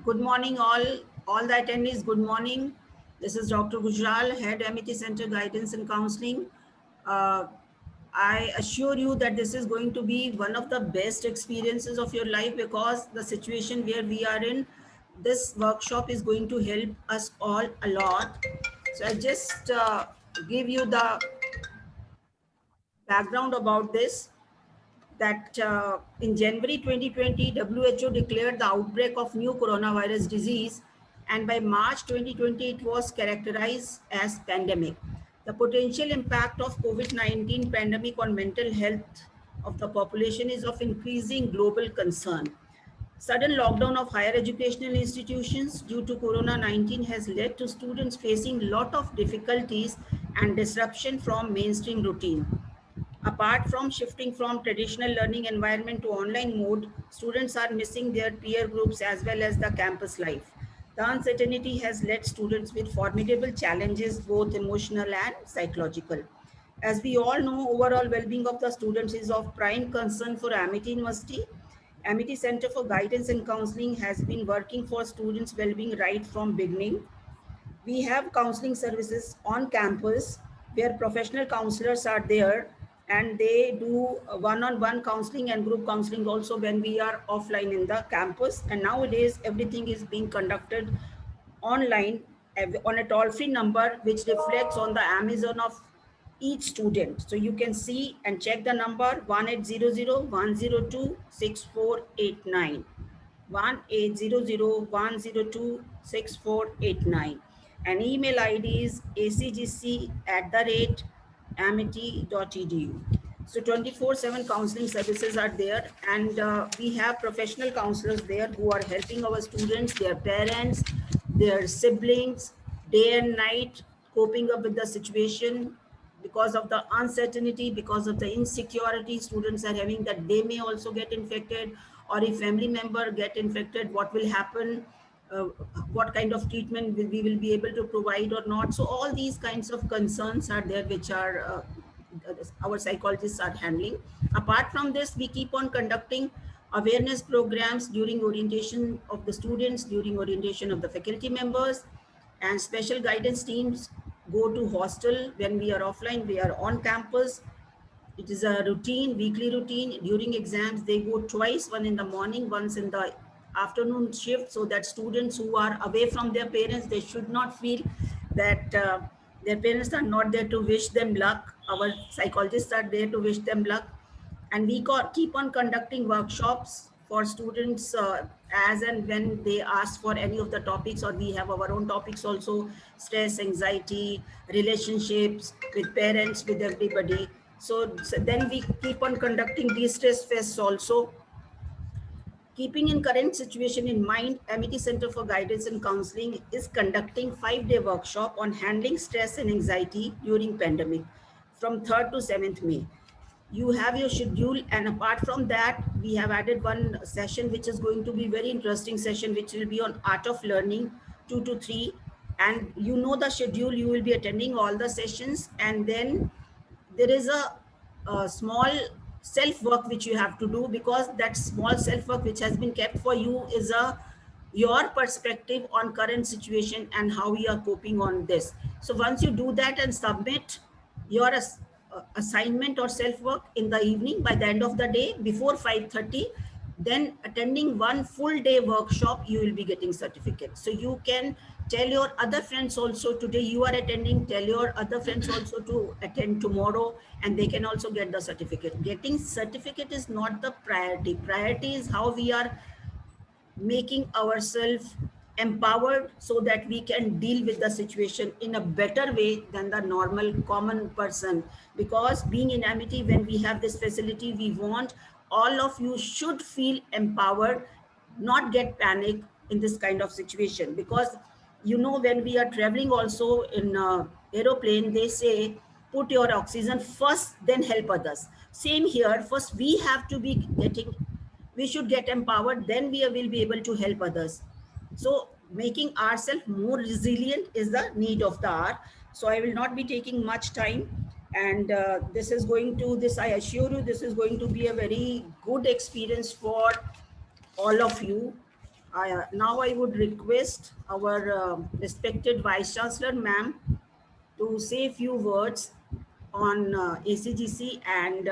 Good morning, all the attendees. Good morning. This is Dr. Gujral, Head Amity Center Guidance and Counseling. Uh, I assure you that this is going to be one of the best experiences of your life because the situation where we are in, this workshop is going to help us all a lot. So I just give you the background about this that in January 2020, WHO declared the outbreak of new coronavirus disease, and by March 2020, it was characterized as pandemic. The potential impact of COVID-19 pandemic on mental health of the population is of increasing global concern. Sudden lockdown of higher educational institutions due to Corona-19 has led to students facing lot of difficulties and disruption from mainstream routine. Apart from shifting from traditional learning environment to online mode, students are missing their peer groups as well as the campus life. The uncertainty has led students with formidable challenges, both emotional and psychological. As we all know, overall well-being of the students is of prime concern for Amity University. Amity Center for Guidance and Counseling has been working for students' well-being right from beginning. We have counseling services on campus where professional counselors are there and they do one-on-one counseling and group counseling also when we are offline in the campus. And nowadays everything is being conducted online on a toll-free number which reflects on the Amazon of each student. So you can see and check the number 1800-102-6489. 1800-102-6489, and email ID is acgc@amity.edu. So 24/7 counseling services are there, and we have professional counselors there who are helping our students, their parents, their siblings, day and night, coping up with the situation because of the uncertainty, because of the insecurity students are having, that they may also get infected, or if family member get infected, what will happen, uh, what kind of treatment we will be able to provide or not. So all these kinds of concerns are there, which are our psychologists are handling. Apart from this, we keep on conducting awareness programs during orientation of the students, during orientation of the faculty members, and special guidance teams go to hostel when we are offline, we are on campus. It is a routine, weekly routine. During exams, they go twice, one in the morning, once in the afternoon shift, so that students who are away from their parents, they should not feel that their parents are not there to wish them luck. Our psychologists are there to wish them luck. And we keep on conducting workshops for students as and when they ask for any of the topics, or we have our own topics also: stress, anxiety, relationships with parents, with everybody. So then we keep on conducting these stress fests also. Keeping in current situation in mind, Amity Center for Guidance and Counseling is conducting 5-day workshop on handling stress and anxiety during pandemic from 3rd to 7th May. You have your schedule, and apart from that, we have added one session which is going to be very interesting session, which will be on art of learning 2 to 3. And you know the schedule, you will be attending all the sessions, and then there is a small self work which you have to do, because that small self work which has been kept for you is a your perspective on current situation and how you are coping on this. So once you do that and submit your assignment or self work in the evening, by the end of the day before 5:30, then attending one full day workshop, you will be getting certificate. So you can tell your other friends also, today you are attending, tell your other friends also to attend tomorrow, and they can also get the certificate. Getting certificate is not the priority. Priority is how we are making ourselves empowered so that we can deal with the situation in a better way than the normal common person. Because being in Amity, when we have this facility, we want all of you should feel empowered, not get panic in this kind of situation. Because when we are traveling also in aeroplane, they say put your oxygen first, then help others. Same here, first we have to be getting, we should get empowered, then we will be able to help others. So making ourselves more resilient is the need of the hour. So I will not be taking much time, and this I assure you, this is going to be a very good experience for all of you. Now I would request our respected Vice Chancellor, ma'am, to say a few words on ACGC and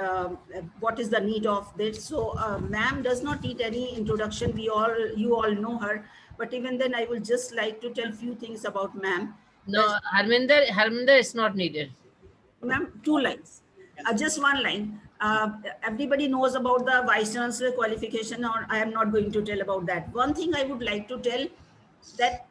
what is the need of this. So, ma'am does not need any introduction. You all know her, but even then, I would just like to tell few things about ma'am. That No, Harminder is not needed. ma'am, two lines, just one line. Everybody knows about the vice chancellor qualification, or I am not going to tell about that. One thing I would like to tell, that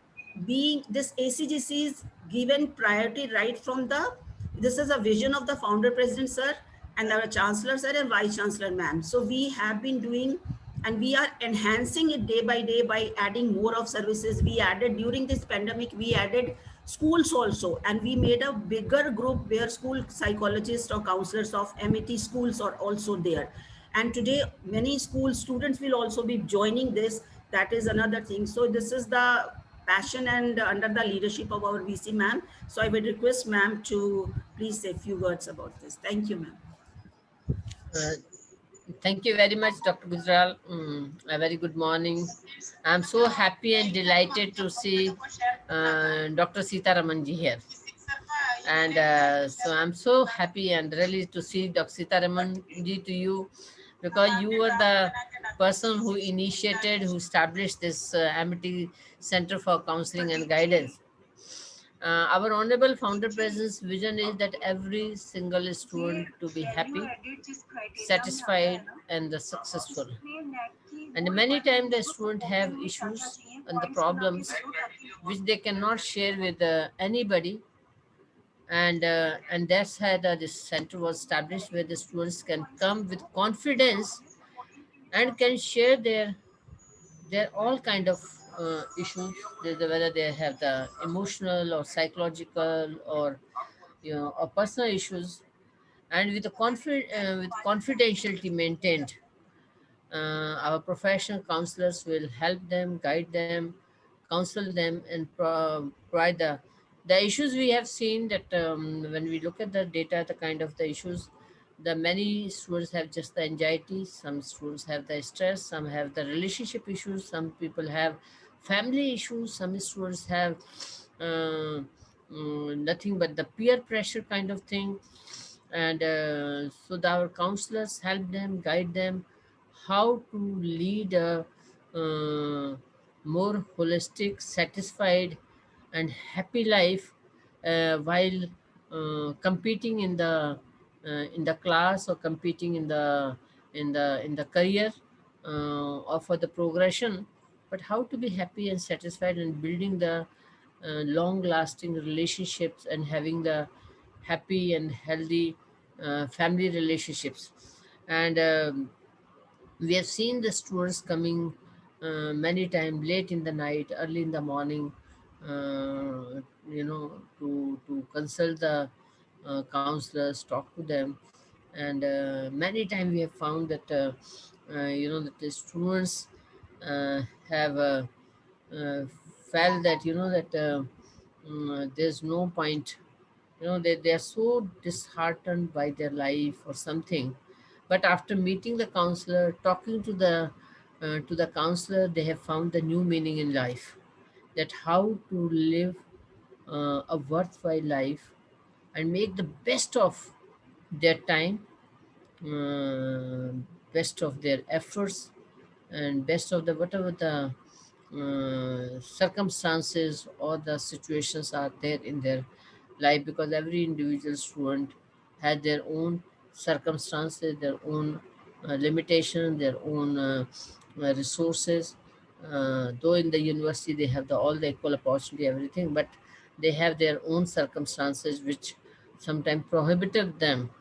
being this ACGC is given priority right from the, this is a vision of the founder president sir and our chancellor sir and vice chancellor ma'am. So we have been doing and we are enhancing it day by day by adding more of services. We added during this pandemic, we added schools also, and we made a bigger group where school psychologists or counselors of MET schools are also there. And today many school students will also be joining this. That is another thing. So this is the passion and under the leadership of our VC ma'am. So I would request ma'am to please say a few words about this. Thank you, ma'am. Uh, Thank you very much, Dr. Gujral. A very good morning. I'm so happy and delighted to see Dr. Sita Ramanji here. And so I'm so happy and really to see Dr. Sita Ramanji to you, because you were the person who initiated, who established this Amity Center for Counseling and Guidance. Our honorable founder president's vision is that every single student to be happy, satisfied, and the successful. And many times the students have issues and the problems which they cannot share with anybody. And that's how this center was established, where the students can come with confidence and can share their all kind of issues, whether they have the emotional or psychological or or personal issues, and with the with confidentiality maintained. Our professional counselors will help them, guide them, counsel them, and provide the issues. We have seen that when we look at the data, the kind of the issues, the many students have just the anxiety, some students have the stress, some have the relationship issues, some people have family issues, some students have uh, nothing but the peer pressure kind of thing. And so our counselors help them, guide them how to lead a more holistic, satisfied, and happy life while competing in the class, or competing in the career, or for the progression. But how to be happy and satisfied and building the long lasting relationships and having the happy and healthy family relationships. And we have seen the students coming many times late in the night, early in the morning, to consult the counselors, talk to them. And many times we have found that that the students uh, have uh, felt that there's no point, they are so disheartened by their life or something. But after meeting the counselor, talking to the counselor, they have found the new meaning in life, that how to live a worthwhile life and make the best of their time, uh, best of their efforts, and best of the whatever the circumstances or the situations are there in their life, because every individual student has their own circumstances, their own limitation, their own resources. Though in the university they have all the equal opportunity, everything, but they have their own circumstances which sometimes prohibited them.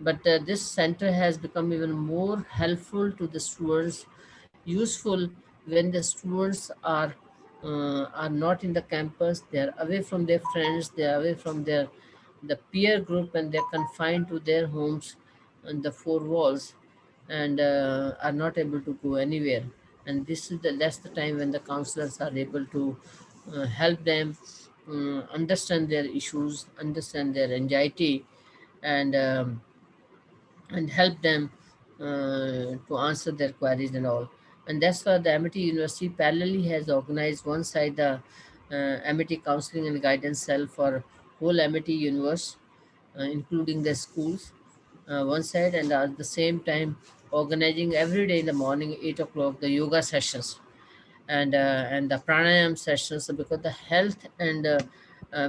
But this center has become even more helpful to the students, useful when the students are not in the campus, they are away from their friends, they are away from the peer group, and they're confined to their homes and the four walls, and are not able to go anywhere. And this is that's the time when the counselors are able to help them understand their issues, understand their anxiety, and help them to answer their queries and all. And that's why the Amity University parallelly has organized one side the Amity Counseling and Guidance Cell for whole Amity Universe, including the schools, one side, and at the same time organizing every day in the morning 8 o'clock the yoga sessions and the pranayam sessions, because the health and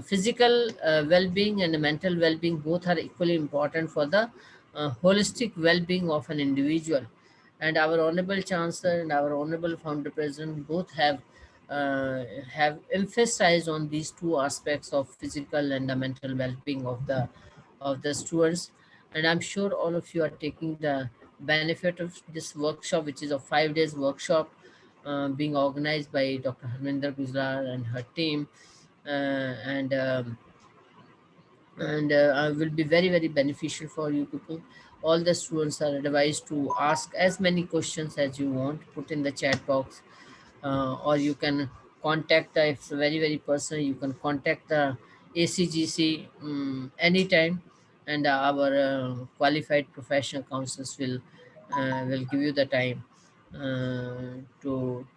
physical well-being and the mental well-being both are equally important for the holistic well-being of an individual. And our honorable chancellor and our honorable founder president both have emphasized on these two aspects of physical and the mental well-being of the students. And I'm sure all of you are taking the benefit of this workshop, which is a 5 days workshop being organized by Dr. Harminder Gujral and her team, and will be very very beneficial for you people. All the students are advised to ask as many questions as you want, put in the chat box, or you can contact if it's very very personal, you can contact the ACGC anytime, and our qualified professional counselors will give you the time to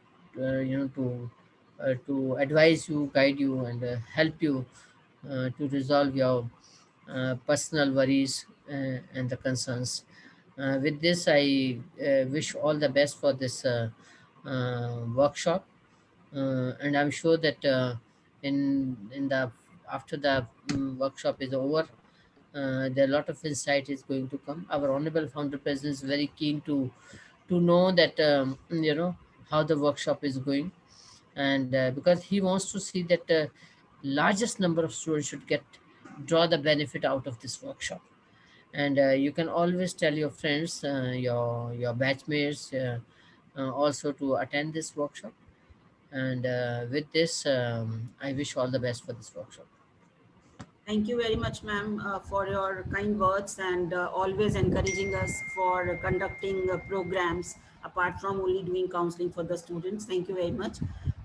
to advise you, guide you, and help you to resolve your personal worries and the concerns. With this, I wish all the best for this workshop, and I'm sure that in the after the workshop is over, there are a lot of insight is going to come. Our honorable founder president is very keen to know that how the workshop is going, and because he wants to see that largest number of students should get draw the benefit out of this workshop. And you can always tell your friends, your batchmates, also to attend this workshop. And with this, I wish all the best for this workshop. Thank you very much, ma'am, for your kind words and always encouraging us for conducting programs apart from only doing counseling for the students. Thank you very much.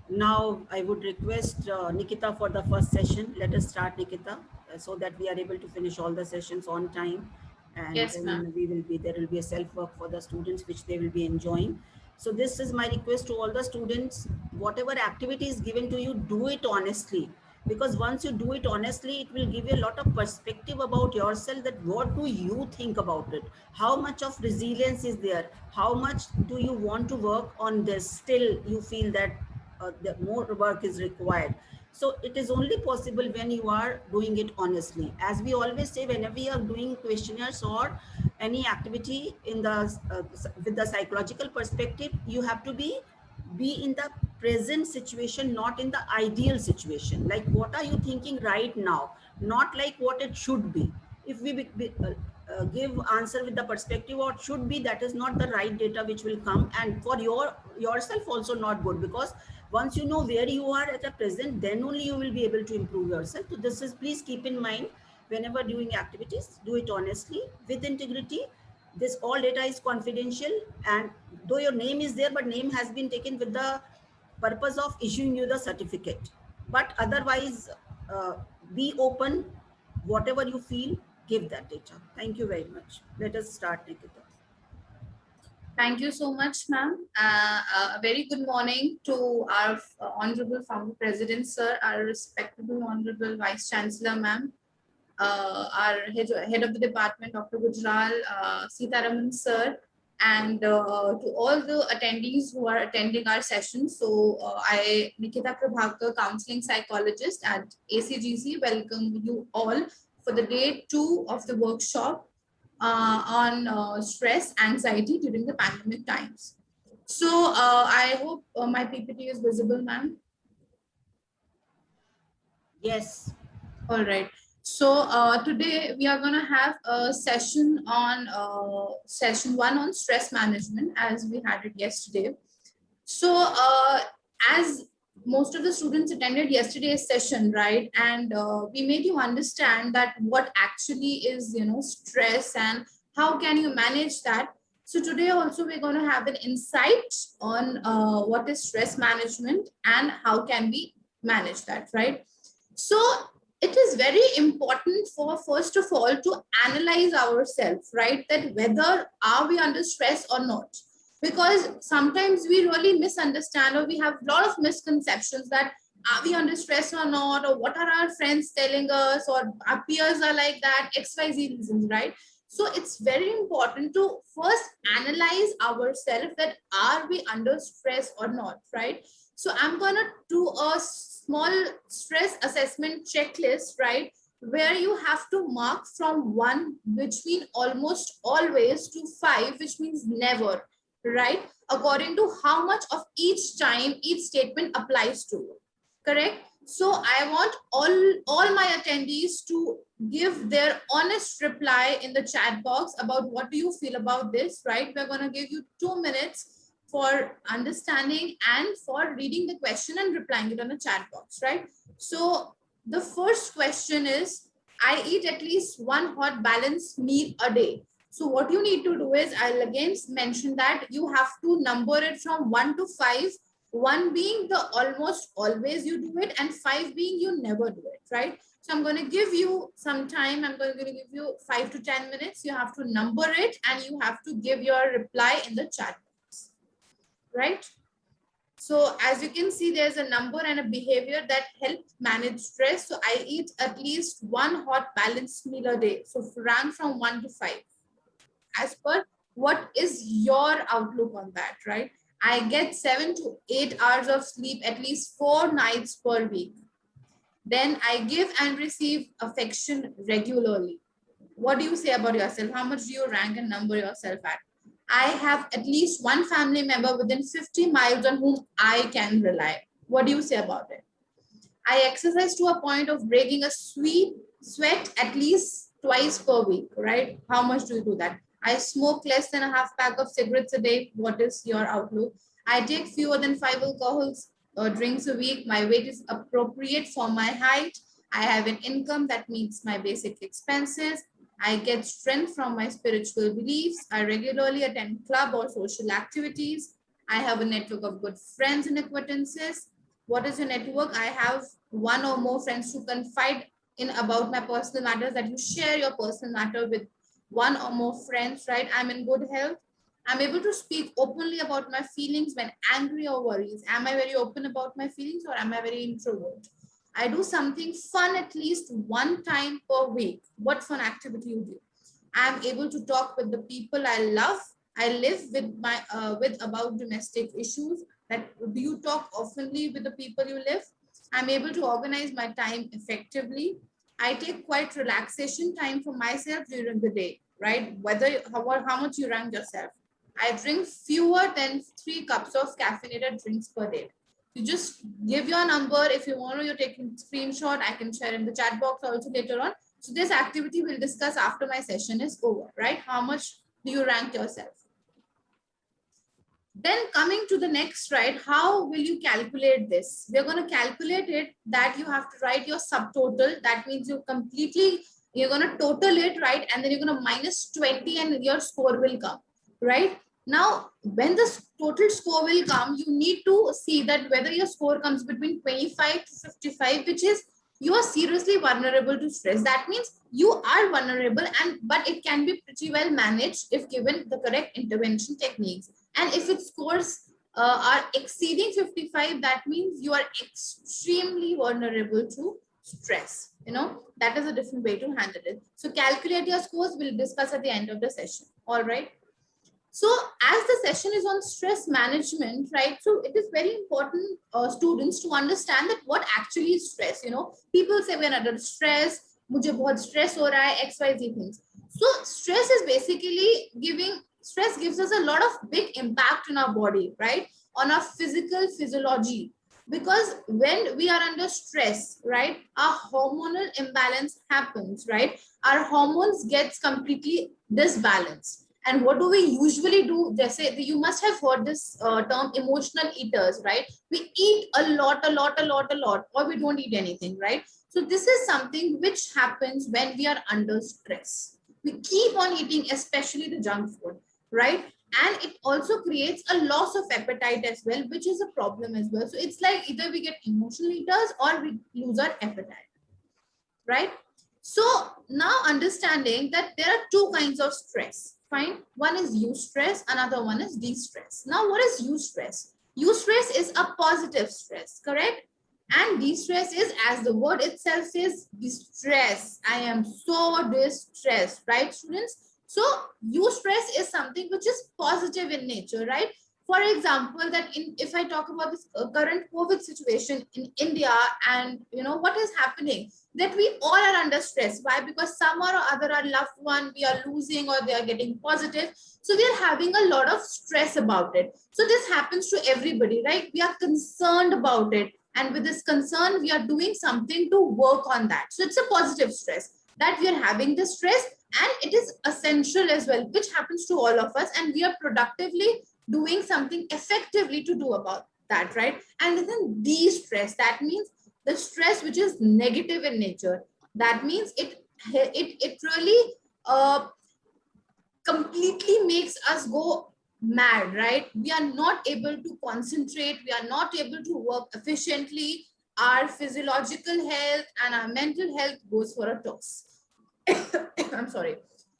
Now, I would request Nikita for the first session. Let us start, Nikita, so that we are able to finish all the sessions on time. And Yes, ma'am. then there will be a self-work for the students, which they will be enjoying. So this is my request to all the students. Whatever activity is given to you, do it honestly, because once you do it honestly, it will give you a lot of perspective about yourself, that what do you think about it, how much of resilience is there, how much do you want to work on this, still you feel that more work is required. So it is only possible when you are doing it honestly. As we always say, whenever we are doing questionnaires or any activity in the with the psychological perspective, you have to be in the present situation, not in the ideal situation. Like, what are you thinking right now, not like what it should be. If we give answer with the perspective what should be, that is not the right data which will come, and for yourself also not good, because once you know where you are at the present, then only you will be able to improve yourself. So this is, please keep in mind, whenever doing activities, do it honestly with integrity. This all data is confidential, and though your name is there, but name has been taken with the purpose of issuing you the certificate. But otherwise, uh, be open. Whatever you feel, give that data. Thank you very much. Let us start, Nikita. Thank you so much, ma'am. A very good morning to our Honorable Founder President, sir, our respectable Honorable Vice Chancellor, ma'am, our head of the department, Dr. Gujral, Sitaraman, sir, and to all the attendees who are attending our session. So I, Nikita Prabhakar, counseling psychologist at ACGC, welcome you all for the day 2 of the workshop on stress, anxiety during the pandemic times. So I hope my PPT is visible, ma'am. Yes. All right. So today we are going to have a session on session 1 on stress management, as we had it yesterday. So as most of the students attended yesterday's session, right? And we made you understand that what actually is, stress and how can you manage that. So today also we're going to have an insight on what is stress management and how can we manage that, right? So it is very important for, first of all, to analyze ourselves, right? That whether are we under stress or not. Because sometimes we really misunderstand, or we have a lot of misconceptions that are we under stress or not, or what are our friends telling us, or our peers are like that, XYZ reasons, right? So it's very important to first analyze ourselves, that are we under stress or not, right? So I'm gonna do a small stress assessment checklist, right, where you have to mark from 1, which means almost always, to 5, which means never, right, according to how much of each time each statement applies to you. Correct? So I want all my attendees to give their honest reply in the chat box about what do you feel about this, right? We're going to give you 2 minutes for understanding and for reading the question and replying it on the chat box, right? So the first question is, I eat at least 1 hot balanced meal a day. So what you need to do is, I'll again mention that you have to number it from 1 to 5, 1 being the almost always you do it, and 5 being you never do it, right? So I'm going to give you some time. I'm going to give you 5 to 10 minutes. You have to number it and you have to give your reply in the chat box, right? So as you can see, there's a number and a behavior that help manage stress. So I eat at least 1 hot balanced meal a day. So rank from 1 to 5. As per what is your outlook on that, right? I get 7 to 8 hours of sleep at least 4 nights per week. Then I give and receive affection regularly. What do you say about yourself? How much do you rank and number yourself at? I have at least 1 family member within 50 miles on whom I can rely. What do you say about it? I exercise to a point of breaking a sweat at least twice per week, right? How much do you do that? I smoke less than a half pack of cigarettes a day. What is your outlook? I take fewer than 5 alcohols drinks a week. My weight is appropriate for my height. I have an income that meets my basic expenses. I get strength from my spiritual beliefs. I regularly attend club or social activities. I have a network of good friends and acquaintances. What is your network? I have 1 or more friends who confide in about my personal matters, that you share your personal matter with 1 or more friends, right? I'm in good health. I'm able to speak openly about my feelings when angry or worries. Am I very open about my feelings, or am I very introvert? I do something fun at least 1 time per week. What fun activity you do? I'm able to talk with the people I love. I live with about domestic issues. That do you talk oftenly with the people you live? I'm able to organize my time effectively. I take quite relaxation time for myself during the day, right? Whether how much you rank yourself. I drink fewer than 3 cups of caffeinated drinks per day. You just give your number. If you want to, you're taking screenshot, I can share in the chat box also later on. So this activity we'll discuss after my session is over, right? How much do you rank yourself? Then coming to the next, right? How will you calculate this? We're going to calculate it that you have to write your subtotal. That means you're going to total it, right? And then you're going to minus 20 and your score will come, right? Now, when the total score will come, you need to see that whether your score comes between 25 to 55, which is you are seriously vulnerable to stress. That means you are vulnerable, but it can be pretty well managed if given the correct intervention techniques. And if its scores are exceeding 55, that means you are extremely vulnerable to stress. That is a different way to handle it. So calculate your scores. We'll discuss at the end of the session. All right. So as the session is on stress management, right? So it is very important, students, to understand that what actually is stress. People say we're under stress, mujhe bahut stress ho raha hai, XYZ things. So stress is basically stress gives us a lot of big impact in our body, right? On our physiology. Because when we are under stress, right, our hormonal imbalance happens, right? Our hormones gets completely disbalanced. And what do we usually do? They say, you must have heard this term, emotional eaters, right? We eat a lot, or we don't eat anything, right? So this is something which happens when we are under stress. We keep on eating, especially the junk food, right? And it also creates a loss of appetite as well, which is a problem as well. So it's like either we get emotional eaters or we lose our appetite, right? So now understanding that there are 2 kinds of stress. Fine. One is eustress, another one is de-stress. Now, what is eustress? Eustress is a positive stress, correct? And de-stress is, as the word itself says, distress. I am so distressed, right, students? So eustress is something which is positive in nature, right? For example, that if I talk about this current COVID situation in India, and what is happening, that we all are under stress. Why? Because some or other our loved one we are losing, or they are getting positive. So we are having a lot of stress about it. So this happens to everybody, right? We are concerned about it. And with this concern, we are doing something to work on that. So it's a positive stress that we are having the stress, and it is essential as well, which happens to all of us. And we are productively doing something effectively to do about that, right? And then de-stress, that means the stress which is negative in nature. That means it really completely makes us go mad, right? We are not able to concentrate. We are not able to work efficiently. Our physiological health and our mental health goes for a toss. I'm sorry.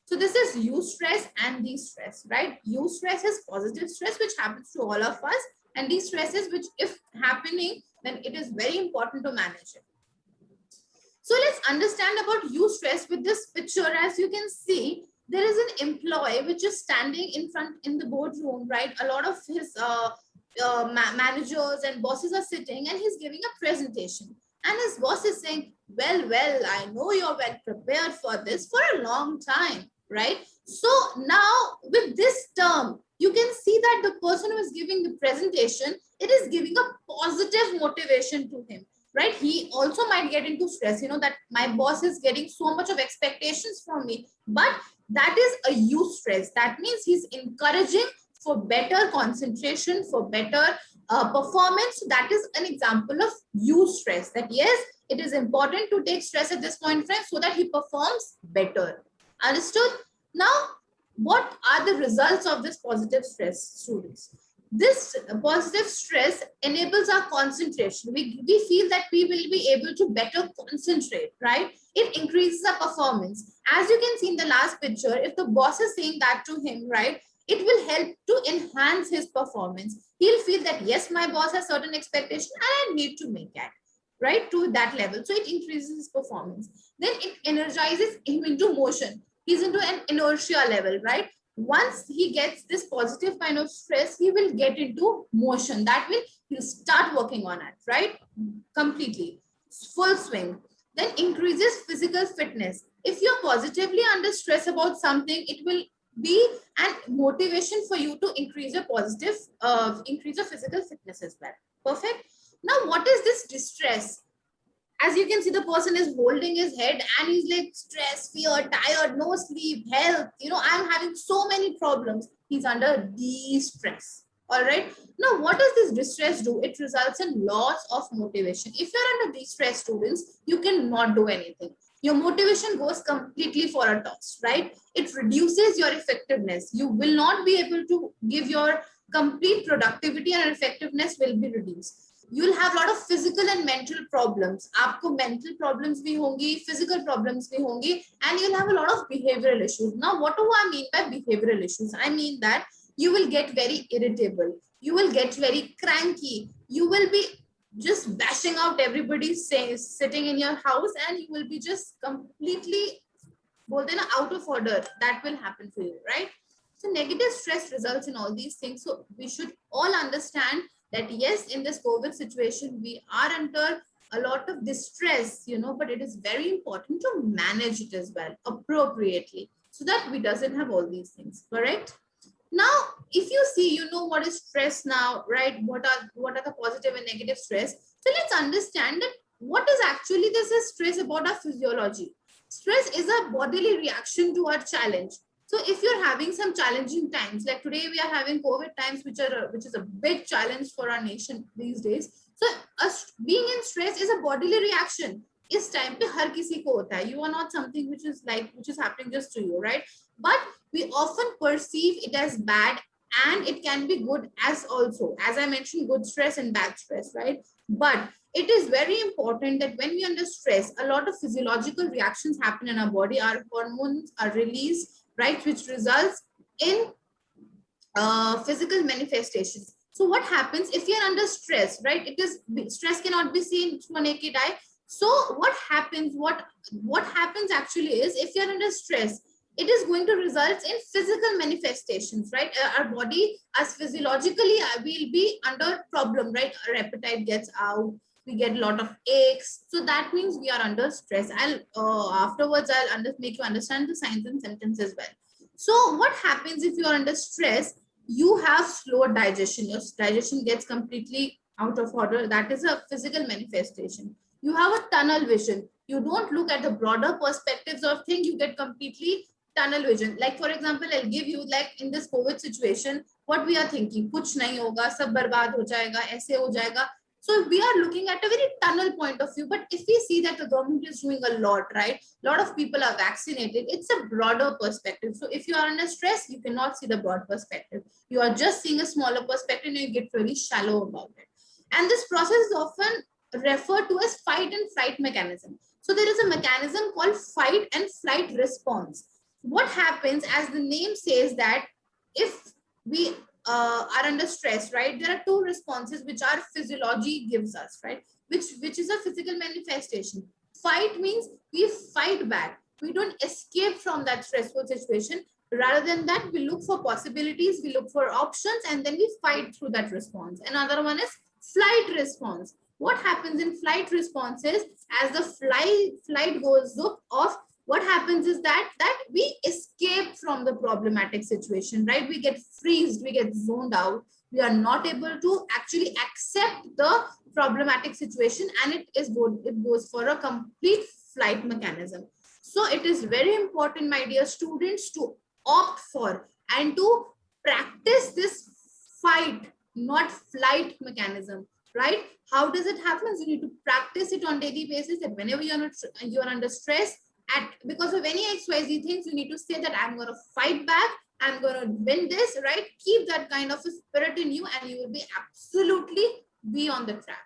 So this is eustress and de-stress, right? Eustress is positive stress, which happens to all of us, and de-stress is which, if happening, then it is very important to manage it. So let's understand about eustress with this picture. As you can see, there is an employee which is standing in front in the boardroom, right? A lot of his managers and bosses are sitting, and he's giving a presentation. And his boss is saying, well, I know you're well prepared for this for a long time, right? So now with this term, you can see that the person who is giving the presentation, it is giving a positive motivation to him, right? He also might get into stress, that my boss is getting so much of expectations from me, but that is a eustress. That means he's encouraging for better concentration, for better performance. That is an example of eustress, that yes, it is important to take stress at this point in time so that he performs better. Understood? Now, what are the results of this positive stress, students? This positive stress enables our concentration. We feel that we will be able to better concentrate, right? It increases our performance. As you can see in the last picture, if the boss is saying that to him, right, it will help to enhance his performance. He'll feel that, yes, my boss has certain expectation and I need to make that, right, to that level. So it increases his performance. Then it energizes him into motion. He's into an inertia level, right? Once he gets this positive kind of stress, he will get into motion. That will, he'll start working on it, right? Completely, full swing. Then increases physical fitness. If you're positively under stress about something, it will be an motivation for you to increase your positive, increase your physical fitness as well. Perfect. Now, what is this distress? As you can see, the person is holding his head and he's like stress, fear, tired, no sleep, health. I'm having so many problems. He's under de-stress. All right. Now, what does this distress do? It results in loss of motivation. If you're under de-stress, students, you cannot do anything. Your motivation goes completely for a toss, right? It reduces your effectiveness. You will not be able to give your complete productivity, and effectiveness will be reduced. You'll have a lot of physical and mental problems. Aapko mental problems bhi hongi, physical problems bhi hongi, and you'll have a lot of behavioral issues. Now, what do I mean by behavioral issues? I mean that you will get very irritable. You will get very cranky. You will be just bashing out everybody sitting in your house, and you will be just completely out of order. That will happen for you, right? So negative stress results in all these things. So we should all understand that yes, in this COVID situation, we are under a lot of distress, but it is very important to manage it as well appropriately so that we doesn't have all these things, correct? Now, if you see, what is stress now, right? What are the positive and negative stress? So let's understand that what is actually this is stress about our physiology. Stress is a bodily reaction to our challenge. So if you're having some challenging times, like today we are having COVID times, which is a big challenge for our nation these days. So being in stress is a bodily reaction. Is time pe har kisi ko hota hai. You are not something which is happening just to you, right? But we often perceive it as bad, and it can be good as also. As I mentioned, good stress and bad stress, right? But it is very important that when we are under stress, a lot of physiological reactions happen in our body. Our hormones are released, right, which results in physical manifestations. So what happens if you're under stress, right? It is, stress cannot be seen through a naked eye. So what happens, what happens actually is, if you're under stress, it is going to result in physical manifestations, right? Our body, as physiologically, will be under problem, right? Our appetite gets out, we get a lot of aches. So that means we are under stress. I'll afterwards I'll make you understand the signs and symptoms as well. So what happens if you are under stress? You have slower digestion. Your digestion gets completely out of order. That is a physical manifestation. You have a tunnel vision. You don't look at the broader perspectives of things. You get completely tunnel vision. Like for example, I'll give you, like in this COVID situation, what we are thinking, kuch nahi hoga, sab barbad ho jayega, aise ho jayega. So we are looking at a very tunnel point of view. But if we see that the government is doing a lot, right? A lot of people are vaccinated. It's a broader perspective. So if you are under stress, you cannot see the broad perspective. You are just seeing a smaller perspective and you get really shallow about it. And this process is often referred to as fight and flight mechanism. So there is a mechanism called fight and flight response. What happens, as the name says, that if we are under stress, right, there are two responses which our physiology gives us, right, which is a physical manifestation. Fight means we fight back. We don't escape from that stressful situation. Rather than that, we look for possibilities, we look for options, and then we fight through that response. Another one is flight response. What happens in flight responses, as the flight goes off, what happens is that we escape from the problematic situation, right? We get freezed, we get zoned out. We are not able to actually accept the problematic situation, and it goes for a complete flight mechanism. So it is very important, my dear students, to opt for and to practice this fight, not flight mechanism, right? How does it happen? You need to practice it on daily basis, that whenever you're under stress, because of any XYZ things, you need to say that I'm going to fight back, I'm going to win this, right? Keep that kind of a spirit in you and you will be absolutely be on the track.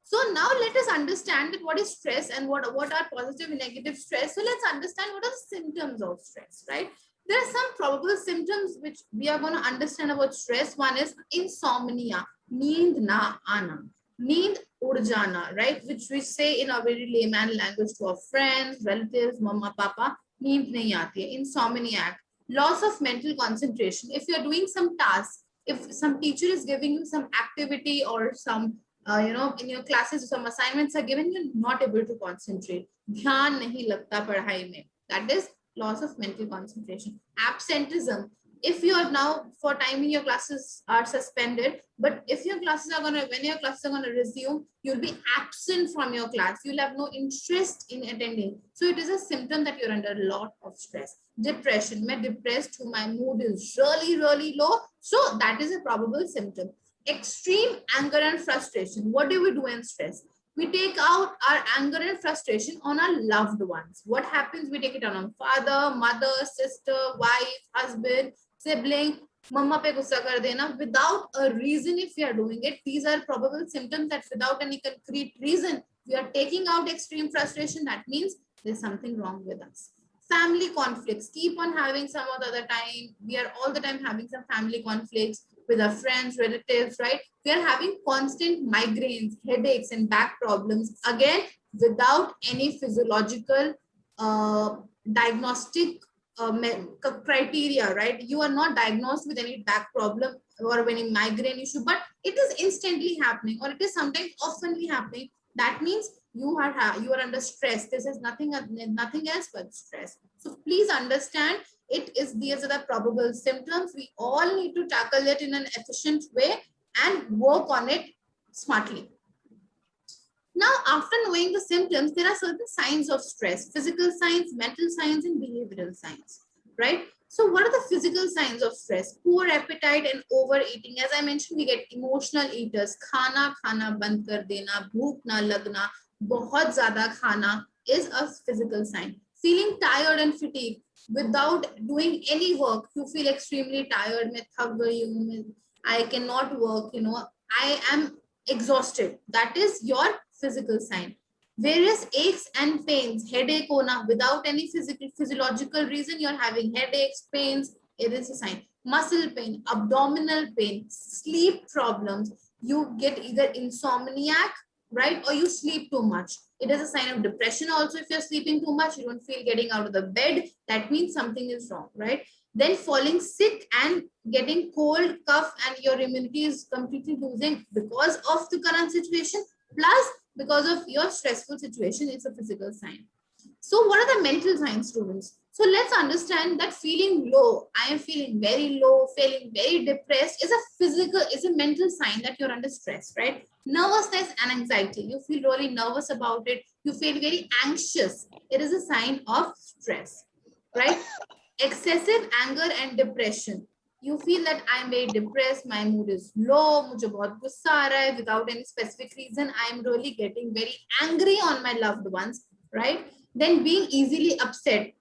So now let us understand that what is stress and what are positive and negative stress. So let's understand what are the symptoms of stress, right? There are some probable symptoms which we are going to understand about stress. One is insomnia, neend na aana, neend ud jana, right? Which we say in a very layman language to our friends, relatives, mama, papa, neend nahi aati hai, insomniac. Loss of mental concentration. If you're doing some task, if some teacher is giving you some activity or some, in your classes, some assignments are given, you're not able to concentrate. Dhyan nahi lagta padhai mein. That is loss of mental concentration. Absenteeism. If you are now for timing, your classes are suspended, but if your classes are when your classes are going to resume, you'll be absent from your class. You'll have no interest in attending. So it is a symptom that you're under a lot of stress. Depression. I'm depressed, my mood is really, really low. So that is a probable symptom. Extreme anger and frustration. What do we do in stress? We take out our anger and frustration on our loved ones. What happens? We take it on our father, mother, sister, wife, husband, sibling. Mama pe gussa kar dena without a reason. If we are doing it, these are probable symptoms that without any concrete reason, we are taking out extreme frustration. That means there's something wrong with us. Family conflicts. Keep on having some or the other time. We are all the time having some family conflicts with our friends, relatives, right? We are having constant migraines, headaches, and back problems. Again, without any physiological diagnostic criteria, right? You are not diagnosed with any back problem or any migraine issue, but it is instantly happening, or it is sometimes oftenly happening. That means you are under stress. This is nothing else but stress. So please understand, these are the probable symptoms. We all need to tackle it in an efficient way and work on it smartly. Now, after knowing the symptoms, there are certain signs of stress: physical signs, mental signs, and behavioral signs, right? So what are the physical signs of stress? Poor appetite and overeating. As I mentioned, we get emotional eaters. Khana band kar dena, bhook na lagna, bahut zyada khana is a physical sign. Feeling tired and fatigued without doing any work. You feel extremely tired. Main thak gayi hu, I cannot work, I am exhausted. That is your physical sign. Various aches and pains, headache hona, without any physiological reason, you're having headaches, pains, It is a sign. Muscle pain, abdominal pain, sleep problems. You get either insomniac, right? Or you sleep too much. It is a sign of depression also. If you're sleeping too much, you don't feel getting out of the bed. That means something is wrong, right? Then falling sick and getting cold, cough, and your immunity is completely losing because of the current situation, plus because of your stressful situation. It's a physical sign. So what are the mental signs, students? So let's understand that feeling low, I am feeling very low, feeling very depressed is a physical, is a mental sign that you're under stress, right? Nervousness and anxiety, you feel really nervous about it, you feel very anxious. It is a sign of stress, right? Excessive anger and depression. You feel that I'm very depressed, my mood is low, मुझे बहुत गुस्सा आ रहा है, without any specific reason, I'm really getting very angry on my loved ones, right? Then being easily upset,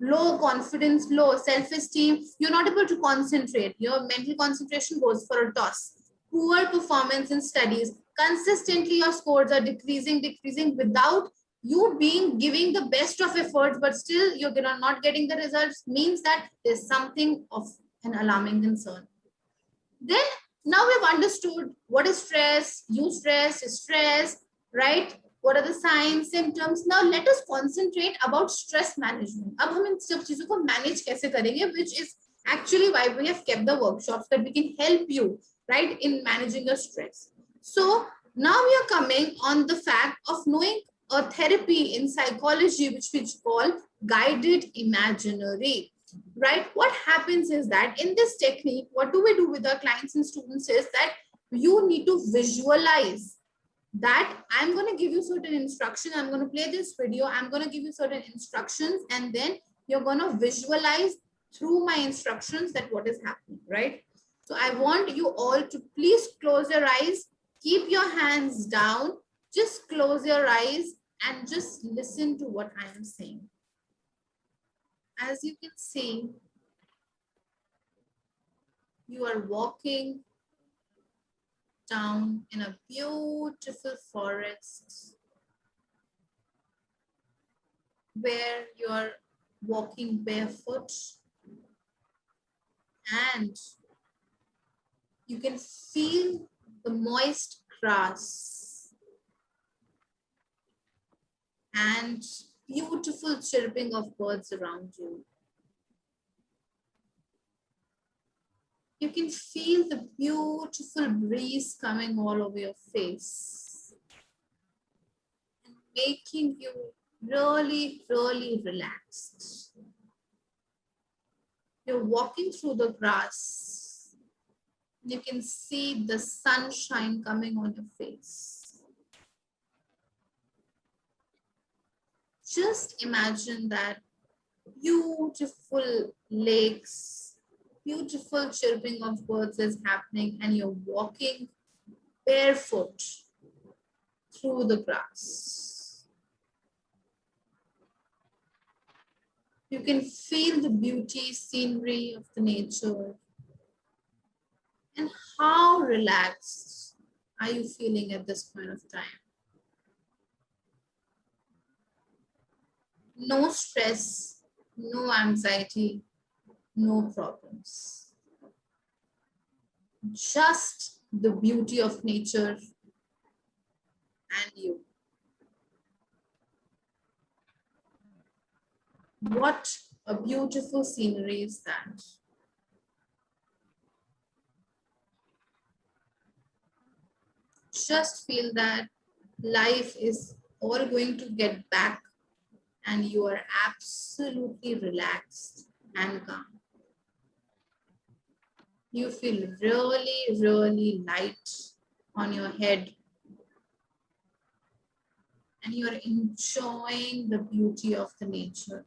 low confidence, low self-esteem, you're not able to concentrate, your mental concentration goes for a toss. Poor performance in studies, consistently your scores are decreasing without you being giving the best of efforts, but still you're not getting the results, means that there's something of an alarming concern. Then now we've understood what is stress, eustress, stress, right? What are the signs, symptoms? Now let us concentrate about stress management. अब हम इन सब चीजों को manage कैसे करेंगे, which is actually why we have kept the workshops, that we can help you, right, in managing your stress. So now we are coming on the fact of knowing a therapy in psychology, which we call guided imaginary. Right? What happens is that in this technique, what do we do with our clients and students is that you need to visualize that I'm going to give you certain instruction. I'm going to play this video. I'm going to give you certain instructions, and then you're going to visualize through my instructions that what is happening, right? So I want you all to please close your eyes, keep your hands down, just close your eyes and just listen to what I am saying. As you can see, you are walking down in a beautiful forest where you are walking barefoot, and you can feel the moist grass and beautiful chirping of birds around you. You can feel the beautiful breeze coming all over your face and making you really, really relaxed. You're walking through the grass. You can see the sunshine coming on your face. Just imagine that beautiful lakes, beautiful chirping of birds is happening, and you're walking barefoot through the grass. You can feel the beauty, scenery of the nature. And how relaxed are you feeling at this point of time? No stress, no anxiety, no problems. Just the beauty of nature and you. What a beautiful scenery is that. Just feel that life is all going to get back and you are absolutely relaxed and calm. You feel really, really light on your head. And you are enjoying the beauty of the nature.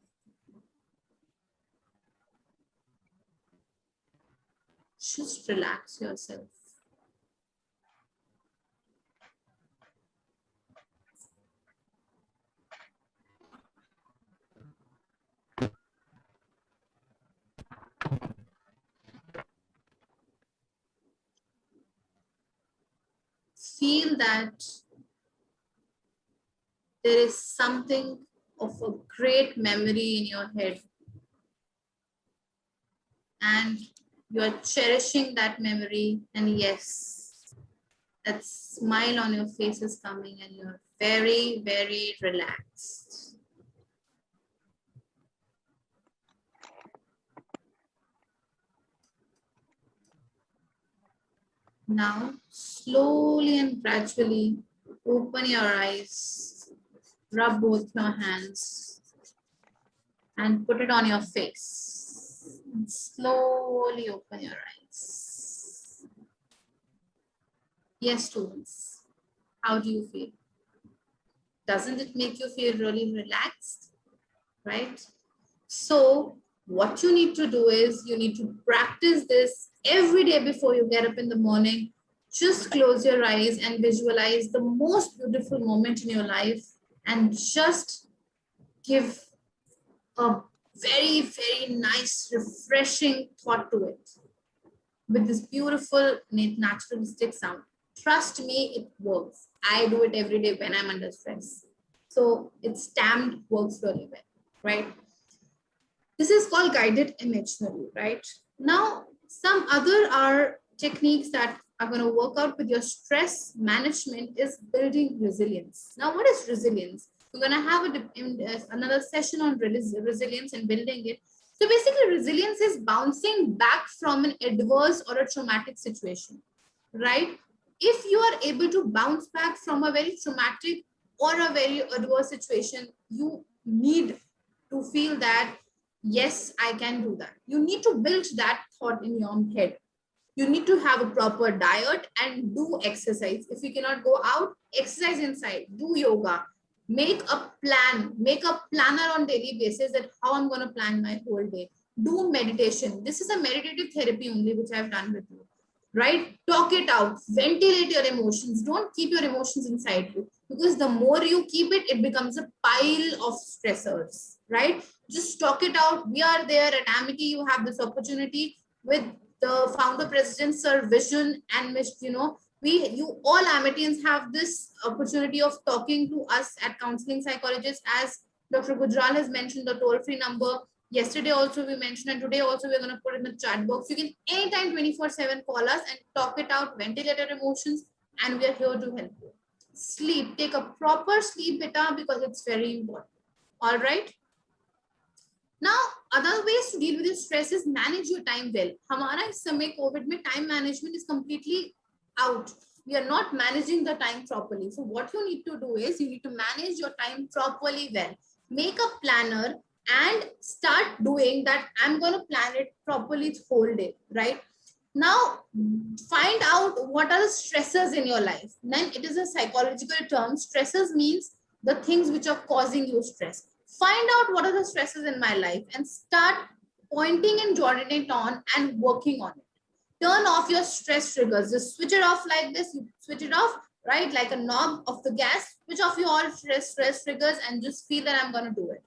Just relax yourself. Feel that there is something of a great memory in your head. and you're cherishing that memory. And yes, that smile on your face is coming and you're very, very relaxed. Now, slowly and gradually open your eyes, rub both your hands, and put it on your face. And slowly open your eyes. Yes, students, how do you feel? Doesn't it make you feel really relaxed, right? So what you need to do is you need to practice this every day before you get up in the morning. Just close your eyes and visualize the most beautiful moment in your life and just give a very, very nice, refreshing thought to it with this beautiful naturalistic sound. Trust me, it works. I do it every day when I'm under stress. So it's stamped, works really well, right? This is called guided imaginary, right? Now, some other are techniques that are going to work out with your stress management is building resilience. Now, what is resilience? We're going to have another session on resilience and building it. So basically, resilience is bouncing back from an adverse or a traumatic situation, right? If you are able to bounce back from a very traumatic or a very adverse situation, you need to feel that, yes, I can do that. You need to build that thought in your head. You need to have a proper diet and do exercise. If you cannot go out, exercise inside, do yoga, make a plan, make a planner on daily basis that how I'm going to plan my whole day. Do meditation. This is a meditative therapy only, which I've done with you, right? Talk it out, ventilate your emotions. Don't keep your emotions inside you, because the more you keep it, it becomes a pile of stressors, right? Just talk it out. We are there at Amity. You have this opportunity with the founder president, Sir Vision, and you all Amitians have this opportunity of talking to us at counseling psychologists, as Dr. Gujral has mentioned the toll-free number. Yesterday also we mentioned, and today also we're going to put in the chat box. You can anytime 24/7 call us and talk it out, ventilate your emotions, and we are here to help you. Sleep, take a proper sleep beta because it's very important. All right. Now, other ways to deal with your stress is manage your time well. हमारा इस समय COVID में time management is completely out. We are not managing the time properly. So what you need to do is you need to manage your time properly well. Make a planner and start doing that. I'm going to plan it properly the whole day, right? Now, find out what are the stressors in your life. Then it is a psychological term. Stressors means the things which are causing you stress. Find out what are the stresses in my life and start pointing and jotting it on and working on it. Turn off your stress triggers. Just switch it off like this. You switch it off, right? Like a knob of the gas. Switch off your all stress triggers and just feel that I'm going to do it.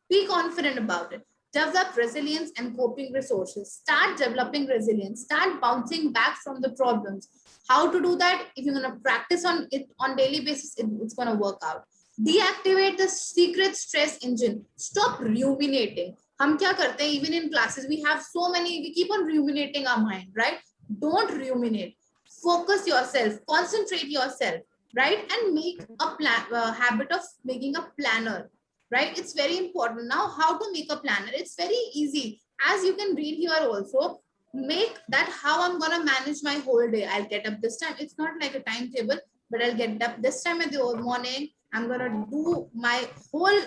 Be confident about it. Develop resilience and coping resources. Start developing resilience. Start bouncing back from the problems. How to do that? If you're going to practice on it on daily basis, it's going to work out. Deactivate the secret stress engine. Stop ruminating. हम क्या करते हैं? Even in classes, we have so many. We keep on ruminating our mind, right? Don't ruminate. Focus yourself. Concentrate yourself, right? And make a habit of making a planner. Right? It's very important. Now, how to make a planner? It's very easy. As you can read here also, make that how I'm going to manage my whole day. I'll get up this time. It's not like a timetable, but I'll get up this time in the morning. I'm going to do my whole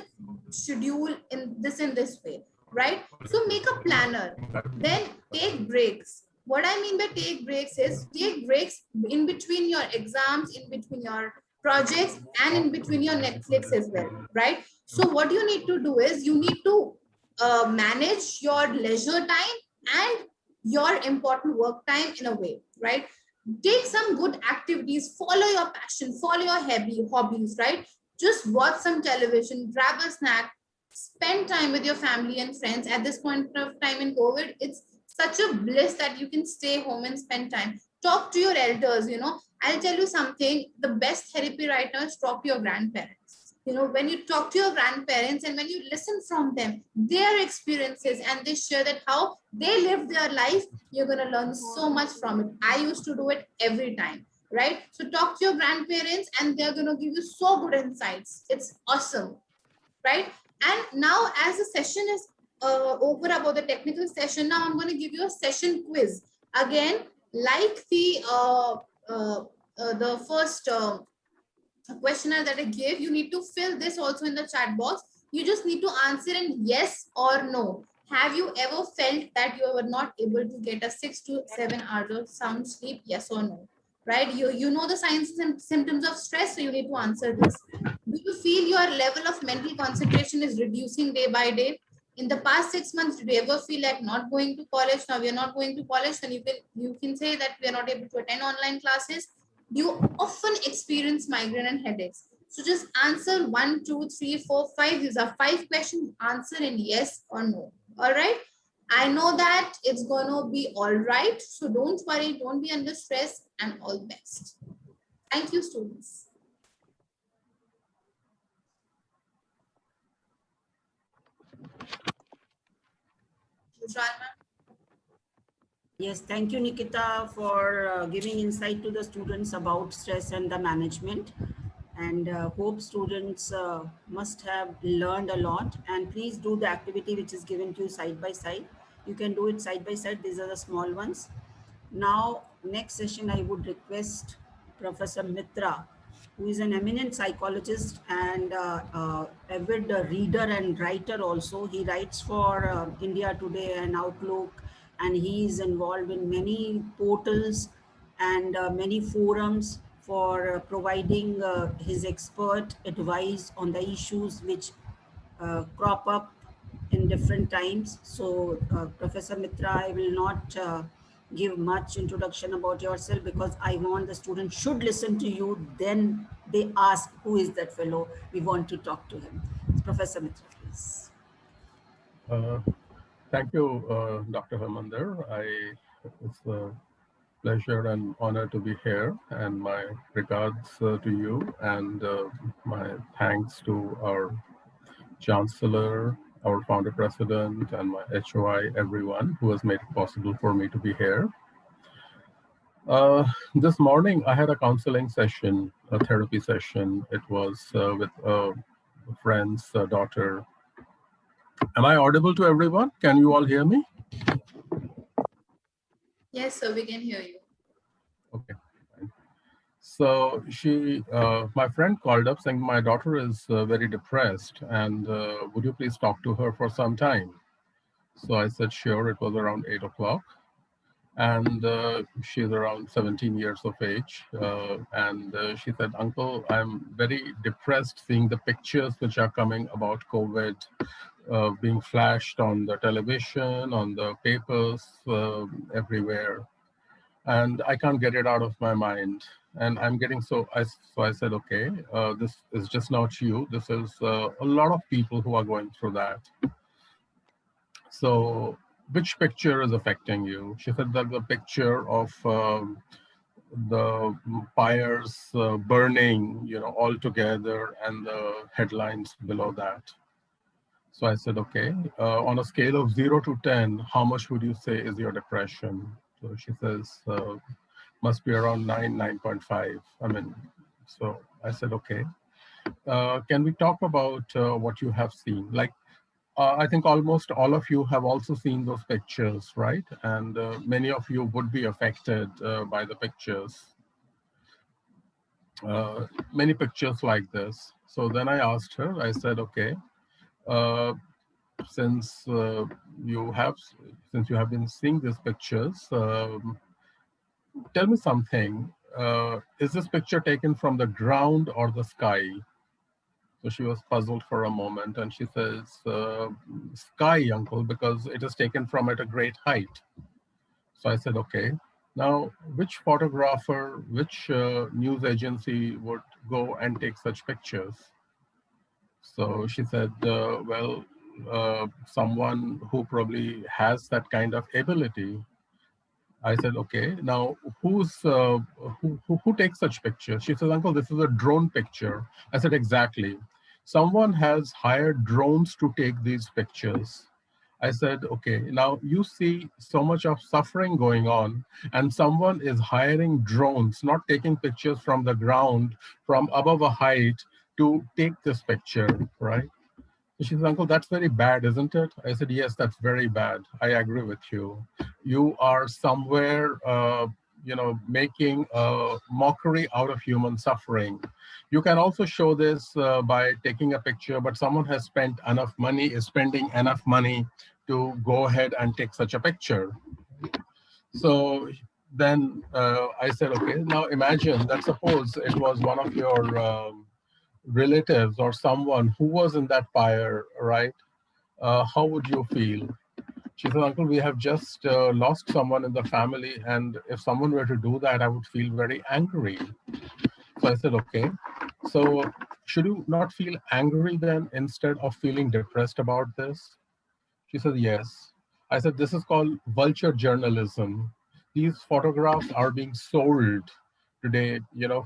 schedule in this way, right? So make a planner. Then take breaks. What I mean by take breaks is take breaks in between your exams, in between your projects, and in between your Netflix as well, right? So what you need to do is you need to manage your leisure time and your important work time in a way, right? Take some good activities, follow your passion, follow your hobbies, right? Just watch some television, grab a snack, spend time with your family and friends. At this point of time in COVID, it's such a bliss that you can stay home and spend time. Talk to your elders, I'll tell you something, the best therapy right now is talk to your grandparents. when you talk to your grandparents and when you listen from them, their experiences, and they share that how they lived their life, you're going to learn so much from it. I used to do it every time, right? So talk to your grandparents and they're going to give you so good insights. It's awesome, right? And now as the session is over about the technical session, now I'm going to give you a session quiz. Again, like the first questionnaire that I gave, you need to fill this also in the chat box. You just need to answer in yes or no. Have you ever felt that you were not able to get a 6 to 7 hours of sound sleep? Yes or no, right? You know the signs and symptoms of stress, so you need to answer this. Do you feel your level of mental concentration is reducing day by day? In the past 6 months, did you ever feel like not going to college? Now we are not going to college, then you can say that we are not able to attend online classes. You often experience migraine and headaches. So just answer 1, 2, 3, 4, 5. These are 5 questions. Answer in yes or no. All right. I know that it's going to be all right. So don't worry. Don't be under stress, and all the best. Thank you, students. Yes, thank you, Nikita, for giving insight to the students about stress and the management. And hope students must have learned a lot. And please do the activity which is given to you side by side. You can do it side by side. These are the small ones. Now, next session, I would request Professor Mitra, who is an eminent psychologist and avid reader and writer also. He writes for India Today and Outlook, and he is involved in many portals and many forums for providing his expert advice on the issues which crop up in different times. So, Professor Mitra, I will not give much introduction about yourself because I want the students should listen to you. Then they ask, who is that fellow? We want to talk to him. Professor Mitra, please. Thank you, Dr. Harmander. It's a pleasure and honor to be here, and my regards to you, and my thanks to our Chancellor, our founder president, and my HOI, everyone who has made it possible for me to be here. This morning, I had a counseling session, a therapy session. It was with a friend's daughter. Am I audible to everyone? Can you all hear me? Yes, sir, we can hear you. Okay. So my friend called up saying my daughter is very depressed, and would you please talk to her for some time? So I said, sure. It was around 8 o'clock. And she's around 17 years of age. And she said, Uncle, I'm very depressed seeing the pictures which are coming about COVID being flashed on the television, on the papers, everywhere. And I can't get it out of my mind. And I'm getting so I said, okay, this is just not you. This is a lot of people who are going through that. So which picture is affecting you? She said that the picture of the pyres burning, all together, and the headlines below that. So I said, okay, on a scale of 0 to 10, how much would you say is your depression? So she says, must be around 9.5. So I said, okay. Can we talk about what you have seen? Like, I think almost all of you have also seen those pictures, right? And many of you would be affected by the pictures. Many pictures like this. So then I asked her, I said, okay, since you have been seeing these pictures, tell me something. Is this picture taken from the ground or the sky? So she was puzzled for a moment, and she says, sky, uncle, because it is taken from at a great height. So I said, okay. Now, which photographer, which news agency would go and take such pictures? So she said, well, someone who probably has that kind of ability. I said, okay, now who takes such pictures? She says, uncle, this is a drone picture. I said, exactly. someone has hired drones to take these pictures. I said, okay, now you see so much of suffering going on, and someone is hiring drones, not taking pictures from the ground, from above a height to take this picture, right? She said, Uncle, that's very bad, isn't it? I said, yes, that's very bad. I agree with you. You are somewhere, making a mockery out of human suffering. You can also show this by taking a picture, but someone has spent enough money, is spending enough money to go ahead and take such a picture. So then I said, okay, now imagine that suppose it was one of your relatives or someone who was in that fire, right? How would you feel? She said, Uncle, we have just lost someone in the family, and if someone were to do that, I would feel very angry. So I said, okay, so should you not feel angry then instead of feeling depressed about this? She said, yes. I said, this is called vulture journalism. These photographs are being sold today,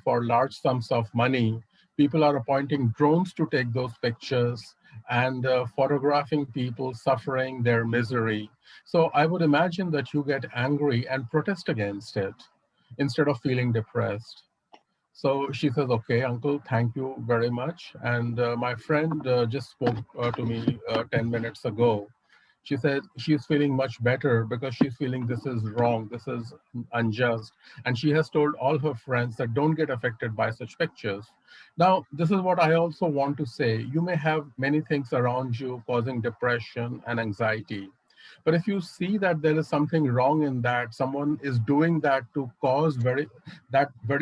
for large sums of money. People are appointing drones to take those pictures and photographing people suffering their misery. So I would imagine that you get angry and protest against it instead of feeling depressed. So she says, okay, Uncle, thank you very much. And my friend just spoke to me 10 minutes ago. She said she's feeling much better because she's feeling this is wrong, this is unjust. And she has told all her friends that don't get affected by such pictures. Now, this is what I also want to say. You may have many things around you causing depression and anxiety. But if you see that there is something wrong in that, someone is doing that to cause very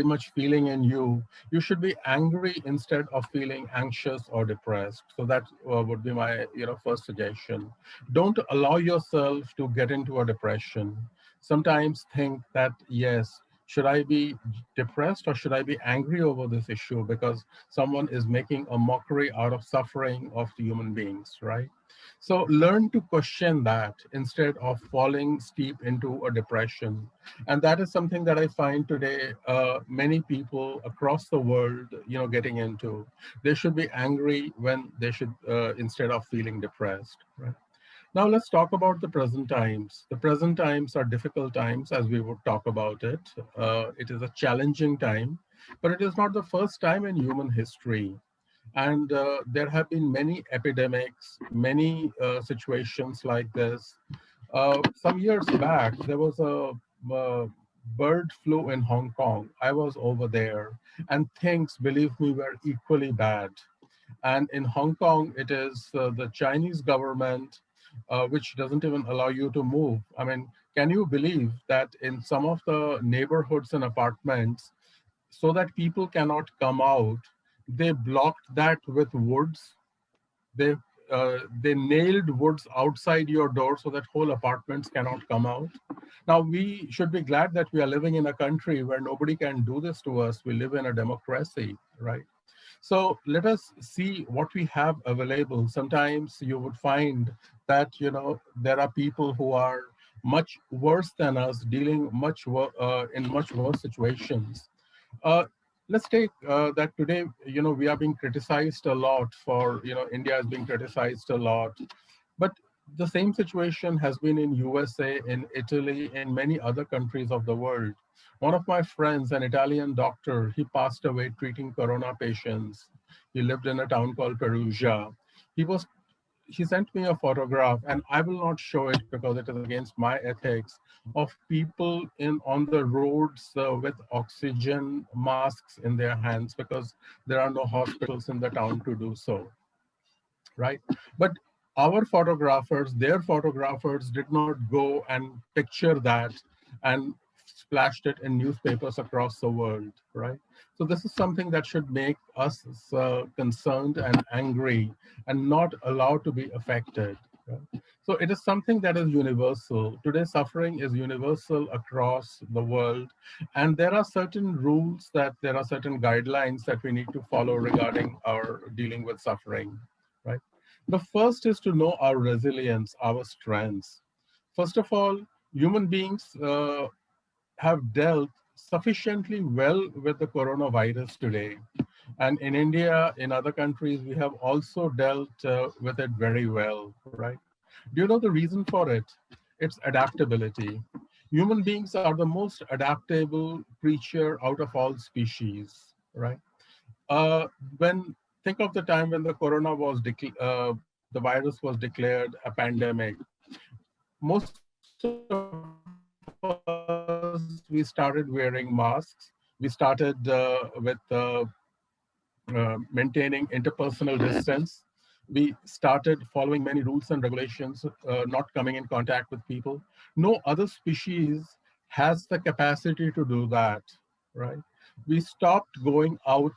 much feeling in you, you should be angry instead of feeling anxious or depressed. So that would be my first suggestion. Don't allow yourself to get into a depression. Sometimes think that, yes, should I be depressed or should I be angry over this issue because someone is making a mockery out of suffering of the human beings, right? So learn to question that instead of falling steep into a depression. And that is something that I find today many people across the world, getting into. They should be angry when they should, instead of feeling depressed, right? Now let's talk about the present times. The present times are difficult times as we would talk about it. It is a challenging time, but it is not the first time in human history. And there have been many epidemics, many situations like this. Some years back, there was a bird flu in Hong Kong. I was over there, and things, believe me, were equally bad. And in Hong Kong, it is the Chinese government, which doesn't even allow you to move. I mean, can you believe that in some of the neighborhoods and apartments, so that people cannot come out, they blocked that with woods. They nailed woods outside your door so that whole apartments cannot come out. Now we should be glad that we are living in a country where nobody can do this to us. We live in a democracy, right? So let us see what we have available. Sometimes you would find that there are people who are much worse than us, dealing in much worse situations. Uh, let's take that today, we are being criticized a lot for, India is being criticized a lot, but the same situation has been in USA, in Italy, in many other countries of the world. One of my friends, an Italian doctor, he passed away treating corona patients. He lived in a town called Perugia. He sent me a photograph, and I will not show it because it is against my ethics, of people on the roads with oxygen masks in their hands because there are no hospitals in the town to do so, right? But their photographers did not go and picture that and splashed it in newspapers across the world, right? So this is something that should make us concerned and angry and not allowed to be affected. Right? So it is something that is universal. Today, suffering is universal across the world. And there are certain rules, there are certain guidelines that we need to follow regarding our dealing with suffering, right? The first is to know our resilience, our strengths. First of all, human beings have dealt sufficiently well with the coronavirus today. And in India, in other countries, we have also dealt with it very well, right? Do you know the reason for it? It's adaptability. Human beings are the most adaptable creature out of all species, right? Uh, when think of the time when the corona was the virus was declared a pandemic. Most of us, we started wearing masks. We started with maintaining interpersonal distance. We started following many rules and regulations, not coming in contact with people. No other species has the capacity to do that, right? We stopped going out.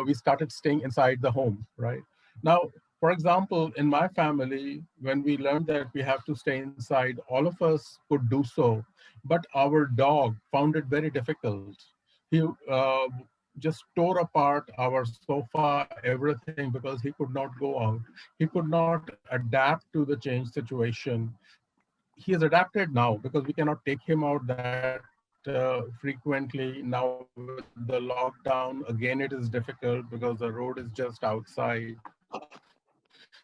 We started staying inside the home, right? Now, for example, in my family, when we learned that we have to stay inside, all of us could do so, but our dog found it very difficult. He just tore apart our sofa, everything, because he could not go out. He could not adapt to the changed situation. He has adapted now because we cannot take him out that frequently. Now with the lockdown, again, it is difficult because the road is just outside.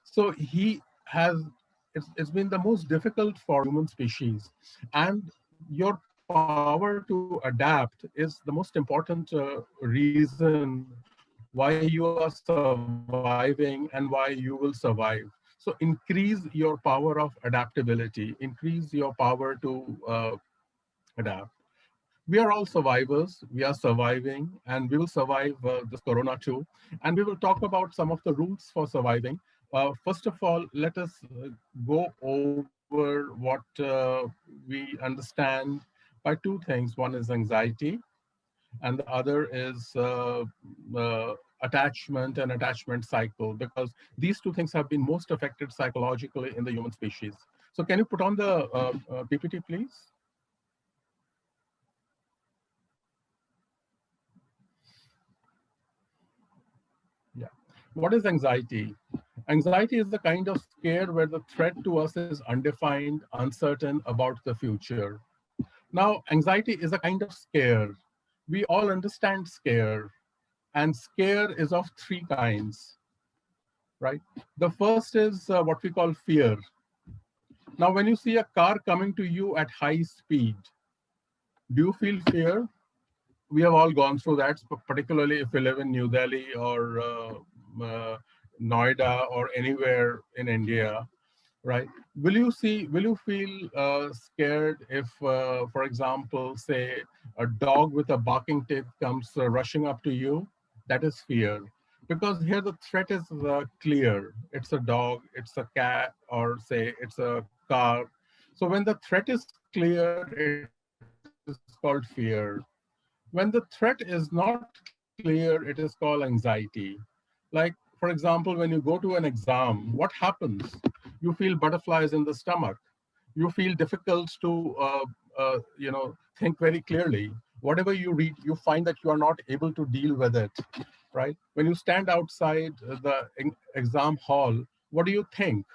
So he has, it's been the most difficult for human species. And your power to adapt is the most important reason why you are surviving and why you will survive. So increase your power of adaptability, increase your power to adapt. We are all survivors. We are surviving, and we will survive this corona too. And we will talk about some of the rules for surviving. First of all, let us go over what we understand by two things. One is anxiety, and the other is attachment and attachment cycle, because these two things have been most affected psychologically in the human species. So can you put on the PPT, please? Yeah. What is anxiety? Anxiety is the kind of scare where the threat to us is undefined, uncertain about the future. Now, anxiety is a kind of scare. We all understand scare, and scare is of three kinds, right? The first is what we call fear. Now, when you see a car coming to you at high speed, do you feel fear? We have all gone through that, particularly if we live in New Delhi or uh, Noida or anywhere in India, right? Will you feel scared if, for example, say a dog with a barking teeth comes rushing up to you? That is fear. Because here the threat is clear. It's a dog, it's a cat, or say it's a car. So when the threat is clear, it is called fear. When the threat is not clear, it is called anxiety. Like, for example, when you go to an exam, what happens? You feel butterflies in the stomach. You feel difficult to, think very clearly. Whatever you read, you find that you are not able to deal with it, right? When you stand outside the exam hall, what do you think?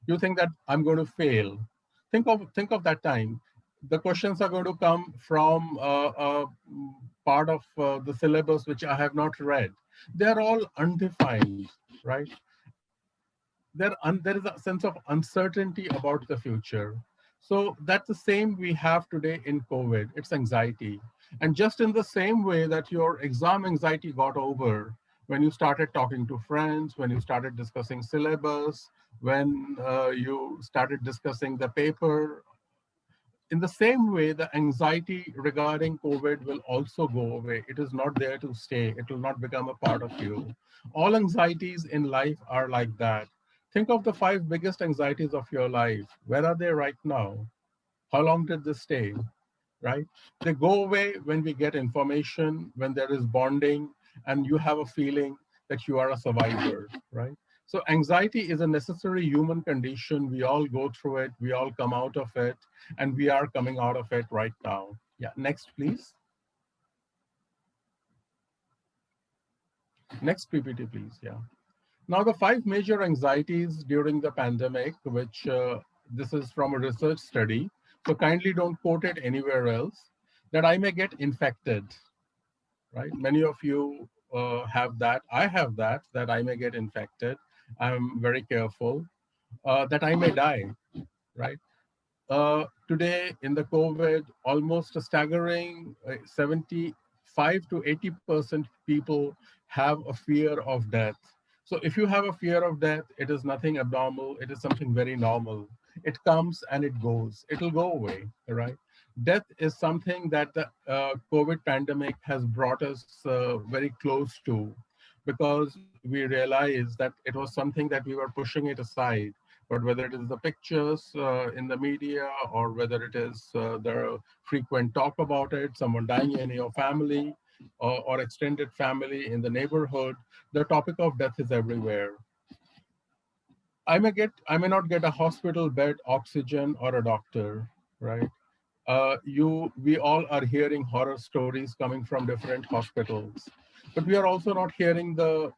You think that I'm going to fail. Think of that time. The questions are going to come from a part of the syllabus which I have not read. They're all undefined, right? There is a sense of uncertainty about the future. So that's the same we have today in COVID. It's anxiety. And just in the same way that your exam anxiety got over when you started talking to friends, when you started discussing syllabus, when you started discussing the paper, in the same way, the anxiety regarding COVID will also go away. It is not there to stay. It will not become a part of you. All anxieties in life are like that. Think of the five biggest anxieties of your life. Where are they right now? How long did they stay? Right? They go away when we get information, when there is bonding, and you have a feeling that you are a survivor, right? So anxiety is a necessary human condition. We all go through it, we all come out of it, and we are coming out of it right now. Yeah, next, please. Next PPT, please. Yeah. Now, the five major anxieties during the pandemic, which this is from a research study, so kindly don't quote it anywhere else, that I may get infected, right? Many of you have that. I have that I may get infected. I'm very careful that I may die, right? Today in the COVID, almost a staggering 75 to 80% people have a fear of death. So if you have a fear of death, it is nothing abnormal. It is something very normal. It comes and it goes. It'll go away, right? Death is something that the COVID pandemic has brought us very close to, because we realized that it was something that we were pushing it aside. But whether it is the pictures in the media, or whether it is the frequent talk about it, someone dying in your family or extended family in the neighborhood, the topic of death is everywhere. I may not get a hospital bed, oxygen, or a doctor, right? We all are hearing horror stories coming from different hospitals, but we are also not hearing the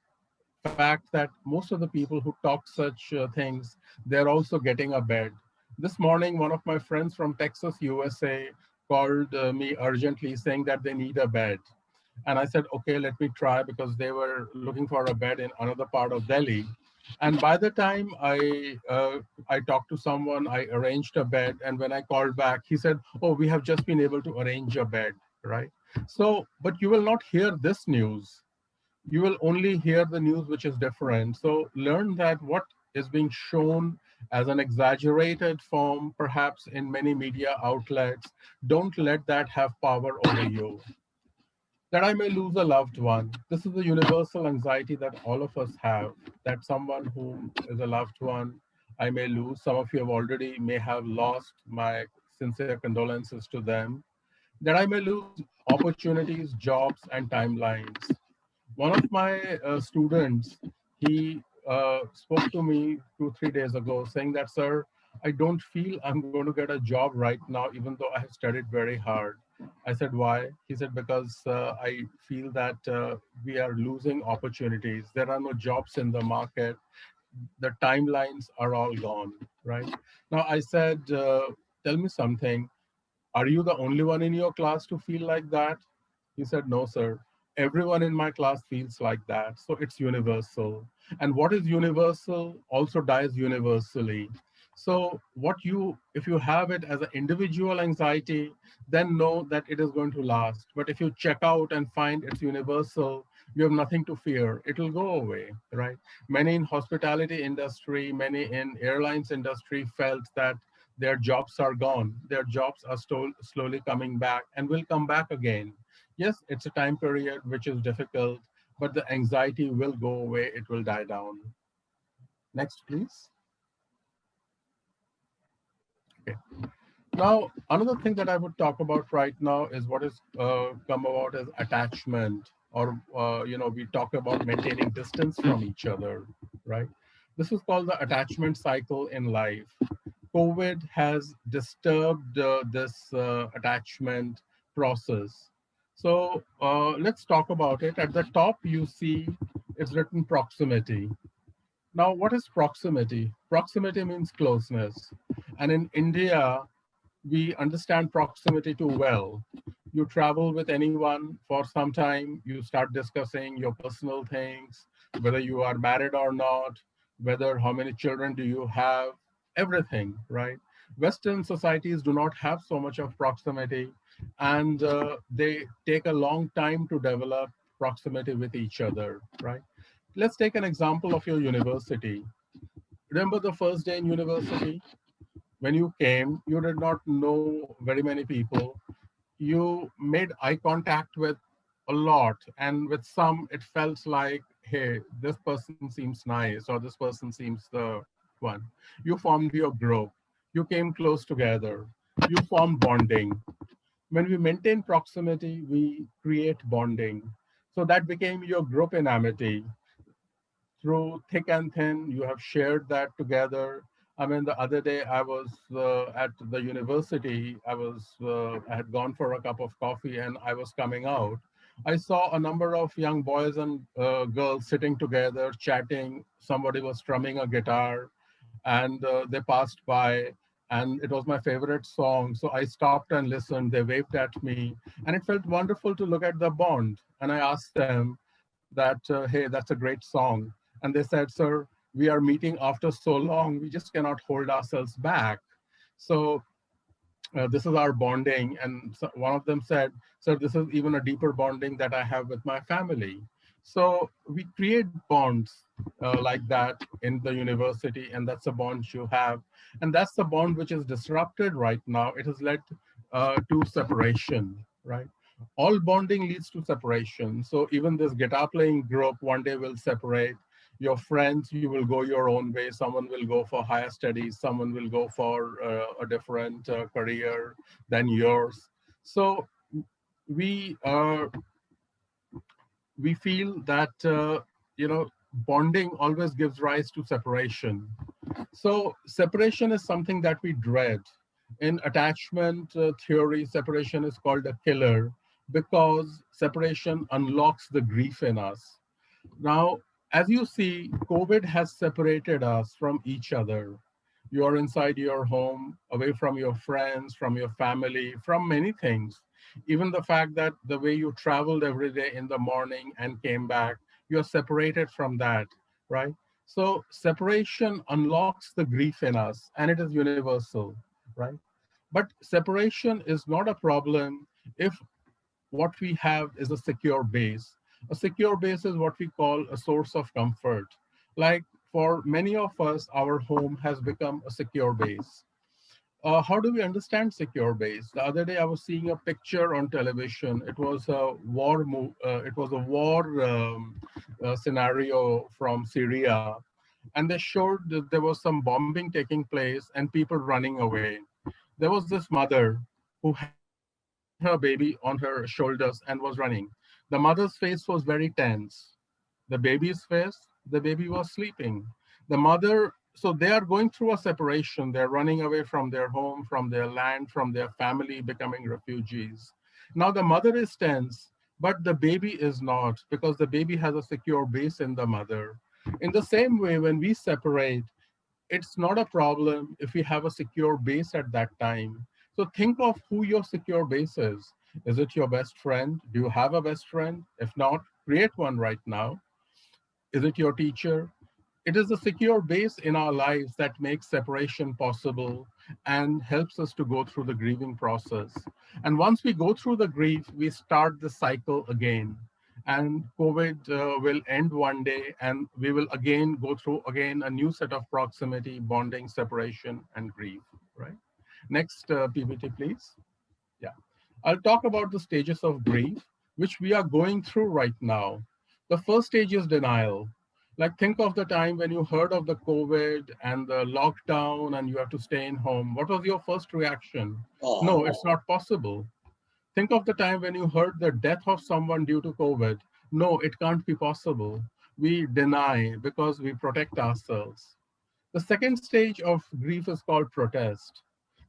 fact that most of the people who talk such things, they're also getting a bed. This morning, one of my friends from Texas, USA, called me urgently saying that they need a bed. And I said, okay, let me try, because they were looking for a bed in another part of Delhi. And by the time I talked to someone, I arranged a bed. And when I called back, he said, oh, we have just been able to arrange a bed, right? So, but you will not hear this news. You will only hear the news which is different. So learn that what is being shown as an exaggerated form, perhaps in many media outlets, don't let that have power over you. That I may lose a loved one. This is a universal anxiety that all of us have, that someone who is a loved one, I may lose. Some of you have already may have lost. My sincere condolences to them. That I may lose opportunities, jobs, and timelines. One of my students, he spoke to me 2 3 days ago saying that, sir, I don't feel I'm going to get a job right now, even though I have studied very hard. I said, why? He said, because I feel that we are losing opportunities. There are no jobs in the market. The timelines are all gone, right? Now I said, tell me something. Are you the only one in your class to feel like that? He said, no, sir. Everyone in my class feels like that. So it's universal. And what is universal also dies universally. So if you have it as an individual anxiety, then know that it is going to last. But if you check out and find it's universal, you have nothing to fear. It will go away, right? Many in hospitality industry, many in airlines industry felt that their jobs are gone. Their jobs are slowly coming back and will come back again. Yes, it's a time period which is difficult, but the anxiety will go away. It will die down. Next, please. Okay. Now, another thing that I would talk about right now is what has come about as attachment, or we talk about maintaining distance from each other, right? This is called the attachment cycle in life. COVID has disturbed this attachment process. So let's talk about it. At the top, you see it's written proximity. Now, what is proximity? Proximity means closeness. And in India, we understand proximity too well. You travel with anyone for some time, you start discussing your personal things, whether you are married or not, whether how many children do you have, everything, right? Western societies do not have so much of proximity, and they take a long time to develop proximity with each other, right? Let's take an example of your university. Remember the first day in university? When you came, you did not know very many people. You made eye contact with a lot, and with some, it felt like, hey, this person seems nice, or this person seems the one. You formed your group. You came close together. You formed bonding. When we maintain proximity, we create bonding. So that became your group in amity. Through thick and thin, you have shared that together. I mean, the other day I was at the university. I had gone for a cup of coffee, and I was coming out. I saw a number of young boys and girls sitting together, chatting. Somebody was strumming a guitar, and they passed by, and it was my favorite song. So I stopped and listened. They waved at me, and it felt wonderful to look at the bond. And I asked them, that, hey, that's a great song. And they said, sir, we are meeting after so long, we just cannot hold ourselves back. So this is our bonding. And so one of them said, sir, this is even a deeper bonding that I have with my family. So we create bonds like that in the university, and that's a bond you have. And that's the bond which is disrupted right now. It has led to separation, right? All bonding leads to separation. So even this guitar playing group one day will separate. Your friends, you will go your own way. Someone will go for higher studies. Someone will go for a different career than yours. So we we feel that bonding always gives rise to separation. So separation is something that we dread. In attachment theory, separation is called a killer because separation unlocks the grief in us. Now, as you see, COVID has separated us from each other. You are inside your home, away from your friends, from your family, from many things. Even the fact that the way you traveled every day in the morning and came back, you're separated from that, right? So separation unlocks the grief in us, and it is universal, right? But separation is not a problem if what we have is a secure base. A secure base is what we call a source of comfort. Like for many of us, our home has become a secure base. How do we understand secure base? The other day, I was seeing a picture on television. It was a war scenario from Syria, and they showed that there was some bombing taking place and people running away. There was this mother who had her baby on her shoulders and was running. The mother's face was very tense. The baby's face, the baby was sleeping. The mother, so they are going through a separation. They're running away from their home, from their land, from their family, becoming refugees. Now the mother is tense, but the baby is not, because the baby has a secure base in the mother. In the same way, when we separate, it's not a problem if we have a secure base at that time. So think of who your secure base is. Is it your best friend? Do you have a best friend? If not, create one right now. Is it your teacher? It is a secure base in our lives that makes separation possible and helps us to go through the grieving process. And once we go through the grief, we start the cycle again. And COVID will end one day, and we will again go through again a new set of proximity, bonding, separation, and grief, right? Next PPT, please. Yeah. I'll talk about the stages of grief, which we are going through right now. The first stage is denial. Like think of the time when you heard of the COVID and the lockdown and you have to stay in home. What was your first reaction? No, it's not possible. Think of the time when you heard the death of someone due to COVID. No, it can't be possible. We deny because we protect ourselves. The second stage of grief is called protest.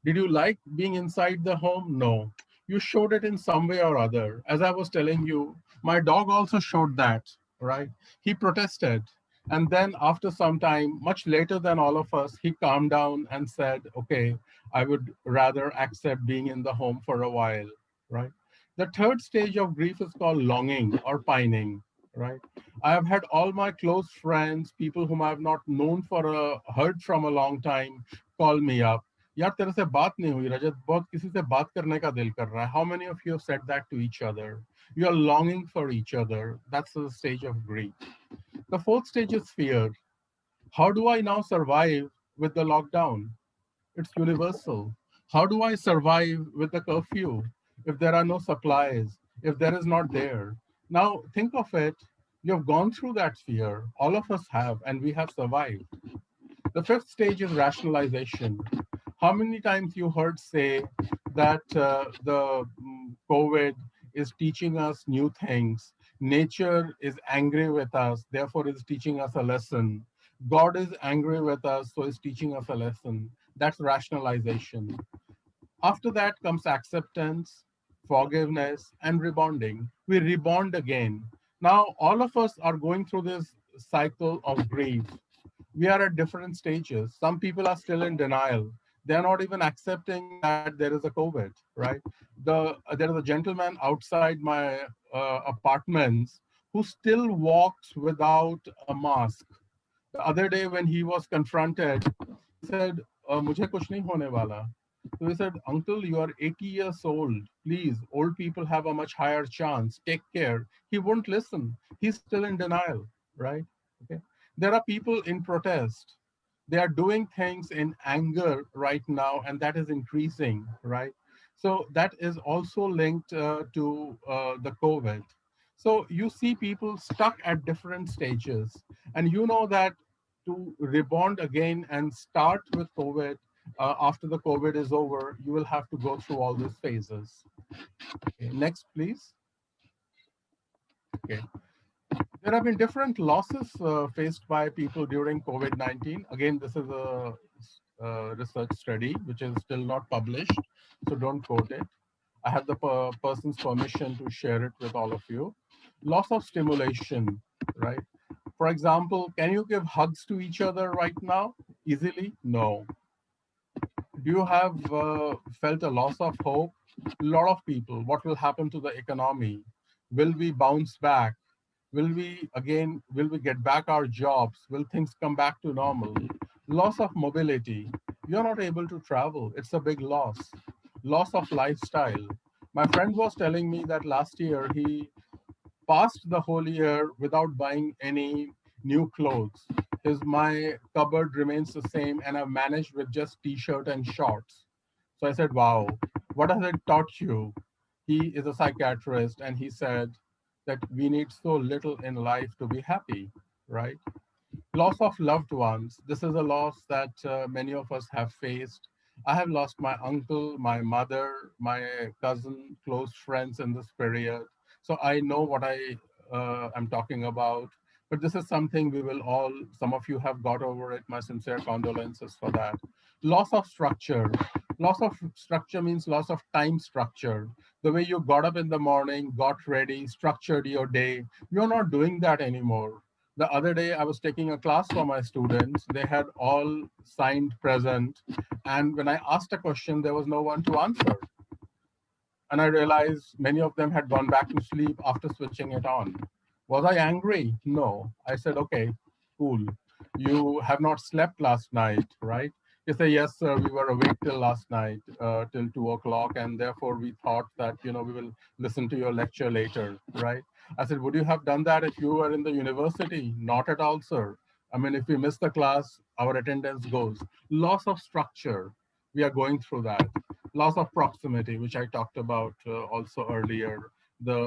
Did you like being inside the home? No. You showed it in some way or other. As I was telling you, my dog also showed that, right? He protested. And then after some time, much later than all of us, he calmed down and said, okay, I would rather accept being in the home for a while, right? The third stage of grief is called longing or pining, right? I have had all my close friends, people whom I have not known for heard from a long time, call me up. यार तेरे से बात नहीं हुई रजत, बहुत किसी से बात करने का दिल कर रहा है. How many of you have said that to each other? You are longing for each other. That's the stage of grief. The fourth stage is fear. How do I now survive with the lockdown? It's universal. How do I survive with the curfew if there are no supplies, if there is not there? Now think of it. You've gone through that fear. All of us have, and we have survived. The fifth stage is rationalization. How many times you heard say that the COVID is teaching us new things? Nature is angry with us, therefore is teaching us a lesson. God is angry with us, so is teaching us a lesson. That's rationalization. After that comes acceptance, forgiveness, and rebonding. We rebond again. Now, all of us are going through this cycle of grief. We are at different stages. Some people are still in denial. They're not even accepting that there is a COVID, right? There is a gentleman outside my apartments who still walks without a mask. The other day when he was confronted, he said, "Mujhe kuch nahi hone wala." So he said, "Uncle, you are 80 years old. Please, old people have a much higher chance. Take care." He won't listen. He's still in denial, right? Okay. There are people in protest. They are doing things in anger right now, and that is increasing, right? So that is also linked to the COVID. So you see people stuck at different stages, and you know that to rebound again and start with COVID after the COVID is over, you will have to go through all these phases. Okay, next, please. Okay. There have been different losses faced by people during COVID-19. Again, this is a research study which is still not published, so don't quote it. I have the person's permission to share it with all of you. Loss of stimulation, right? For example, can you give hugs to each other right now easily? No. Do you have felt a loss of hope? A lot of people. What will happen to the economy? Will we bounce back? Will we get back our jobs? Will things come back to normal? Loss of mobility. You're not able to travel. It's a big loss. Loss of lifestyle. My friend was telling me that last year he passed the whole year without buying any new clothes. My cupboard remains the same, and I've managed with just t-shirt and shorts. So I said, "Wow, what has it taught you?" He is a psychiatrist, and he said that we need so little in life to be happy, right? Loss of loved ones. This is a loss that many of us have faced. I have lost my uncle, my mother, my cousin, close friends in this period. So I know what I am talking about. But this is something we will all, some of you have got over it. My sincere condolences for that. Loss of structure. Loss of structure means loss of time structure. The way you got up in the morning, got ready, structured your day, you're not doing that anymore. The other day, I was taking a class for my students. They had all signed present. And when I asked a question, there was no one to answer. And I realized many of them had gone back to sleep after switching it on. Was I angry? No. I said, "Okay, cool. You have not slept last night, right?" They say, "Yes, sir, we were awake till last night, till 2 o'clock, and therefore we thought that, we will listen to your lecture later," right? I said, "Would you have done that if you were in the university?" "Not at all, sir. I mean, if we miss the class, our attendance goes." Loss of structure. We are going through that. Loss of proximity, which I talked about also earlier. The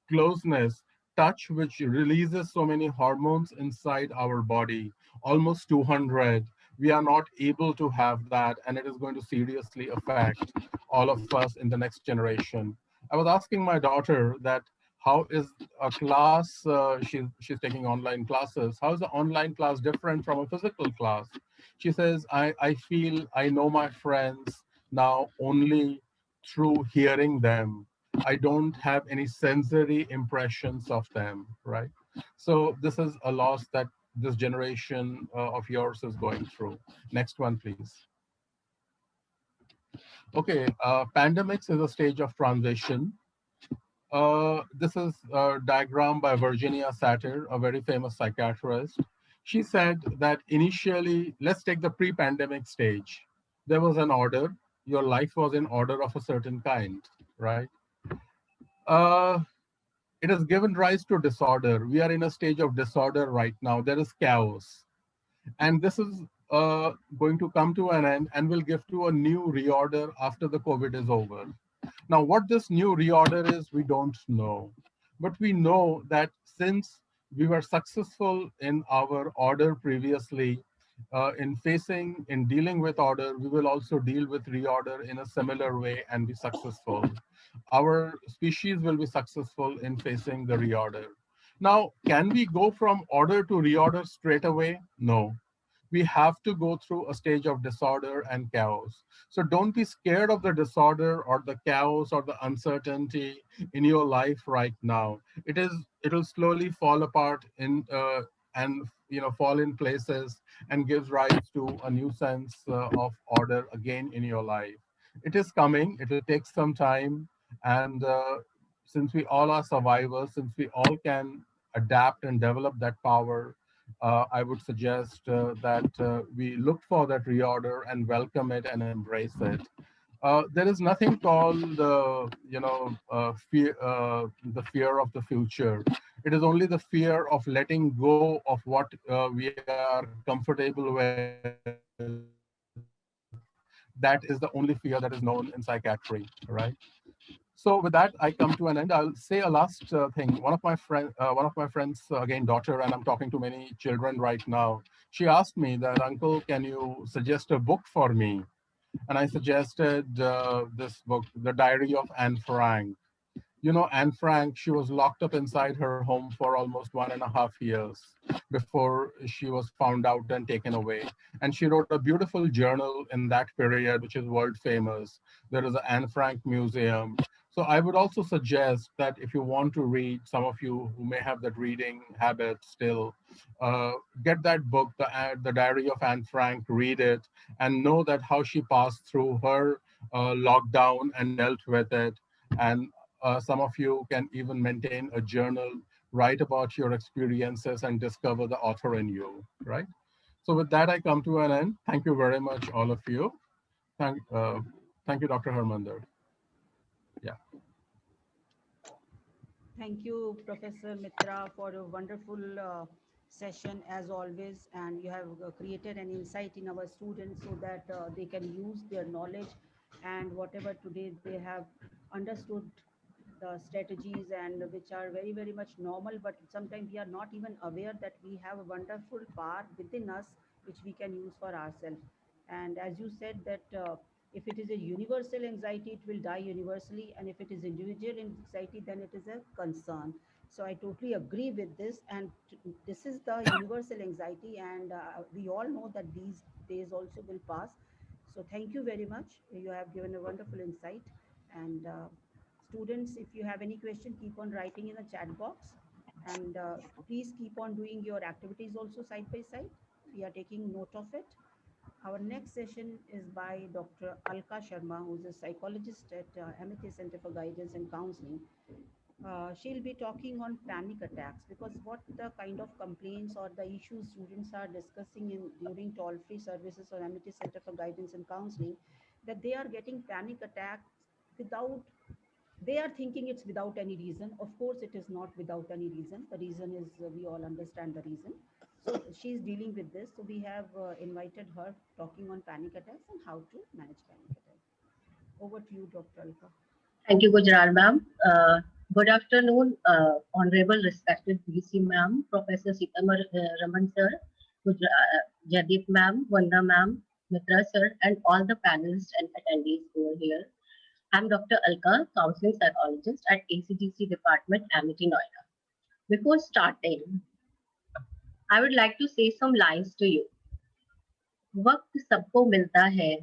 closeness, touch, which releases so many hormones inside our body, almost 200. We are not able to have that, and it is going to seriously affect all of us in the next generation. I was asking my daughter that how is a class, she's taking online classes, how is the online class different from a physical class? She says, I feel I know my friends now only through hearing them. I don't have any sensory impressions of them, right? So this is a loss that this generation of yours is going through. Next one, please. Okay, pandemics is a stage of transition. This is a diagram by Virginia Satir, a very famous psychiatrist. She said that initially, let's take the pre-pandemic stage. There was an order. Your life was in order of a certain kind, right? Uh, it has given rise to disorder. We are in a stage of disorder right now. There is chaos. And this is going to come to an end and will give to a new reorder after the COVID is over. Now, what this new reorder is, we don't know. But we know that since we were successful in our order previously, in dealing with order, we will also deal with reorder in a similar way and be successful. Our species will be successful in facing the reorder. Now, can we go from order to reorder straight away? No. We have to go through a stage of disorder and chaos. So don't be scared of the disorder or the chaos or the uncertainty in your life right now. It'll slowly fall apart and fall in places and gives rise to a new sense of order again in your life. It is coming. It will take some time, and since we all are survivors, since we all can adapt and develop that power, I would suggest that we look for that reorder and welcome it and embrace it. There is nothing called, the fear of the future. It is only the fear of letting go of what we are comfortable with. That is the only fear that is known in psychiatry, right? So with that, I come to an end. I'll say a last thing. One of my friends, again daughter, and I'm talking to many children right now. She asked me that, Uncle, can you suggest a book for me? And I suggested this book, The Diary of Anne Frank. You know, Anne Frank, she was locked up inside her home for almost 1.5 years before she was found out and taken away. And she wrote a beautiful journal in that period, which is world famous. There is an Anne Frank museum. So I would also suggest that if you want to read, some of you who may have that reading habit still, uh, get that book, the Diary of Anne Frank, read it, and know that how she passed through her lockdown and dealt with it. And some of you can even maintain a journal, write about your experiences, and discover the author in you, right? So with that, I come to an end. Thank you very much, all of you. Thank, uh, thank you, Dr. Harmander. Yeah. Thank you, Professor Mitra, for a wonderful session as always. And you have created an insight in our students so that they can use their knowledge and whatever today they have understood the strategies and which are very, very much normal. But sometimes we are not even aware that we have a wonderful power within us which we can use for ourselves. And as you said that if it is a universal anxiety, it will die universally. And if it is individual anxiety, then it is a concern. So I totally agree with this. And this is the universal anxiety. And we all know that these days also will pass. So thank you very much. You have given a wonderful insight. And students, if you have any question, keep on writing in the chat box. And please keep on doing your activities also side by side. We are taking note of it. Our next session is by Dr. Alka Sharma, who's a psychologist at Amity Center for Guidance and Counseling. She'll be talking on panic attacks because what the kind of complaints or the issues students are discussing in during toll-free services or Amity Center for Guidance and Counseling, that they are getting panic attacks without, they are thinking it's without any reason. Of course, it is not without any reason. The reason is we all understand the reason. So she's dealing with this. So we have invited her talking on panic attacks and how to manage panic attacks. Over to you, Dr. Alka. Thank you, Gujral ma'am. Good afternoon, honorable respected VC ma'am, Professor Sitamar Raman sir, Jadip ma'am, Vanda ma'am, Mitra sir, and all the panelists and attendees who are here. I'm Dr. Alka, counseling psychologist at ACDC Department, Amity, Noida. Before starting, I would like to say some lines to you. वक्त सबको मिलता है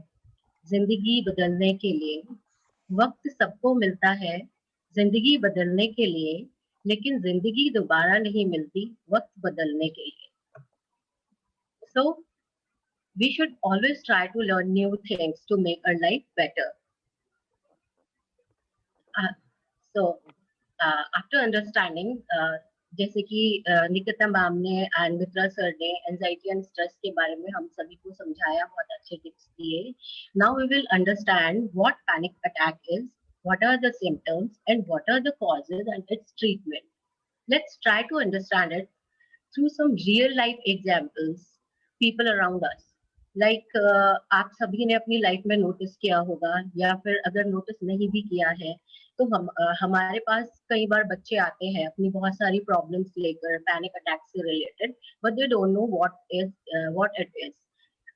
जिंदगी बदलने के लिए, वक्त सबको मिलता है जिंदगी बदलने के लिए, लेकिन जिंदगी दोबारा नहीं मिलती वक्त बदलने के लिए. So we should always try to learn new things to make our life better. So after understanding, जैसे कि निकिता मैम ने एंड मित्रा सर ने एंजाइटी एंड स्ट्रेस के बारे में हम सभी को समझाया, बहुत अच्छे टिप्स दिए. Now we will understand what panic attack is, what are the symptoms, and what are the causes and its treatment. Let's try to understand it through some real life examples, people around us. Like आप सभी ने अपनी life में notice किया होगा, या फिर अगर नोटिस नहीं भी किया है तो हमारे पास कई बार बच्चे आते हैं अपनी बहुत सारी प्रॉब्लम्स लेकर पैनिक अटैक से related, but they don't know what it is.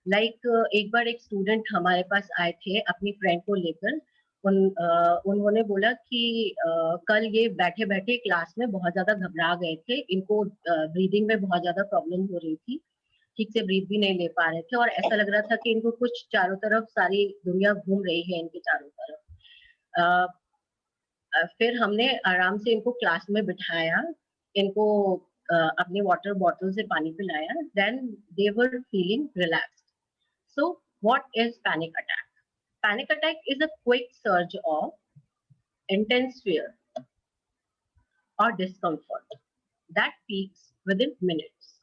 Like एक बार एक स्टूडेंट हमारे पास आए थे अपनी फ्रेंड को लेकर. उन्होंने बोला कि कल ये बैठे बैठे क्लास में बहुत ज्यादा घबरा गए थे, इनको ब्रीदिंग में बहुत ज्यादा प्रॉब्लम हो रही थी, ठीक से ब्रीथ भी नहीं ले पा रहे थे और ऐसा लग रहा था कि इनको कुछ चारों तरफ सारी दुनिया घूम रही है इनके चारों तरफ. फिर हमने आराम से इनको क्लास में बिठाया, इनको अपने वाटर बॉटल से पानी पिलाया, then they were feeling relaxed. So what is panic attack? Panic attack is a quick surge of intense fear or discomfort that peaks within minutes.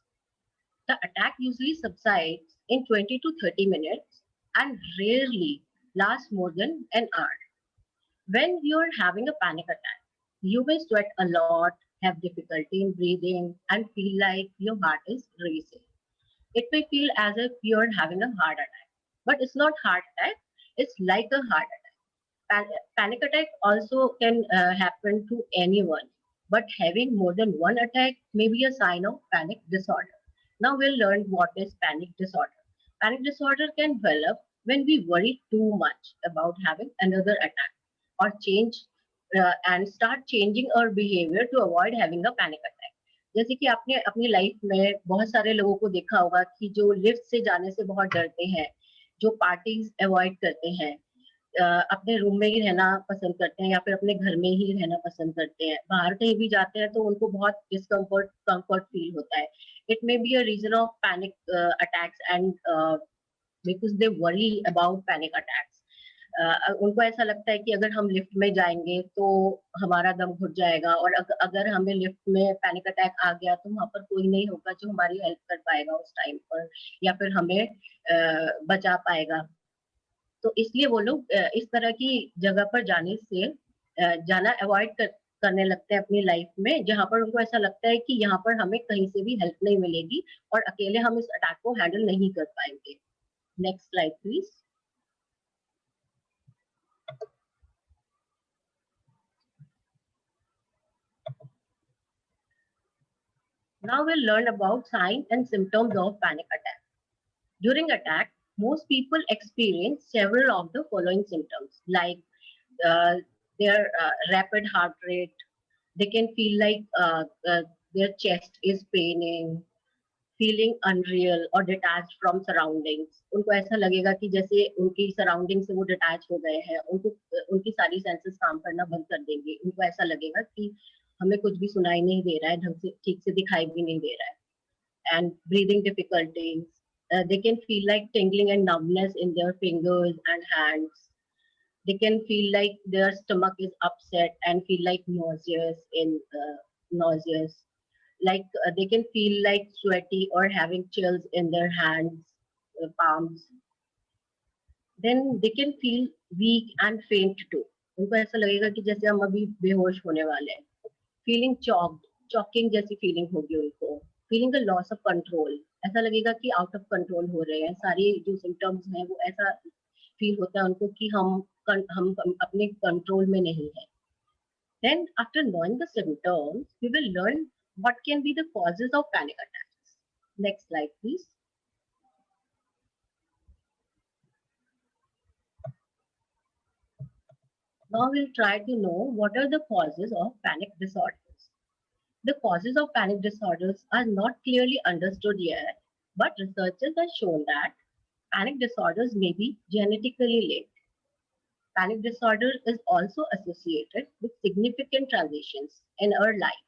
The attack usually subsides in 20 to 30 minutes and rarely lasts more than an hour. When you're having a panic attack, you may sweat a lot, have difficulty in breathing, and feel like your heart is racing. It may feel as if you're having a heart attack, but it's not heart attack. It's like a heart attack. Panic attack also can happen to anyone, but having more than one attack may be a sign of panic disorder. Now we'll learn what is panic disorder. Panic disorder can develop when we worry too much about having another attack or change and start changing our behavior to avoid having a panic attack. जैसे कि आपने अपनी life में बहुत सारे लोगों को देखा होगा कि जो लिफ्ट से जाने से बहुत डरते हैं, जो पार्टीज अवॉइड करते हैं, अपने रूम में ही रहना पसंद करते हैं या फिर अपने घर में ही रहना पसंद करते हैं, बाहर कहीं भी जाते हैं तो उनको बहुत कंफर्ट फील होता है. It may be a reason of panic attacks and because they worry about panic attacks. उनको ऐसा लगता है कि अगर हम लिफ्ट में जाएंगे तो हमारा दम घुट जाएगा और अगर हमें लिफ्ट में पैनिक अटैक आ गया तो वहां पर कोई नहीं होगा जो हमारी हेल्प कर पाएगा उस टाइम पर या फिर हमें बचा पाएगा. तो इसलिए वो लोग इस तरह की जगह पर जाना अवॉइड करने लगते हैं अपनी लाइफ में, जहां पर उनको ऐसा लगता है कि यहाँ पर हमें कहीं से भी हेल्प नहीं मिलेगी और अकेले हम इस अटैक को हैंडल नहीं कर पाएंगे. Next slide please. Now we'll learn about signs and symptoms of panic attack. During attack, most people experience several of the following symptoms, like their rapid heart rate. They can feel like their chest is paining, feeling unreal or detached from surroundings. उनको ऐसा लगेगा कि जैसे उनकी surrounding से वो detach हो गए हैं, उनकी सारी सेंसेस काम करना बंद कर देंगे. उनको ऐसा लगेगा कि हमें कुछ भी सुनाई नहीं दे रहा है, ढंग से ठीक से दिखाई भी नहीं दे रहा है. And breathing difficulties. They can feel like tingling and numbness in their fingers and hands. They can feel like their stomach is upset and feel like nauseous. Like they can feel like sweaty or having chills in their hands, palms. Then they can feel weak and faint too. उनको ऐसा लगेगा कि जैसे हम अभी बेहोश होने वाले हैं. Feeling choking जैसी फीलिंग होगी उनको. Feeling the loss of control. ऐसा लगेगा कि आउट ऑफ कंट्रोल हो रहे हैं. सारी जो सिम्टम्स हैं वो ऐसा फील होता है उनको कि हम अपने कंट्रोल में नहीं है. Then after knowing the symptoms, we will learn what can be the causes of panic attacks. Next slide, please. Now we'll try to know what are the causes of panic disorders. The causes of panic disorders are not clearly understood yet, but researchers have shown that panic disorders may be genetically linked. Panic disorder is also associated with significant transitions in our life.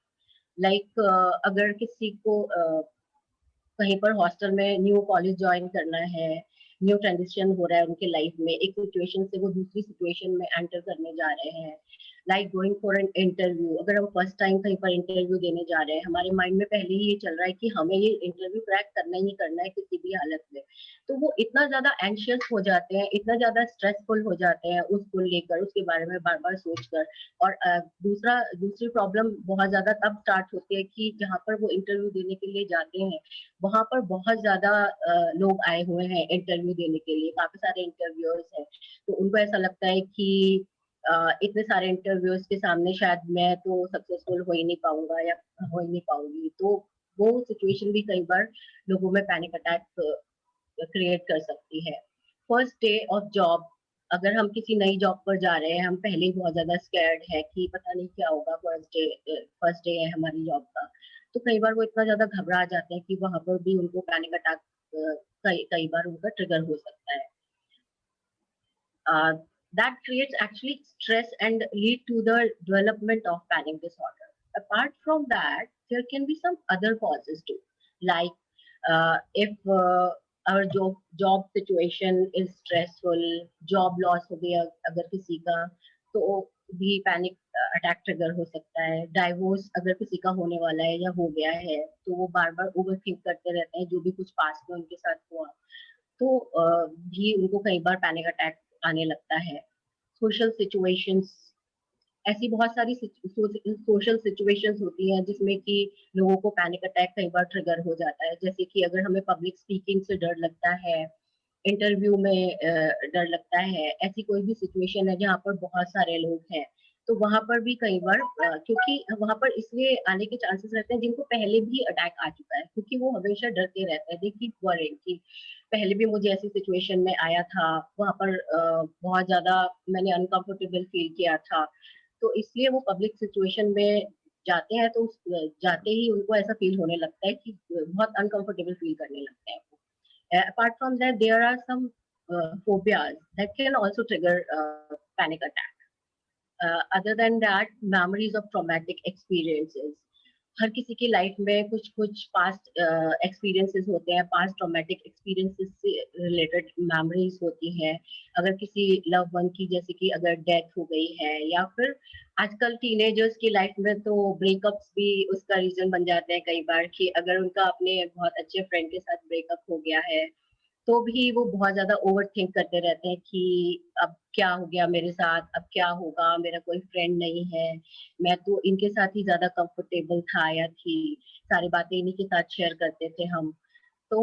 Like अगर किसी को कहीं पर hostel में new college join करना है, new transition हो रहा है उनके लाइफ में, एक सिचुएशन से वो दूसरी सिचुएशन में एंटर करने जा रहे हैं. Like going for an interview. अगर हम फर्स्ट टाइम कहीं पर इंटरव्यू देने जा रहे हैं, हमारे माइंड में पहले ही ये चल रहा है कि हमें ये इंटरव्यू क्रैक करना ही करना है किसी भी हालत में. तो वो इतना ज्यादा एंशियस हो जाते हैं, इतना ज्यादा स्ट्रेसफुल हो जाते हैं उसको लेकर, उसके बारे में बार बार सोचकर. और दूसरी प्रॉब्लम बहुत ज्यादा तब स्टार्ट होती है कि जहाँ पर वो इंटरव्यू देने के लिए जाते हैं वहां पर बहुत ज्यादा लोग आए हुए हैं इंटरव्यू देने के लिए, काफी सारे इंटरव्यूअर्स हैं. तो उनको ऐसा लगता है कि इतने सारे इंटरव्यूज के सामने शायद मैं तो सक्सेसफुल हो ही नहीं पाऊंगा या हो ही नहीं पाऊंगी. तो वो सिचुएशन भी कई बार लोगों में पैनिक अटैक क्रिएट कर सकती है. First day of job. अगर हम किसी नई जॉब पर जा रहे हैं, हम पहले ही बहुत ज्यादा स्कैर्ड है कि पता नहीं क्या होगा, फर्स्ट डे है हमारी जॉब का. तो कई बार वो इतना ज्यादा घबरा जाते हैं कि वहां पर भी उनको पैनिक अटैक कई बार उनका ट्रिगर हो सकता है. That creates actually stress and lead to the development of panic disorder. Apart from that, there can be some other causes too, like if our job situation is stressful, job loss हो गया अगर किसी का, तो भी panic attack trigger हो सकता है। डाइवोर्स अगर किसी का होने वाला है या हो गया है तो वो बार बार ओवर थिंक करते रहते हैं जो भी कुछ पास्ट में उनके साथ हुआ, तो भी उनको कई बार पैनिक अटैक आने लगता है। सोशल सिचुएशंस, ऐसी बहुत सारी सोशल सिचुएशंस होती हैं जिसमें कि लोगों को पैनिक अटैक कई बार ट्रिगर हो जाता है। जैसे कि अगर हमें पब्लिक स्पीकिंग से डर लगता है, इंटरव्यू में डर लगता है, ऐसी कोई भी सिचुएशन है जहाँ पर बहुत सारे लोग हैं, तो वहां पर भी कई बार क्योंकि वहां पर इसलिए आने के चांसेस रहते हैं जिनको पहले भी अटैक आ चुका है, क्योंकि वो हमेशा डरते रहते हैं। दे कीप वरिंग कि पहले भी मुझे ऐसी सिचुएशन में आया था, वहां पर बहुत ज्यादा मैंने अनकंफर्टेबल फील किया था, तो इसलिए वो पब्लिक सिचुएशन में जाते हैं तो जाते ही उनको ऐसा फील होने लगता है कि बहुत अनकंफर्टेबल फील करने लगते हैं। Apart from that, there are some phobias that can also trigger panic attack. Other than that, memories of traumatic experiences. हर किसी की लाइफ में कुछ कुछ पास्ट एक्सपीरियंसेस होते हैं, पास्ट ट्रॉमेटिक एक्सपीरियंसेस से रिलेटेड मेमोरीज होती हैं। अगर किसी लव वन की, जैसे कि अगर डेथ हो गई है, या फिर आजकल टीनेजर्स की लाइफ में तो ब्रेकअप्स भी उसका रीजन बन जाते हैं कई बार, कि अगर उनका अपने बहुत अच्छे फ्रेंड के साथ ब्रेकअप हो गया है तो भी वो बहुत ज्यादा ओवर थिंक करते रहते हैं कि अब क्या हो गया मेरे साथ, अब क्या होगा, मेरा कोई फ्रेंड नहीं है, मैं तो इनके साथ ही ज्यादा कंफर्टेबल था या थी, सारी बातें इन्हीं के साथ शेयर करते थे हम। तो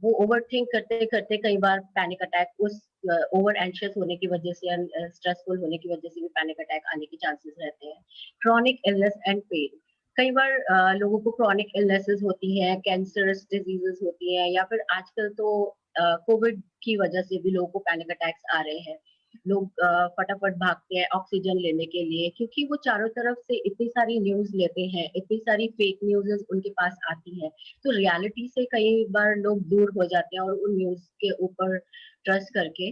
वो ओवर थिंक करते करते कई बार पैनिक अटैक, उस ओवर एंशियस होने की वजह से, स्ट्रेसफुल होने की वजह से भी पैनिक अटैक आने के चांसेस रहते हैं। क्रॉनिक इलनेस एंड पेन, कई बार लोगों को क्रॉनिक इलनेसेस होती हैं, कैंसरस डिजीजेस होती हैं, या फिर आजकल तो कोविड की वजह से भी लोगों को पैनिक अटैक्स आ रहे हैं। लोग फटाफट भागते हैं ऑक्सीजन लेने के लिए, क्योंकि वो चारों तरफ से इतनी सारी न्यूज लेते हैं, इतनी सारी फेक न्यूज़ उनके पास आती है, तो रियलिटी से कई बार लोग दूर हो जाते हैं और उन न्यूज के ऊपर ट्रस्ट करके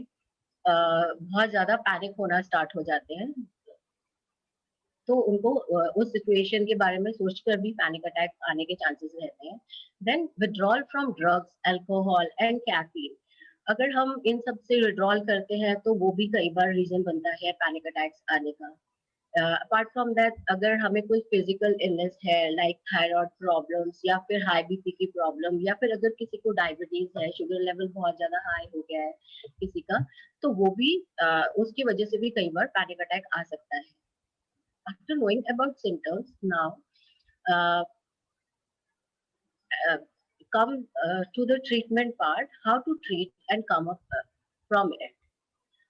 बहुत ज्यादा पैनिक होना स्टार्ट हो जाते हैं। तो उनको उस सिचुएशन के बारे में सोचकर भी पैनिक अटैक आने के चांसेस रहते हैं। Then withdrawal from drugs, alcohol and caffeine, अगर हम इन सब से विड्रॉल करते हैं तो वो भी कई बार रीजन बनता है पैनिक अटैक्स आने का। अपार्ट फ्रॉम दैट, अगर हमें कोई फिजिकल इलनेस है लाइक थायराइड प्रॉब्लम्स या फिर हाई बीपी की प्रॉब्लम, या फिर अगर किसी को डायबिटीज है, शुगर लेवल बहुत ज्यादा हाई हो गया है किसी का, तो वो भी उसकी वजह से भी कई बार पैनिक अटैक आ सकता है। After knowing about symptoms, now uh, uh, come to the treatment part, how to treat and come up from it.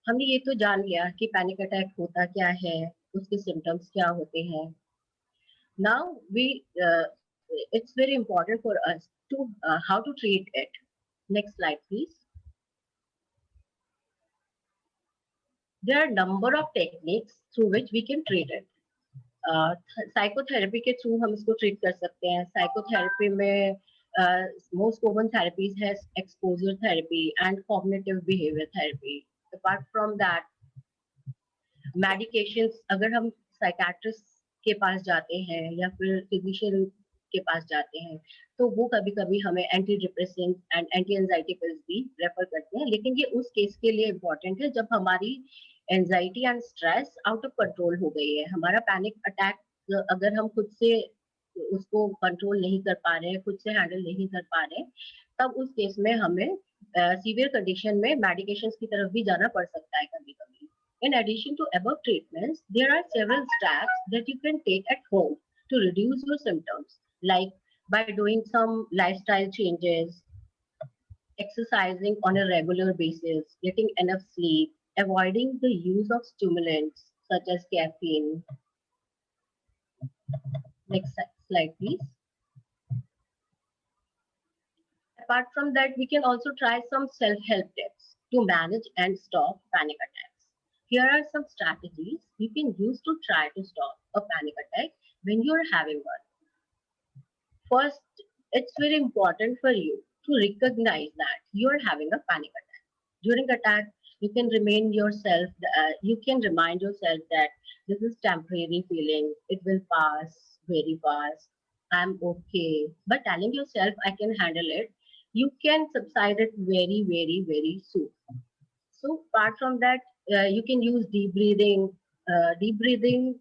हमने ये तो जान लिया कि पैनिक अटैक होता क्या है, उसके सिम्टम्स क्या होते हैं। Now it's very important for us to how to treat it. Next slide, please. There are a number of techniques through which we can treat it. Psychotherapy के थ्रू हम इसको ट्रीट कर सकते हैं। साइकोथेरेपी में मोस्ट कॉमन थेरेपीज है exposure therapy and cognitive behaviour therapy. Apart from that, medications, अगर हम साइकेट्रिस्ट के पास जाते हैं या फिर फिजिशियन के पास जाते हैं तो वो कभी कभी हमें anti depressant and anti anxiety pills भी रेफर करते हैं, लेकिन ये उस केस के लिए इम्पोर्टेंट है जब हमारी anxiety and stress out of control हो गई है। हमारा पैनिक अटैक अगर हम खुद से उसको कंट्रोल नहीं कर पा रहे हैं, खुद से हैंडल नहीं कर पा रहे हैं, तब उस केस में हमें सीवियर कंडीशन में मेडिकेशंस की तरफ भी जाना पड़ सकता है कभी कभी। In addition to above treatments, there are several steps that you can take at home to reduce your symptoms, like by doing some lifestyle changes, exercising on a regular basis, getting enough sleep, avoiding the use of stimulants such as caffeine. Next slide, please. Apart from that, we can also try some self-help tips to manage and stop panic attacks. Here are some strategies you can use to try to stop a panic attack when you're having one. First, it's very important for you to recognize that you're having a panic attack. During attack, you can remind yourself that this is temporary feeling. It will pass very fast. I'm okay. But telling yourself I can handle it, you can subside it very, very, very soon. So apart from that, you can use deep breathing, deep breathing,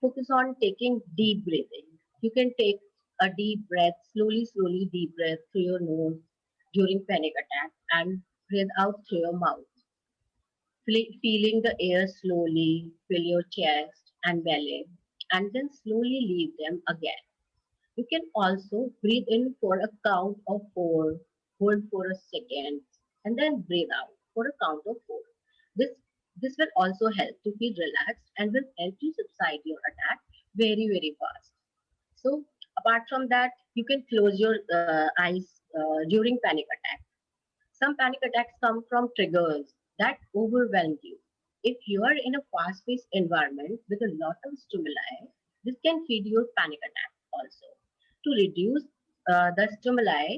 focus on taking deep breathing. You can take a deep breath, slowly deep breath through your nose during panic attack and breathe out through your mouth. Feeling the air slowly fill your chest and belly and then slowly leave them again. You can also breathe in for a count of 4, hold for a second, and then breathe out for a count of 4. This, this will also help to feel relaxed and will help you subside your attack very fast. So apart from that, you can close your eyes during panic attack. Some panic attacks come from triggers that overwhelm you. If you are in a fast-paced environment with a lot of stimuli, this can feed your panic attack also. To reduce the stimuli,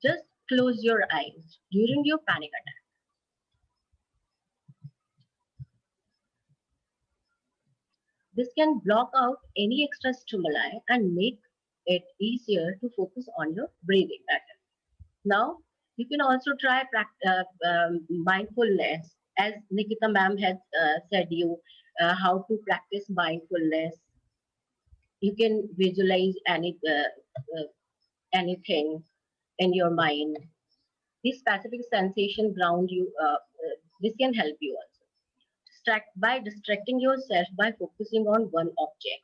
just close your eyes during your panic attack. This can block out any extra stimuli and make it easier to focus on your breathing pattern. Now, you can also try mindfulness, as Nikita ma'am has said you how to practice mindfulness. You can visualize anything in your mind. This specific sensation ground you. This can help you also. By distracting yourself by focusing on one object.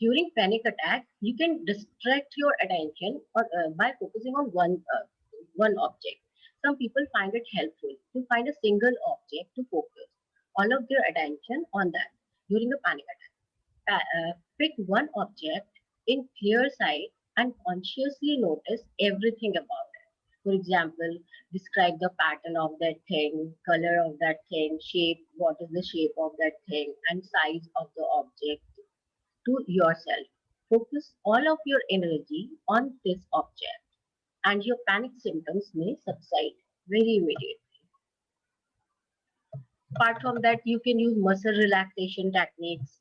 During panic attack, you can distract your attention by focusing on one object. Some people find it helpful to find a single object to focus all of their attention on that during a panic attack. Pick one object in clear sight and consciously notice everything about it. For example, describe the pattern of that thing, color of that thing, shape, what is the shape of that thing, and size of the object to yourself. Focus all of your energy on this object, and your panic symptoms may subside very immediately. Apart from that, you can use muscle relaxation techniques.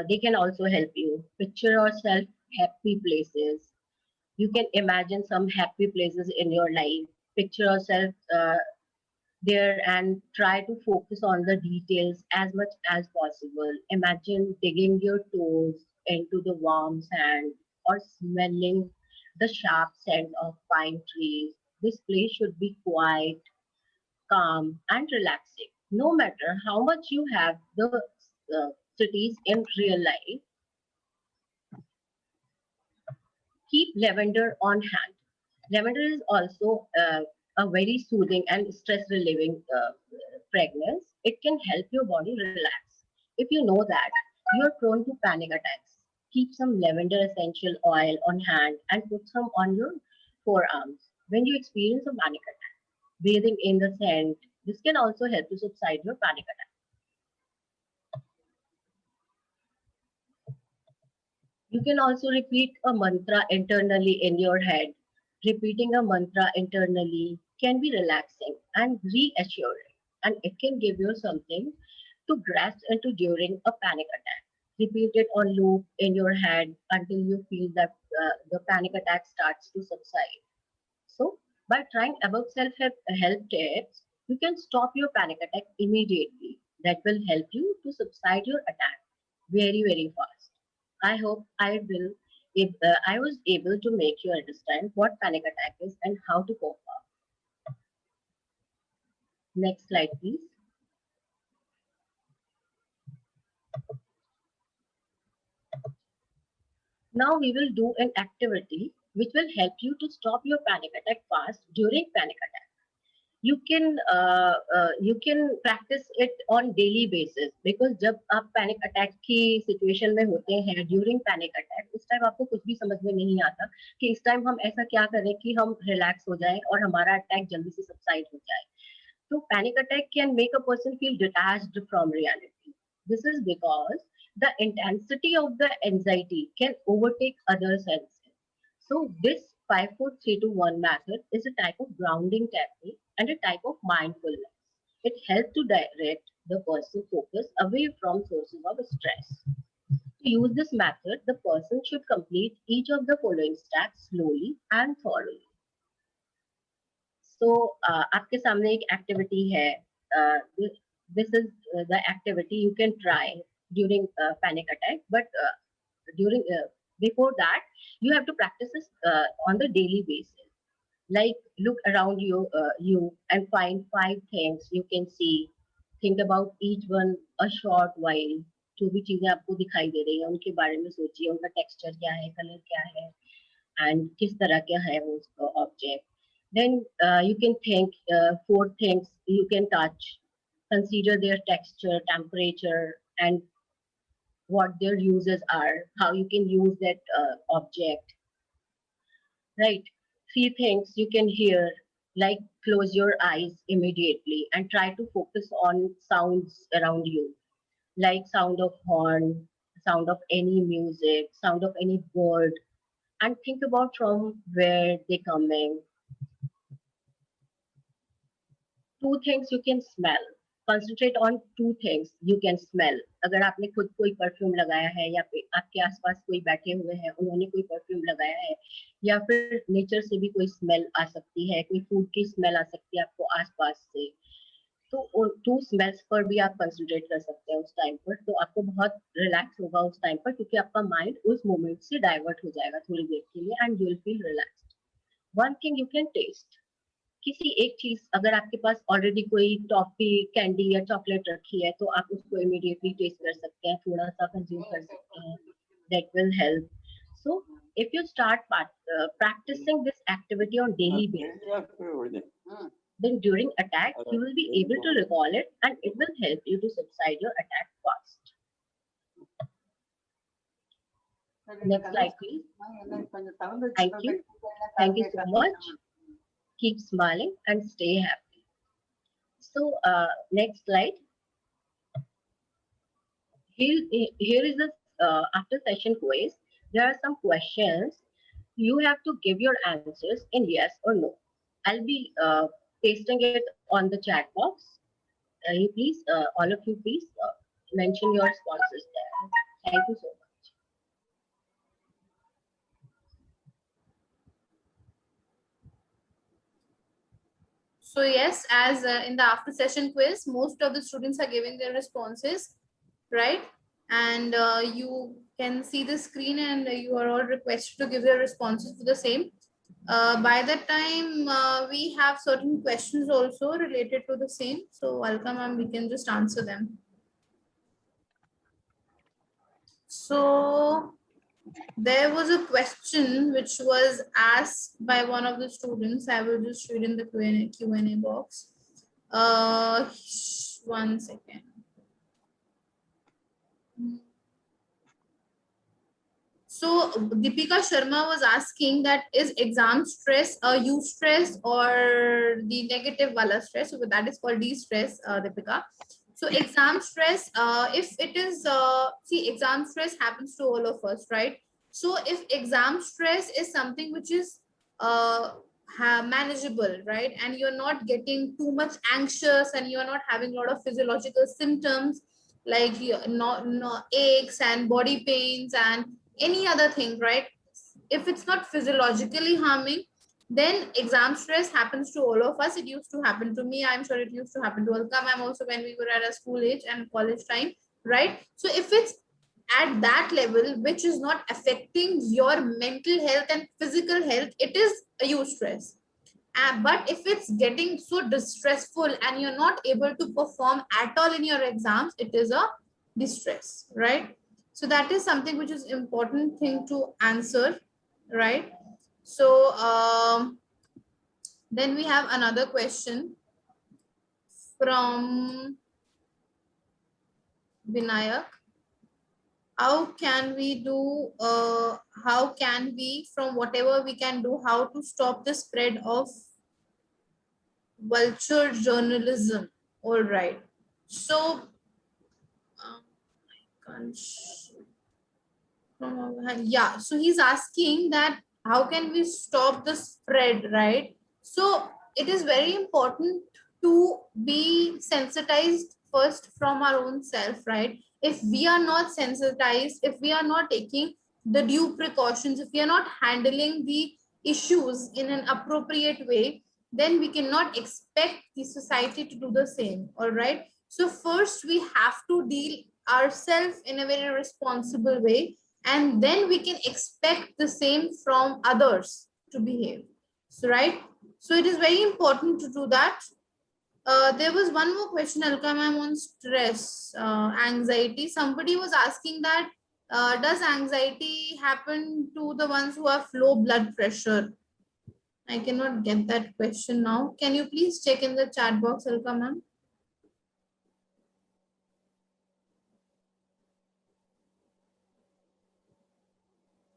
They can also help you. Picture yourself happy places. You can imagine some happy places in your life. Picture yourself there and try to focus on the details as much as possible. Imagine digging your toes into the warm sand or smelling the sharp scent of pine trees. This place should be quiet, calm, and relaxing. No matter how much you have the cities in real life, keep lavender on hand. Lavender is also a very soothing and stress relieving fragrance. It can help your body relax. If you know that you are prone to panic attacks, keep some lavender essential oil on hand and put some on your forearms. When you experience a panic attack, breathing in the scent, this can also help to subside your panic attack. You can also repeat a mantra internally in your head. Repeating a mantra internally can be relaxing and reassuring, and it can give you something to grasp into during a panic attack. Repeat it on loop in your head until you feel that the panic attack starts to subside. So, by trying above self-help tips, you can stop your panic attack immediately. That will help you to subside your attack very fast. I hope I was able to make you understand what panic attack is and how to cope up. Next slide, please. Now we will do an activity which will help you to stop your panic attack fast during panic attack. You can practice it on daily basis because जब आप panic attack की situation में होते हैं during panic attack उस time आपको कुछ भी समझ में नहीं आता कि इस टाइम हम ऐसा क्या करें कि हम relax हो जाएं और हमारा attack जल्दी से subside हो जाए. So panic attack can make a person feel detached from reality. This is because the intensity of the anxiety can overtake other senses. So this 5, 4, 3, 2, 1 method is a type of grounding technique and a type of mindfulness. It helps to direct the person focus away from sources of stress. To use this method, the person should complete each of the following steps slowly and thoroughly. So, आपके सामने एक activity है. this is the activity you can try during panic attack. But during before that, you have to practice this on the daily basis. Like look around you and find 5 things you can see. Think about each one a short while. जो भी चीजें आपको दिखाई दे रही है उनके बारे में सोचिए, उनका टेक्सचर क्या है, कलर क्या है, एंड किस तरह का है वो object. Then you can think 4 things you can touch. Consider their texture, temperature, and what their uses are, how you can use that object. Right? 3 things you can hear, like close your eyes immediately and try to focus on sounds around you, like sound of horn, sound of any music, sound of any bird, and think about from where they coming. 2 things you can smell. Concentrate on 2 things you can smell. अगर आपने खुद कोई perfume लगाया है या फिर आपके आसपास कोई बैठे हुए हैं उन्होंने कोई परफ्यूम लगाया है, या फिर नेचर से भी कोई स्मेल आ सकती है, कोई फूड की स्मेल आ सकती है आपको आसपास से, तो 2 स्मेल्स पर भी आप कंसंट्रेट कर सकते हैं उस टाइम पर. तो आपको बहुत रिलैक्स होगा उस टाइम पर, क्योंकि आपका माइंड उस मोमेंट से डाइवर्ट हो जाएगा थोड़ी देर के लिए, and you will feel relaxed. 1 thing you can taste. किसी एक चीज, अगर आपके पास ऑलरेडी कोई टॉफी, कैंडी या चॉकलेट रखी है तो आप उसको इमीडिएटली टेस्ट कर सकते हैं, थोड़ा सा कंज्यूम कर सकते हैं. That will help. So if you start practicing this activity on daily basis, then during attack you will be able to recall it and it will help you to subside your attack fast. Next slide, please. Thank you. Thank you so much. Keep smiling and stay happy. So next slide. Here is the after session quiz. There are some questions. You have to give your answers in yes or no. I'll be pasting it on the chat box. You please, all of you please mention your responses there. Thank you so much. So yes, as in the after session quiz, most of the students are giving their responses, right? And you can see the screen and you are all requested to give your responses to the same. By that time, we have certain questions also related to the same. So welcome and we can just answer them. So there was a question which was asked by one of the students. I will just read in the Q&A box. 1 second. So Deepika Sharma was asking that is exam stress eustress or the negative wala stress? So that is called de-stress, Deepika. So exam stress, if it is, see, exam stress happens to all of us, right? So if exam stress is something which is manageable, right? And you're not getting too much anxious and you're not having a lot of physiological symptoms like aches and body pains and any other thing, right? If it's not physiologically harming, then exam stress happens to all of us. It used to happen to me. I'm sure it used to happen to Alka ma'am also when we were at a school age and college time, right? So if it's at that level, which is not affecting your mental health and physical health, it is a eustress. But if it's getting so distressful and you're not able to perform at all in your exams, it is a distress, right? So that is something which is important thing to answer, right? So then we have another question from Vinayak. How can we do, how can we, from whatever we can do, how to stop the spread of vulture journalism? All right. So, yeah, so he's asking that how can we stop the spread, right? So it is very important to be sensitized first from our own self, right? If we are not sensitized, if we are not taking the due precautions, if we are not handling the issues in an appropriate way, then we cannot expect the society to do the same. All right. So first we have to deal ourselves in a very responsible way, and then we can expect the same from others to behave. So, right? So it is very important to do that. There was one more question, Alka ma'am, on stress, anxiety. Somebody was asking that, does anxiety happen to the ones who have low blood pressure? I cannot get that question now. Can you please check in the chat box, Alka ma'am?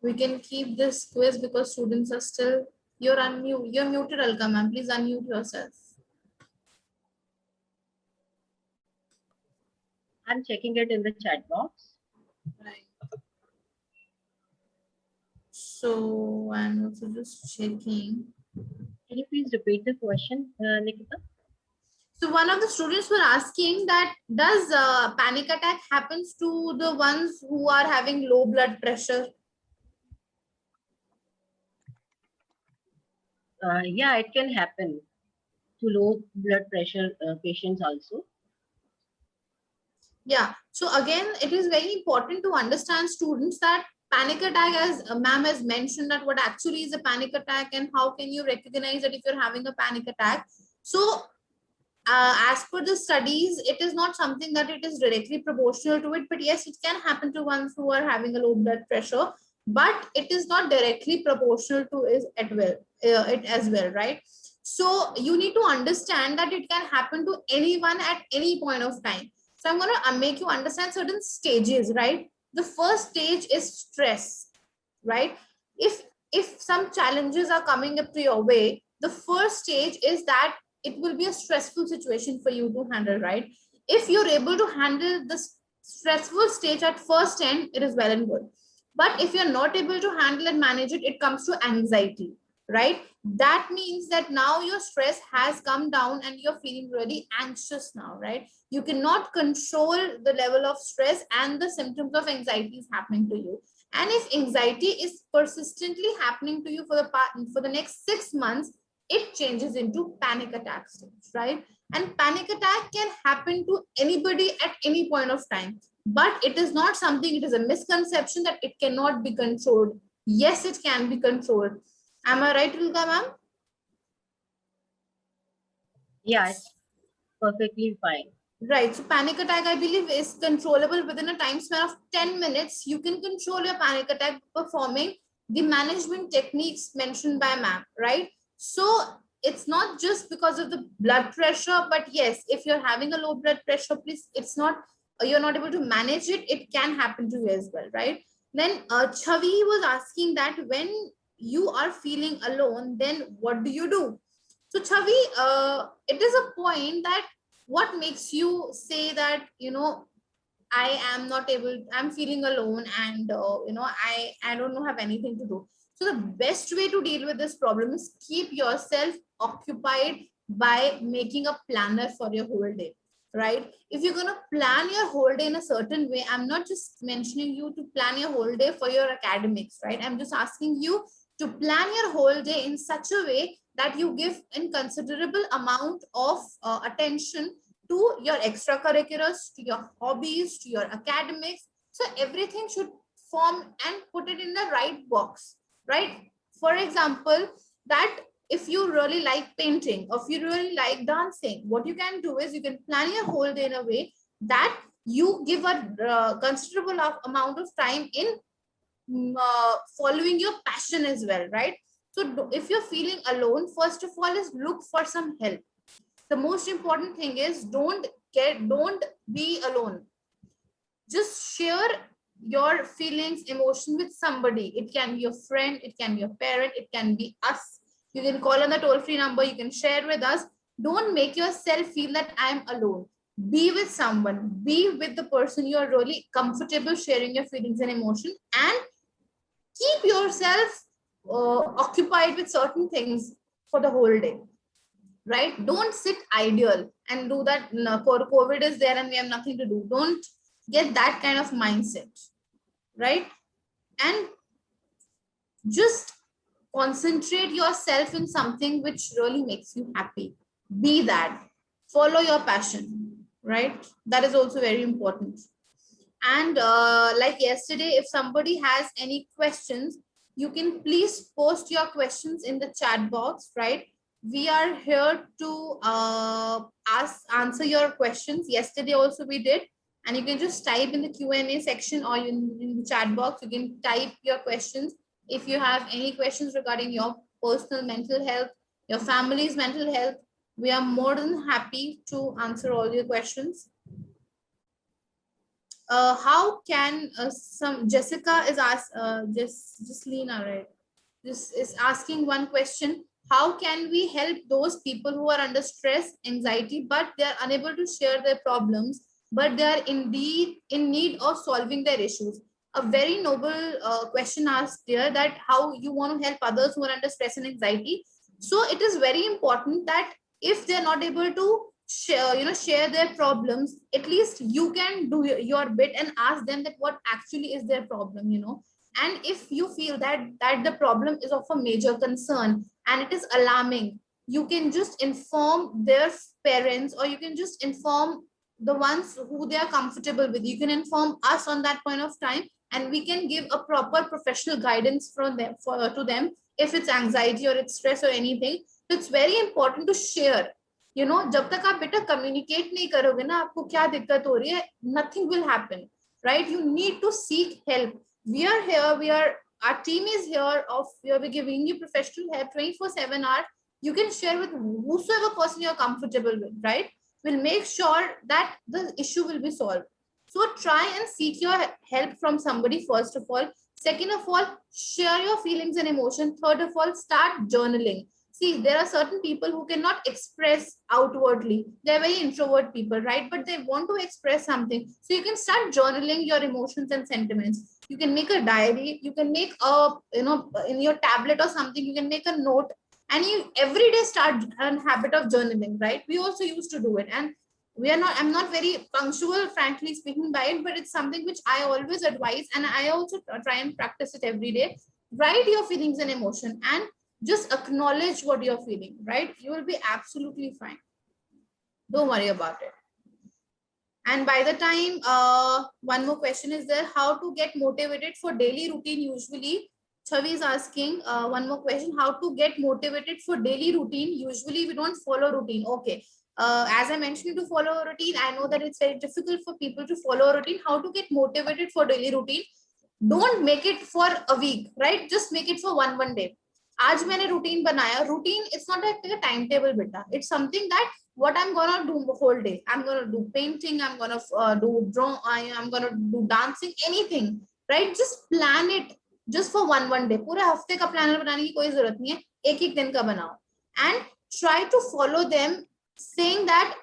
We can keep this quiz because students are still, you're muted, Alka ma'am. Please unmute yourself. I'm checking it in the chat box. Right. So I'm also just checking. Can you please repeat the question, Nikita? So one of the students were asking that, does panic attack happens to the ones who are having low blood pressure? Yeah, it can happen to low blood pressure patients also. Yeah. So again, it is very important to understand, students, that panic attack, as ma'am has mentioned, that what actually is a panic attack and how can you recognize that if you're having a panic attack. So as per the studies, it is not something that it is directly proportional to it, but yes, it can happen to ones who are having a low blood pressure, but it is not directly proportional to it as well, right? So you need to understand that it can happen to anyone at any point of time. So I'm going to make you understand certain stages, right? The first stage is stress, right? If some challenges are coming up to your way, the first stage is that it will be a stressful situation for you to handle, right? If you're able to handle the stressful stage at first end, it is well and good. But if you're not able to handle and manage it, it comes to anxiety, right? That means that now your stress has come down and you're feeling really anxious now, right? You cannot control the level of stress and the symptoms of anxiety is happening to you. And if anxiety is persistently happening to you for the next 6 months, it changes into panic attack stage, right? And panic attack can happen to anybody at any point of time, but it is not something, it is a misconception that it cannot be controlled. Yes, it can be controlled. Am I right, Ulga ma'am? Yeah, it's perfectly fine. Right. So panic attack, I believe, is controllable within a time span of 10 minutes. You can control your panic attack performing the management techniques mentioned by ma'am, right? So it's not just because of the blood pressure, but yes, if you're having a low blood pressure, please, it's not, you're not able to manage it, it can happen to you as well, right? Then Chavi was asking that when you are feeling alone, then what do you do? So Chavi, it is a point that what makes you say that, I am not able, I'm feeling alone, and I don't know, have anything to do. So the best way to deal with this problem is keep yourself occupied by making a planner for your whole day, right? If you're going to plan your whole day in a certain way, I'm not just mentioning you to plan your whole day for your academics, right? I'm just asking you to plan your whole day in such a way that you give in considerable amount of attention to your extracurriculars, to your hobbies, to your academics. So everything should form and put it in the right box, right? For example, that if you really like painting, or if you really like dancing, what you can do is you can plan your whole day in a way that you give a considerable amount of time in following your passion as well, right? So if you're feeling alone, first of all is look for some help. The most important thing is don't be alone. Just share your feelings, emotion with somebody. It can be your friend, it can be your parent, it can be us. You can call on the toll-free number, you can share with us. Don't make yourself feel that I'm alone. Be with someone, be with the person you are really comfortable sharing your feelings and emotion, and keep yourself occupied with certain things for the whole day, right? Don't sit idle and do that. COVID is there and we have nothing to do. Don't get that kind of mindset, right? And just concentrate yourself in something which really makes you happy. Be that. Follow your passion. right? That is also very important. And like yesterday, if somebody has any questions, you can please post your questions in the chat box, right? We are here to answer your questions. Yesterday also we did, and you can just type in the Q&A section or in the chat box. You can type your questions. If you have any questions regarding your personal mental health, your family's mental health, we are more than happy to answer all your questions. How can some Jessica is asked, just Lena, right? This is asking one question. How can we help those people who are under stress, anxiety, but they are unable to share their problems, but they are indeed in need of solving their issues? A very noble question asked here, that how you want to help others who are under stress and anxiety. So it is very important that if they're not able to share their problems, at least you can do your bit and ask them that what actually is their problem, and if you feel that the problem is of a major concern and it is alarming, you can just inform their parents, or you can just inform the ones who they are comfortable with. You can inform us on that point of time, and we can give a proper professional guidance from them to them, if it's anxiety or it's stress or anything. So it's very important to share. जब तक आप बेटा communicate नहीं करोगे ना, आपको क्या दिक्कत हो रही है, nothing will happen, right? You need to seek help. We are here, our team is here, we're giving you professional help 24/7 hours. You can share with whosoever person you're comfortable with, right? We'll make sure that the issue will be solved. So try and seek your help from somebody, first of all. Second of all, share your feelings and emotions. Third of all, start journaling. See, there are certain people who cannot express outwardly. They're very introvert people, right? But they want to express something. So you can start journaling your emotions and sentiments. You can make a diary. You can make a, in your tablet or something, you can make a note, and you every day start a habit of journaling, right? We also used to do it. And I'm not very punctual, frankly speaking, by it, but it's something which I always advise. And I also try and practice it every day. Write your feelings and emotion, and just acknowledge what you're feeling, right? You will be absolutely fine. Don't worry about it. And by the time, one more question is there, how to get motivated for daily routine usually? Chavi is asking one more question, how to get motivated for daily routine? Usually we don't follow routine. Okay. As I mentioned, to follow a routine, I know that it's very difficult for people to follow a routine. How to get motivated for daily routine? Don't make it for a week, right? Just make it for one day. आज मैंने routine बनाया. Routine, it's not like a timetable, beta. It's something that what I'm gonna do the whole day. I'm gonna do painting. I'm gonna do draw. I'm gonna do dancing. Anything, right? Just plan it. Just for one day. पूरे हफ्ते का planner बनाने की कोई जरूरत नहीं है. एक दिन का बनाओ. And try to follow them, saying that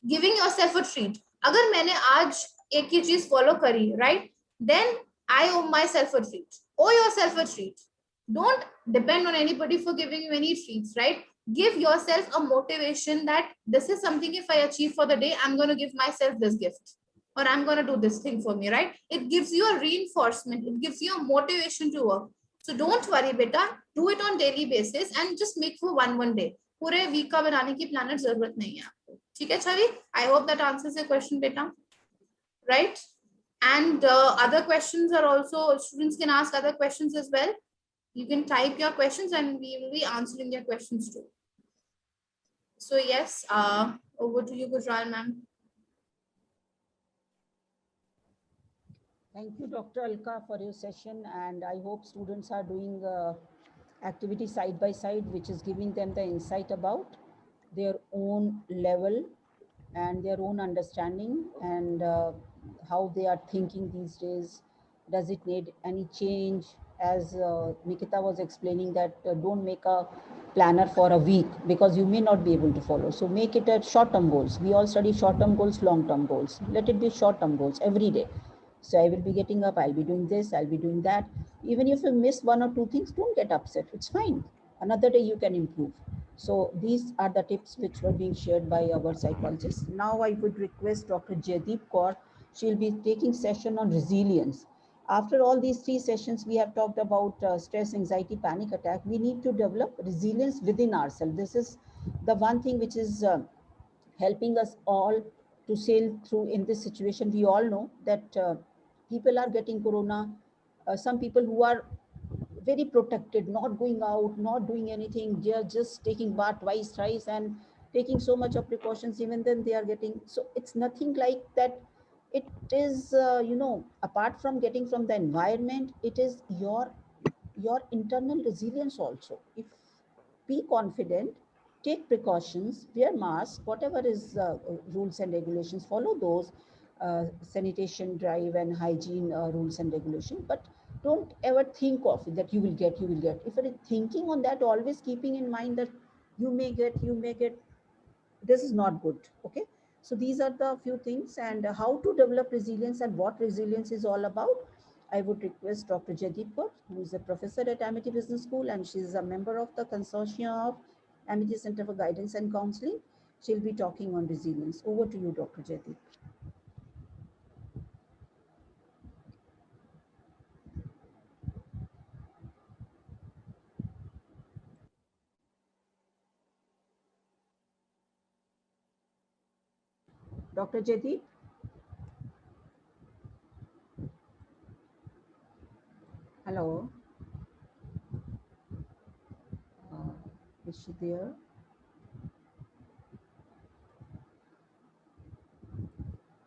giving yourself a treat. अगर मैंने आज एक ही चीज follow करी, right? Then I owe myself a treat. Owe yourself a treat. Don't depend on anybody for giving you any treats, right? Give yourself a motivation that this is something, if I achieve for the day, I'm going to give myself this gift, or I'm going to do this thing for me, right? It gives you a reinforcement. It gives you a motivation to work. So don't worry, beta. Do it on daily basis and just make for one day. पूरे week का बनाने की planet जरूरत नहीं है आपको. ठीक है छवि? I hope that answers your question, beta. Right? And other questions are also, students can ask other questions as well. You can type your questions and we will be answering your questions too. So yes, over to you, Gujral ma'am. Thank you, Dr. Alka, for your session. And I hope students are doing activity side by side, which is giving them the insight about their own level and their own understanding, and how they are thinking these days. Does it need any change? As Nikita was explaining, that don't make a planner for a week, because you may not be able to follow. So make it at short-term goals. We all study short-term goals, long-term goals. Let it be short-term goals every day. So I will be getting up, I'll be doing this, I'll be doing that. Even if you miss one or two things, don't get upset. It's fine. Another day you can improve. So these are the tips which were being shared by our psychologists. Now I would request Dr. Jaideep Kaur. She'll be taking session on resilience. After all these 3 sessions, we have talked about stress, anxiety, panic attack. We need to develop resilience within ourselves. This is the one thing which is helping us all to sail through in this situation. We all know that people are getting corona. Some people who are very protected, not going out, not doing anything, they are just taking bath twice, thrice, and taking so much of precautions. Even then, they are getting. So it's nothing like that. It is, apart from getting from the environment, it is your internal resilience also. If be confident, take precautions, wear mask, whatever is rules and regulations, follow those sanitation drive and hygiene rules and regulations. But don't ever think of it that you will get. If you're thinking on that, always keeping in mind that you may get, this is not good. Okay. So these are the few things, and how to develop resilience and what resilience is all about. I would request Dr. Jaideep Kaur, who is a professor at Amity Business School, and she is a member of the consortium of Amity Center for Guidance and Counseling. She'll be talking on resilience. Over to you, Dr. Jaideep. Dr. Jaideep? Hello? Is she there?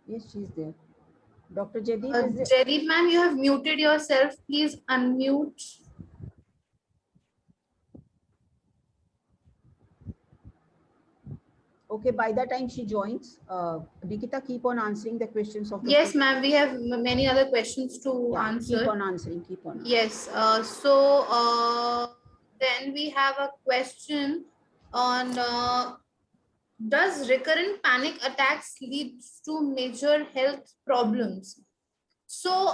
Yes, she's there. Dr. Jaideep, is it? Jaideep ma'am, you have muted yourself. Please unmute. Okay, by the time she joins, Nikita, keep on answering the questions of the Yes, ma'am. We have many other questions to yeah, answer. Keep on answering. Yes. Then we have a question on does recurrent panic attacks lead to major health problems? So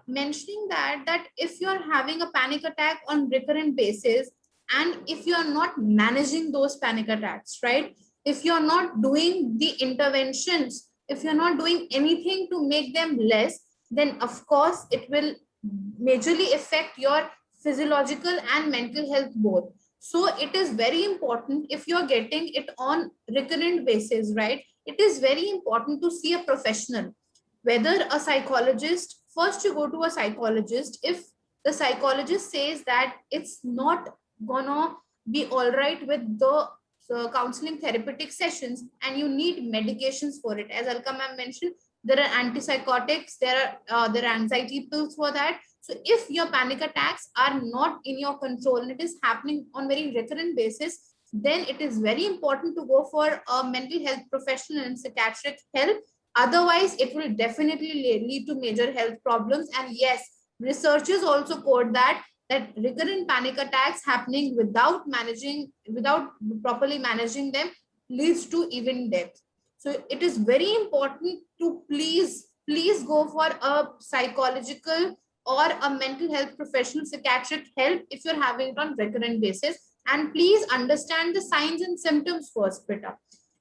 mentioning that if you're having a panic attack on recurrent basis, and if you're not managing those panic attacks, right? If you're not doing the interventions, if you're not doing anything to make them less, then of course it will majorly affect your physiological and mental health both. So it is very important, if you're getting it on recurrent basis, right? It is very important to see a professional, whether a psychologist. First you go to a psychologist. If the psychologist says that it's not gonna be all right with the counseling therapeutic sessions and you need medications for it, as Alka ma'am mentioned, there are antipsychotics, there are anxiety pills for that. So if your panic attacks are not in your control and it is happening on very recurrent basis, then it is very important to go for a mental health professional and psychiatric help. Otherwise, it will definitely lead to major health problems. And yes, researchers also quote that recurrent panic attacks happening without properly managing them leads to even death. So it is very important to please go for a psychological or a mental health professional psychiatric help if you're having it on recurrent basis. And please understand the signs and symptoms first, Prita.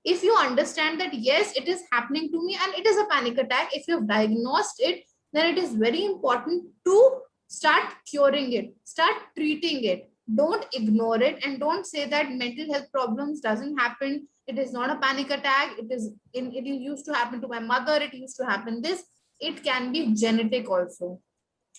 If you understand that yes, it is happening to me and it is a panic attack, if you've diagnosed it, then it is very important to start curing it, start treating it. Don't ignore it and don't say that mental health problems doesn't happen, it is not a panic attack, it used to happen to my mother, it used to happen this. It can be genetic also.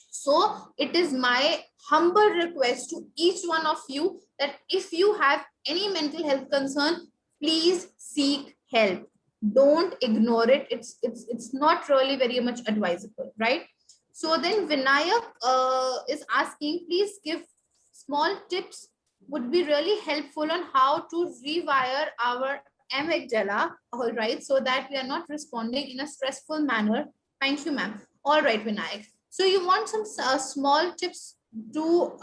So it is my humble request to each one of you that if you have any mental health concern, please seek help. Don't ignore it. It's not really very much advisable, right? So then Vinayak is asking, please give small tips would be really helpful on how to rewire our amygdala, all right, so that we are not responding in a stressful manner. Thank you, ma'am. All right, Vinayak. So you want some small tips to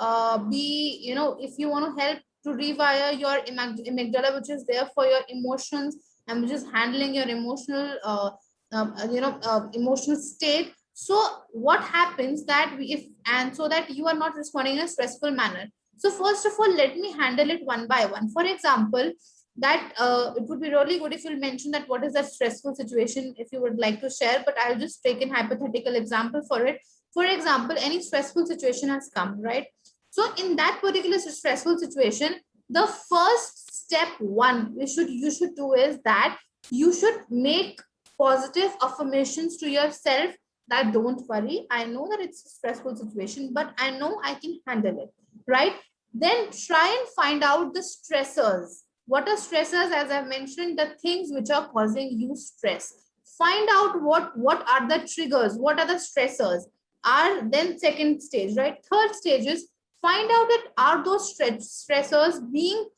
be, if you want to help to rewire your amygdala, which is there for your emotions and which is handling your emotional, emotional state. So what happens that so that you are not responding in a stressful manner. So first of all, let me handle it one by one. For example, that it would be really good if you'll mention that what is that stressful situation, if you would like to share, but I'll just take an hypothetical example for it. For example, any stressful situation has come, right? So in that particular stressful situation, the first step one you should do is that you should make positive affirmations to yourself that don't worry, I know that it's a stressful situation, but I know I can handle it, right? Then try and find out the stressors. What are stressors? As I've mentioned, the things which are causing you stress. Find out what are the triggers, what are the stressors. Are then second stage, right? Third stage is find out that are those stressors being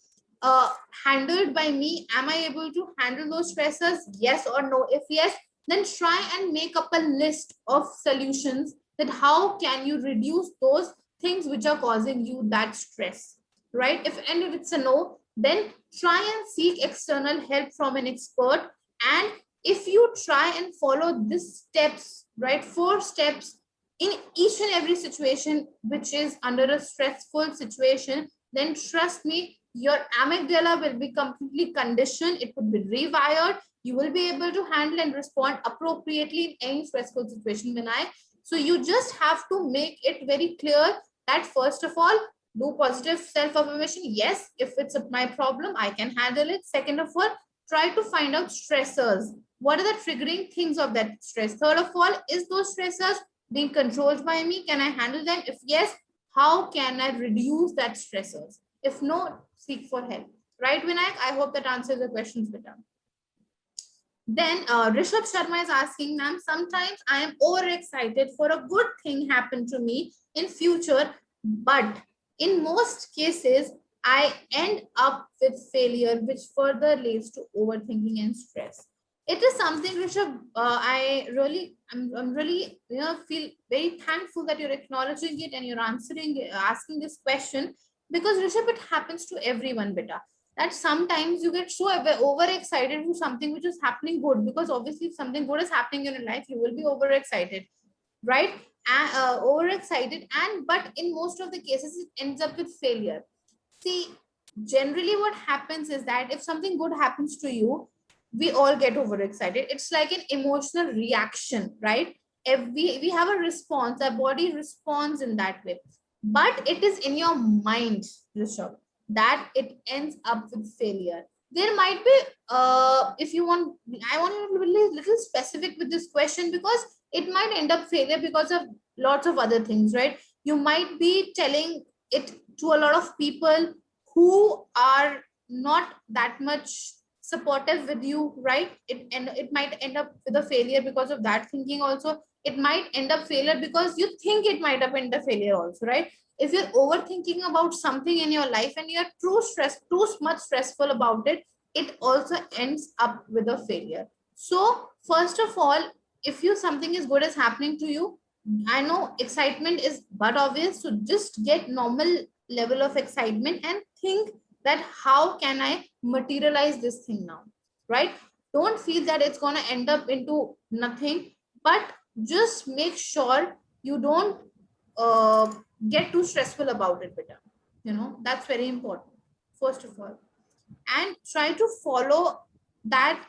handled by me? Am I able to handle those stressors? Yes or no? If yes, then try and make up a list of solutions that how can you reduce those things which are causing you that stress, right? If it's a no, then try and seek external help from an expert. And if you try and follow these steps, right, 4 steps in each and every situation which is under a stressful situation, then trust me, your amygdala will be completely conditioned. It would be rewired. You will be able to handle and respond appropriately in any stressful situation, Vinay. So you just have to make it very clear that first of all, do positive self-affirmation. Yes, if it's my problem, I can handle it. Second of all, try to find out stressors. What are the triggering things of that stress? Third of all, is those stressors being controlled by me? Can I handle them? If yes, how can I reduce that stressors? If no, seek for help. Right, Vinayak? I hope that answers the questions better. Then Rishabh Sharma is asking, ma'am, sometimes I am overexcited for a good thing happen to me in future, but in most cases, I end up with failure, which further leads to overthinking and stress. It is something, Rishabh, I'm really, feel very thankful that you're acknowledging it and you're asking this question, because Rishabh, it happens to everyone, beta, that sometimes you get so overexcited to something which is happening good, because obviously if something good is happening in your life, you will be overexcited, right? Overexcited, and but in most of the cases it ends up with failure. See, generally what happens is that if something good happens to you, we all get overexcited. It's like an emotional reaction, right? If we have a response, our body responds in that way, but it is in your mind, Rishabh, that it ends up with failure. There might be, if you want, I want you to be a little specific with this question, because it might end up failure because of lots of other things, right? You might be telling it to a lot of people who are not that much supportive with you, right? It might end up with a failure because of that thinking also. It might end up failure because you think it might have end up failure also, right? If you're overthinking about something in your life and you're too much stressful about it, it also ends up with a failure. So first of all, if you something is good is happening to you, I know excitement is but obvious, so just get normal level of excitement and think that how can I materialize this thing now, right? Don't feel that it's going to end up into nothing, but just make sure you don't get too stressful about it, better. That's very important, first of all. And try to follow that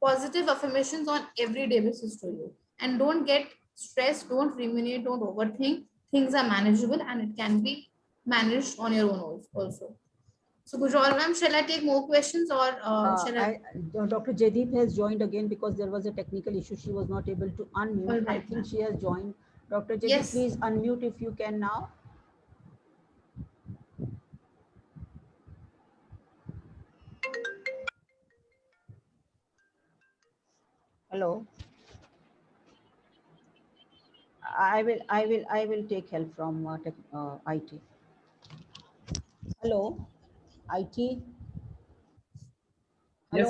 positive affirmations on everyday basis to you. And don't get stressed, don't ruminate, don't overthink. Things are manageable and it can be managed on your own also. So Gujral ma'am, shall I take more questions or shall I? Dr. Jaideep has joined again because there was a technical issue. She was not able to unmute. All right, I think she has joined. Dr. Jaideep, Yes. please unmute if you can now. Hello. I will take help from IT. Hello, IT. Hello, Yes,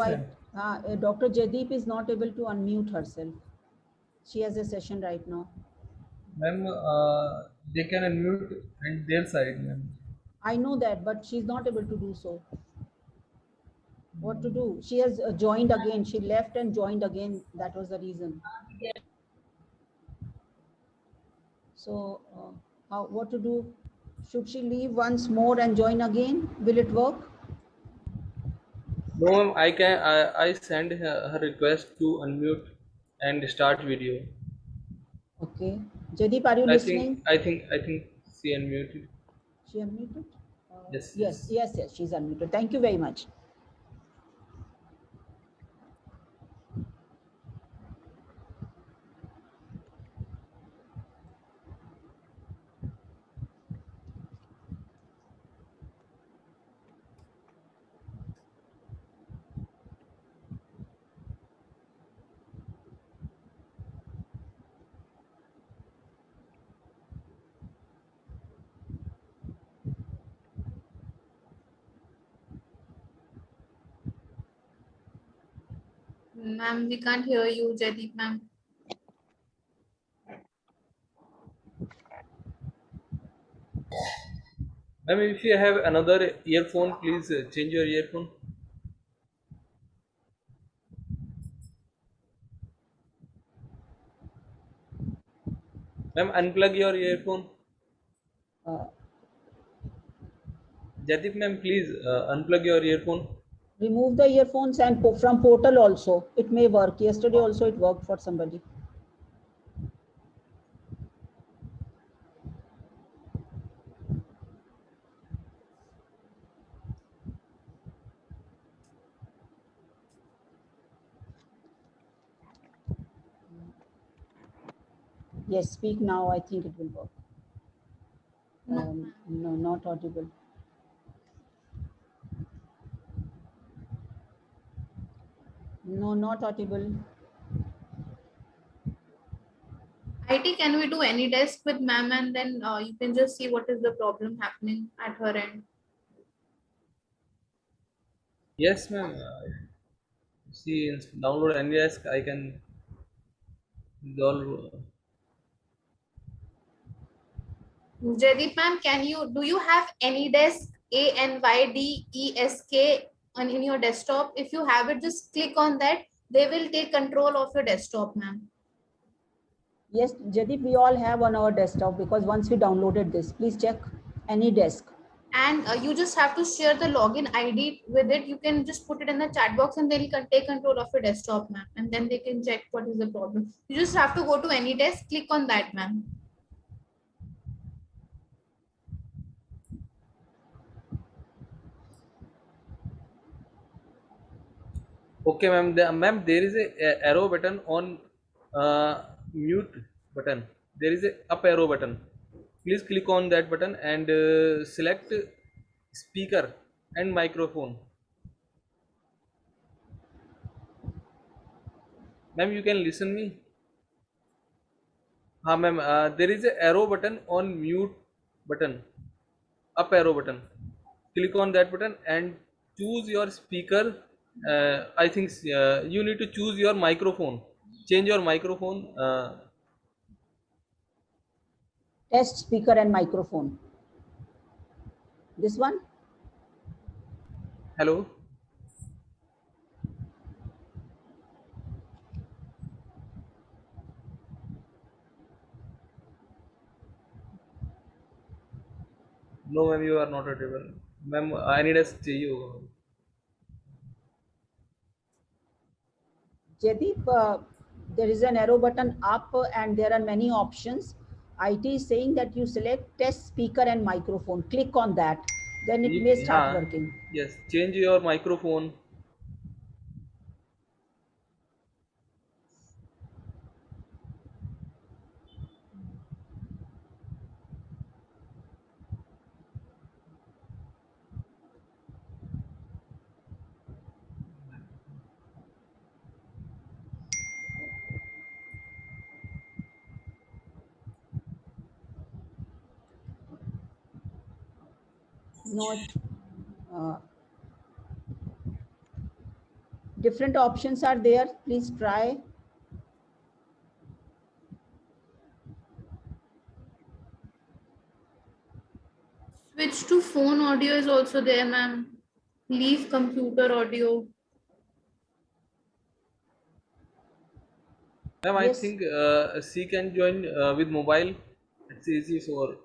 ma'am. Dr. Jaideep is not able to unmute herself. She has a session right now. Ma'am, they can unmute and their side, ma'am. I know that, but she's not able to do so. What to do? She has joined again. She left and joined again. That was the reason. So, what to do? Should she leave once more and join again? Will it work? No, ma'am, I send her request to unmute and start video. Okay. Jaideep, are you listening? I think she unmuted. She unmuted? Yes, Yes, yes. yes, she's unmuted. Thank you very much. Ma'am, we can't hear you, Jaideep ma'am. Ma'am, if you have another earphone, please change your earphone. Ma'am, unplug your earphone. Uh, Jaideep ma'am, please unplug your earphone. remove the earphones and from portal also. It may work. Yesterday also it worked for somebody. Yes, speak now. I think it will work. No. No, not audible. No, not audible. IT, can we do any desk with ma'am and then you can just see what is the problem happening at her end? Yes, ma'am. See, download NDesk, I can resolve. Jaideep ma'am, do you have any desk ANYDESK in your desktop? If you have it, just click on that. They will take control of your desktop, ma'am. Yes, Jadip, we all have on our desktop because once we downloaded this, please check any desk. And you just have to share the login ID with it. You can just put it in the chat box and they'll take control of your desktop, ma'am. And then they can check what is the problem. You just have to go to any desk, click on that, ma'am. Okay, ma'am. Ma'am, there is a arrow button on mute button. There is a up arrow button. Please click on that button and select speaker and microphone. Ma'am, you can listen me. Ma'am, there is a arrow button on mute button, up arrow button. Click on that button and choose your speaker. I think you need to choose your microphone. Change your microphone. Test speaker and microphone. This one? Hello. No, ma'am, you are not audible. Ma'am, I need a stereo. Jadip, there is an arrow button up and there are many options. IT is saying that you select test speaker and microphone. Click on that. Then it may start working. Yes, change your microphone. No, different options are there. Please try. Switch to phone audio is also there, ma'am. Leave computer audio. Ma'am, I Yes. think she can join with mobile. It's easy for.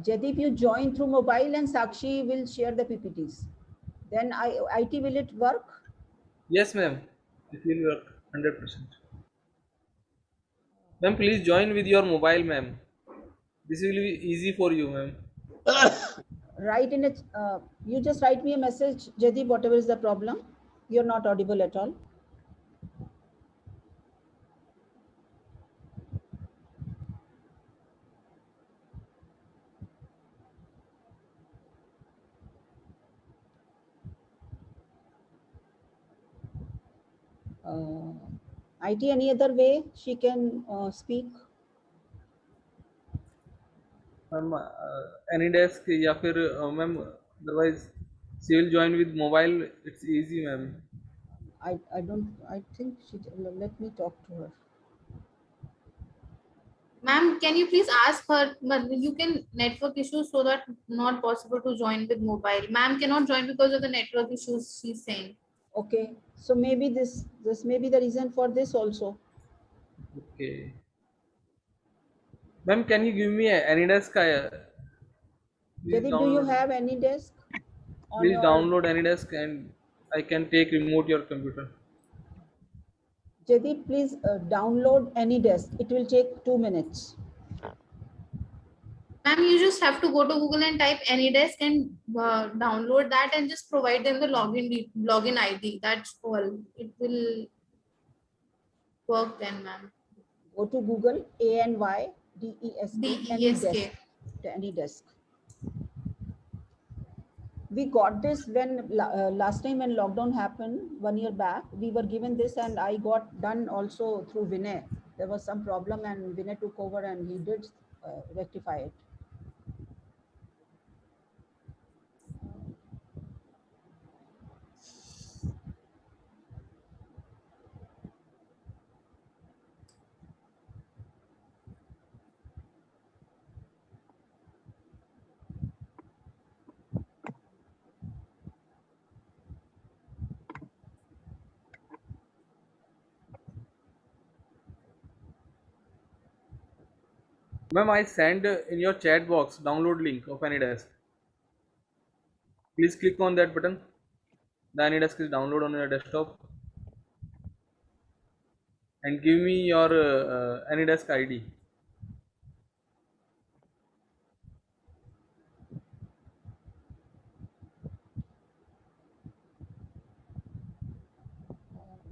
Jadip, you join through mobile and Sakshi will share the PPTs. Then IT, will it work? Yes, ma'am. It will work 100%. Ma'am, please join with your mobile, ma'am. This will be easy for you, ma'am. Write in it. You just write me a message, Jadip, whatever is the problem. You're not audible at all. IT, any other way she can speak? Ma'am, any desk या फिर ma'am, otherwise she will join with mobile. It's easy, ma'am. I think let me talk to her. Ma'am, can you please ask her? You can network issues, so that not possible to join with mobile. Ma'am cannot join because of the network issues, she's saying. Okay, so maybe this may be the reason for this also. Okay. Ma'am, can you give me any desk? Please Jadip, do you download. have any desk on Please your? download any desk and I can take remote your computer. Jadip, please download any desk. It will take 2 minutes. Ma'am, you just have to go to Google and type AnyDesk and download that and just provide them the login ID. That's all. It will work then, ma'am. Go to Google, ANYDESK, any desk, DESK. any desk. We got this when last time when lockdown happened 1 year back, we were given this and I got done also through Vinay. There was some problem and Vinay took over and he did rectify it. Ma'am, I send in your chat box download link of AnyDesk. Please click on that button. The AnyDesk is download on your desktop. And give me your AnyDesk ID.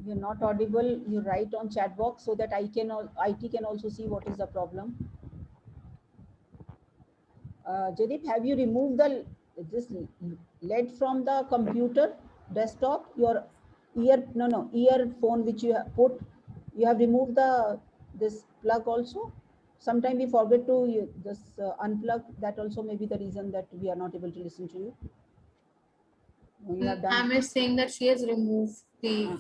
You're not audible. You write on chat box so that IT can also see what is the problem. Jadip, have you removed this LED from the computer desktop? Your earphone which you have put. You have removed this plug also. Sometimes we forget to unplug. That also may be the reason that we are not able to listen to you. No, you have done. Ma'am is saying that she has removed the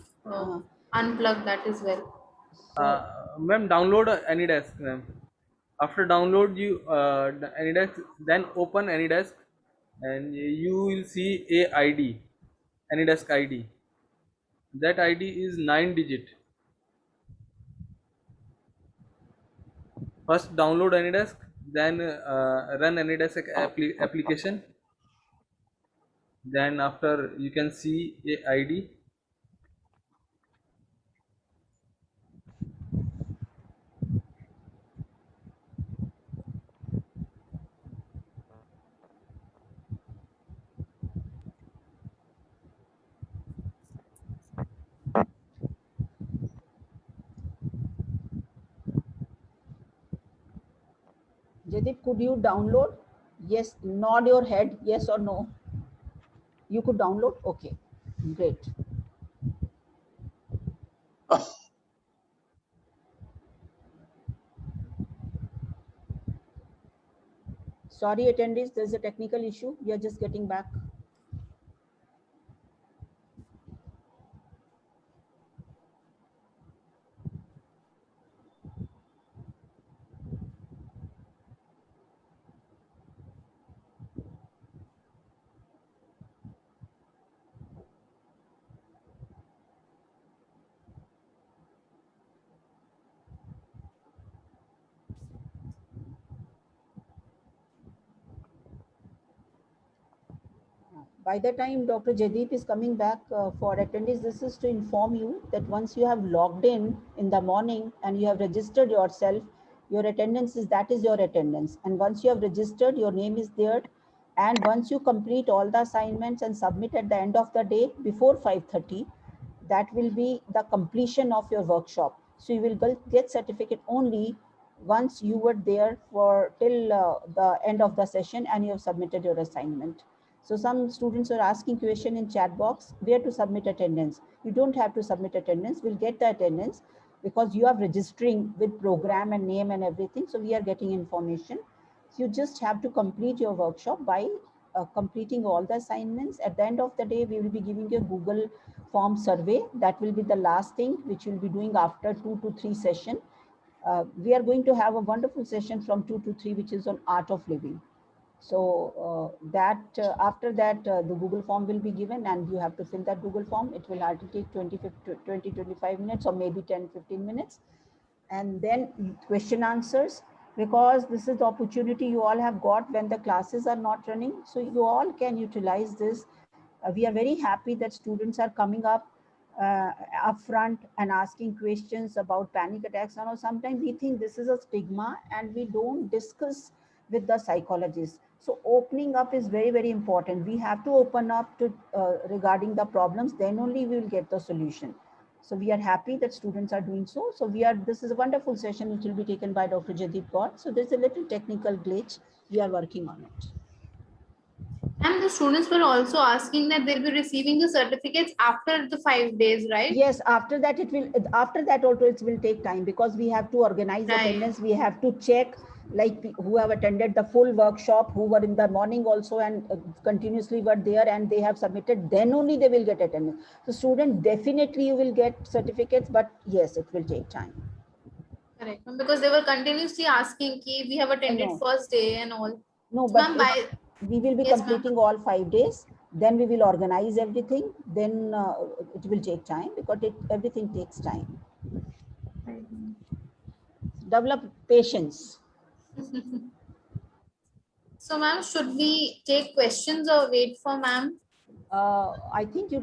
unplug that as well. Ma'am, download AnyDesk, ma'am. After download you AnyDesk, then open AnyDesk and you will see a ID, AnyDesk ID. That ID is 9 digit. First download AnyDesk, then run AnyDesk application. Then after you can see a ID. Jadip, could you download? Yes, nod your head, yes or no. You could download? Okay, great. Sorry, attendees, there's a technical issue. We are just getting back. By the time Dr. Jaideep is coming back for attendees, this is to inform you that once you have logged in the morning and you have registered yourself, your attendance that is your attendance. And once you have registered, your name is there. And once you complete all the assignments and submit at the end of the day before 5:30, that will be the completion of your workshop. So you will get certificate only once you were there for till the end of the session and you have submitted your assignment. So some students are asking question in chat box, where to submit attendance. You don't have to submit attendance. We'll get the attendance because you are registering with program and name and everything. So we are getting information. So you just have to complete your workshop by completing all the assignments. At the end of the day, we will be giving you a Google form survey. That will be the last thing which we'll be doing after 2 to 3 session. We are going to have a wonderful session from 2 to 3, which is on art of living. So after that, the Google form will be given and you have to fill that Google form. It will hardly take 20-25 minutes or maybe 10-15 minutes. And then question answers, because this is the opportunity you all have got when the classes are not running. So you all can utilize this. We are very happy that students are coming up upfront and asking questions about panic attacks. And sometimes we think this is a stigma and we don't discuss with the psychologists. So opening up is very, very important. We have to open up to regarding the problems, then only we will get the solution. So we are happy that students are doing so. So this is a wonderful session which will be taken by Dr. Jaideep Kaur. So there's a little technical glitch. We are working on it. And the students were also asking that they'll be receiving the certificates after the 5 days, right? Yes, after that also it will take time, because we have to organize attendance. We have to check, like who have attended the full workshop, who were in the morning also and continuously were there and they have submitted, then only they will get attendance. So student, definitely you will get certificates, but yes, it will take time. Correct. Because they were continuously asking ki we have attended first day and all. No, but we will be completing all 5 days. Then we will organize everything. Then it will take time, because everything takes time. Develop patience. So ma'am, should we take questions or wait for ma'am? I think you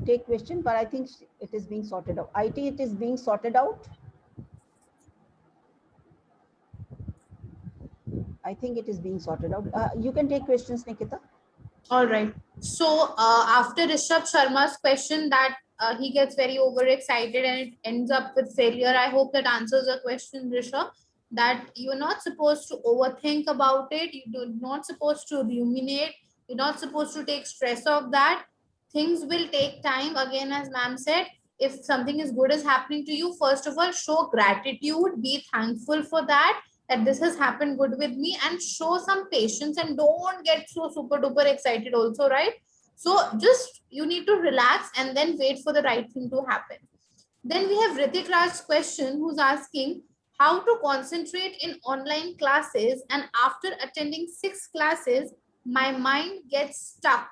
take question, but I think it is being sorted out. IT, it is being sorted out. I think it is being sorted out. You can take questions, Nikita. All right. So after Rishabh Sharma's question that he gets very overexcited and it ends up with failure, I hope that answers the question, Rishabh, that you're not supposed to overthink about it. You're not supposed to ruminate. You're not supposed to take stress of that. Things will take time. Again, as ma'am said, if something is good is happening to you, first of all, show gratitude, be thankful for that this has happened good with me, and show some patience and don't get so super duper excited also, right? So just you need to relax and then wait for the right thing to happen. Then we have Ritik Raj's question, who's asking how to concentrate in online classes, and after attending 6 classes, my mind gets stuck,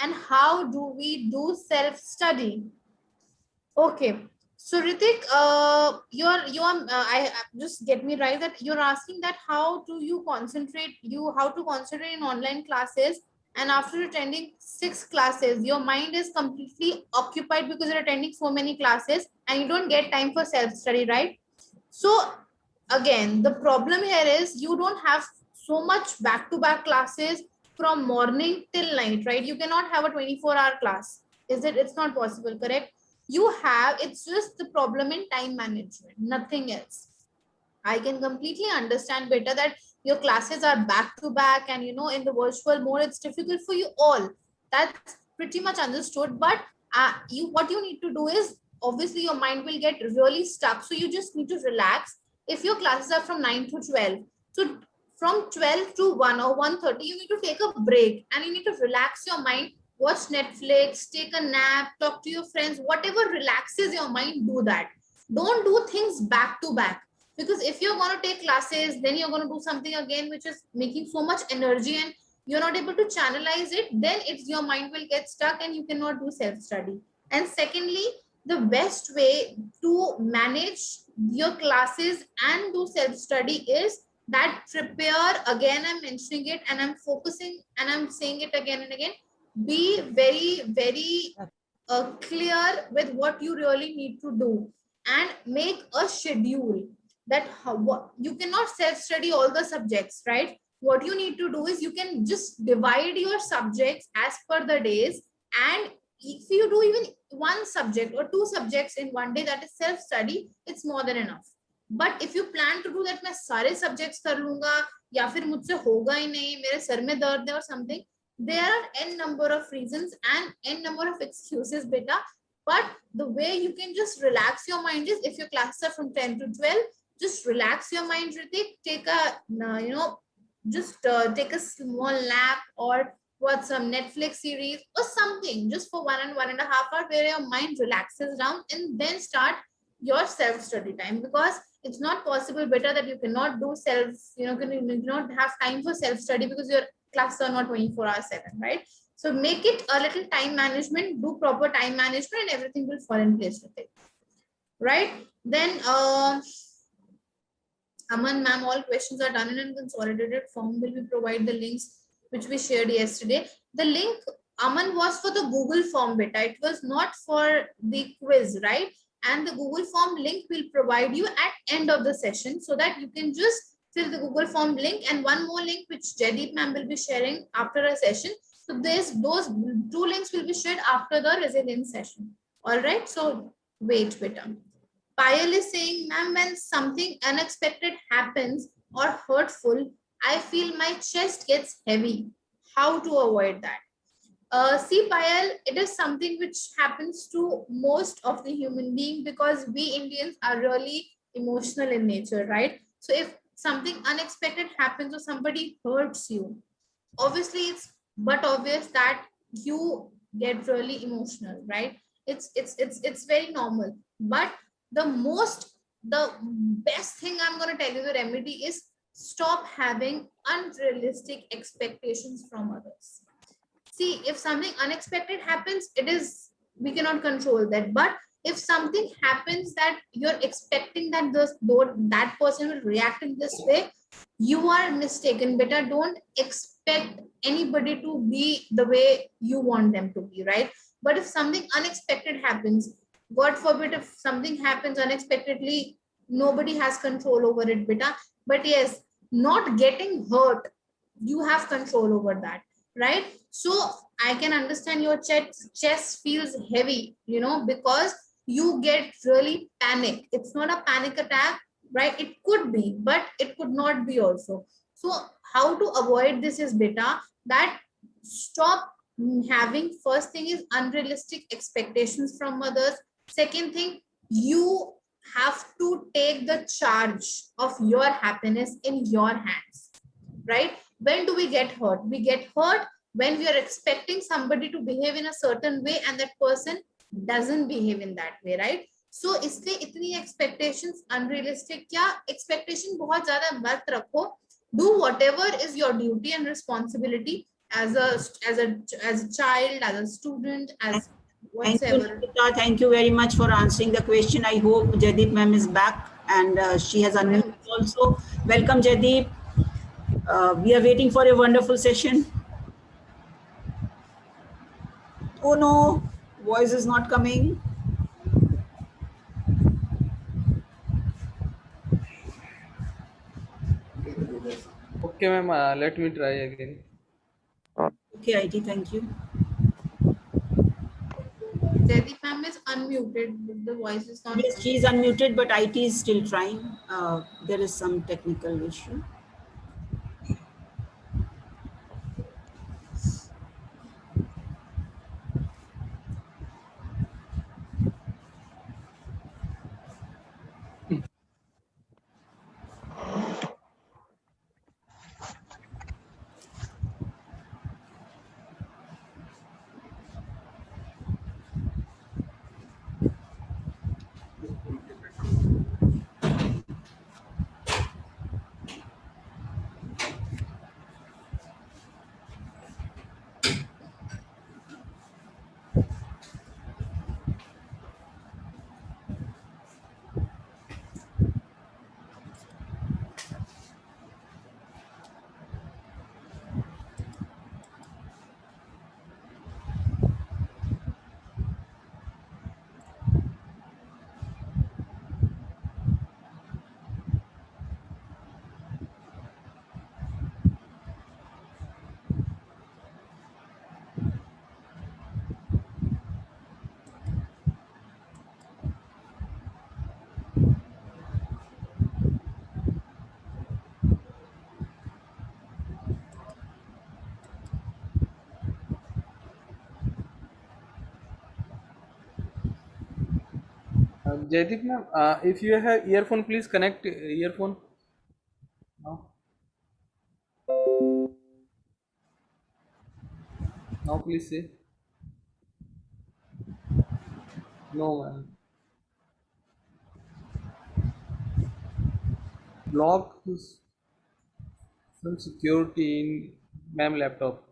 and how do we do self-study? Okay. So Ritik, I just get me right that you're asking that how to concentrate in online classes, and after attending 6 classes, your mind is completely occupied because you're attending so many classes and you don't get time for self-study, right? So again, the problem here is you don't have so much back-to-back classes from morning till night, right? You cannot have a 24-hour class. It's not possible, correct? It's just the problem in time management, nothing else. I can completely understand better that your classes are back to back and in the virtual mode, it's difficult for you all. That's pretty much understood. But what you need to do is, obviously your mind will get really stuck. So you just need to relax. If your classes are from 9 to 12, so from 12 to 1 or 1:30, you need to take a break and you need to relax your mind. Watch Netflix, take a nap, talk to your friends, whatever relaxes your mind, do that. Don't do things back to back, because if you're going to take classes, then you're going to do something again which is making so much energy and you're not able to channelize it, then your mind will get stuck and you cannot do self-study. And secondly, the best way to manage your classes and do self-study is that prepare, again I'm mentioning it and I'm focusing and I'm saying it again and again, be very, very clear with what you really need to do and make a schedule. That you cannot self-study all the subjects, right? What you need to do is you can just divide your subjects as per the days, and if you do even 1 subject or 2 subjects in one day, that is self-study, it's more than enough. But if you plan to do that, मैं सारे subjects कर लूँगा या फिर मुझसे होगा ही नहीं, मेरे सर में दर्द है or something, there are n number of reasons and n number of excuses, beta. But the way you can just relax your mind is, if your classes are from 10 to 12, just relax your mind, Ritik. Take a take a small nap or watch some Netflix series or something just for 1.5 hours where your mind relaxes down, and then start your self-study time, because it's not possible better that you cannot do you cannot have time for self-study because your classes are not 24/7, right? So make it a little time management, do proper time management, and everything will fall in place with it, right? Then Aman ma'am, all questions are done in a consolidated form. Will we provide the links which we shared yesterday? The link, Aman, was for the Google form beta. It was not for the quiz, right? And the Google form link will provide you at end of the session so that you can just fill the Google form link, and one more link which Jaideep ma'am will be sharing after a session. So those 2 links will be shared after the resilience session. All right. So wait, beta. Payal is saying, ma'am, when something unexpected happens or hurtful, I feel my chest gets heavy. How to avoid that? See, Payal, it is something which happens to most of the human being because we Indians are really emotional in nature, right? So if something unexpected happens or somebody hurts you, obviously it's but obvious that you get really emotional, right? It's very normal. But the best thing I'm going to tell you, the remedy is stop having unrealistic expectations from others. See, if something unexpected happens, it is, we cannot control that. But if something happens that you're expecting that that person will react in this way, you are mistaken. Better don't expect anybody to be the way you want them to be, right? But if something unexpected happens, God forbid, if something happens unexpectedly, nobody has control over it, beta. But yes, not getting hurt, you have control over that, right? So I can understand your chest feels heavy, because you get really panic. It's not a panic attack, right? It could be, but it could not be also. So how to avoid this is beta, that stop having, first thing is unrealistic expectations from others. Second thing, you have to take the charge of your happiness in your hands, right? When do we get hurt? We get hurt when we are expecting somebody to behave in a certain way and that person doesn't behave in that way, right? So इसलिए इतनी expectations unrealistic, क्या expectation बहुत ज़्यादा मत रखो. Do whatever is your duty and responsibility as a child, as a student, as Thank you, whatsoever. Nikita. Thank you very much for answering the question. I hope Jaideep ma'am is back and she has unmuted also. Welcome, Jaideep. We are waiting for a wonderful session. Oh no, voice is not coming. Okay, ma'am. Let me try again. Okay, IT, thank you. Jaideep ma'am is unmuted, but the voice is not. Yes, she is unmuted, but IT is still trying. There is some technical issue. Jaideep ma'am, if you have earphone, please connect earphone. No. please say. No, ma'am. Block some security in ma'am laptop.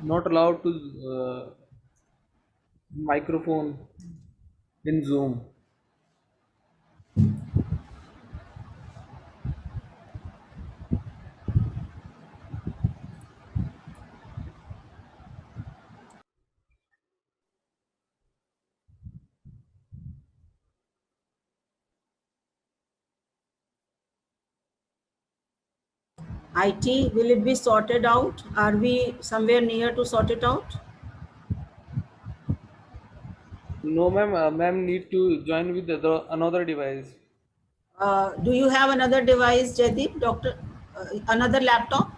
Not allowed to microphone in Zoom. IT, will it be sorted out? Are we somewhere near to sort it out? No, ma'am. Ma'am need to join with another device. Do you have another device, Jaideep, doctor? Another laptop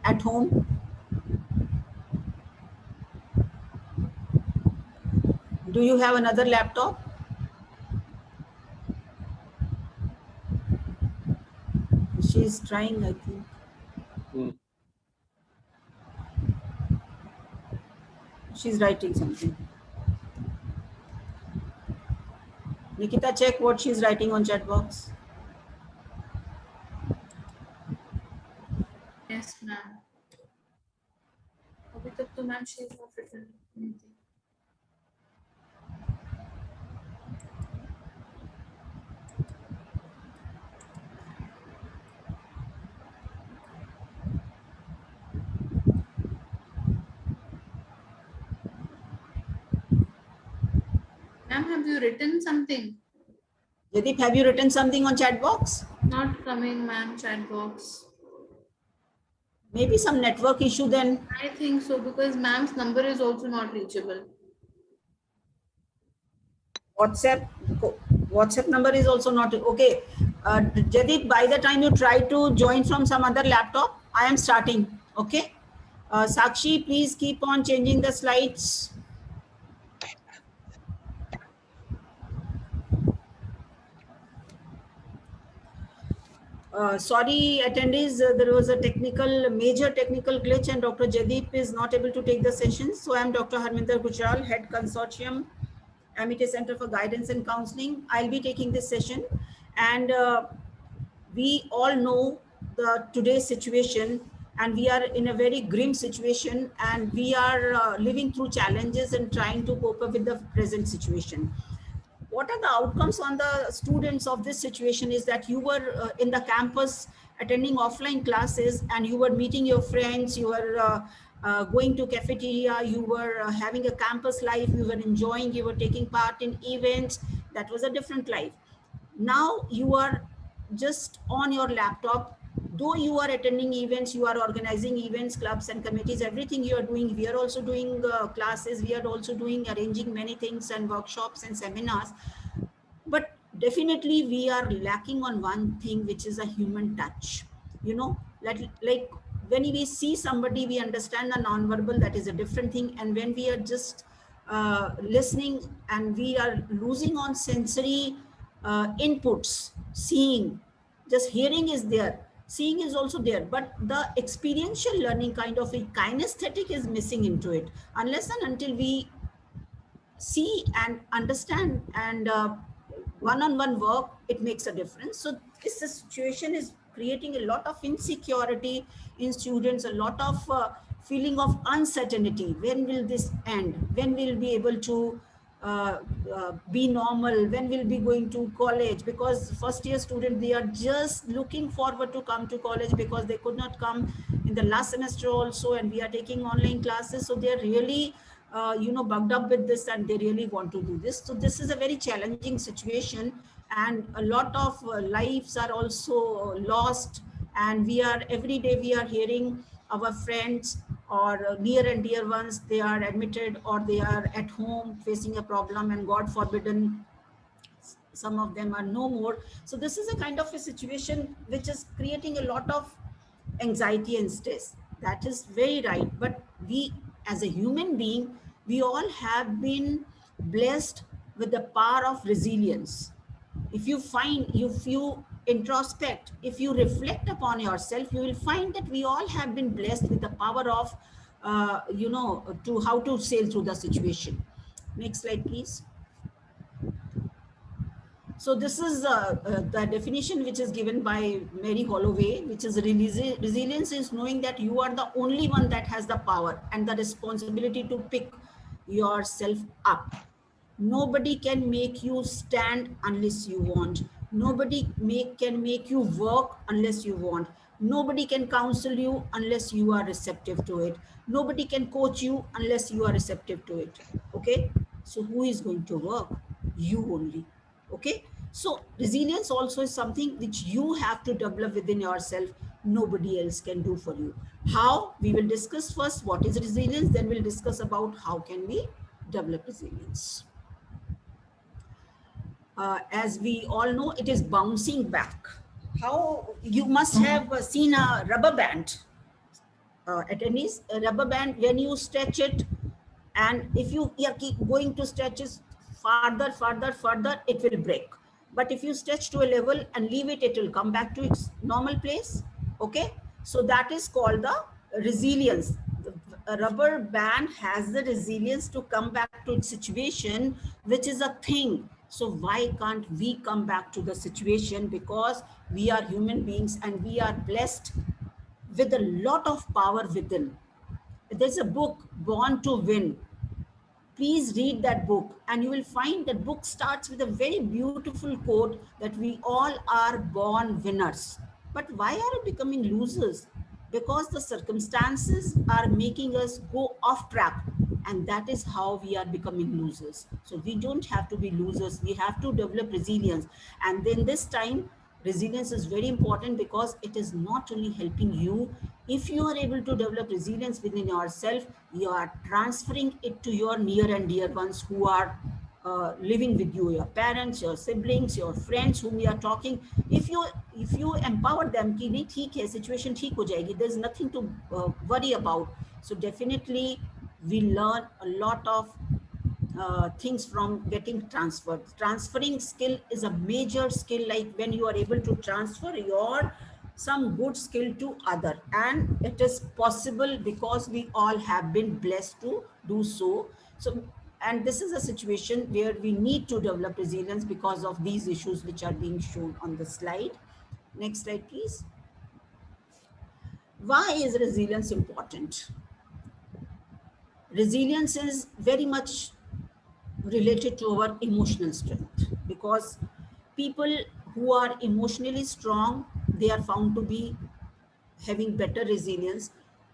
at home? Do you have another laptop? She's trying, I think. Hmm. She's writing something. Nikita, check what she's writing on chat box. Yes, ma'am. अभी तक तो ma'am she has not written anything. Ma'am, have you written something? Jaideep, have you written something on chat box? Not coming, ma'am, chat box. Maybe some network issue then. I think so because ma'am's number is also not reachable. WhatsApp number is also not okay. Jaideep, by the time you try to join from some other laptop, I am starting. Okay. Sakshi, please keep on changing the slides. Sorry, attendees, there was a major technical glitch and Dr. Jaideep is not able to take the session. So I am Dr. Harminder Gujral, Head Consortium, Amity Center for Guidance and Counseling. I'll be taking this session. And we all know today's situation, and we are in a very grim situation, and we are living through challenges and trying to cope up with the present situation. What are the outcomes on the students of this situation is that you were in the campus attending offline classes and you were meeting your friends, you were going to cafeteria, you were having a campus life, you were enjoying, you were taking part in events. That was a different life. Now you are just on your laptop. Though you are attending events, you are organizing events, clubs and committees, everything you are doing. We are also doing classes. We are also doing arranging many things and workshops and seminars. But definitely we are lacking on one thing, which is a human touch. You know, like when we see somebody, we understand the nonverbal, that is a different thing. And when we are just listening and we are losing on sensory inputs, seeing, just hearing is there, seeing is also there, but the experiential learning kind of a kinesthetic is missing into it. Unless and until we see and understand and one-on-one work, it makes a difference. So this situation is creating a lot of insecurity in students, a lot of feeling of uncertainty. When will this end? When will we be able to be normal? When will be going to college? Because first year student, they are just looking forward to come to college because they could not come in the last semester also, and we are taking online classes. So they are really bugged up with this and they really want to do this. So this is a very challenging situation, and a lot of lives are also lost. And we are every day we are hearing our friends or near and dear ones, they are admitted or they are at home facing a problem, and God forbidden, some of them are no more. So this is a kind of a situation which is creating a lot of anxiety and stress. That is very right. But we as a human being, we all have been blessed with the power of resilience. If you introspect, if you reflect upon yourself, you will find that we all have been blessed with the power of, to how to sail through the situation. Next slide, please. So this is the definition which is given by Mary Holloway, which is resilience is knowing that you are the only one that has the power and the responsibility to pick yourself up. Nobody can make you stand unless you want. Nobody can make you work unless you want. Nobody can counsel you unless you are receptive to it. Nobody can coach you unless you are receptive to it. Okay? So who is going to work? You only. Okay? So resilience also is something which you have to develop within yourself. Nobody else can do for you. How? We will discuss first what is resilience, then we'll discuss about how can we develop resilience. As we all know, it is bouncing back. How you must have seen a rubber band. Attendees, a rubber band, when you stretch it, and if you keep going to stretch it further, it will break. But if you stretch to a level and leave it, it will come back to its normal place. Okay, so that is called the resilience. A rubber band has the resilience to come back to its situation, which is a thing. So why can't we come back to the situation? Because we are human beings and we are blessed with a lot of power within. There's a book, Born to Win. Please read that book, and you will find that book starts with a very beautiful quote that we all are born winners. But why are we becoming losers? Because the circumstances are making us go off track, and that is how we are becoming losers. So we don't have to be losers. We have to develop resilience. And then this time, resilience is very important because it is not only helping you. If you are able to develop resilience within yourself, you are transferring it to your near and dear ones who are living with you, your parents, your siblings, your friends whom you are talking. If you empower them ki nahi theek hai, situation theek ho jayegi, there's nothing to worry about. So definitely we learn a lot of things from getting transferred. Transferring skill is a major skill, like when you are able to transfer your some good skill to other, and it is possible because we all have been blessed to do so. So, and this is a situation where we need to develop resilience because of these issues which are being shown on the slide. Next slide, please. Why is resilience important? Resilience is very much related to our emotional strength, because people who are emotionally strong, they are found to be having better resilience.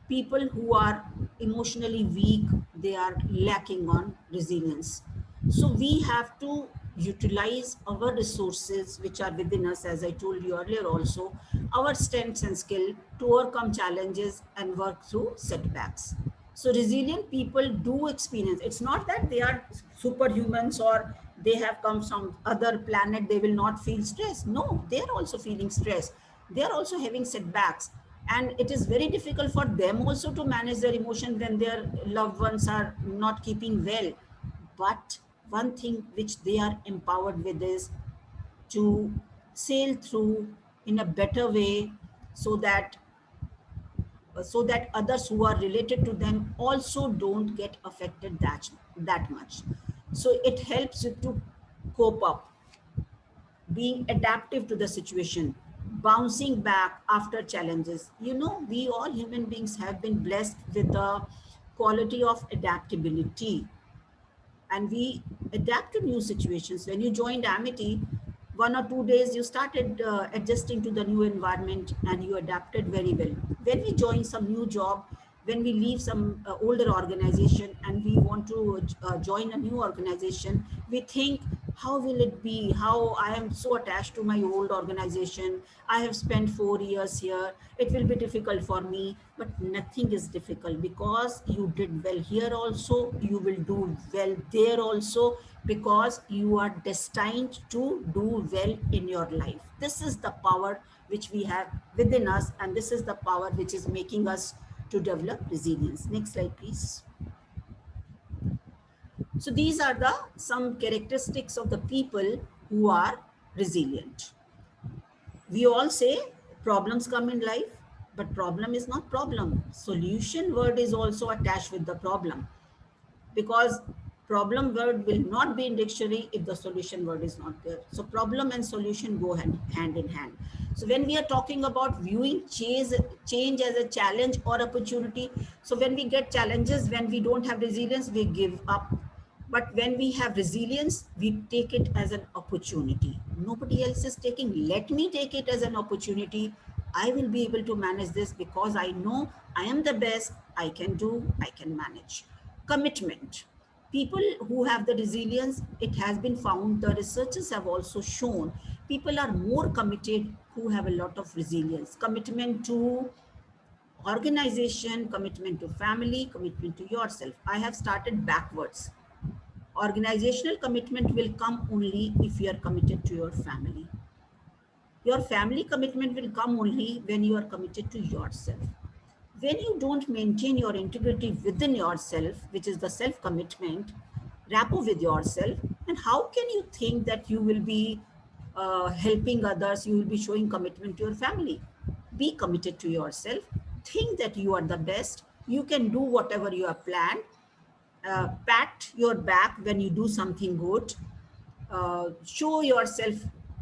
People who are emotionally weak, they are lacking on resilience. So we have to utilize our resources which are within us, as I told you earlier also, our strengths and skill to overcome challenges and work through setbacks. So resilient people do experience, it's not that they are superhumans or they have come from other planet, they will not feel stress. No, they are also feeling stress. They are also having setbacks. And it is very difficult for them also to manage their emotion when their loved ones are not keeping well. But one thing which they are empowered with is to sail through in a better way, so that others who are related to them also don't get affected that much. So it helps you to cope up, being adaptive to the situation, bouncing back after challenges. You know, we all human beings have been blessed with the quality of adaptability, and we adapt to new situations. When you joined Amity, 1 or 2 days you started adjusting to the new environment and you adapted very well. When we join some new job, when we leave some older organization and we want to join a new organization, we think, how will it be? How I am so attached to my old organization. I have spent 4 years here. It will be difficult for me, but nothing is difficult because you did well here also. You will do well there also, because you are destined to do well in your life. This is the power which we have within us, and this is the power which is making us to develop resilience. Next slide, please. So these are the some characteristics of the people who are resilient. We all say problems come in life, but problem is not problem. Solution word is also attached with the problem, because problem word will not be in dictionary if the solution word is not there. So problem and solution go hand in hand. So when we are talking about viewing change as a challenge or opportunity, so when we get challenges, when we don't have resilience, we give up. But when we have resilience, we take it as an opportunity. Nobody else is taking. Let me take it as an opportunity. I will be able to manage this because I know I am the best. I can do, I can manage. Commitment. People who have the resilience, it has been found, the researchers have also shown, people are more committed who have a lot of resilience. Commitment to organization, commitment to family, commitment to yourself. I have started backwards. Organizational commitment will come only if you are committed to your family. Your family commitment will come only when you are committed to yourself. When you don't maintain your integrity within yourself, which is the self commitment, rapport with yourself, then how can you think that you will be helping others, you will be showing commitment to your family? Be committed to yourself. Think that you are the best. You can do whatever you have planned. Pat your back when you do something good. Show yourself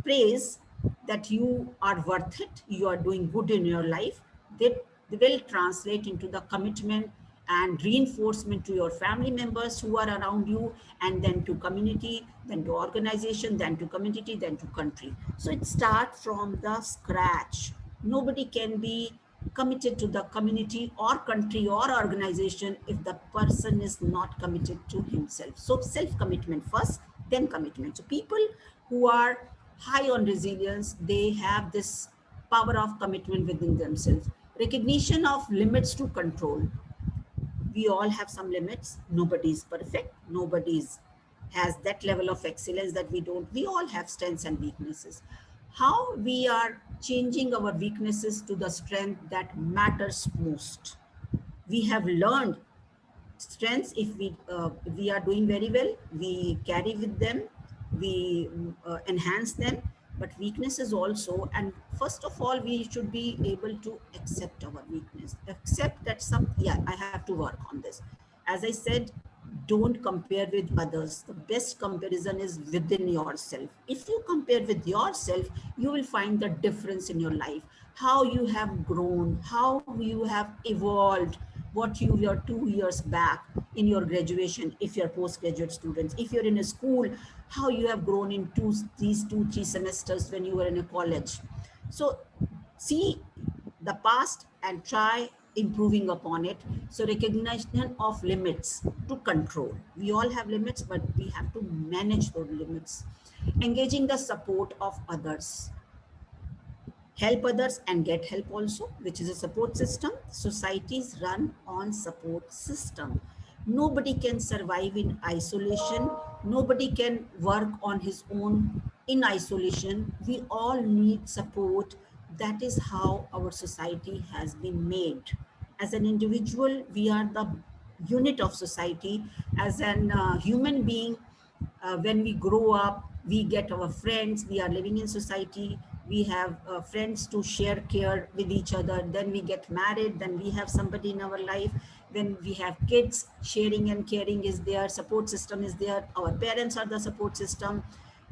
praise that you are worth it, you are doing good in your life. That will translate into the commitment and reinforcement to your family members who are around you, and then to community, then to organization, then to community, then to country. So it starts from the scratch. Nobody can be committed to the community or country or organization if the person is not committed to himself. So self-commitment first, then commitment. So people who are high on resilience, they have this power of commitment within themselves. Recognition of limits to control. We all have some limits. Nobody is perfect. Nobody's has that level of excellence that we don't. We all have strengths and weaknesses. How we are changing our weaknesses to the strength that matters most. We have learned strengths. If we are doing very well, we carry with them, we enhance them, but weaknesses also. And first of all, we should be able to accept our weakness, accept that I have to work on this. As I said, don't compare with others. The best comparison is within yourself. If you compare with yourself, you will find the difference in your life, how you have grown, how you have evolved, what you were 2 years back in your graduation, if you're postgraduate students, if you're in a school, how you have grown in these 2-3 semesters when you were in a college. So see the past and try improving upon it. So recognition of limits to control. We all have limits, but we have to manage those limits. Engaging the support of others. Help others and get help also, which is a support system. Societies run on support system. Nobody can survive in isolation. Nobody can work on his own in isolation. We all need support. That is how our society has been made. As an individual, we are the unit of society. As an human being, when we grow up, we get our friends, we are living in society, we have friends to share care with each other, then we get married, then we have somebody in our life, when we have kids, sharing and caring is there, support system is there, our parents are the support system,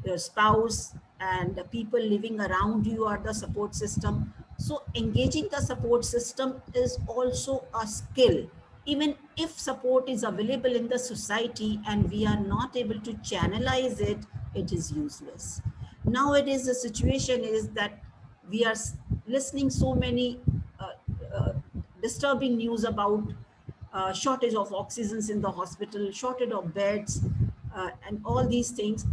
your spouse and the people living around you are the support system. So engaging the support system is also a skill. Even if support is available in the society and we are not able to channelize it, it is useless. Nowadays, the situation is that we are listening so many disturbing news about shortage of oxygens in the hospital, shortage of beds, and all these things.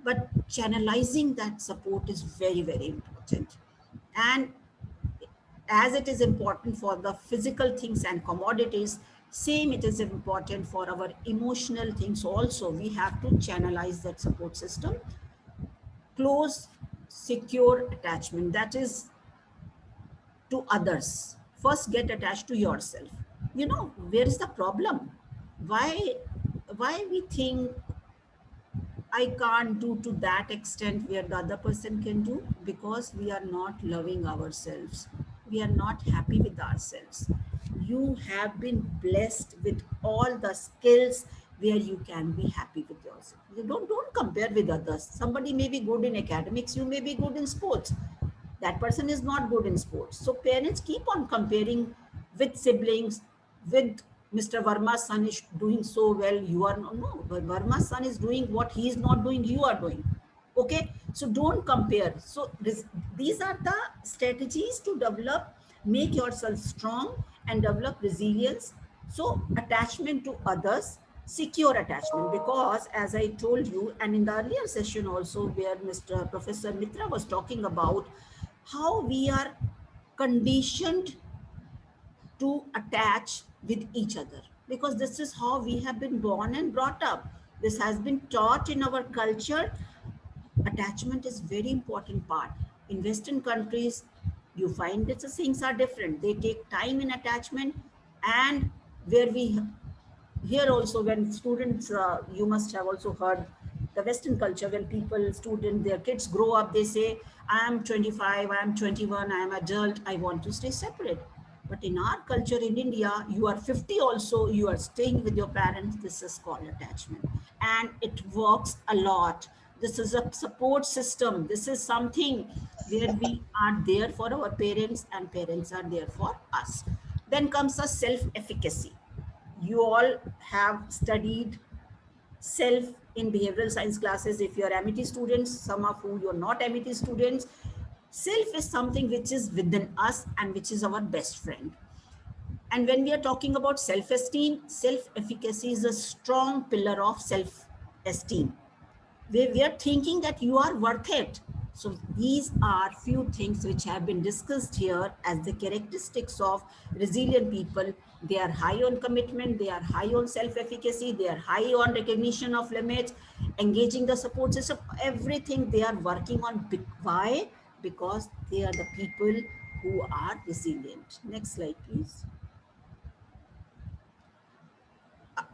But channelizing that support is very, very important. And as it is important for the physical things and commodities, same it is important for our emotional things also. We have to channelize that support system. Close, secure attachment, that is to others. First, get attached to yourself. You know, where is the problem? Why we think I can't do to that extent where the other person can do, because we are not loving ourselves. We are not happy with ourselves. You have been blessed with all the skills where you can be happy with yourself. You don't compare with others. Somebody may be good in academics, you may be good in sports. That person is not good in sports. So parents keep on comparing with siblings, with Mr. Verma's son is doing so well. You are no, Verma's son is doing what he is not doing, you are doing. Okay, so don't compare. So these are the strategies to develop, make yourself strong and develop resilience. So attachment to others, secure attachment, because as I told you, and in the earlier session also where Mr. Professor Mitra was talking about how we are conditioned to attach with each other, because this is how we have been born and brought up. This has been taught in our culture. Attachment is very important part. In Western countries, you find that the things are different. They take time in attachment, and where we here also when students, you must have also heard the Western culture, when people, students, their kids grow up, they say, I am 25, I am 21, I am adult, I want to stay separate. But in our culture in India, you are 50 also, you are staying with your parents. This is called attachment. And it works a lot. This is a support system. This is something where we are there for our parents and parents are there for us. Then comes a self-efficacy. You all have studied self in behavioral science classes. If you're MIT students, some of who you're not MIT students, self is something which is within us and which is our best friend. And when we are talking about self-esteem, self-efficacy is a strong pillar of self-esteem. We are thinking that you are worth it. So these are few things which have been discussed here as the characteristics of resilient people. They are high on commitment, they are high on self-efficacy, they are high on recognition of limits, engaging the support system, everything they are working on. Why? Because they are the people who are resilient. Next slide, please.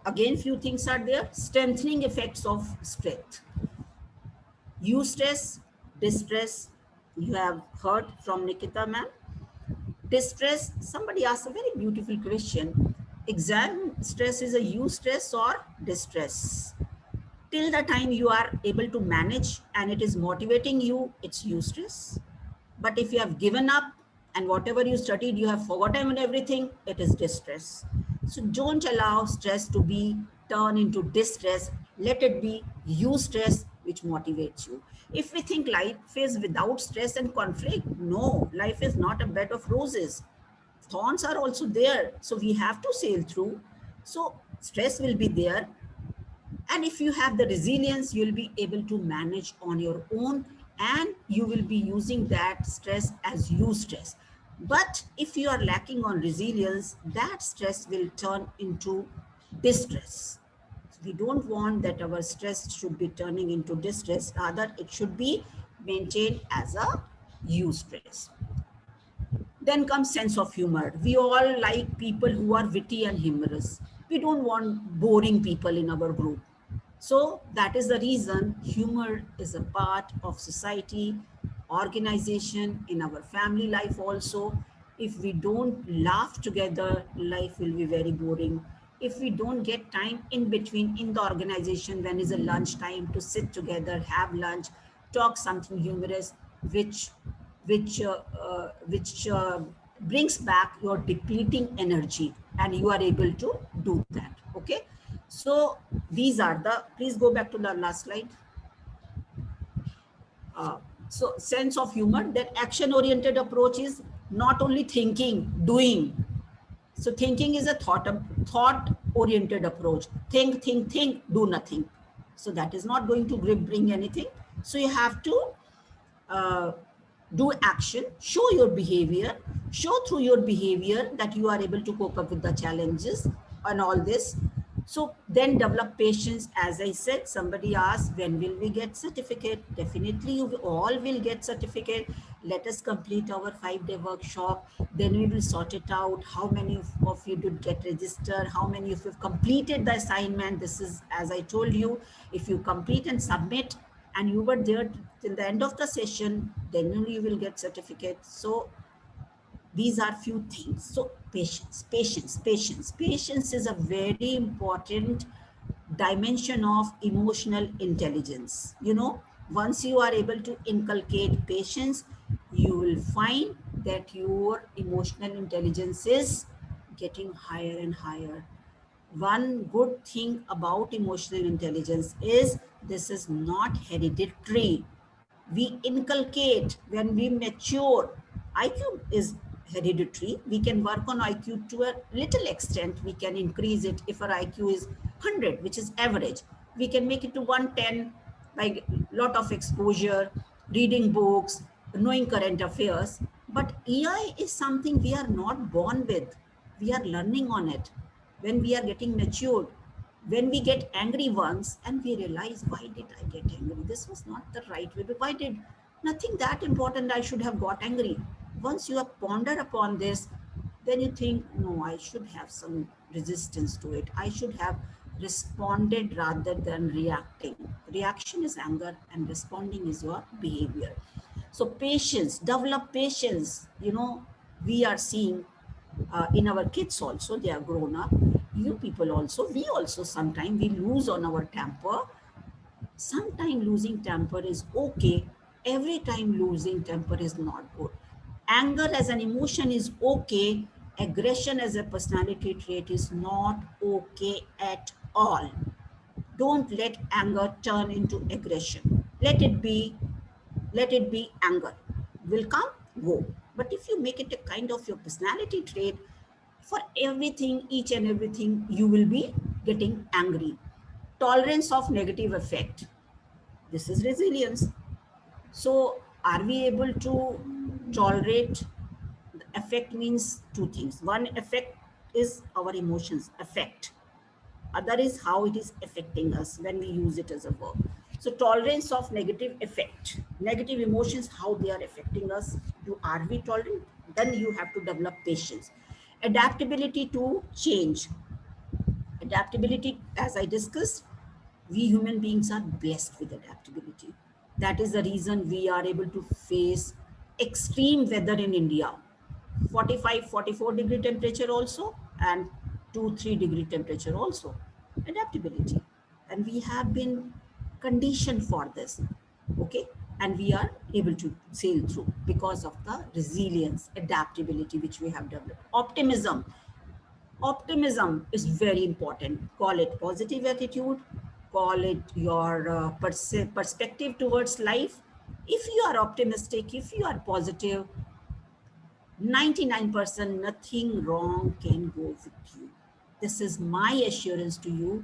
Again, few things are there. Strengthening effects of strength. Eustress, distress, you have heard from Nikita ma'am. Distress, somebody asked a very beautiful question. Exam stress is a eustress or distress? Till the time you are able to manage and it is motivating you, it's eustress. But if you have given up and whatever you studied, you have forgotten everything, it is distress. So don't allow stress to be turned into distress. Let it be eustress, which motivates you. If we think life is without stress and conflict, no, life is not a bed of roses. Thorns are also there. So we have to sail through. So stress will be there. And if you have the resilience, you'll be able to manage on your own and you will be using that stress as eustress. But if you are lacking on resilience, that stress will turn into distress. We don't want that our stress should be turning into distress. Rather, it should be maintained as a eustress. Then comes sense of humor. We all like people who are witty and humorous. We don't want boring people in our group. So that is the reason humor is a part of society, organization, in our family life also. If we don't laugh together, life will be very boring. If we don't get time in between in the organization, when is a lunch time to sit together, have lunch, talk something humorous, which brings back your depleting energy, and you are able to do that. Okay, so these are the, please go back to the last slide. So sense of humor, that action oriented approach is not only thinking, doing. So thinking is a thought oriented approach. Think, do nothing. So that is not going to bring anything. So you have to do action, show your behavior, show through your behavior that you are able to cope up with the challenges and all this. So then develop patience. As I said, somebody asked, when will we get certificate? Definitely you all will get certificate. Let us complete our 5-day workshop. Then we will sort it out. How many of you did get registered? How many of you have completed the assignment? This is, as I told you, if you complete and submit and you were there till the end of the session, then only you will get certificate. So these are few things. So patience is a very important dimension of emotional intelligence. You know, once you are able to inculcate patience, you will find that your emotional intelligence is getting higher and higher. One good thing about emotional intelligence is this is not hereditary. We inculcate when we mature. IQ is hereditary. We can work on IQ to a little extent. We can increase it. If our IQ is 100, which is average, we can make it to 110 by lot of exposure, reading books, knowing current affairs. But EI is something we are not born with. We are learning on it. When we are getting matured, when we get angry once and we realize, why did I get angry? This was not the right way. But why did nothing that important I should have got angry? Once you have pondered upon this, then you think, no, I should have some resistance to it. I should have responded rather than reacting. Reaction is anger and responding is your behavior. So patience, develop patience. You know, we are seeing in our kids also, they are grown up. You people also, we also sometimes we lose on our temper. Sometimes losing temper is okay. Every time losing temper is not good. Anger as an emotion is okay. Aggression as a personality trait is not okay at all. Don't let anger turn into aggression. Let it be anger. Will come, go. But if you make it a kind of your personality trait, for everything, each and everything, you will be getting angry. Tolerance of negative effect. This is resilience. So are we able to tolerate? The effect means two things. One effect is our emotions, affect. Other is how it is affecting us when we use it as a verb. So tolerance of negative effect, negative emotions, how they are affecting us. Are we tolerant? Then you have to develop patience. Adaptability to change. Adaptability, as I discussed, we human beings are blessed with adaptability. That is the reason we are able to face extreme weather in India. 45, 44-degree temperature also, and 2-3 degree temperature also. Adaptability. And we have been conditioned for this. Okay. And we are able to sail through because of the resilience, adaptability which we have developed. Optimism. Optimism is very important. Call it positive attitude, call it your perspective towards life. If you are optimistic, if you are positive, 99% nothing wrong can go with you. This is my assurance to you.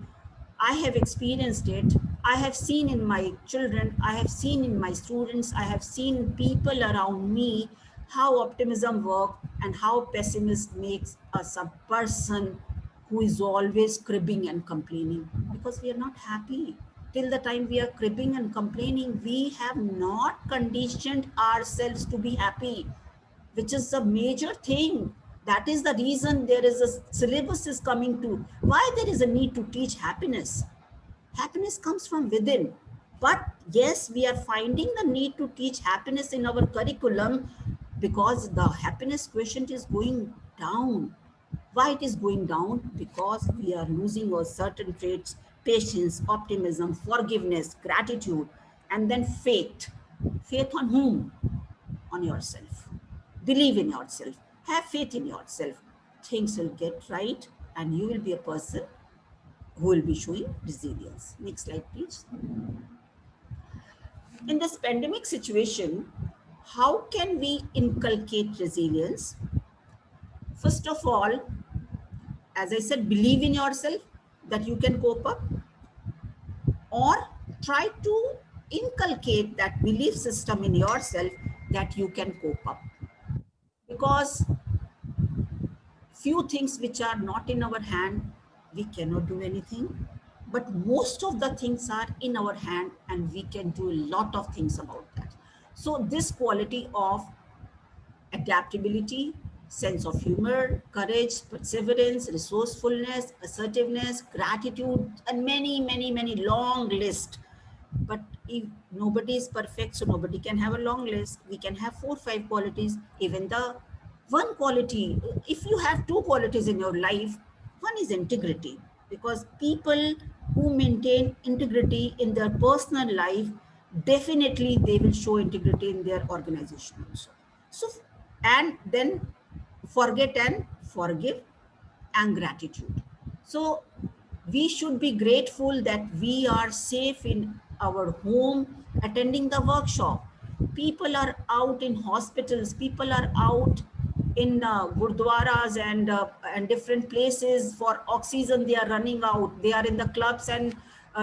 I have experienced it. I have seen in my children, I have seen in my students, I have seen people around me how optimism works and how pessimism makes us a person who is always cribbing and complaining, because we are not happy. Till the time we are cribbing and complaining, we have not conditioned ourselves to be happy, which is a major thing. That is the reason there is a syllabus is coming to why there is a need to teach happiness. Happiness comes from within. But yes, we are finding the need to teach happiness in our curriculum because the happiness quotient is going down. Why it is going down? Because we are losing our certain traits: patience, optimism, forgiveness, gratitude, and then faith. Faith on whom? On yourself. Believe in yourself. Have faith in yourself. Things will get right and you will be a person who will be showing resilience. Next slide, please. In this pandemic situation, how can we inculcate resilience? First of all, as I said, believe in yourself that you can cope up, or try to inculcate that belief system in yourself that you can cope up. Because few things which are not in our hand, we cannot do anything. But most of the things are in our hand and we can do a lot of things about that. So this quality of adaptability, sense of humor, courage, perseverance, resourcefulness, assertiveness, gratitude, and many, many, many long list. But if nobody is perfect, so nobody can have a long list. We can have 4-5 qualities. Even the one quality, if you have 2 qualities in your life, one is integrity, because people who maintain integrity in their personal life, definitely they will show integrity in their organization also. So, and then forget and forgive and gratitude. So we should be grateful that we are safe in our home attending the workshop. People are out in hospitals, people are out in gurdwaras and different places for oxygen. They are running out. They are in the clubs and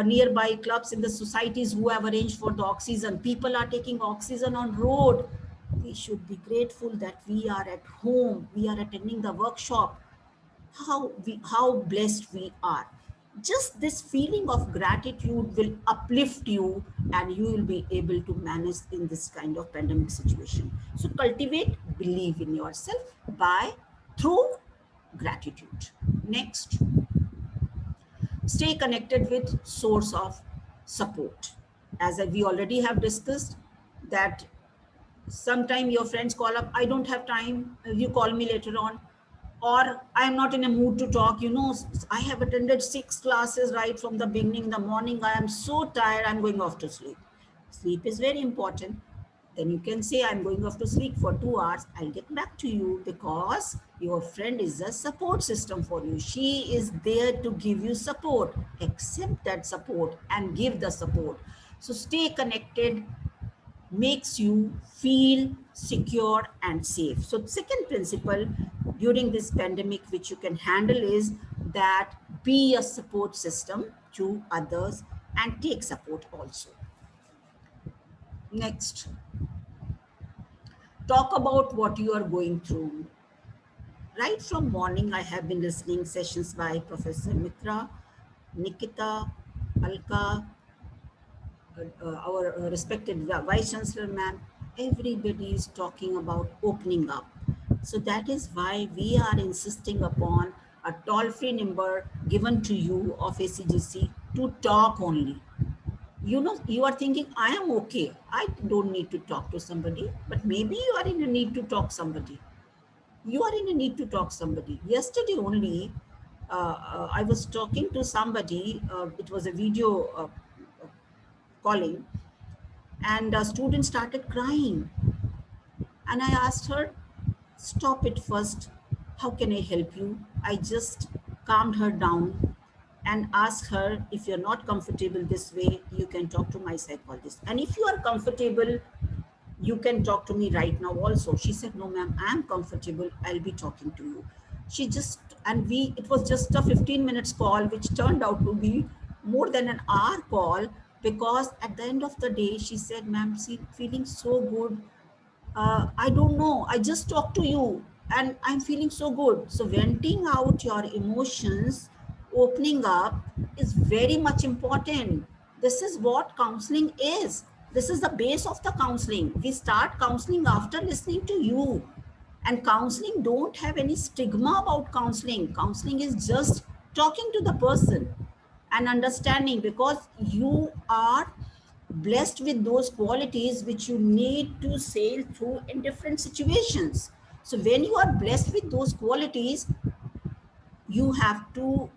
nearby clubs in the societies who have arranged for the oxygen. People are taking oxygen on road. We should be grateful that we are at home, we are attending the workshop. How blessed we are. Just this feeling of gratitude will uplift you, and you will be able to manage in this kind of pandemic situation. So cultivate belief in yourself by through gratitude. Next, stay connected with source of support. As we already have discussed, that sometime your friends call up, I don't have time, you call me later on, or I'm not in a mood to talk. I have attended 6 classes right from the beginning in the morning, I am so tired, I'm going off to sleep. Sleep is very important. Then you can say, I'm going off to sleep for 2 hours, I'll get back to you, because your friend is a support system for you. She is there to give you support. Accept that support and give the support. So stay connected makes you feel secure and safe. So the second principle during this pandemic which you can handle is that be a support system to others and take support also. Next, talk about what you are going through. Right from morning, I have been listening sessions by Professor Mitra, Nikita, Alka, our respected Vice Chancellor ma'am. Everybody is talking about opening up. So that is why we are insisting upon a toll-free number given to you of ACGC to talk only. You are thinking, I am okay, I don't need to talk to somebody, but maybe you are in a need to talk somebody. You are in a need to talk somebody. Yesterday only, I was talking to somebody, it was a video calling, and a student started crying. And I asked her, stop it first. How can I help you? I just calmed her down and asked her, if you're not comfortable this way, you can talk to my psychologist. And if you are comfortable, you can talk to me right now also. She said, no, ma'am, I'm comfortable. I'll be talking to you. It was just a 15 minutes call, which turned out to be more than an hour call, because at the end of the day, she said, ma'am, see, feeling so good. I don't know, I just talked to you and I'm feeling so good. So venting out your emotions, opening up is very much important. This is what counseling is. This is the base of the counseling. We start counseling after listening to you. And counseling don't have any stigma about counseling. Counseling is just talking to the person and understanding, because you are blessed with those qualities which you need to sail through in different situations. So when you are blessed with those qualities, you have to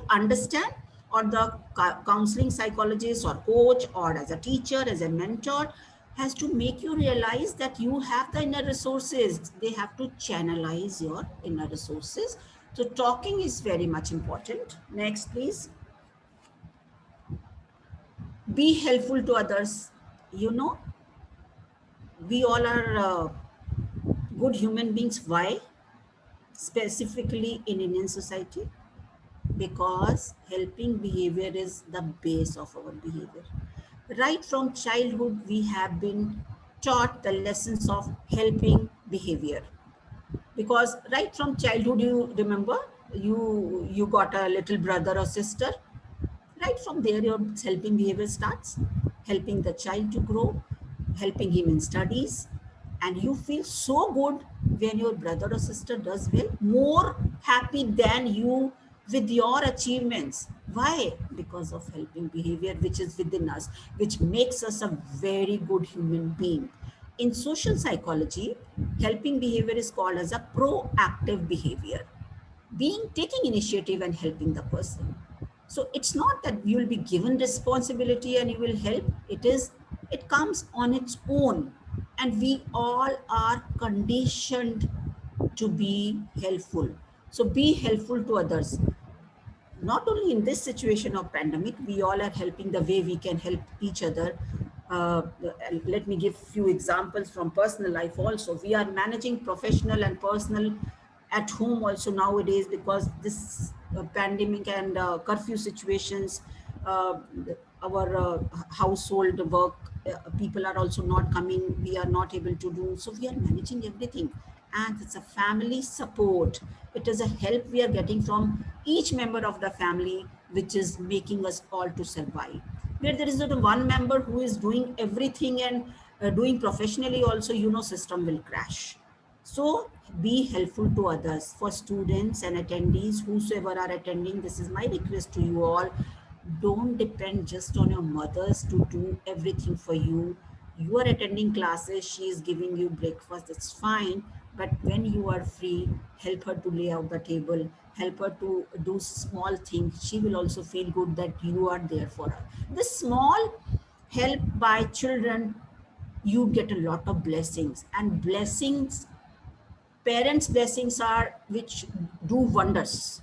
understand, or the counseling psychologist or coach or as a teacher, as a mentor, has to make you realize that you have the inner resources. They have to channelize your inner resources. So talking is very much important. Next, please. Be helpful to others. We all are good human beings. Why? Specifically in Indian society, because helping behavior is the base of our behavior. Right from childhood, we have been taught the lessons of helping behavior, because right from childhood, you remember, you got a little brother or sister. Right from there, your helping behavior starts. helping the child to grow, helping him in studies, and you feel so good when your brother or sister does well, more happy than you with your achievements. Why? Because of helping behavior which is within us, which makes us a very good human being. In social psychology, helping behavior is called as a proactive behavior, being taking initiative and helping the person. So it's not that you will be given responsibility and you will help. It comes on its own, and we all are conditioned to be helpful. So be helpful to others. Not only in this situation of pandemic, we all are helping the way we can help each other. uh, Let me give few examples from personal life also. We are managing professional and personal at home also nowadays, because this pandemic and curfew situations, uh, our household work, people are also not coming, we are not able to do, so we are managing everything. And it's a family support, it is a help we are getting from each member of the family, which is making us all to survive. Where there is not one member who is doing everything and doing professionally also, system will crash. So be helpful to others. For students and attendees, whosoever are attending, this is my request to you all. Don't depend just on your mothers to do everything for you. You are attending classes, she is giving you breakfast, that's fine. But when you are free, help her to lay out the table, help her to do small things. She will also feel good that you are there for her. This small help by children, you get a lot of blessings. And blessings, parents' blessings are which do wonders,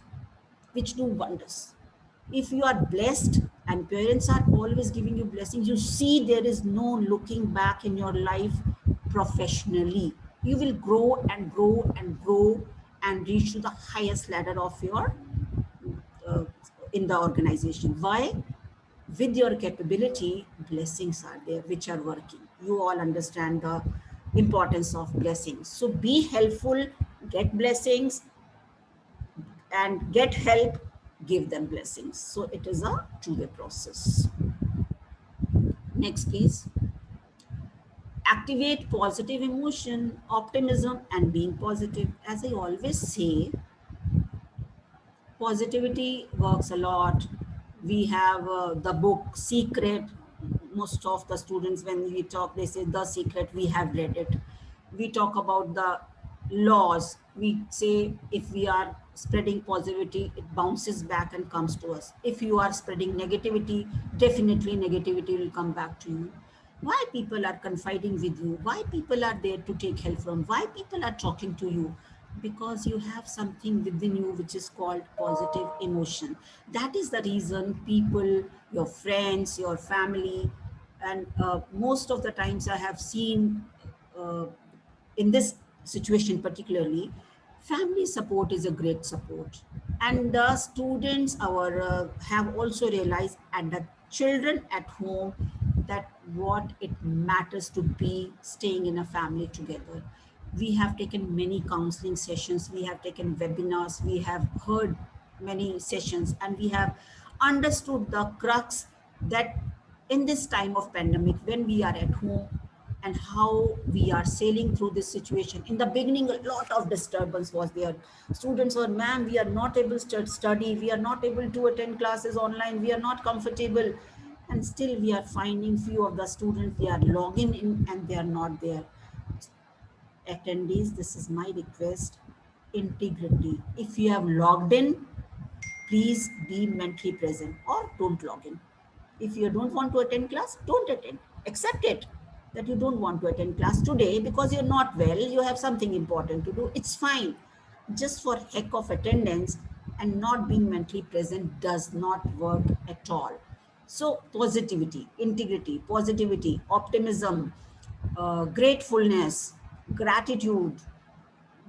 which do wonders. If you are blessed and parents are always giving you blessings, you see there is no looking back in your life professionally. You will grow and grow and grow and reach to the highest ladder of your uh, in the organization. Why? With your capability, blessings are there which are working. You all understand the importance of blessings. So be helpful, get blessings, and get help, give them blessings. So it is a two-way process. Next, please. Activate positive emotion, optimism, and being positive. As I always say, positivity works a lot. We have the book Secret. Most of the students, when we talk, they say The Secret. We have read it. We talk about the laws. We say if we are spreading positivity, it bounces back and comes to us. If you are spreading negativity, definitely negativity will come back to you. Why people are confiding with you? Why people are there to take help from? Why people are talking to you? Because you have something within you which is called positive emotion. That is the reason people, your friends, your family, and most of the times I have seen uh, in this situation particularly, family support is a great support. And the students our have also realized, and the children at home, that what it matters to be staying in a family together. We have taken many counseling sessions, we have taken webinars, we have heard many sessions, and we have understood the crux that in this time of pandemic, when we are at home, and how we are sailing through this situation. In the beginning, a lot of disturbance was there. Students were, ma'am, we are not able to study, we are not able to attend classes online, we are not comfortable. And still we are finding few of the students, they are logging in and they are not there. Attendees, this is my request, integrity. If you have logged in, please be mentally present or don't log in. If you don't want to attend class, don't attend. Accept it that you don't want to attend class today because you're not well, you have something important to do. It's fine. Just for heck of attendance and not being mentally present does not work at all. So positivity, integrity, positivity, optimism, gratefulness, gratitude,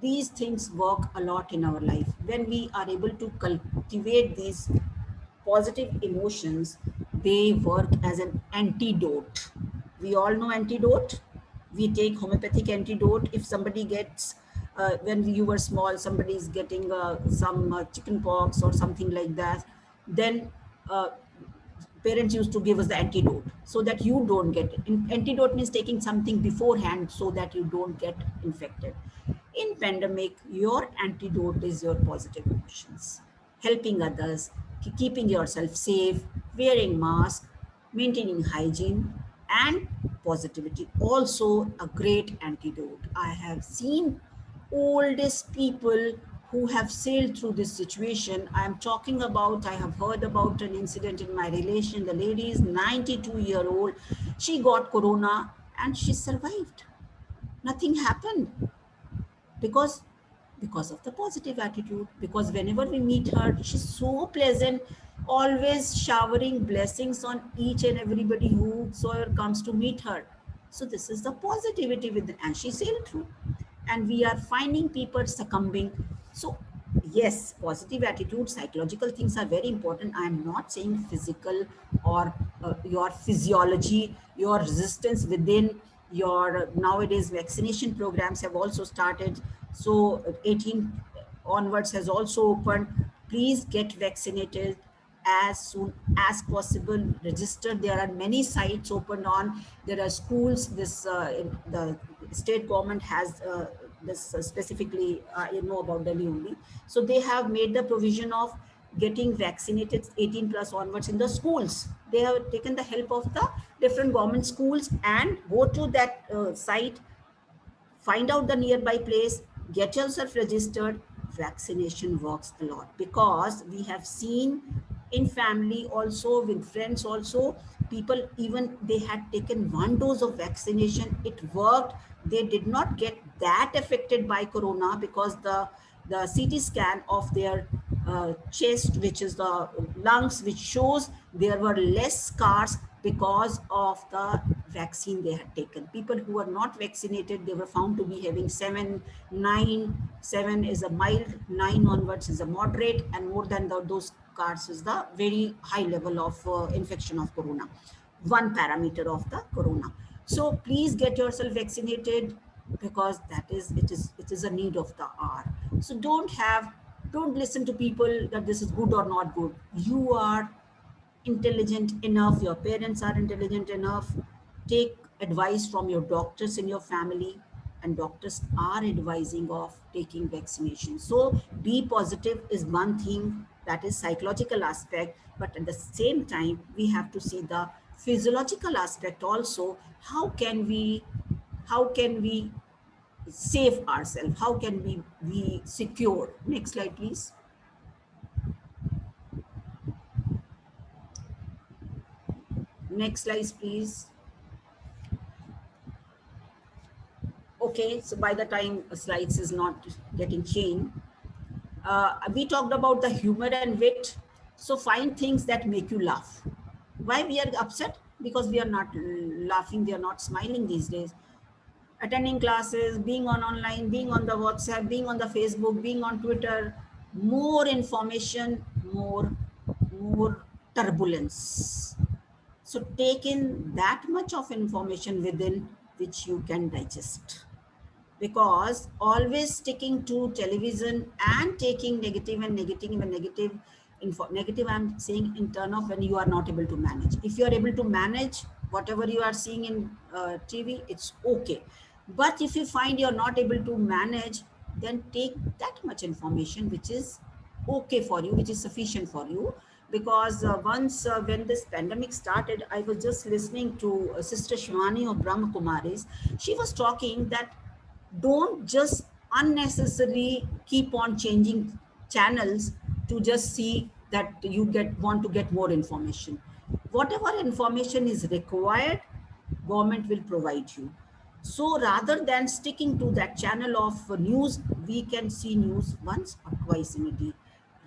these things work a lot in our life. When we are able to cultivate these positive emotions, they work as an antidote. We all know antidote. We take homeopathic antidote. If somebody gets, when you were small, somebody is getting some chicken pox or something like that, then parents used to give us the antidote so that you don't get it. Antidote means taking something beforehand so that you don't get infected. In pandemic, your antidote is your positive emotions, helping others, keeping yourself safe, wearing mask, maintaining hygiene, and positivity. Also a great antidote. I have seen oldest people who have sailed through this situation. I'm talking about, I have heard about an incident in my relation. The lady is 92-year-old. She got corona and she survived. Nothing happened because of the positive attitude. Because whenever we meet her, she's so pleasant, always showering blessings on each and everybody whosoever comes to meet her. So this is the positivity with and she sailed through. And we are finding people succumbing. So yes, positive attitude, psychological things are very important. I am not saying physical or your physiology, your resistance within your nowadays vaccination programs have also started. So 18 onwards has also opened. Please get vaccinated as soon as possible. Register. There are many sites opened on. There are schools. This the state government has this specifically. You know about Delhi only. So they have made the provision of getting vaccinated 18 plus onwards in the schools. They have taken the help of the different government schools and go to that site, find out the nearby place, get yourself registered. Vaccination works a lot because we have seen in family also, with friends also, people even they had taken one dose of vaccination, it worked. They did not get that affected by corona because the CT scan of their chest, which is the lungs, which shows there were less scars because of the vaccine they had taken. People who were not vaccinated, they were found to be having 7, 9, 7 is a mild, 9 onwards is a moderate, and more than those scars is the very high level of infection of corona, one parameter of the corona. So please get yourself vaccinated because it is a need of the hour. So don't listen to people that this is good or not good. You are intelligent enough, your parents are intelligent enough. Take advice from your doctors in your family, and doctors are advising of taking vaccination. So be positive is one thing, that is psychological aspect, but at the same time we have to see the physiological aspect also. How can we save ourselves? How can we be secure? Next slide, please. Next slide, please. Okay, so by the time slides is not getting changed, we talked about the humor and wit. So find things that make you laugh. Why we are upset? Because we are not laughing, we are not smiling these days. Attending classes, being on online, being on the WhatsApp, being on the Facebook, being on Twitter, more information, more turbulence. So take in that much of information within which you can digest. Because always sticking to television and taking negative and negative, I'm saying in turn of when you are not able to manage. If you are able to manage whatever you are seeing in TV, it's okay. But if you find you're not able to manage, then take that much information which is okay for you, which is sufficient for you. Because once when this pandemic started, I was just listening to Sister Shivani of Brahma Kumaris. She was talking that don't just unnecessarily keep on changing channels to just see that you want to get more information. Whatever information is required, government will provide you. So rather than sticking to that channel of news, we can see news once or twice in a day.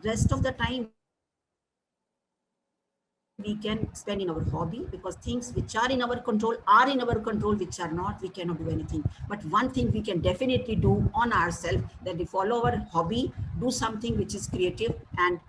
Rest of the time we can spend in our hobby, because things which are in our control, which are not, we cannot do anything. But one thing we can definitely do on ourselves, that we follow our hobby, do something which is creative. And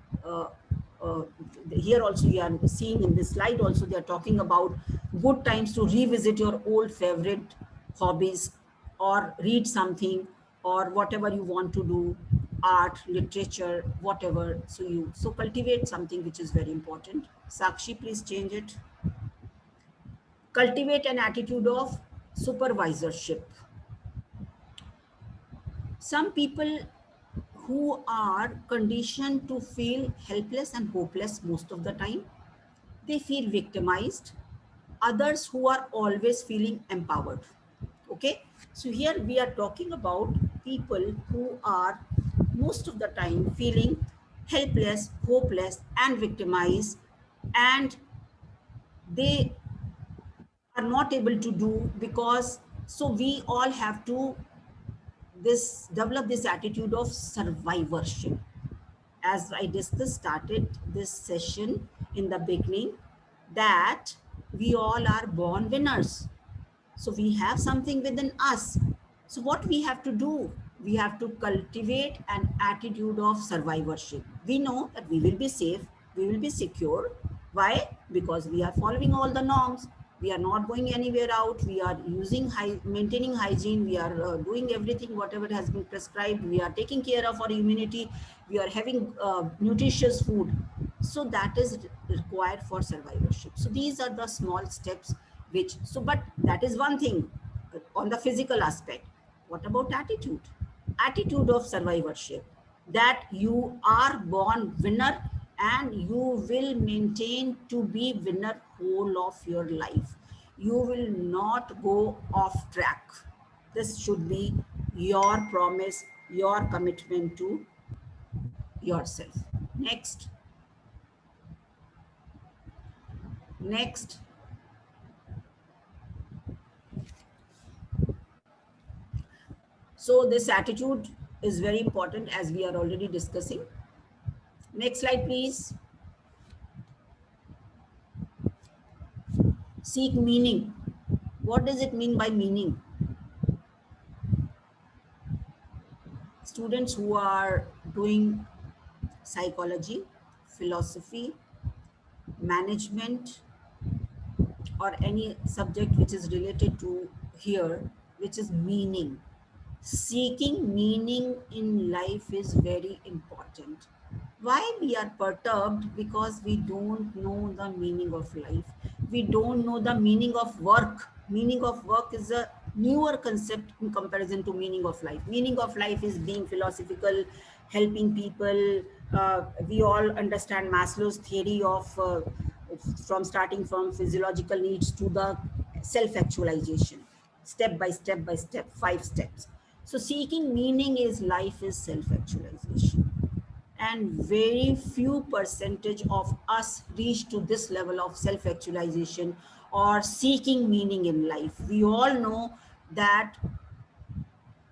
here also you are seeing in this slide also, they are talking about good times to revisit your old favorite hobbies, or read something, or whatever you want to do. art, literature, whatever. So cultivate something which is very important. Sakshi, please change it. Cultivate an attitude of supervisorship. Some people who are conditioned to feel helpless and hopeless most of the time, they feel victimized. Others who are always feeling empowered. Okay, so here we are talking about people who are most of the time feeling helpless, hopeless, and victimized, and they are not able to do because, so we all have to develop this attitude of survivorship. As I discussed, started this session in the beginning, that we all are born winners. So we have something within us. So what we have to do? We have to cultivate an attitude of survivorship. We know that we will be safe, we will be secure. Why? Because we are following all the norms. We are not going anywhere out. We are maintaining hygiene. We are doing everything, whatever has been prescribed. We are taking care of our immunity. We are having nutritious food. So that is required for survivorship. So these are the small steps which, so, but that is one thing on the physical aspect. What about attitude? Attitude of survivorship, that you are born winner and you will maintain to be winner whole of your life. You will not go off track. This should be your promise, your commitment to yourself. Next. Next. So this attitude is very important, as we are already discussing. Next slide, please. Seek meaning. What does it mean by meaning? Students who are doing psychology, philosophy, management, or any subject which is related to here, which is meaning. Seeking meaning in life is very important. Why we are perturbed? Because we don't know the meaning of life. We don't know the meaning of work. Meaning of work is a newer concept in comparison to meaning of life. Meaning of life is being philosophical, helping people. We all understand Maslow's theory of from starting from physiological needs to the self-actualization, step by step by step, 5 steps. So seeking meaning is life is self-actualization. And very few percentage of us reach to this level of self-actualization or seeking meaning in life. We all know that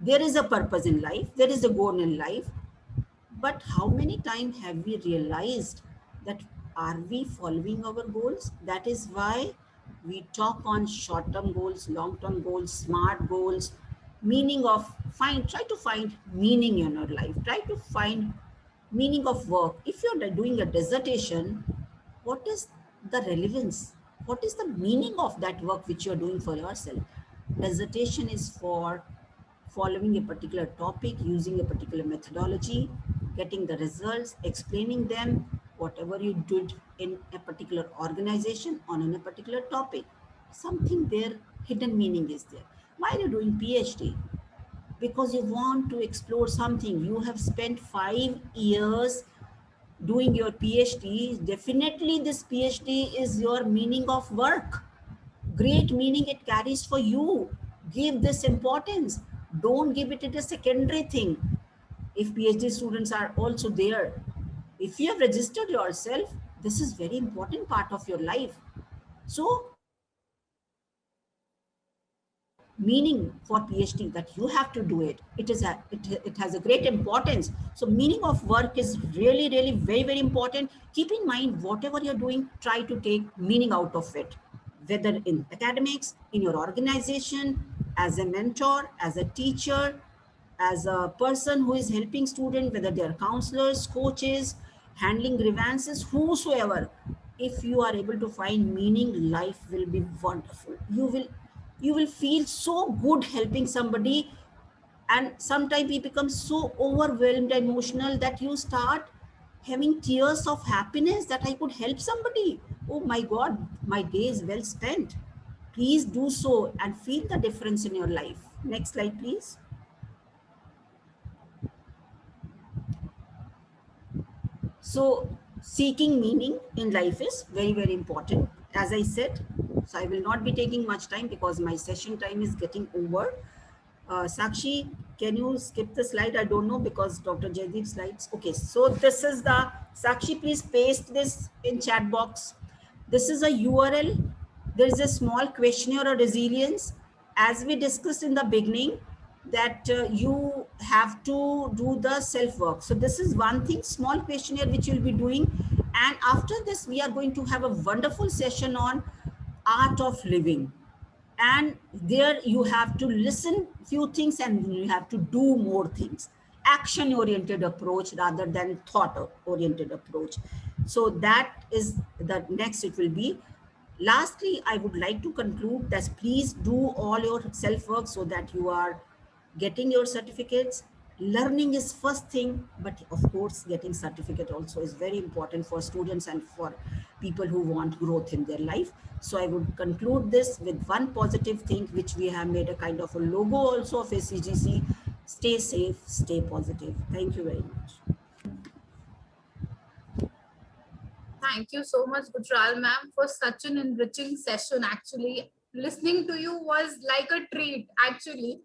there is a purpose in life, there is a goal in life, but how many times have we realized that are we following our goals? That is why we talk on short-term goals, long-term goals, smart goals, meaning of try to find meaning in your life. Try to find meaning of work. If you're doing a dissertation, what is the relevance? What is the meaning of that work which you're doing for yourself? Dissertation is for following a particular topic, using a particular methodology, getting the results, explaining them, whatever you did in a particular organization on a particular topic. Something there, hidden meaning is there. Why are you doing PhD? Because you want to explore something. You have spent 5 years doing your PhD. Definitely this PhD is your meaning of work. Great meaning it carries for you. Give this importance. Don't give it a secondary thing. If PhD students are also there, if you have registered yourself, this is very important part of your life. So meaning for PhD, that you have to do it. It has a great importance. So meaning of work is really very, very important. Keep in mind, whatever you're doing, try to take meaning out of it, whether in academics, in your organization, as a mentor, as a teacher, as a person who is helping students, whether they are counselors, coaches, handling grievances, whosoever. If you are able to find meaning, life will be wonderful. You will feel so good helping somebody, And sometimes we become so overwhelmed, emotional, that you start having tears of happiness that I could help somebody. Oh my God, my day is well spent. Please do so and feel the difference in your life. Next slide, please. So seeking meaning in life is very, very important. As I said, so I will not be taking much time because my session time is getting over. Sakshi, can you skip the slide? I don't know because Dr. Jaideep's slides. Okay, so this is the, Sakshi, please paste this in chat box. This is a URL. There is a small questionnaire or resilience. As we discussed in the beginning, that you have to do the self work. So this is one thing, small questionnaire which you'll be doing. And after this, we are going to have a wonderful session on art of living. And there you have to listen few things and you have to do more things. Action oriented approach rather than thought oriented approach. So that is the next it will be. Lastly, I would like to conclude that please do all your self work so that you are getting your certificates. Learning is first thing, but of course getting certificate also is very important for students and for people who want growth in their life. So I would conclude this with one positive thing, which we have made a kind of a logo also of SCGC. Stay safe, stay positive. Thank you very much. Thank you so much, Gujral ma'am, for such an enriching session. Actually, listening to you was like a treat. Actually,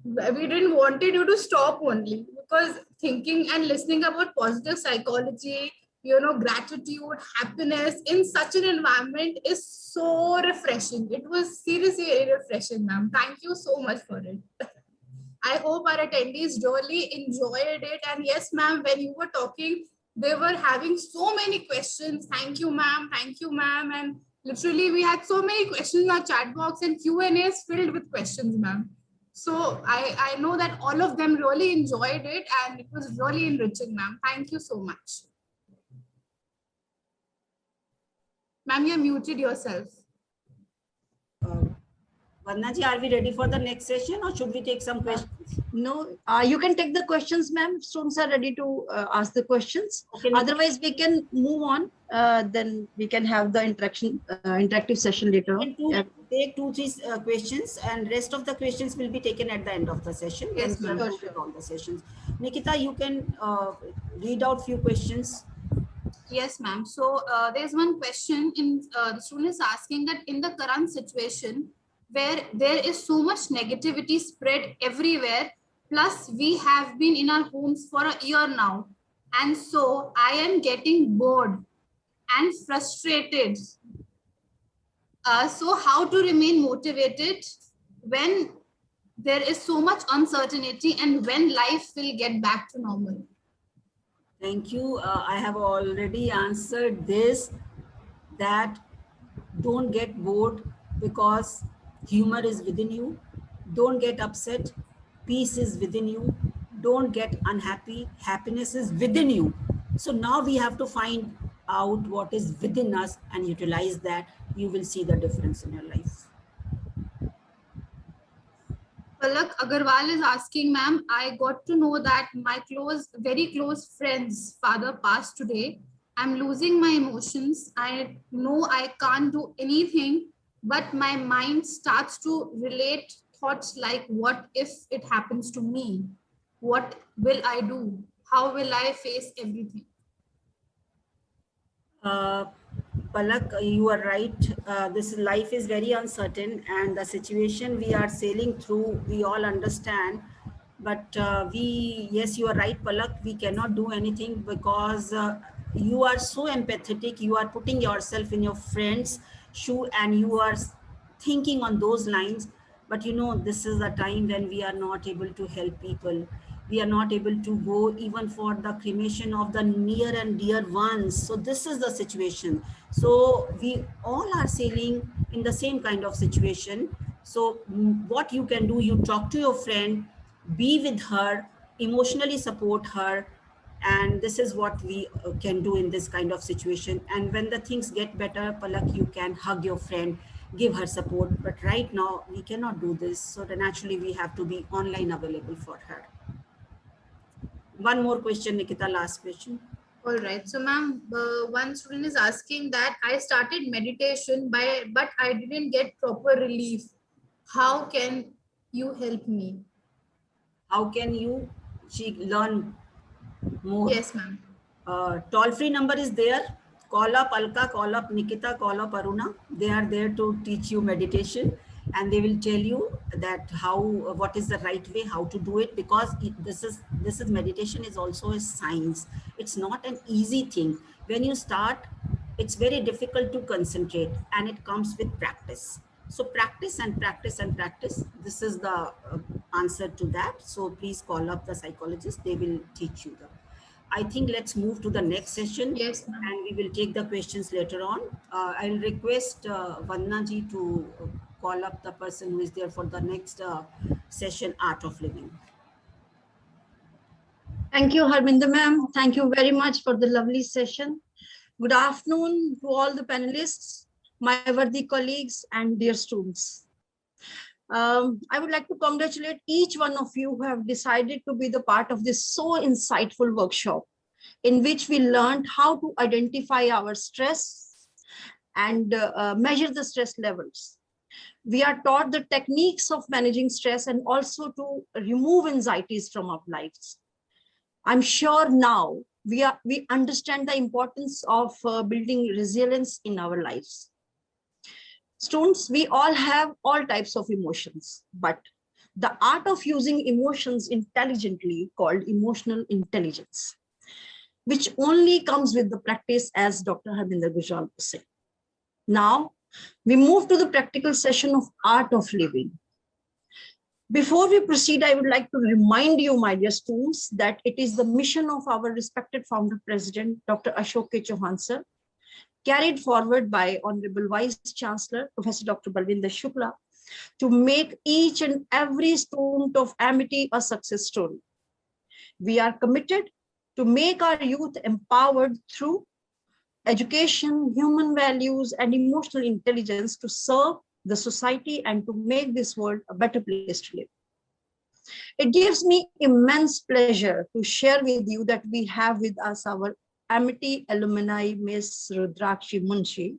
we didn't wanted you to stop only because thinking and listening about positive psychology, gratitude, happiness in such an environment is so refreshing. It was seriously very refreshing, ma'am. Thank you so much for it. I hope our attendees really enjoyed it. And yes, ma'am, when you were talking, they were having so many questions. Thank you, ma'am. Thank you, ma'am. And literally, we had so many questions in our chat box and Q&As filled with questions, ma'am. So I know that all of them really enjoyed it and it was really enriching, ma'am. Thank you so much. Ma'am, you're muted yourself. Vandana ji, are we ready for the next session or should we take some questions? No, you can take the questions, ma'am. Students are ready to ask the questions. Okay, Otherwise, we can move on. Then we can have the interactive session later on. Take 2-3 questions and rest of the questions will be taken at the end of the session. Yes, ma'am. All the sessions. Nikita, you can read out few questions. Yes, ma'am. So there's one question in the student is asking that in the current situation where there is so much negativity spread everywhere, plus we have been in our homes for a year now. And so I am getting bored and frustrated. So how to remain motivated when there is so much uncertainty and when life will get back to normal? Thank you. I have already answered this, that don't get bored because humor is within you. Don't get upset. Peace is within you. Don't get unhappy. Happiness is within you. So now we have to find out what is within us and utilize that. You will see the difference in your life. Palak Agarwal is asking, ma'am, I got to know that my very close friend's father passed today. I'm losing my emotions. I know I can't do anything, but my mind starts to relate thoughts like, what if it happens to me? What will I do? How will I face everything? Palak, you are right. This life is very uncertain and the situation we are sailing through, we all understand. But yes, you are right, Palak. We cannot do anything because you are so empathetic. You are putting yourself in your friend's shoe and you are thinking on those lines. But this is a time when we are not able to help people. We are not able to go even for the cremation of the near and dear ones. So this is the situation. So we all are sailing in the same kind of situation. So what you can do, you talk to your friend, be with her, emotionally support her. And this is what we can do in this kind of situation. And when the things get better, Palak, you can hug your friend. give her support. But right now we cannot do this. So then naturally we have to be online available for her. One more question, Nikita, last question. All right. So, ma'am, one student is asking that I started meditation but I didn't get proper relief. How can you help me? How can she learn more? Yes, ma'am. Toll-free number is there. Call up Alka, call up Nikita, call up Aruna. They are there to teach you meditation, and they will tell you that what is the right way, how to do it, because this is meditation is also a science. It's not an easy thing. When you start, it's very difficult to concentrate, and it comes with practice. So practice and practice and practice. This is the answer to that. So please call up the psychologist. They will teach you. I think let's move to the next session. Yes, ma'am. And we will take the questions later on. I'll request Vandana ji to call up the person who is there for the next session, Art of Living. Thank you, Harminder ma'am. Thank you very much for the lovely session. Good afternoon to all the panelists, my worthy colleagues and dear students. I would like to congratulate each one of you who have decided to be the part of this so insightful workshop in which we learned how to identify our stress and measure the stress levels. We are taught the techniques of managing stress and also to remove anxieties from our lives. I'm sure now we understand the importance of building resilience in our lives. Students, we all have all types of emotions, but the art of using emotions intelligently, called emotional intelligence, which only comes with the practice, as Dr. Harminder Gujral said. Now, we move to the practical session of Art of Living. Before we proceed, I would like to remind you, my dear students, that it is the mission of our respected founder president, Dr. Ashok K. Chauhan sir, carried forward by Honorable Vice Chancellor, Professor Dr. Balvinder Shukla, to make each and every student of Amity a success story. We are committed to make our youth empowered through education, human values, and emotional intelligence to serve the society and to make this world a better place to live. It gives me immense pleasure to share with you that we have with us our Amity alumni, Ms. Rudrakshi Munshi,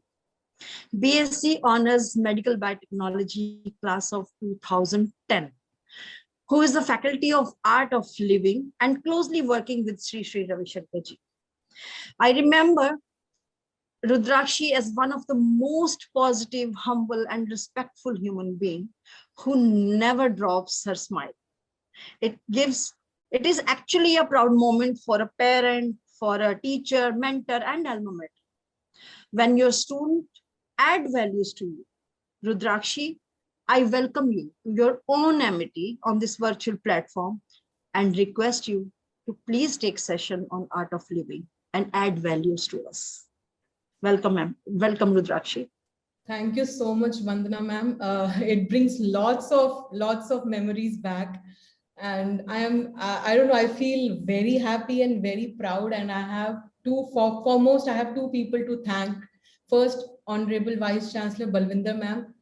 BSc Honors Medical Biotechnology class of 2010, who is the Faculty of Art of Living and closely working with Sri Ravi Shankar ji. I remember Rudrakshi as one of the most positive, humble, and respectful human being who never drops her smile. It is actually a proud moment for a parent, for a teacher, mentor, and alma mater. When your student add values to you, Rudrakshi, I welcome you to your own Amity on this virtual platform and request you to please take session on Art of Living and add values to us. Welcome, ma'am. Welcome, Rudrakshi. Thank you so much, Vandana ma'am. It brings lots of memories back. And I don't know, I feel very happy and very proud. And I have foremost, I have two people to thank. First, Honorable Vice Chancellor Balvinder ma'am.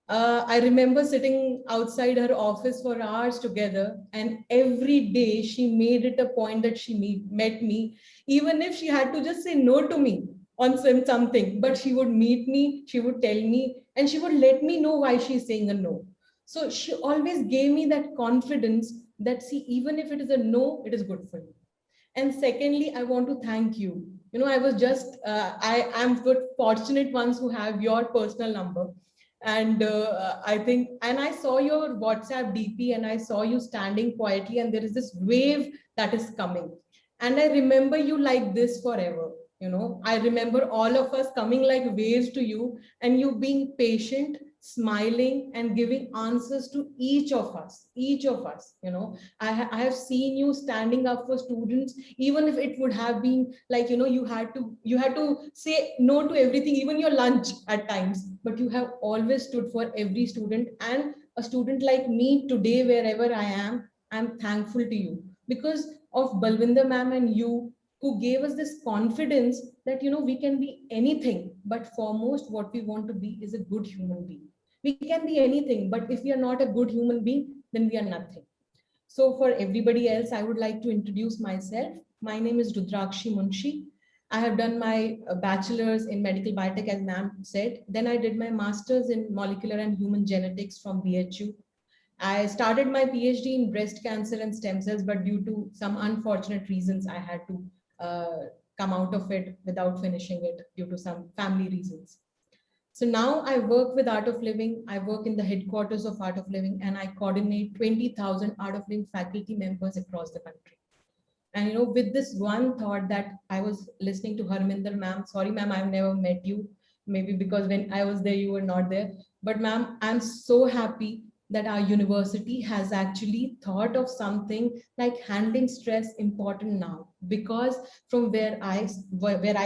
I remember sitting outside her office for hours together, and every day she made it a point that she met me, even if she had to just say no to me on something, but she would meet me, she would tell me, and she would let me know why she's saying a no. So she always gave me that confidence that, see, even if it is a no, it is good for you. And secondly, I want to thank you. You know, I was just, I am fortunate ones who have your personal number. And I think, and I saw your WhatsApp DP and I saw you standing quietly, and there is this wave that is coming. And I remember you like this forever. You know, I remember all of us coming like waves to you and you being patient, smiling, and giving answers to each of us. You know, I have seen you standing up for students, even if it would have been like, you know, you had to say no to everything, even your lunch at times, but you have always stood for every student. And a student like me today, wherever I am, I'm thankful to you. Because of Balvinder ma'am and you, who gave us this confidence that, we can be anything, but foremost what we want to be is a good human being. We can be anything, but if we are not a good human being, then we are nothing. So for everybody else, I would like to introduce myself. My name is Rudrakshi Munshi. I have done my bachelor's in medical biotech, as ma'am said. Then I did my master's in molecular and human genetics from BHU. I started my PhD in breast cancer and stem cells, but due to some unfortunate reasons, I had to come out of it without finishing it due to some family reasons. So now I work with Art of Living. I work in the headquarters of Art of Living, and I coordinate 20,000 Art of Living faculty members across the country. And with this one thought that I was listening to Harminder ma'am. Sorry, ma'am, I've never met you. Maybe because when I was there, you were not there. But ma'am, I'm so happy that our university has actually thought of something like handling stress important now, because from where I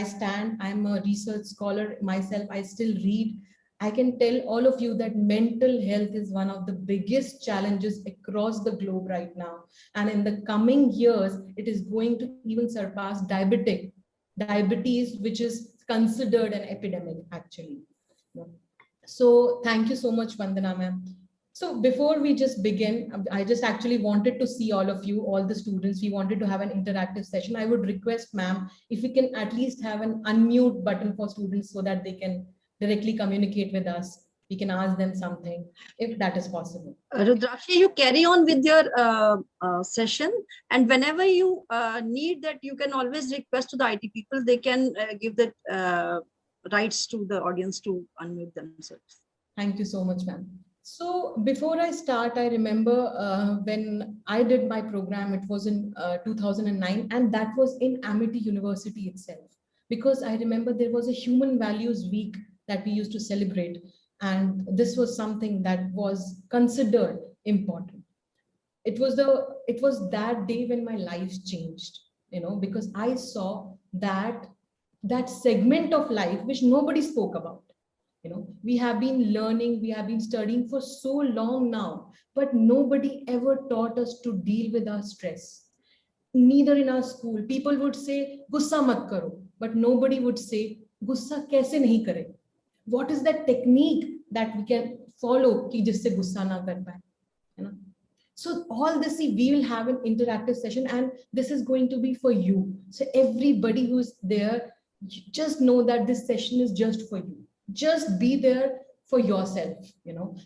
stand, I'm a research scholar myself. I still read. I can tell all of you that mental health is one of the biggest challenges across the globe right now. And in the coming years, it is going to even surpass diabetes, which is considered an epidemic actually. So thank you so much, Vandana ma'am. So before we just begin, I just actually wanted to see all of you, all the students. We wanted to have an interactive session. I would request ma'am, if we can at least have an unmute button for students so that they can directly communicate with us. We can ask them something, if that is possible. Rudrakshi, you carry on with your session, and whenever you need that, you can always request to the IT people. They can give the rights to the audience to unmute themselves. Thank you so much, ma'am. So before I start, I remember when I did my program, it was in 2009, and that was in Amity University itself. Because I remember there was a Human Values Week that we used to celebrate. And this was something that was considered important. It was that day when my life changed, because I saw that segment of life which nobody spoke about. We have been learning, we have been studying for so long now, but nobody ever taught us to deal with our stress. Neither in our school. People would say, gussa mat karo, but nobody would say, gussa kaise nahi kare. What is that technique that we can follow ki jisse gussa na kar paye? So all this, we will have an interactive session, and this is going to be for you. So everybody who's there, just know that this session is just for you. Just be there for yourself.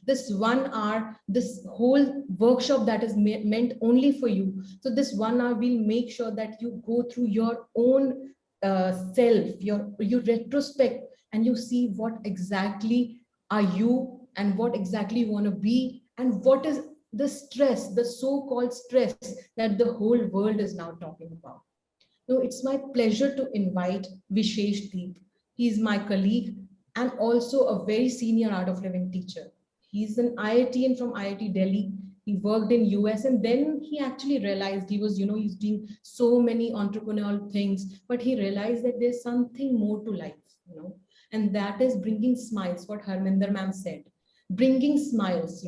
This 1 hour, this whole workshop that is meant only for you. So this 1 hour will make sure that you go through your own self, your retrospect, and you see what exactly are you and what exactly you want to be, and what is the stress, the so-called stress that the whole world is now talking about. So it's my pleasure to invite Vishesh Deep. He's my colleague and also a very senior Art of Living teacher. He's an IITian from IIT Delhi. He worked in US, and then he actually realized he was, he's doing so many entrepreneurial things, but he realized that there's something more to life, and that is bringing smiles, what Harminder ma'am said, bringing smiles,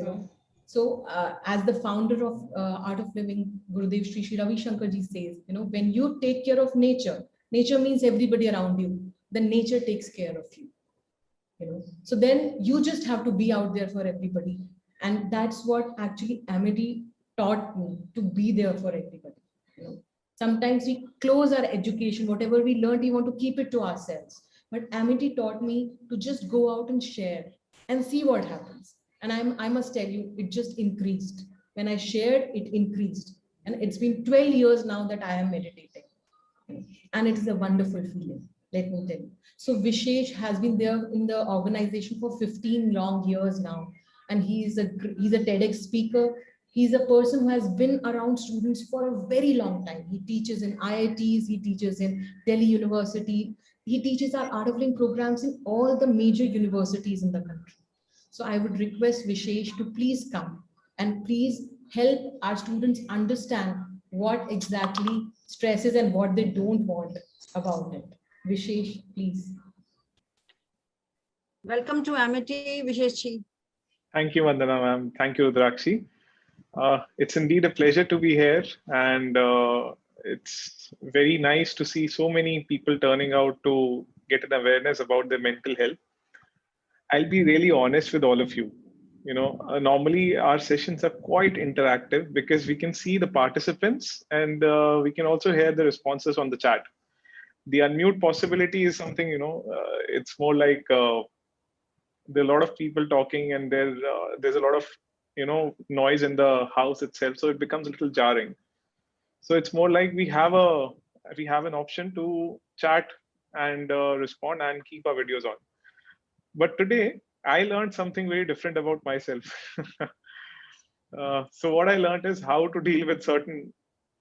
So as the founder of Art of Living, Gurudev Shri Ravi Shankar ji says, when you take care of nature, nature means everybody around you, then nature takes care of you. So then you just have to be out there for everybody. And that's what actually Amity taught me, to be there for everybody. Sometimes we close our education, whatever we learned, we want to keep it to ourselves. But Amity taught me to just go out and share and see what happens. And I must tell you, it just increased. When I shared, it increased. And it's been 12 years now that I am meditating. And it is a wonderful feeling, let me tell you. So Vishesh has been there in the organization for 15 long years now. And he's a TEDx speaker. He's a person who has been around students for a very long time. He teaches in IITs, he teaches in Delhi University. He teaches our Art of Living programs in all the major universities in the country. So I would request Vishesh to please come and please help our students understand what exactly stress is and what they don't want about it. Vishesh, please. Welcome to Amity, Vishesh. Thank you, Vandana ma'am. Thank you, Rudrakshi. It's indeed a pleasure to be here, and It's very nice to see so many people turning out to get an awareness about their mental health. I'll be really honest with all of you. Normally our sessions are quite interactive because we can see the participants and we can also hear the responses on the chat. The unmute possibility is something, it's more like there are a lot of people talking and there's a lot of, noise in the house itself. So it becomes a little jarring. So it's more like we have an option to chat and respond and keep our videos on. But today I learned something very different about myself. So what I learned is how to deal with certain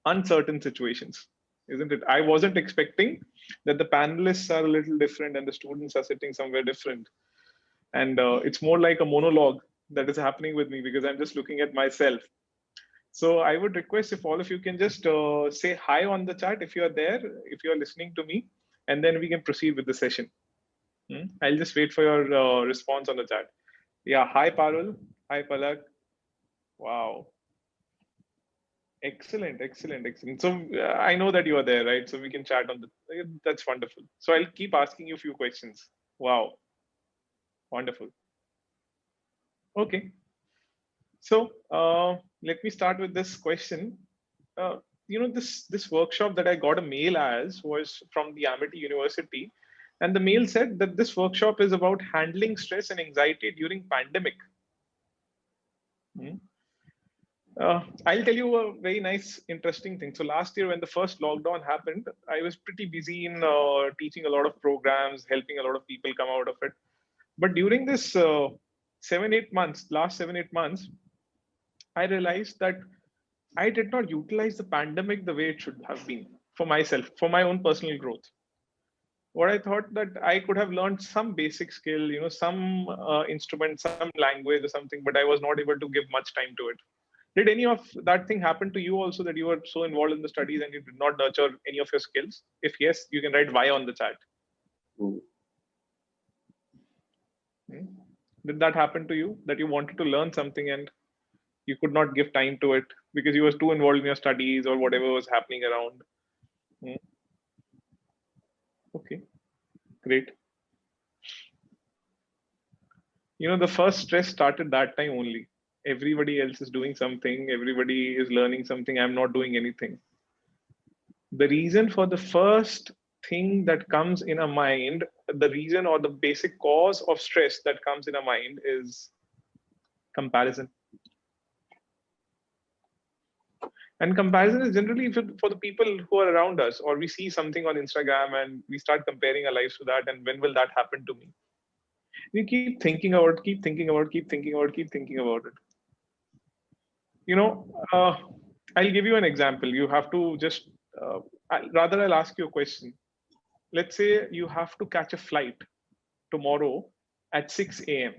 uncertain situations, isn't it? I wasn't expecting that the panelists are a little different and the students are sitting somewhere different. And it's more like a monologue that is happening with me because I'm just looking at myself. So I would request if all of you can just say hi on the chat if you're there, if you're listening to me, and then we can proceed with the session. I'll just wait for your response on the chat. Yeah, hi Parul, hi Palak. Wow. Excellent, excellent, excellent. So I know that you are there, right? So we can chat on that's wonderful. So I'll keep asking you a few questions. Wow. Wonderful. Okay. So let me start with this question. This workshop that I got a mail as was from the Amity University. And the mail said that this workshop is about handling stress and anxiety during pandemic. I'll tell you a very nice, interesting thing. So last year when the first lockdown happened, I was pretty busy in teaching a lot of programs, helping a lot of people come out of it. But during this last 7-8 months, I realized that I did not utilize the pandemic the way it should have been for myself, for my own personal growth. What I thought that I could have learned some basic skill, some instrument, some language or something, but I was not able to give much time to it. Did any of that thing happen to you also, that you were so involved in the studies and you did not nurture any of your skills? If yes, you can write Y on the chat. Did that happen to you, that you wanted to learn something and you could not give time to it because you were too involved in your studies or whatever was happening around? Okay, great. The first stress started that time only. Everybody else is doing something, everybody is learning something, I'm not doing anything. The reason for the first thing that comes in a mind, the reason or the basic cause of stress that comes in a mind is comparison. And comparison is generally for the people who are around us, or we see something on Instagram and we start comparing our lives to that. And when will that happen to me? We keep thinking about it, keep thinking about it, keep thinking about it, keep thinking about it. I'll give you an example. You have to just, I'll ask you a question. Let's say you have to catch a flight tomorrow at 6 a.m.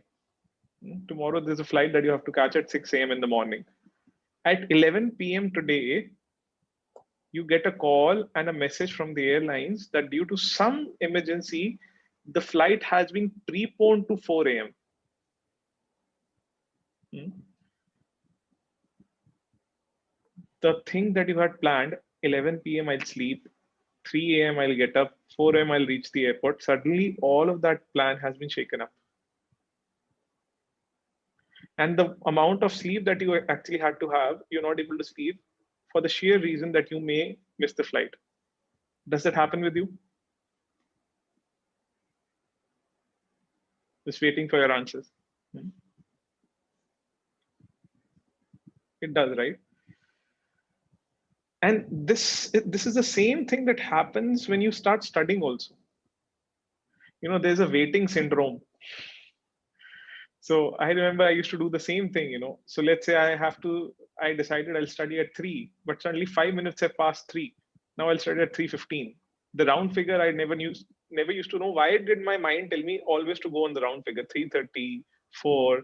Tomorrow there's a flight that you have to catch at 6 a.m. in the morning. At 11 p.m. today, you get a call and a message from the airlines that due to some emergency, the flight has been preponed to 4 a.m. The thing that you had planned, 11 p.m. I'll sleep, 3 a.m. I'll get up, 4 a.m. I'll reach the airport. Suddenly, all of that plan has been shaken up. And the amount of sleep that you actually had to have, you're not able to sleep for the sheer reason that you may miss the flight. Does that happen with you? Just waiting for your answers. It does, right? And this is the same thing that happens when you start studying also. There's a waiting syndrome. So I remember I used to do the same thing, So let's say I decided I'll study at 3, but suddenly 5 minutes have passed 3. Now I'll study at 3:15. The round figure I never used to know. Why did my mind tell me always to go on the round figure? 3:30, 4.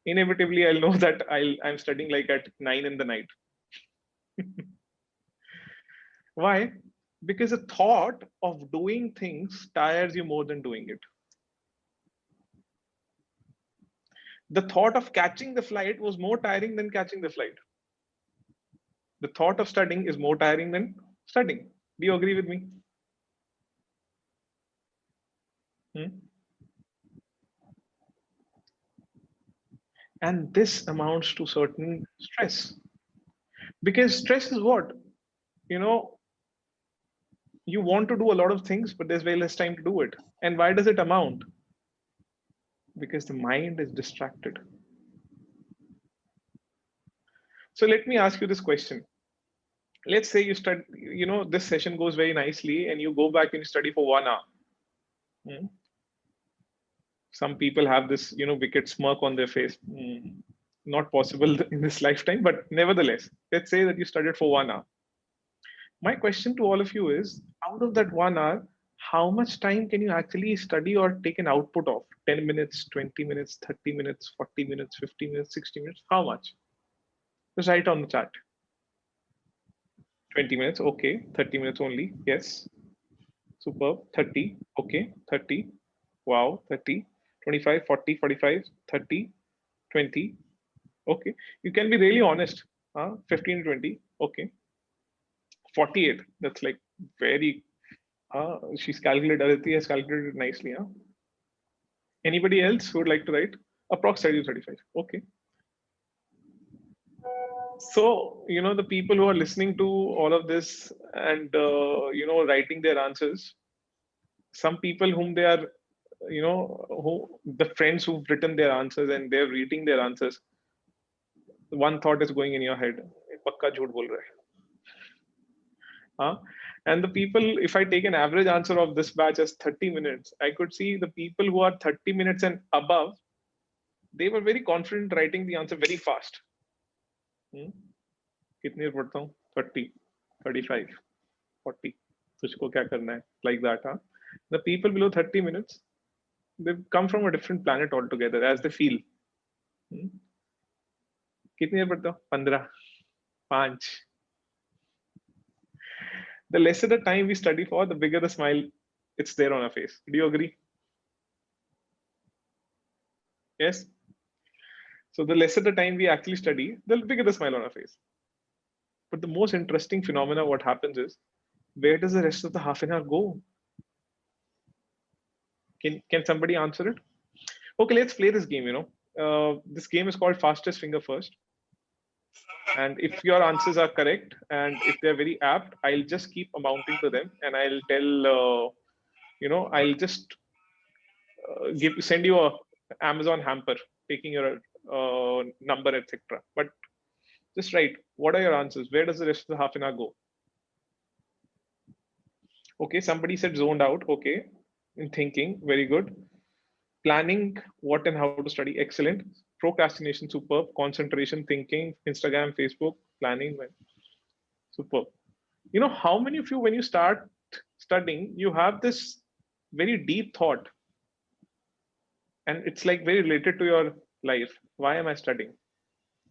Inevitably, I'll know that I'm studying like at 9 in the night. Why? Because the thought of doing things tires you more than doing it. The thought of catching the flight was more tiring than catching the flight. The thought of studying is more tiring than Studying. Do you agree with me? And this amounts to certain stress. Because stress is what? You know, you want to do a lot of things, but there's way less time to do it. And why does it amount? Because the mind is distracted. So let me ask you this question. Let's say you study, you know, this session goes very nicely and you go back and you study for 1 hour. Some people have this, you know, wicked smirk on their face. Not possible in this lifetime, but nevertheless, let's say that you studied for 1 hour. My question to all of you is, out of that 1 hour, how much time can you actually study or take an output of? 10 minutes, 20 minutes, 30 minutes, 40 minutes, 50 minutes, 60 minutes, how much? Just write on the chart. 20 minutes, okay. 30 minutes only, yes. Superb. 30, okay. 30, wow. 30, 25, 40, 45, 30, 20, okay. You can be really honest. 15 to 20, okay. 48, that's like very, she's calculated, Aditi has calculated nicely. Anybody else who would like to write? Approx 30 to 35, okay. So, you know, the people who are listening to all of this and, you know, writing their answers, some people whom they are, you know, who the friends who've written their answers and they're reading their answers, one thought is going in your head, pakka jhoot bol rahe hai. And the people, if I take an average answer of this batch as 30 minutes, I could see the people who are 30 minutes and above, they were very confident writing the answer very fast. कितनी देर पढ़ता हूँ 30 35 40 तुझको क्या करना है like that. The people below 30 minutes, they've come from a different planet altogether as they feel. कितनी देर पढ़ते हो 15 5. The lesser the time we study for, the bigger the smile it's there on our face. Do you agree? Yes. So the lesser the time we actually study, the bigger the smile on our face. But the most interesting phenomena, what happens is, where does the rest of the half an hour go? Can somebody answer it? Okay, let's play this game, you know. This game is called Fastest Finger First. And if your answers are correct, and if they're very apt, I'll just keep amounting to them. And I'll tell, you know, I'll just send you a Amazon hamper, taking your number, etc. But just write, what are your answers? Where does the rest of the half an hour go? Okay, somebody said zoned out. Okay, in thinking, very good. Planning what and how to study, excellent. Procrastination, superb. Concentration, thinking, Instagram, Facebook, planning, superb. You know, how many of you, when you start studying, you have this very deep thought, and it's like very related to your life. Why am I studying?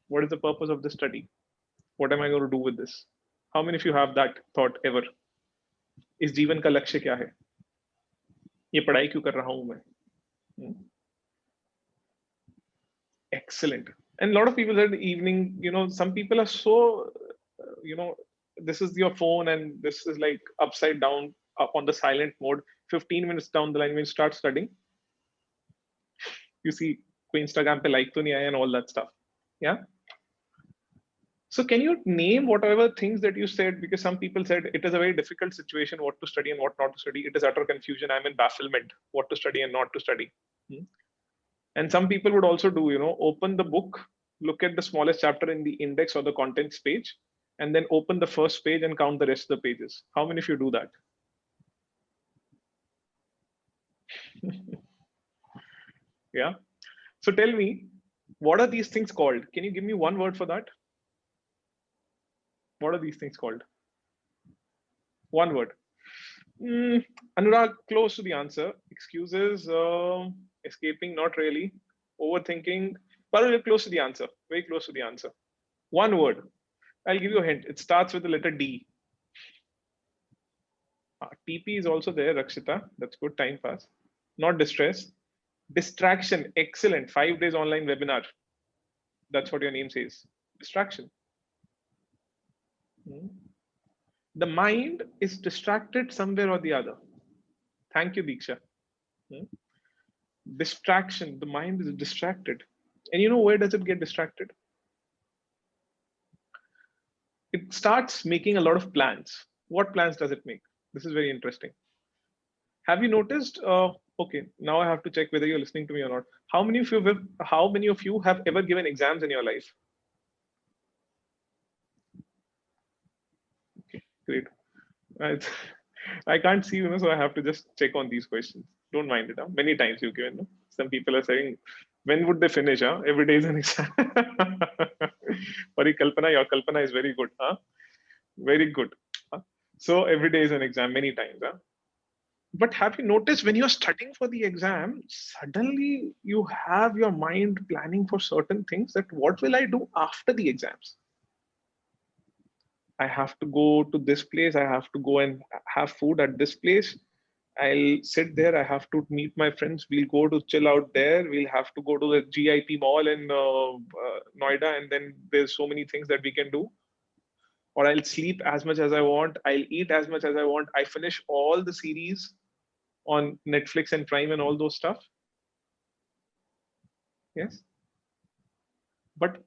What is the purpose of the study? What am I going to do with this? How many of you have that thought ever? इस जीवन का लक्ष्य क्या है? ये पढ़ाई क्यों कर रहा हूं मैं? Excellent. And a lot of people said evening, you know, some people are so, you know, this is your phone and this is like upside down, up on the silent mode. 15 minutes down the line, when you start studying, you see, koi Instagram pe like to nahi aaya and all that stuff. Yeah. So can you name whatever things that you said? Because some people said it is a very difficult situation, what to study and what not to study. It is utter confusion. I'm in bafflement, what to study and not to study. And some people would also do, you know, open the book, look at the smallest chapter in the index or the contents page, and then open the first page and count the rest of the pages. How many of you do that? Yeah. So tell me, what are these things called? Can you give me one word for that? What are these things called? One word. Anurag, close to the answer. Excuses, escaping, not really. Overthinking. Parul, you're close to the answer. Very close to the answer. One word. I'll give you a hint. It starts with the letter D. TP is also there, Rakshita. That's good. Time pass. Not distress. Distraction. Excellent. 5 days online webinar. That's what your name says. Distraction. The mind is distracted somewhere or the other. Thank you, Diksha. Distraction, the mind is distracted. And you know where does it get distracted? It starts making a lot of plans. What plans does it make? This is very interesting. Have you noticed? Okay, now I have to check whether you're listening to me or not. How many of you have ever given exams in your life? Okay, great. I can't see, so I have to just check on these questions. Don't mind it. Huh? Many times you've given. No? Some people are saying, when would they finish? Huh? Every day is an exam. Parikalpana, your kalpana is very good. Huh? Very good. Huh? So every day is an exam, many times. Huh? But have you noticed when you're studying for the exam, suddenly you have your mind planning for certain things, that what will I do after the exams? I have to go to this place. I have to go and have food at this place. I'll sit there. I have to meet my friends. We'll go to chill out there. We'll have to go to the GIP mall in Noida. And then there's so many things that we can do. Or I'll sleep as much as I want. I'll eat as much as I want. I finish all the series on Netflix and Prime and all those stuff. Yes. But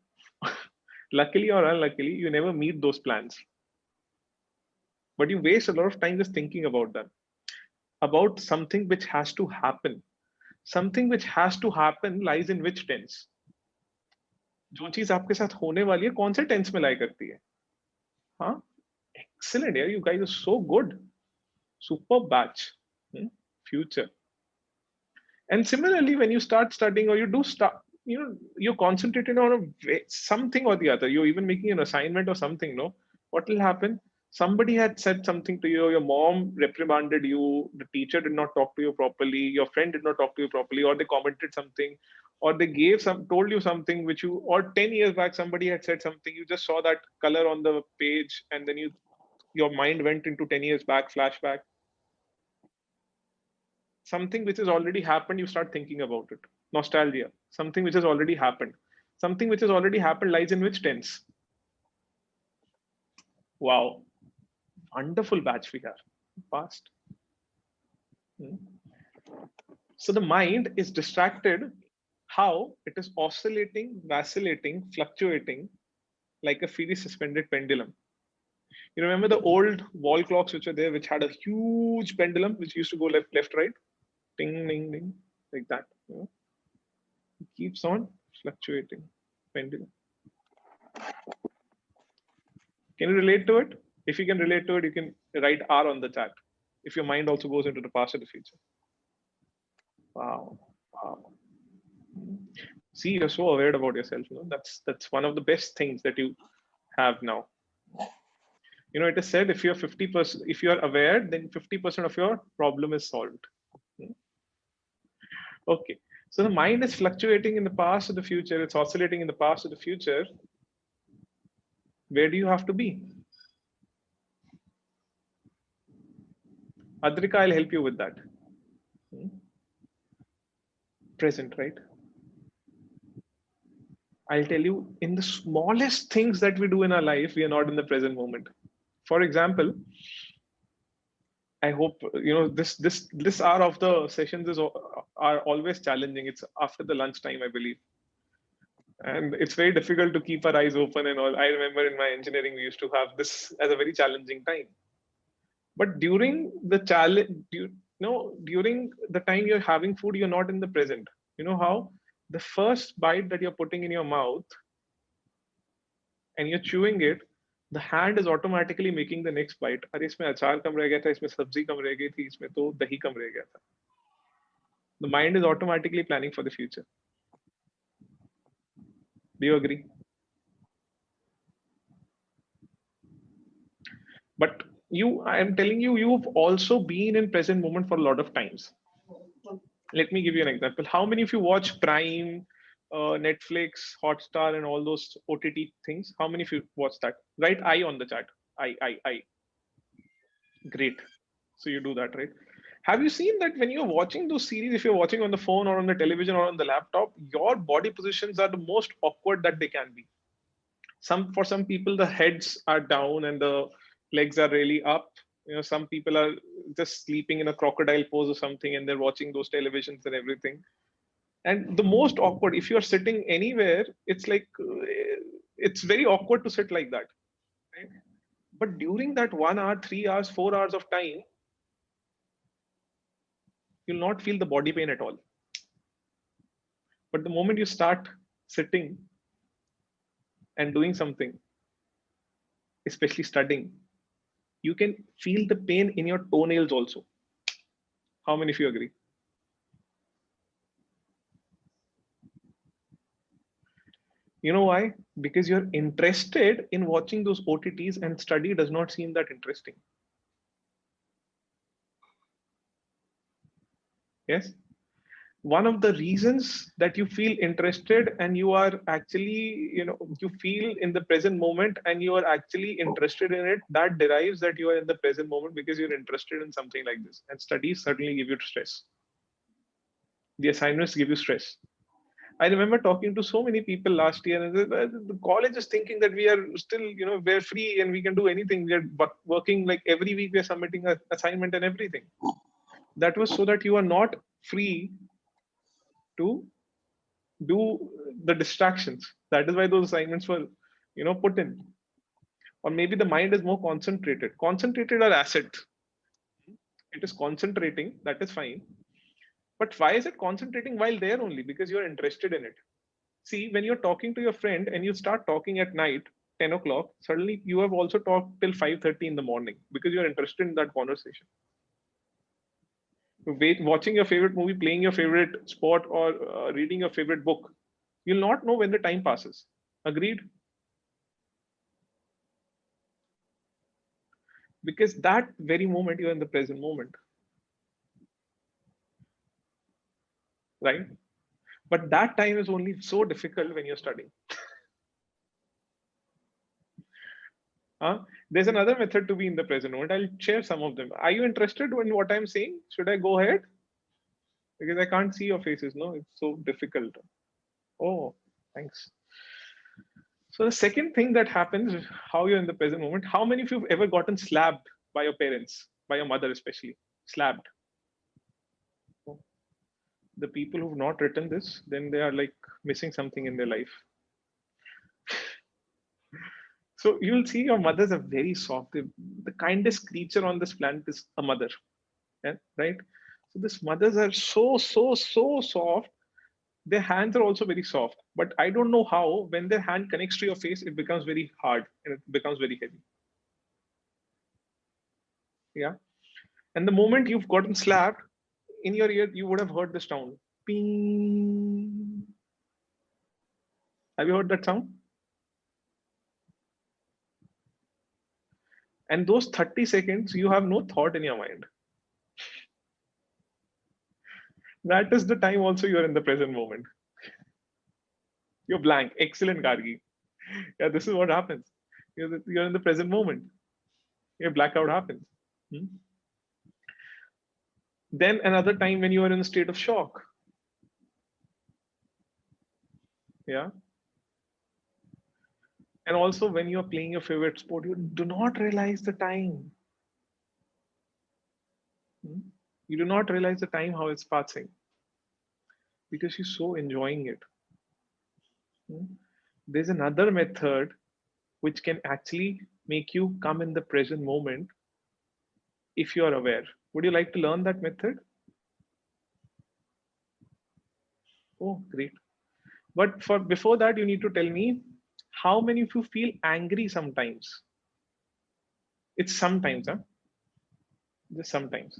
luckily or unluckily, you never meet those plans. But you waste a lot of time just thinking about them. About something which has to happen. Something which has to happen lies in which tense? जो चीज आपके साथ होने वाली है, कौन से tense में lie करती है? हाँ? Excellent, yeah. You guys are so good. Super batch. Future. And similarly, when you start studying or you do start, you're concentrated on something or the other. You're even making an assignment or something, no? What will happen? Somebody had said something to you, your mom reprimanded you, the teacher did not talk to you properly, your friend did not talk to you properly, or they commented something, or they told you something which you, or 10 years back, somebody had said something, you just saw that color on the page, and then your mind went into 10 years back, flashback. Something which has already happened, you start thinking about it. Nostalgia, something which has already happened. Something which has already happened lies in which tense? Wow. Wonderful batch we have. Past. So the mind is distracted. How? It is oscillating, vacillating, fluctuating like a freely suspended pendulum. You remember the old wall clocks which were there, which had a huge pendulum which used to go left, right, ding, ding, ding, like that. It keeps on fluctuating. Pendulum. Can you relate to it? If you can relate to it, you can write R on the chat. If your mind also goes into the past or the future. Wow. Wow. See, you're so aware about yourself. That's one of the best things that you have now. It is said if you're 50%, if you are aware, then 50% of your problem is solved. Okay. So the mind is fluctuating in the past or the future. It's oscillating in the past or the future. Where do you have to be? Adrika, I'll help you with that. Present, right? I'll tell you, in the smallest things that we do in our life, we are not in the present moment. For example, I hope this hour of the sessions are always challenging. It's after the lunchtime, I believe, and it's very difficult to keep our eyes open and all. I remember in my engineering, we used to have this as a very challenging time. But during the challenge, during the time you're having food, you're not in the present. You know how? The first bite that you're putting in your mouth and you're chewing it, the hand is automatically making the next bite. अरे इसमें अचार कम रह गया था, इसमें सब्जी कम रह गई थी, इसमें तो दही कम रह गया था. The mind is automatically planning for the future. Do you agree? But I am telling you, you've also been in present moment for a lot of times. Let me give you an example. How many of you watch Prime, Netflix, Hotstar, and all those OTT things? How many of you watch that? Write I on the chat. I. Great. So you do that, right? Have you seen that when you're watching those series, if you're watching on the phone or on the television or on the laptop, your body positions are the most awkward that they can be. For some people, the heads are down and the legs are really up. Some people are just sleeping in a crocodile pose or something, and they're watching those televisions and everything. And the most awkward, if you're sitting anywhere, it's like, it's very awkward to sit like that. Right? But during that 1 hour, 3 hours, 4 hours of time, you'll not feel the body pain at all. But the moment you start sitting and doing something, especially studying, you can feel the pain in your toenails also. How many of you agree? You know why? Because you're interested in watching those OTTs and study does not seem that interesting. Yes? One of the reasons that you feel interested and you are actually, you feel in the present moment and you are actually interested in it, that derives that you are in the present moment because you're interested in something like this. And studies certainly give you stress. The assignments give you stress. I remember talking to so many people last year, and the college is thinking that we are still, we're free and we can do anything. We're working like every week, we're submitting an assignment and everything. That was so that you are not free to do the distractions. That is why those assignments were, put in. Or maybe the mind is more concentrated. Concentrated are asset. It is concentrating, that is fine. But why is it concentrating while there only? Because you're interested in it. See, when you're talking to your friend and you start talking at night, 10 o'clock, suddenly you have also talked till 5:30 in the morning because you're interested in that conversation. Watching your favorite movie, playing your favorite sport, or reading your favorite book, you'll not know when the time passes. Agreed? Because that very moment, you're in the present moment. Right? But that time is only so difficult when you're studying. There's another method to be in the present moment. I'll share some of them. Are you interested in what I'm saying? Should I go ahead? Because I can't see your faces. No, it's so difficult. Oh, thanks. So the second thing that happens is how you're in the present moment. How many of you have ever gotten slapped by your parents, by your mother especially? Slapped. The people who've not written this, then they are like missing something in their life. So you'll see your mothers are very soft. The kindest creature on this planet is a mother. Yeah, right? So these mothers are so soft. Their hands are also very soft. But I don't know how, when their hand connects to your face, it becomes very hard and it becomes very heavy. Yeah. And the moment you've gotten slapped, in your ear, you would have heard the sound. Ping. Have you heard that sound? And those 30 seconds, you have no thought in your mind. That is the time also you're in the present moment. You're blank. Excellent, Gargi. Yeah, this is what happens. You're in the present moment. Your blackout happens. Then another time when you are in a state of shock. Yeah. And also when you're playing your favorite sport, you do not realize the time. You do not realize the time, how it's passing. Because you're so enjoying it. There's another method which can actually make you come in the present moment if you are aware. Would you like to learn that method? Oh, great. But for before that, you need to tell me how many of you feel angry sometimes? It's sometimes, huh? Just sometimes.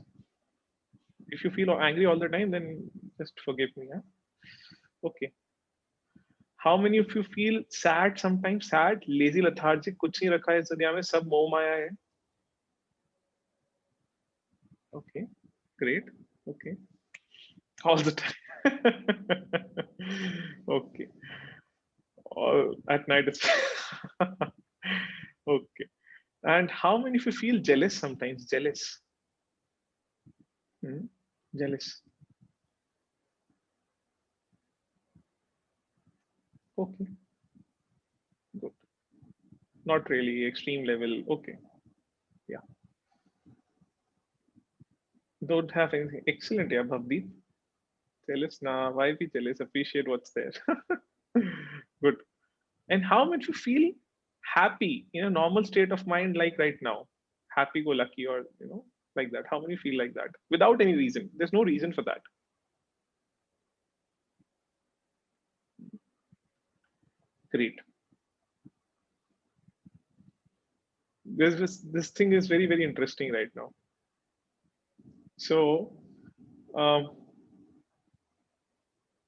If you feel angry all the time, then just forgive me, huh? Okay. How many of you feel sad sometimes? Sad, lazy, lethargic, कुछ नहीं रखा है इस दुनिया में, सब मोह माया है. Okay, great. Okay. All the time. Okay. All at night it's okay. And how many of you feel jealous sometimes? Jealous. Jealous. Okay. Good. Not really extreme level. Okay. Don't have anything. Excellent, yeah, Bhavdeep. Jealous now. Why be jealous? Appreciate what's there. Good. And how much you feel happy in a normal state of mind, like right now? Happy go lucky, or like that. How many feel like that without any reason? There's no reason for that. Great. This thing is very, very interesting right now. So,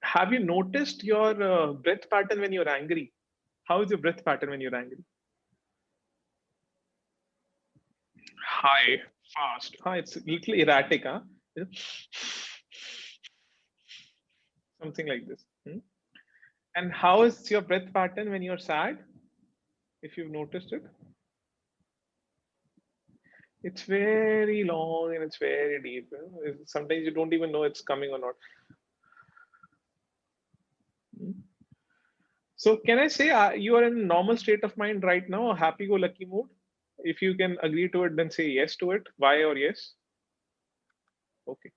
have you noticed your breath pattern when you're angry? How is your breath pattern when you're angry? High, fast. It's a little erratic, huh? Something like this. And how is your breath pattern when you're sad? If you've noticed it, it's very long and it's very deep. Sometimes you don't even know it's coming or not. So can I say you are in a normal state of mind right now, a happy-go-lucky mood? If you can agree to it, then say yes to it. Why or yes? Okay.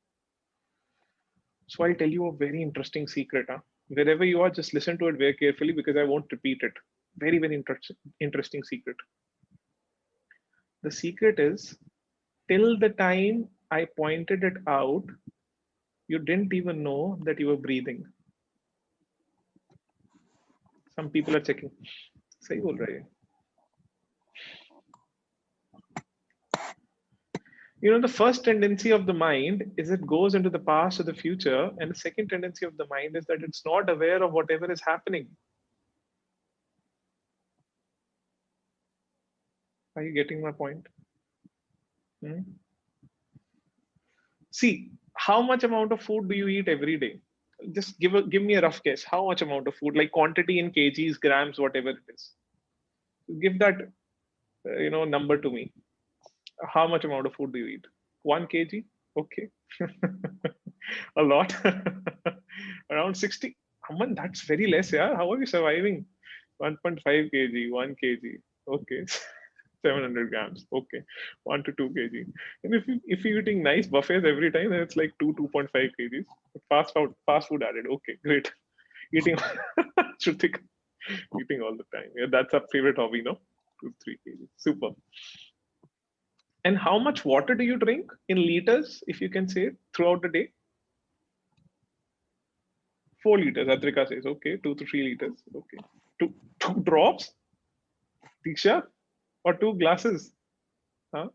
So I'll tell you a very interesting secret. Wherever you are, just listen to it very carefully because I won't repeat it. Very, very interesting secret. The secret is, till the time I pointed it out, you didn't even know that you were breathing. Some people are checking. Sahi bol rahe hai. The first tendency of the mind is it goes into the past or the future, and the second tendency of the mind is that it's not aware of whatever is happening. Are you getting my point? See, how much amount of food do you eat every day? Just give me a rough guess. How much amount of food, like quantity in kgs, grams, whatever it is? Give that number to me. How much amount of food do you eat? 1 kg? Okay. A lot. Around 60. Aman, that's very less, yeah. How are you surviving? 1.5 kg, 1 kg. Okay. 700 grams. Okay. 1 to 2 kg. And if you're eating nice buffets every time, then it's like 2.5 kgs. Fast food added. Okay, great. Eating Shrutika, eating all the time. Yeah, that's our favorite hobby, no? 2-3 kg. Super. And how much water do you drink in liters, if you can say, throughout the day? 4 liters, Adrika says. Okay, 2 to 3 liters. Okay. Two drops, Diksha, or 2 glasses? Huh?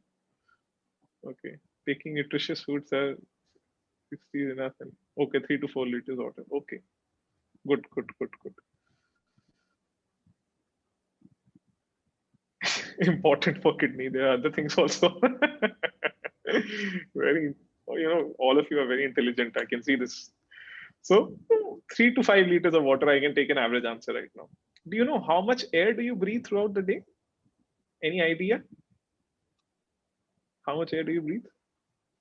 Okay. Taking nutritious foods are 60 is enough. Okay, 3 to 4 liters water. Okay. Good. Important for kidney. There are other things also. Very, all of you are very intelligent. I can see this. So 3 to 5 liters of water, I can take an average answer right now. Do you know how much air do you breathe throughout the day? Any idea? How much air do you breathe?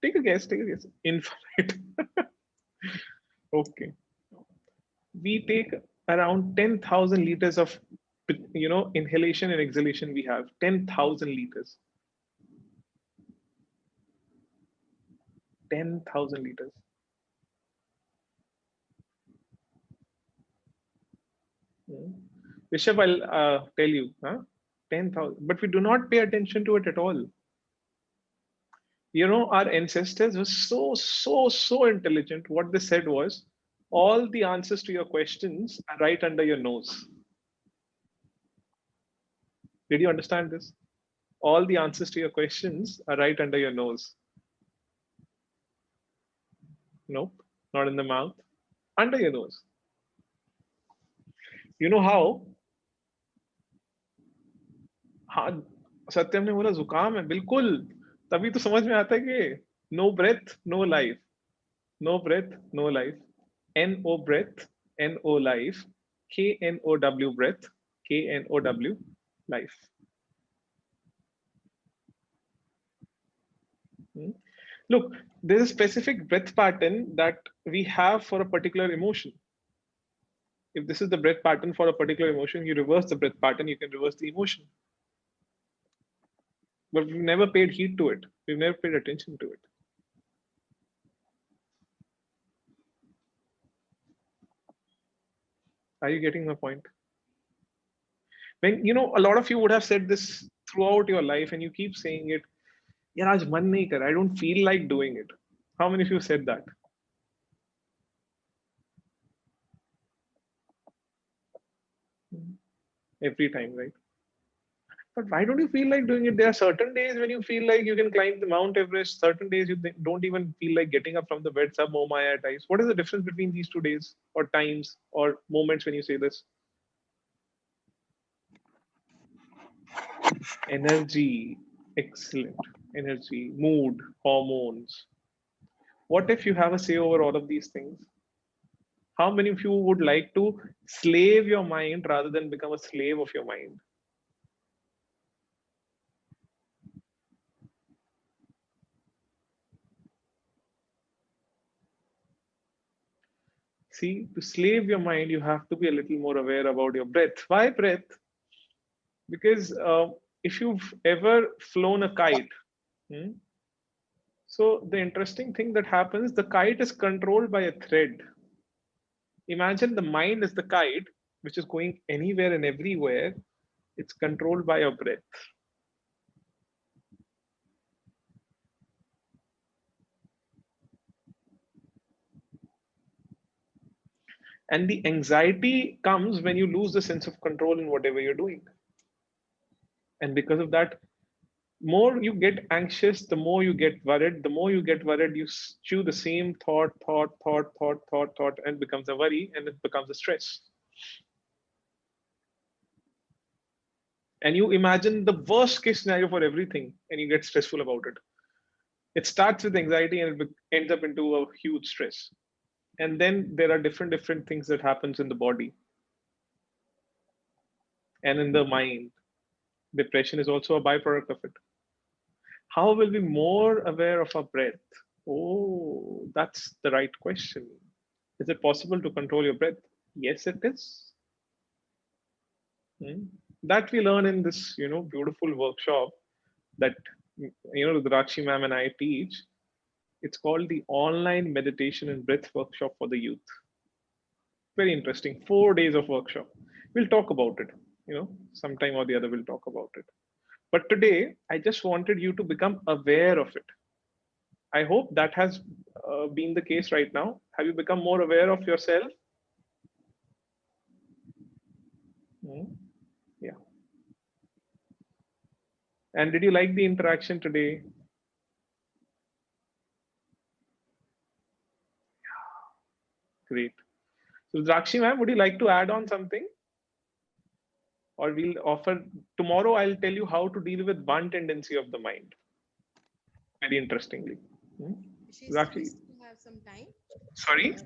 Take a guess. Infinite. Okay. We take around 10,000 liters of inhalation and exhalation. We have 10,000 liters. 10,000 liters. Rishabh, I'll tell you, 10,000, but we do not pay attention to it at all. Our ancestors were so intelligent. What they said was, all the answers to your questions are right under your nose. Did you understand this? All the answers to your questions are right under your nose. Nope, not in the mouth, under your nose. You know how? हाँ, सत्यम ने बोला जुकाम है, बिल्कुल. तभी तो समझ में आता है कि no breath, no life. No breath, no life. N-O breath, N-O life. K-N-O-W breath, K-N-O-W life. Look, there's a specific breath pattern that we have for a particular emotion. If this is the breath pattern for a particular emotion, you reverse the breath pattern, you can reverse the emotion. But we've never paid heed to it. We've never paid attention to it. Are you getting my point? When, you know, a lot of you would have said this throughout your life and you keep saying it, "Yaar, aaj man nahi kar, I don't feel like doing it." How many of you said that? Every time, right? But why don't you feel like doing it? There are certain days when you feel like you can climb the Mount Everest. Certain days you don't even feel like getting up from the bed. Sab moh maya at times. What is the difference between these 2 days or times or moments when you say this? Energy, excellent. Energy, mood, hormones. What if you have a say over all of these things? How many of you would like to slave your mind rather than become a slave of your mind? See, to slave your mind, you have to be a little more aware about your breath. Why breath? Because if you've ever flown a kite, so the interesting thing that happens, the kite is controlled by a thread. Imagine the mind is the kite, which is going anywhere and everywhere. It's controlled by your breath. And the anxiety comes when you lose the sense of control in whatever you're doing. And because of that, more you get anxious, the more you get worried. The more you get worried, you chew the same thought, and becomes a worry, and it becomes a stress. And you imagine the worst case scenario for everything, and you get stressful about it. It starts with anxiety and it ends up into a huge stress. And then there are different things that happens in the body and in the mind. Depression is also a byproduct of it. How will we be more aware of our breath? Oh, that's the right question. Is it possible to control your breath? Yes, it is. That we learn in this, beautiful workshop that, Rudrakshi ma'am and I teach. It's called the Online Meditation and Breath Workshop for the Youth. Very interesting. 4 days of workshop. We'll talk about it, sometime or the other we'll talk about it. But today, I just wanted you to become aware of it. I hope that has been the case right now. Have you become more aware of yourself? Yeah. And did you like the interaction today? Great. So Drakshi ma'am, would you like to add on something? Or we'll offer, tomorrow I'll tell you how to deal with one tendency of the mind. Very interestingly. Drakshi, we still have some time. Sorry?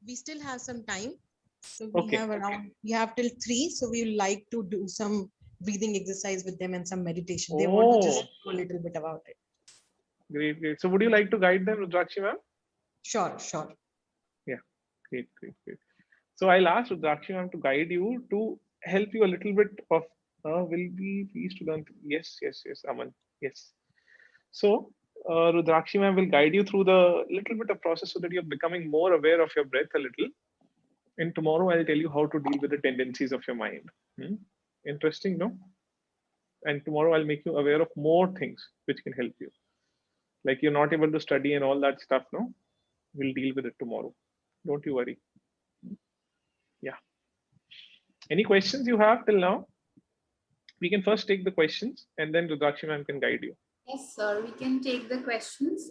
We still have some time. So we have till 3. So we would like to do some breathing exercise with them and some meditation. They want to just know a little bit about it. Great. So would you like to guide them, Rudrakshi ma'am? Sure. Yeah, great. So I'll ask Rudrakshi ma'am to guide you, to help you a little bit of, will be pleased to learn. Yes, Aman. Yes. So Rudrakshi ma'am will guide you through the little bit of process so that you're becoming more aware of your breath a little. And tomorrow I'll tell you how to deal with the tendencies of your mind. Interesting, no? And tomorrow I'll make you aware of more things which can help you. Like you're not able to study and all that stuff, no? We'll deal with it tomorrow. Don't you worry. Yeah. Any questions you have till now? We can first take the questions and then Rudrakshi ma'am can guide you. Yes, sir. We can take the questions.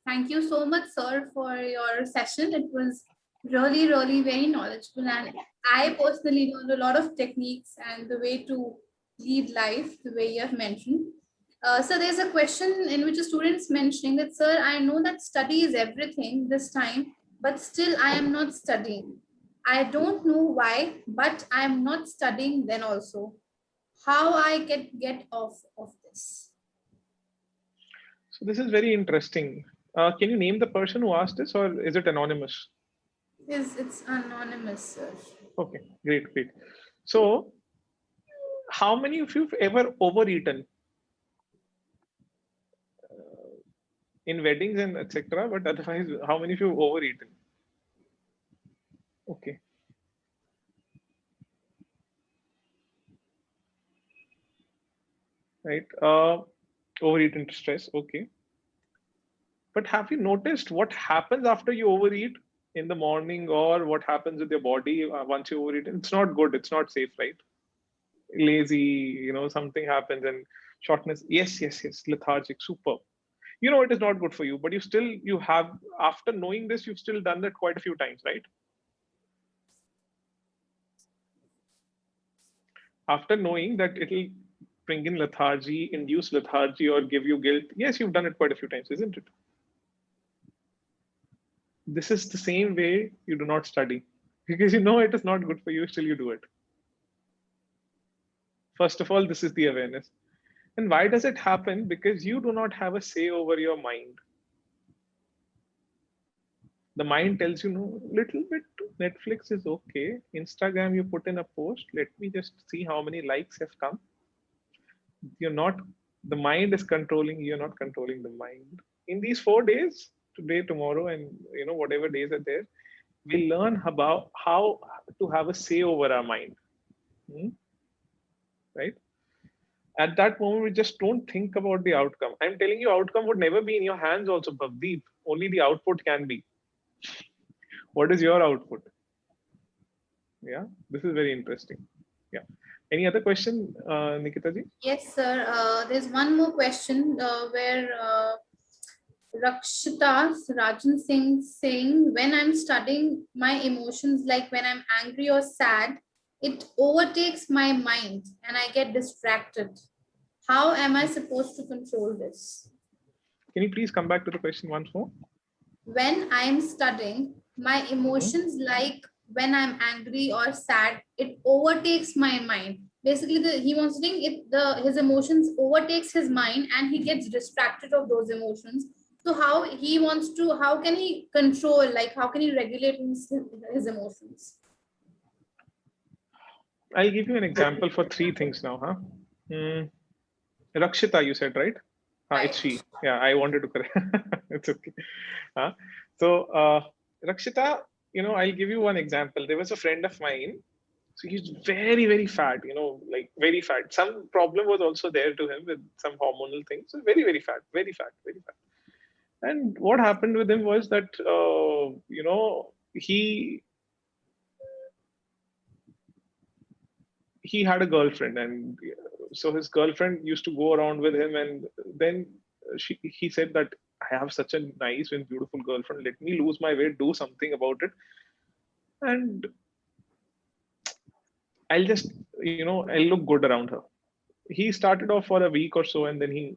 Thank you so much, sir, for your session. It was really very knowledgeable. And I personally learned a lot of techniques and the way to lead life, the way you have mentioned. So there's a question in which a student is mentioning that, sir, I know that study is everything this time, but still I am not studying. I don't know why, but I am not studying then also. How I get off of this? So this is very interesting. Can you name the person who asked this, or is it anonymous? It's anonymous, sir. Okay, great. So how many of you have ever overeaten? In weddings and etc. But otherwise, how many of you have overeaten? Okay. right? Overeat into stress, okay. But have you noticed what happens after you overeat in the morning, or what happens with your body once you overeat? It's not good. It's not safe, right? Lazy, something happens and shortness. Yes, yes, yes. Lethargic, super. It is not good for you, but you have, after knowing this, you've still done that quite a few times, right? After knowing that it'll bring in lethargy, induce lethargy, or give you guilt, yes, you've done it quite a few times, isn't it? This is the same way you do not study, because you know it is not good for you, still you do it. First of all, this is the awareness. And why does it happen? Because you do not have a say over your mind. The mind tells you, no, little bit, Netflix is okay. Instagram, you put in a post, let me just see how many likes have come. The mind is controlling, you're not controlling the mind. In these 4 days, today, tomorrow, and whatever days are there, we learn about how to have a say over our mind. Right? At that moment, we just don't think about the outcome. I'm telling you, outcome would never be in your hands also, Bhavdeep. Only the output can be. What is your output? Yeah, this is very interesting. Yeah. Any other question, Nikita ji? Yes, sir. There's one more question where Rakshita Rajan Singh saying, when I'm studying my emotions, like when I'm angry or sad, it overtakes my mind and I get distracted. How am I supposed to control this? Can you please come back to the question once more? When I'm studying, my emotions, like when I'm angry or sad, it overtakes my mind. Basically, he wants to think his emotions overtakes his mind and he gets distracted of those emotions. So how can he control, like how can he regulate his emotions? I'll give you an example for 3 things now, huh? Rakshita, you said, right? Right. It's she. Yeah, I wanted to correct. It's okay. So, Rakshita, I'll give you one example. There was a friend of mine. So he's very, very fat, like very fat. Some problem was also there to him with some hormonal things. So very, very fat, very fat, very fat. And what happened with him was that, he had a girlfriend, and so his girlfriend used to go around with him, and then he said that I have such a nice and beautiful girlfriend, let me lose my weight, do something about it, and I'll just I'll look good around her. He started off for a week or so, and then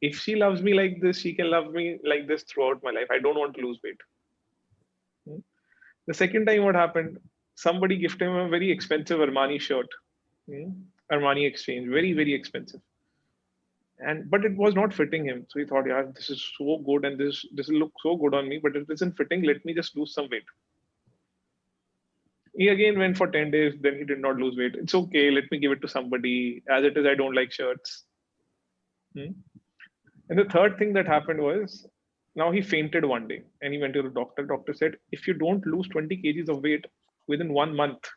if she loves me like this, she can love me like this throughout my life. I don't want to lose weight. The second time, what happened, somebody gifted him a very expensive Armani shirt. Armani Exchange, very, very expensive. But it was not fitting him. So he thought, yeah, this is so good and this will look so good on me, but it isn't fitting. Let me just lose some weight. He again went for 10 days, then he did not lose weight. It's okay, let me give it to somebody. As it is, I don't like shirts. And the third thing that happened was, now he fainted one day and he went to the doctor. Doctor said, if you don't lose 20 kgs of weight within 1 month,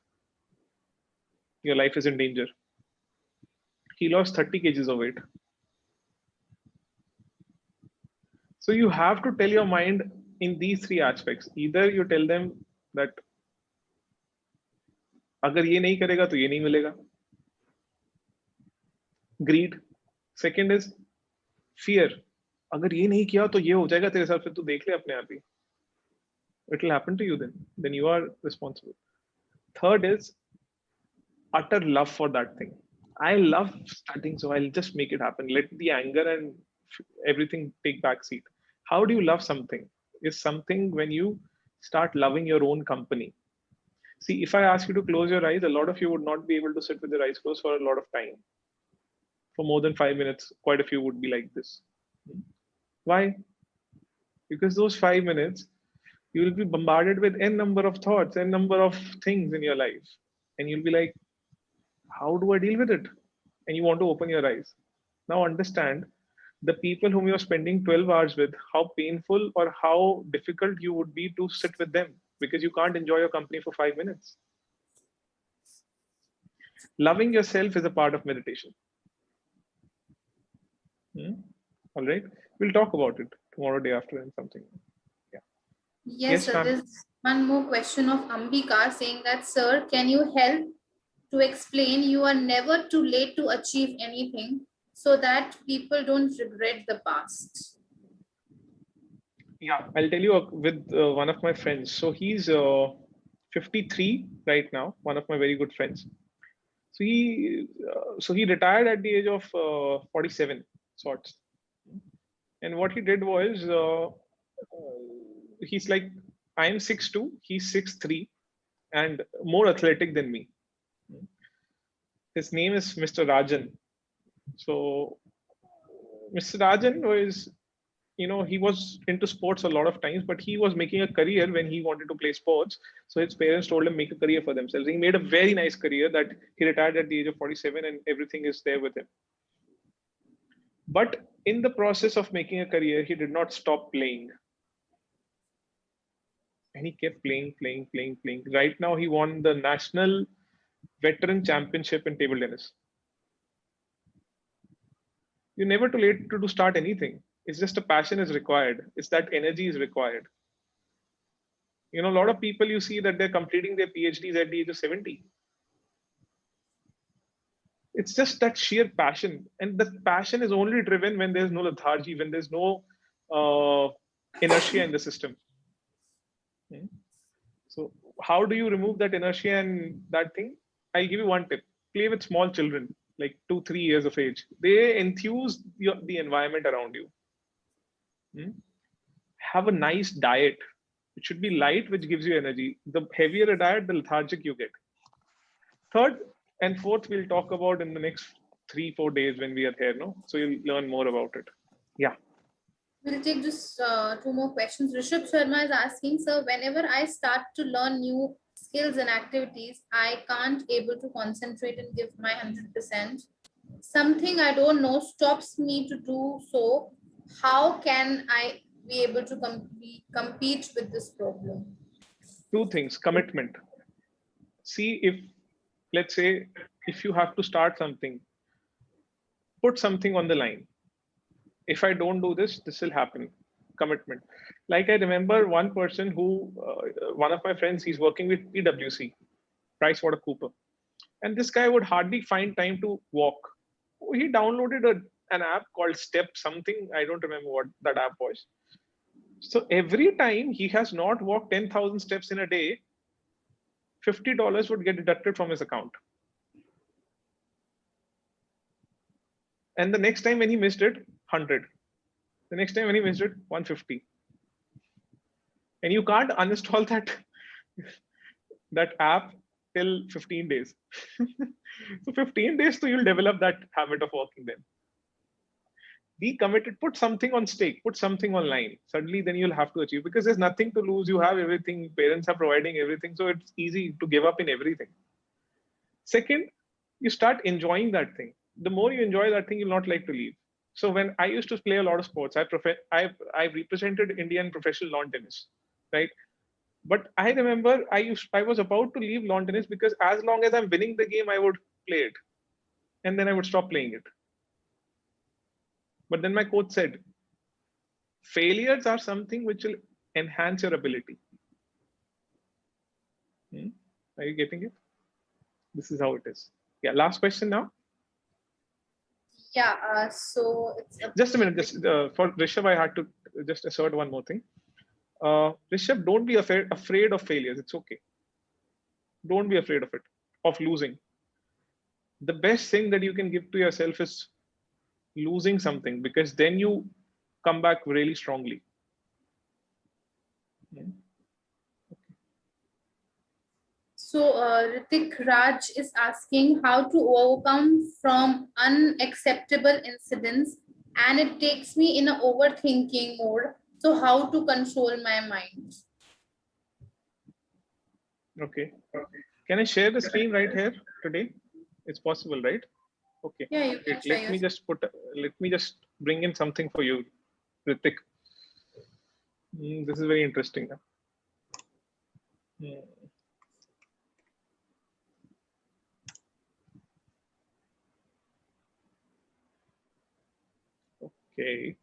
your life is in danger. He lost 30 kgs of weight. So you have to tell your mind in these 3 aspects. Either you tell them that अगर ये नहीं करेगा तो ये नहीं मिलेगा. Greed. Second is fear. अगर ये नहीं किया तो ये हो जाएगा तेरे साथ, फिर तू देख ले अपने आप ही. It will happen to you then. Then you are responsible. Third is utter love for that thing. I love studying, so I'll just make it happen. Let the anger and everything take back seat. How do you love something? Is something when you start loving your own company. See, if I ask you to close your eyes, a lot of you would not be able to sit with your eyes closed for a lot of time. For more than 5 minutes, quite a few would be like this. Why? Because those 5 minutes, you will be bombarded with n number of thoughts, n number of things in your life. And you'll be like, how do I deal with it? And you want to open your eyes. Now understand, the people whom you're spending 12 hours with, how painful or how difficult you would be to sit with them, because you can't enjoy your company for 5 minutes. Loving yourself is a part of meditation. All right. We'll talk about it tomorrow, day after, and something. Yeah. Yes, sir. ma'am. There's one more question of Ambika saying that, sir, can you help to explain you are never too late to achieve anything so that people don't regret the past? Yeah, I'll tell you with one of my friends. So he's 53 right now, one of my very good friends. So he retired at the age of 47 sorts. And what he did was he's like, I am 6'2", he's 6'3", and more athletic than me. His name is Mr. Rajan. So Mr. Rajan was, he was into sports a lot of times, but he was making a career when he wanted to play sports. So his parents told him make a career for themselves. He made a very nice career that he retired at the age of 47 and everything is there with him. But in the process of making a career, he did not stop playing. And he kept playing. Right now, he won the National Veteran Championship in table tennis. You're never too late to start anything. It's just a passion is required. It's that energy is required. A lot of people you see that they're completing their PhDs at the age of 70. It's just that sheer passion. And the passion is only driven when there's no lethargy, when there's no inertia in the system. So how do you remove that inertia and that thing? I'll give you one tip. Play with small children, like 2-3 years of age. They enthuse the environment around you. Have a nice diet. It should be light, which gives you energy. The heavier a diet, the lethargic you get. Third and fourth, we'll talk about in the next 3-4 days when we are here. No, so you'll learn more about it. Yeah. We'll take just 2 more questions. Rishabh Sharma is asking, sir, whenever I start to learn new skills and activities, I can't able to concentrate and give my 100%. Something I don't know stops me to do so. How can I be able to compete with this problem? 2 things. Commitment. See, let's say, if you have to start something, put something on the line. If I don't do this, this will happen. Commitment. Like I remember one person who, one of my friends, he's working with PwC, PricewaterhouseCoopers. And this guy would hardly find time to walk. He downloaded an app called Step something. I don't remember what that app was. So every time he has not walked 10,000 steps in a day, $50 would get deducted from his account. And the next time when he missed it, 100. The next time when he missed it, 150. And you can't uninstall that app till 15 days. So 15 days, so you'll develop that habit of walking then. Be committed, put something on stake, put something online. Suddenly then you'll have to achieve, because there's nothing to lose. You have everything, parents are providing everything. So it's easy to give up in everything. Second, you start enjoying that thing. The more you enjoy that thing, you'll not like to leave. So when I used to play a lot of sports, I represented India in professional lawn tennis, right? But I remember I was about to leave lawn tennis because as long as I'm winning the game, I would play it. And then I would stop playing it. But then my coach said, failures are something which will enhance your ability. Are you getting it? This is how it is. Yeah, last question now. Yeah, so it's just a minute. Just for Rishabh, I had to just assert one more thing. Rishabh, don't be afraid of failures. It's okay. Don't be afraid of it, of losing. The best thing that you can give to yourself is losing something, because then you come back really strongly. So Ritik Raj is asking how to overcome from unacceptable incidents, and it takes me in an overthinking mode. So how to control my mind? Okay. Can I share the screen right here today? It's possible, right? Okay. Yeah, you can share. Let me just bring in something for you, Ritik. This is very interesting. Okay.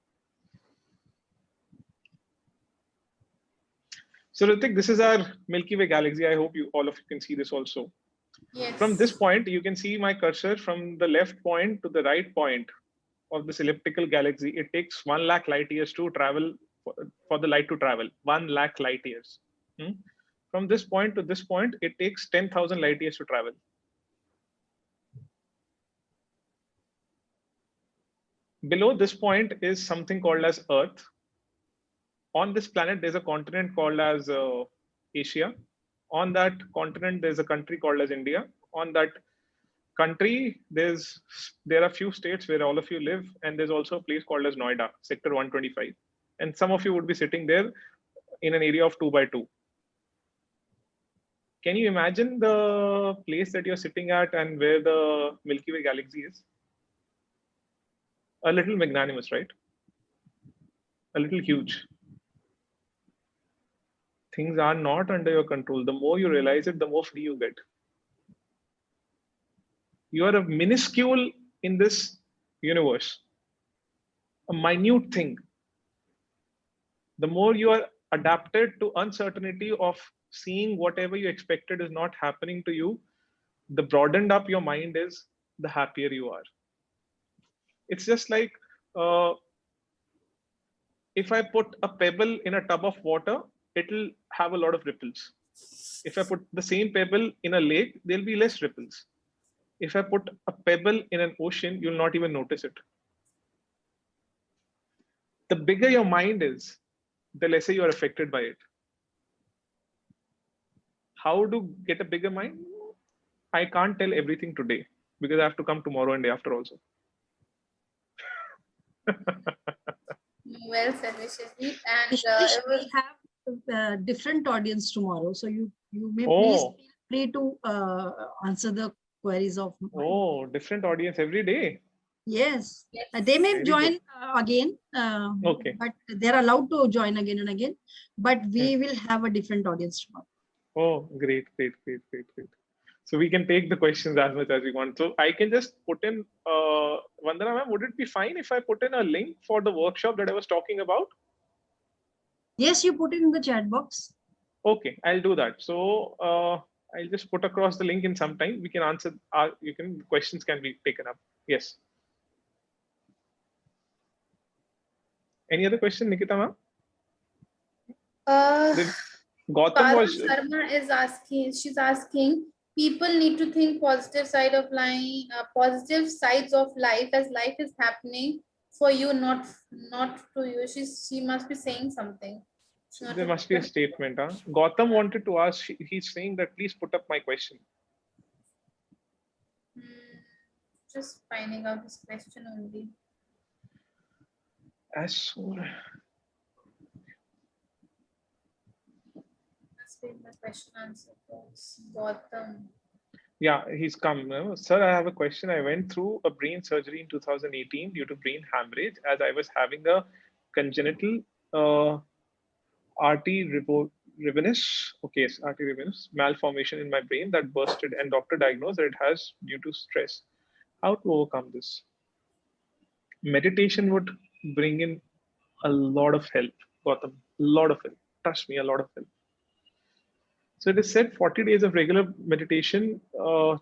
So Ritik, this is our Milky Way galaxy. I hope all of you can see this also. Yes. From this point, you can see my cursor from the left point to the right point of this elliptical galaxy. It takes 1 lakh light years to travel, for the light to travel, 1 lakh light years. From this point to this point, it takes 10,000 light years to travel. Below this point is something called as Earth. On this planet, there's a continent called as Asia. On that continent, there's a country called as India. On that country, there are a few states where all of you live, and there's also a place called as Noida, Sector 125. And some of you would be sitting there in an area of 2 by 2. Can you imagine the place that you're sitting at and where the Milky Way galaxy is? A little magnanimous, right? A little huge. Things are not under your control. The more you realize it, the more free you get. You are a minuscule in this universe, a minute thing. The more you are adapted to uncertainty of seeing whatever you expected is not happening to you, the broadened up your mind is, the happier you are. It's just like if I put a pebble in a tub of water, it'll have a lot of ripples. If I put the same pebble in a lake, there'll be less ripples. If I put a pebble in an ocean, you'll not even notice it. The bigger your mind is, the lesser you are affected by it. How to get a bigger mind? I can't tell everything today because I have to come tomorrow and day after also. Well said, Visheshji. And Vishwesh, it was we have a different audience tomorrow, so you may please Oh, feel free to answer the queries of mine. oh, different audience every day. Yes, yes. they may Very join again, Okay. but they're allowed to join again and again. But we will have a different audience tomorrow. Oh, great, great, great, great, great. So we can take the questions as much as we want. So I can just put in, Vandana ma'am, would it be fine if I put in a link for the workshop that I was talking about? Yes, you put it in the chat box. Okay, I'll do that. So I'll just put across the link in some time. We can answer, questions can be taken up. Yes. Any other question, Nikita ma'am? Gautam Parul was, Sharma is asking, she's asking, people need to think positive side of life, positive sides of life as life is happening for you, not to you. She must be saying something. It's not there a- must be a statement. Huh? Gautam wanted to ask, he's saying that please put up my question. Just finding out this question only. As soon Must be the question answer. Gautam. Yeah, he's come. Sir, I have a question. I went through a brain surgery in 2018 due to brain hemorrhage as I was having a congenital arteriovenous, arteriovenous malformation in my brain that bursted, and doctor diagnosed that it has due to stress. How to overcome this? Meditation would bring in a lot of help, Gautam, a lot of help. Trust me, a lot of help. So it is said 40 days of regular meditation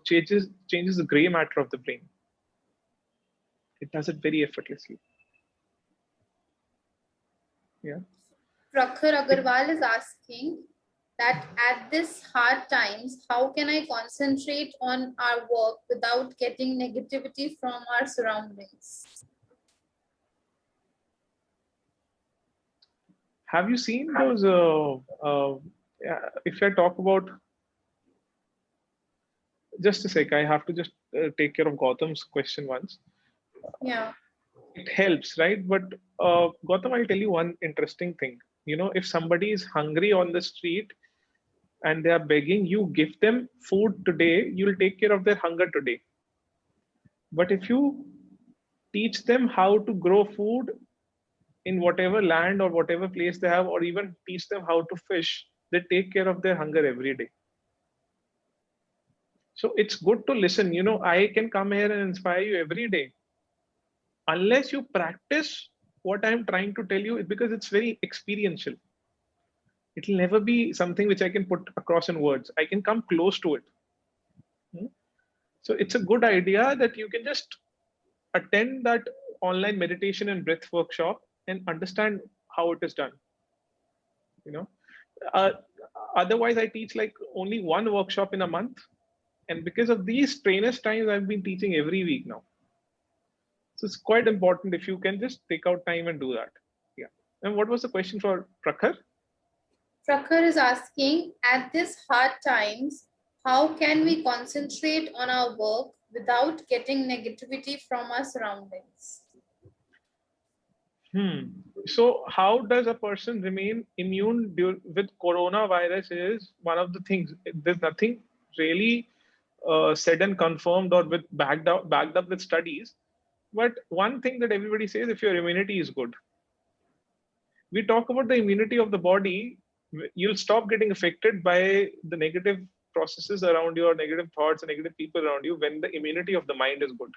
changes the gray matter of the brain. It does it very effortlessly. Yeah. Prakhar Agarwal is asking that at this hard times, how can I concentrate on our work without getting negativity from our surroundings? Have you seen those? If I talk about, just a sec, I have to just take care of Gautam's question once. Yeah. It helps, right? But Gautam, I'll tell you one interesting thing. You know, if somebody is hungry on the street and they are begging, you give them food today, you'll take care of their hunger today. But if you teach them how to grow food in whatever land or whatever place they have, or even teach them how to fish, they take care of their hunger every day. So it's good to listen. You know, I can come here and inspire you every day. Unless you practice what I'm trying to tell you is because it's very experiential. It will never be something which I can put across in words. I can come close to it. So it's a good idea that you can just attend that online meditation and breath workshop and understand how it is done. Otherwise I teach like only one workshop in a month, and because of these trainers times I've been teaching every week now. So it's quite important if you can just take out time and do that. Yeah. And what was the question for Prakhar? Prakhar is asking, at this hard times, how can we concentrate on our work without getting negativity from our surroundings? So how does a person remain immune with coronavirus is one of the things. There's nothing really said and confirmed or with backed up with studies. But one thing that everybody says, if your immunity is good, we talk about the immunity of the body, you'll stop getting affected by the negative processes around you or negative thoughts and negative people around you when the immunity of the mind is good.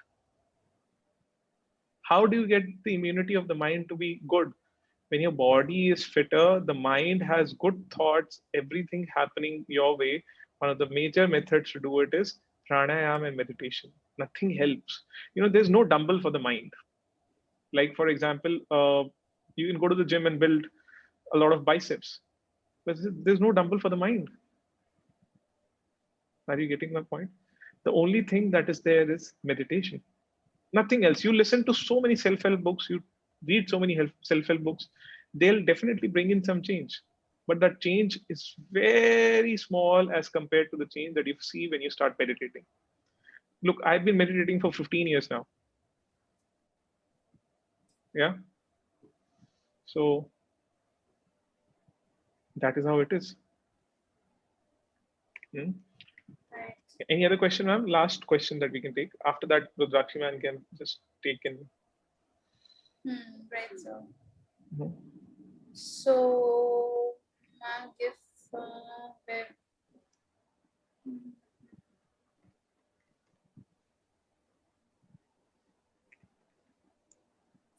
How do you get the immunity of the mind to be good? When your body is fitter, the mind has good thoughts, everything happening your way. One of the major methods to do it is pranayama and meditation. Nothing helps. There's no dumbbell for the mind. Like, for example, you can go to the gym and build a lot of biceps, but there's no dumbbell for the mind. Are you getting my point? The only thing that is there is meditation. Nothing else. You listen to so many self-help books, you read so many self-help books, they'll definitely bring in some change. But that change is very small as compared to the change that you see when you start meditating. Look, I've been meditating for 15 years now. Yeah. So that is how it is. Any other question, ma'am? Last question that we can take. After that, Rudrakshi ma'am can just take in. Right, sir. So, ma'am, give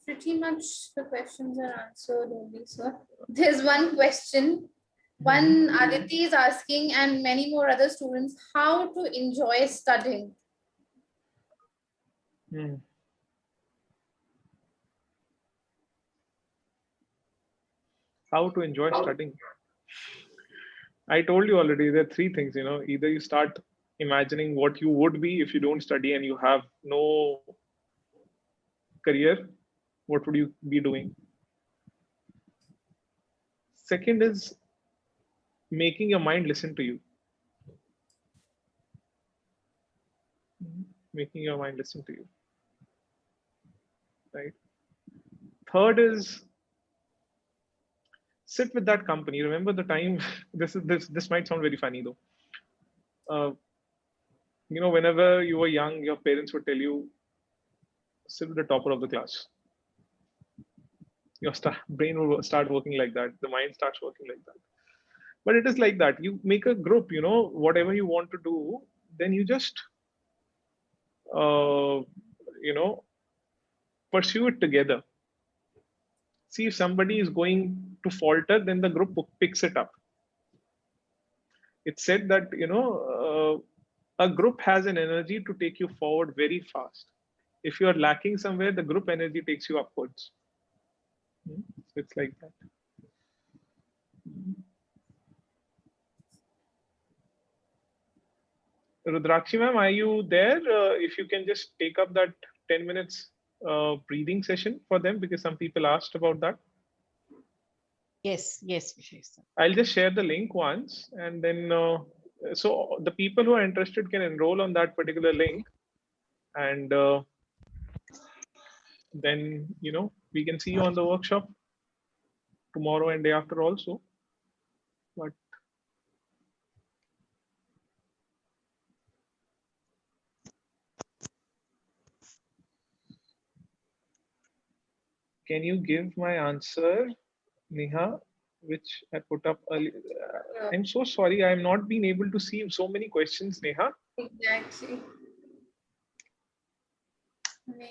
pretty much the questions are answered only, sir. There's one question. One Aditi is asking, and many more other students, how to enjoy studying. How to enjoy studying? I told you already, there are three things. Either you start imagining what you would be if you don't study and you have no career. What would you be doing? Second is making your mind listen to you. Making your mind listen to you. Right. Third is sit with that company. Remember the time, this might sound very funny though. Whenever you were young, your parents would tell you, sit with the topper of the class. Your brain will start working like that. The mind starts working like that. But it is like that. You make a group, whatever you want to do, then you just, pursue it together. See, if somebody is going to falter, then the group picks it up. It's said that, a group has an energy to take you forward very fast. If you are lacking somewhere, the group energy takes you upwards. So it's like that. Rudrakshi ma'am, are you there? If you can just take up that 10 minutes breathing session for them, because some people asked about that. Yes, Vishesh. I'll just share the link once, and then so the people who are interested can enroll on that particular link, and then we can see you on the workshop tomorrow and day after also. But can you give my answer, Neha, which I put up earlier? I'm so sorry, I'm not been able to see so many questions, Neha. Exactly.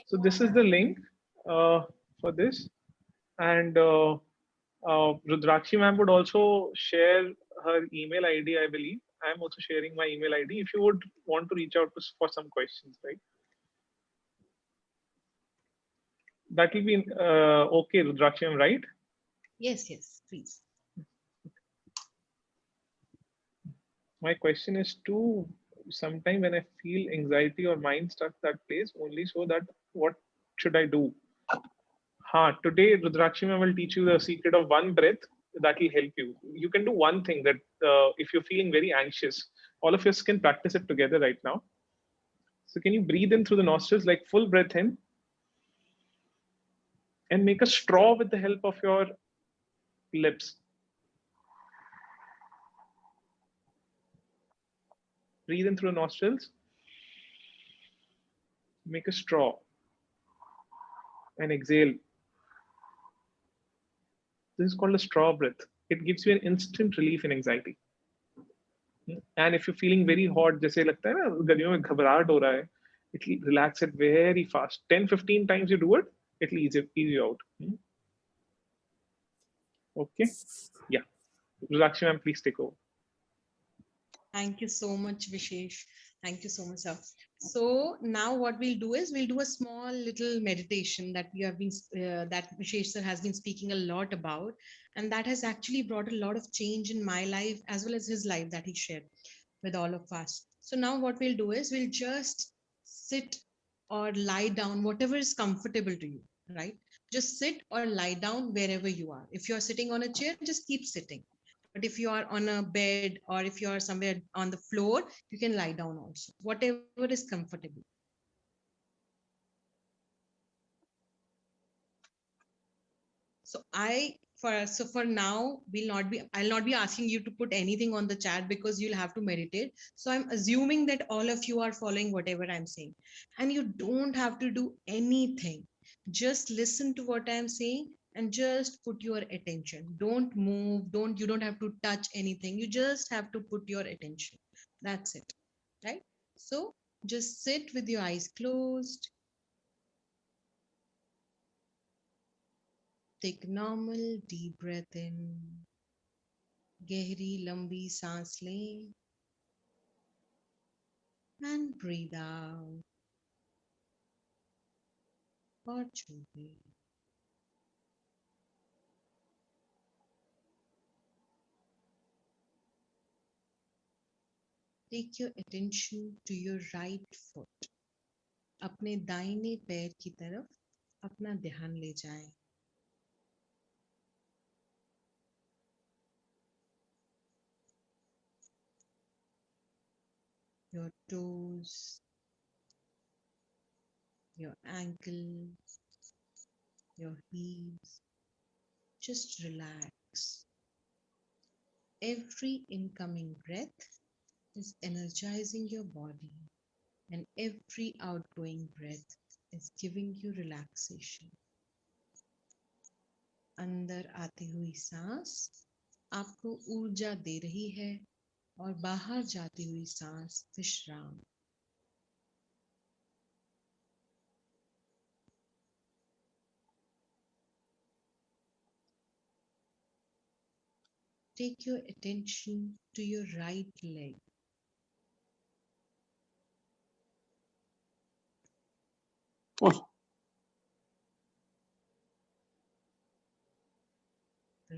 So this is the link for this. And Rudrakshi ma'am would also share her email ID, I believe. I'm also sharing my email ID if you would want to reach out for some questions, right? That will be okay, Rudrakshi ma'am, right? Yes, yes, please. My question is to sometime when I feel anxiety or mind stuck that place, only so that what should I do? Today Rudrakshi ma'am will teach you the secret of one breath that will help you. You can do one thing that if you're feeling very anxious, all of us can practice it together right now. So can you breathe in through the nostrils, like full breath in, and make a straw with the help of your lips. Breathe in through the nostrils, make a straw, and exhale. This is called a straw breath. It gives you an instant relief in anxiety. And if you're feeling very hot, जैसे लगता है ना गर्मियों में घबराहट हो रहा है, it'll relax it very fast. 10-15 times you do it, it'll ease you out. Okay. Yeah. Rudrakshi ma'am, please take over. Thank you so much, Vishesh. Thank you so much, sir. So now what we'll do is we'll do a small little meditation that we have been that Vishesh sir has been speaking a lot about, and that has actually brought a lot of change in my life as well as his life that he shared with all of us. So now what we'll do is we'll just sit or lie down, whatever is comfortable to you, right? Just sit or lie down wherever you are. If you're sitting on a chair, just keep sitting. But if you are on a bed or if you are somewhere on the floor, you can lie down also, whatever is comfortable. So for now, I'll not be asking you to put anything on the chat because you'll have to meditate. So I'm assuming that all of you are following whatever I'm saying, and you don't have to do anything. Just listen to what I'm saying and just put your attention. Don't move. You don't have to touch anything. You just have to put your attention. That's it, right? So just sit with your eyes closed. Take normal deep breath in. गहरी लंबी सांस लें and breathe out और छोड़ें. Take your attention to your right foot. अपने दाहिने पैर की तरफ अपना ध्यान ले जाएं. Your toes, your ankles, your heels. Just relax. Every incoming breath is energizing your body, and every outgoing breath is giving you relaxation. अंदर आती हुई सांस आपको ऊर्जा दे रही है और बाहर जाती हुई सांस विश्राम. Take your attention to your right leg.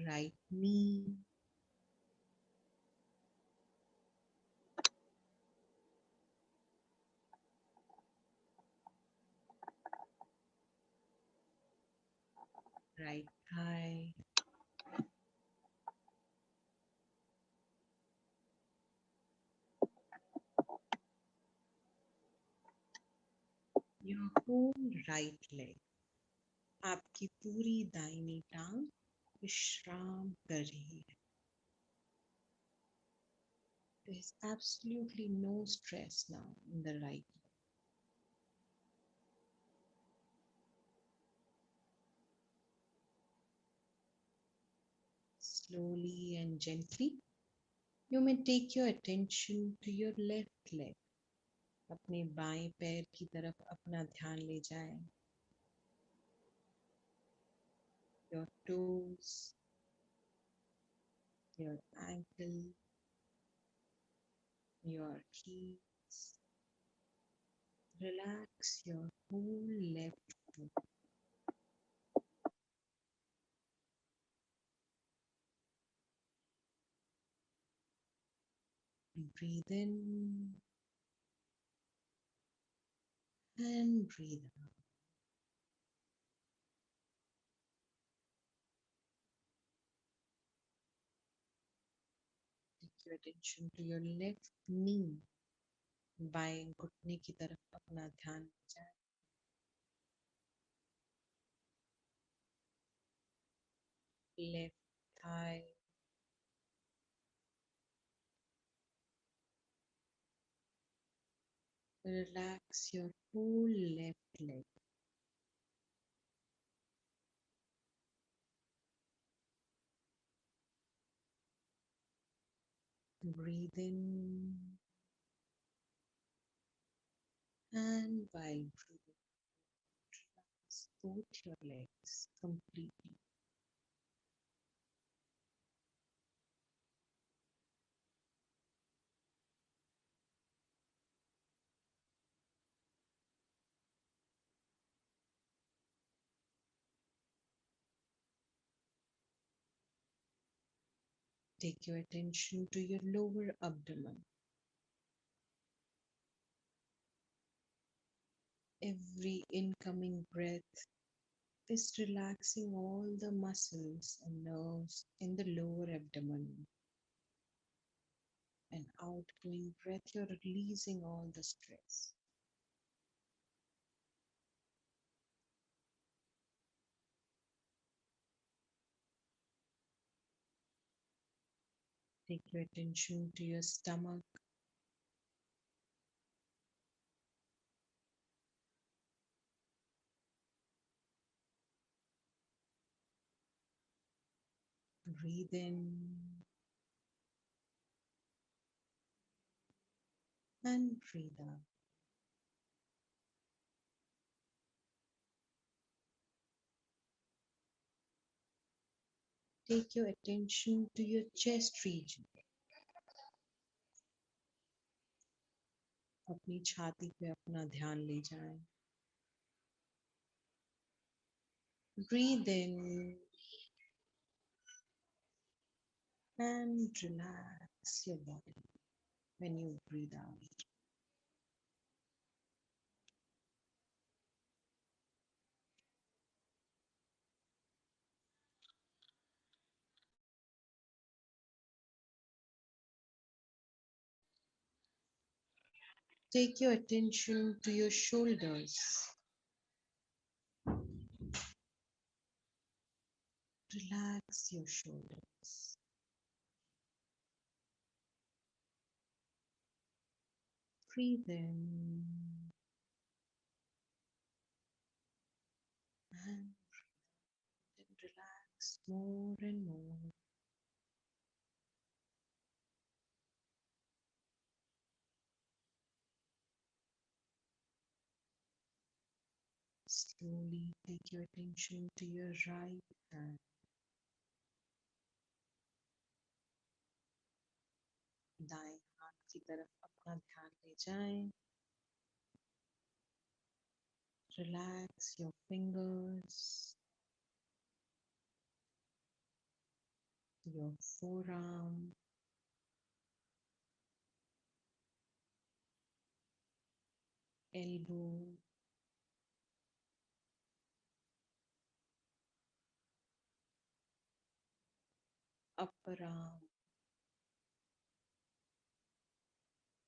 Right knee. Right thigh. Your whole right leg. आपकी पूरी दाहिनी टांग विश्राम कर रही है. There is absolutely no stress now in the right leg. Slowly and gently, you may take your attention to your left leg. अपने बाएं पैर की तरफ अपना ध्यान ले जाएं. your toes, your ankle, your heels. Relax your whole left foot. Breathe in and breathe out. Take your attention to your left knee. बाएं घुटने की तरफ अपना ध्यान जाए. Left thigh, relax your whole left leg. Breathe in and while breathing, relax both your legs completely. Take your attention to your lower abdomen. Every incoming breath is relaxing all the muscles and nerves in the lower abdomen. And outgoing breath, you're releasing all the stress. Take your attention to your stomach. Breathe in and breathe out. Take your attention to your chest region. अपनी छाती पे अपना ध्यान ले जाएं. Breathe in and relax your body when you breathe out. Take your attention to your shoulders. Relax your shoulders. Breathe in and relax more and more. Slowly take your attention to your right hand. दाएं हाथ की तरफ अपना ध्यान ले जाएं. Relax your fingers, your forearm, elbow, upper arm.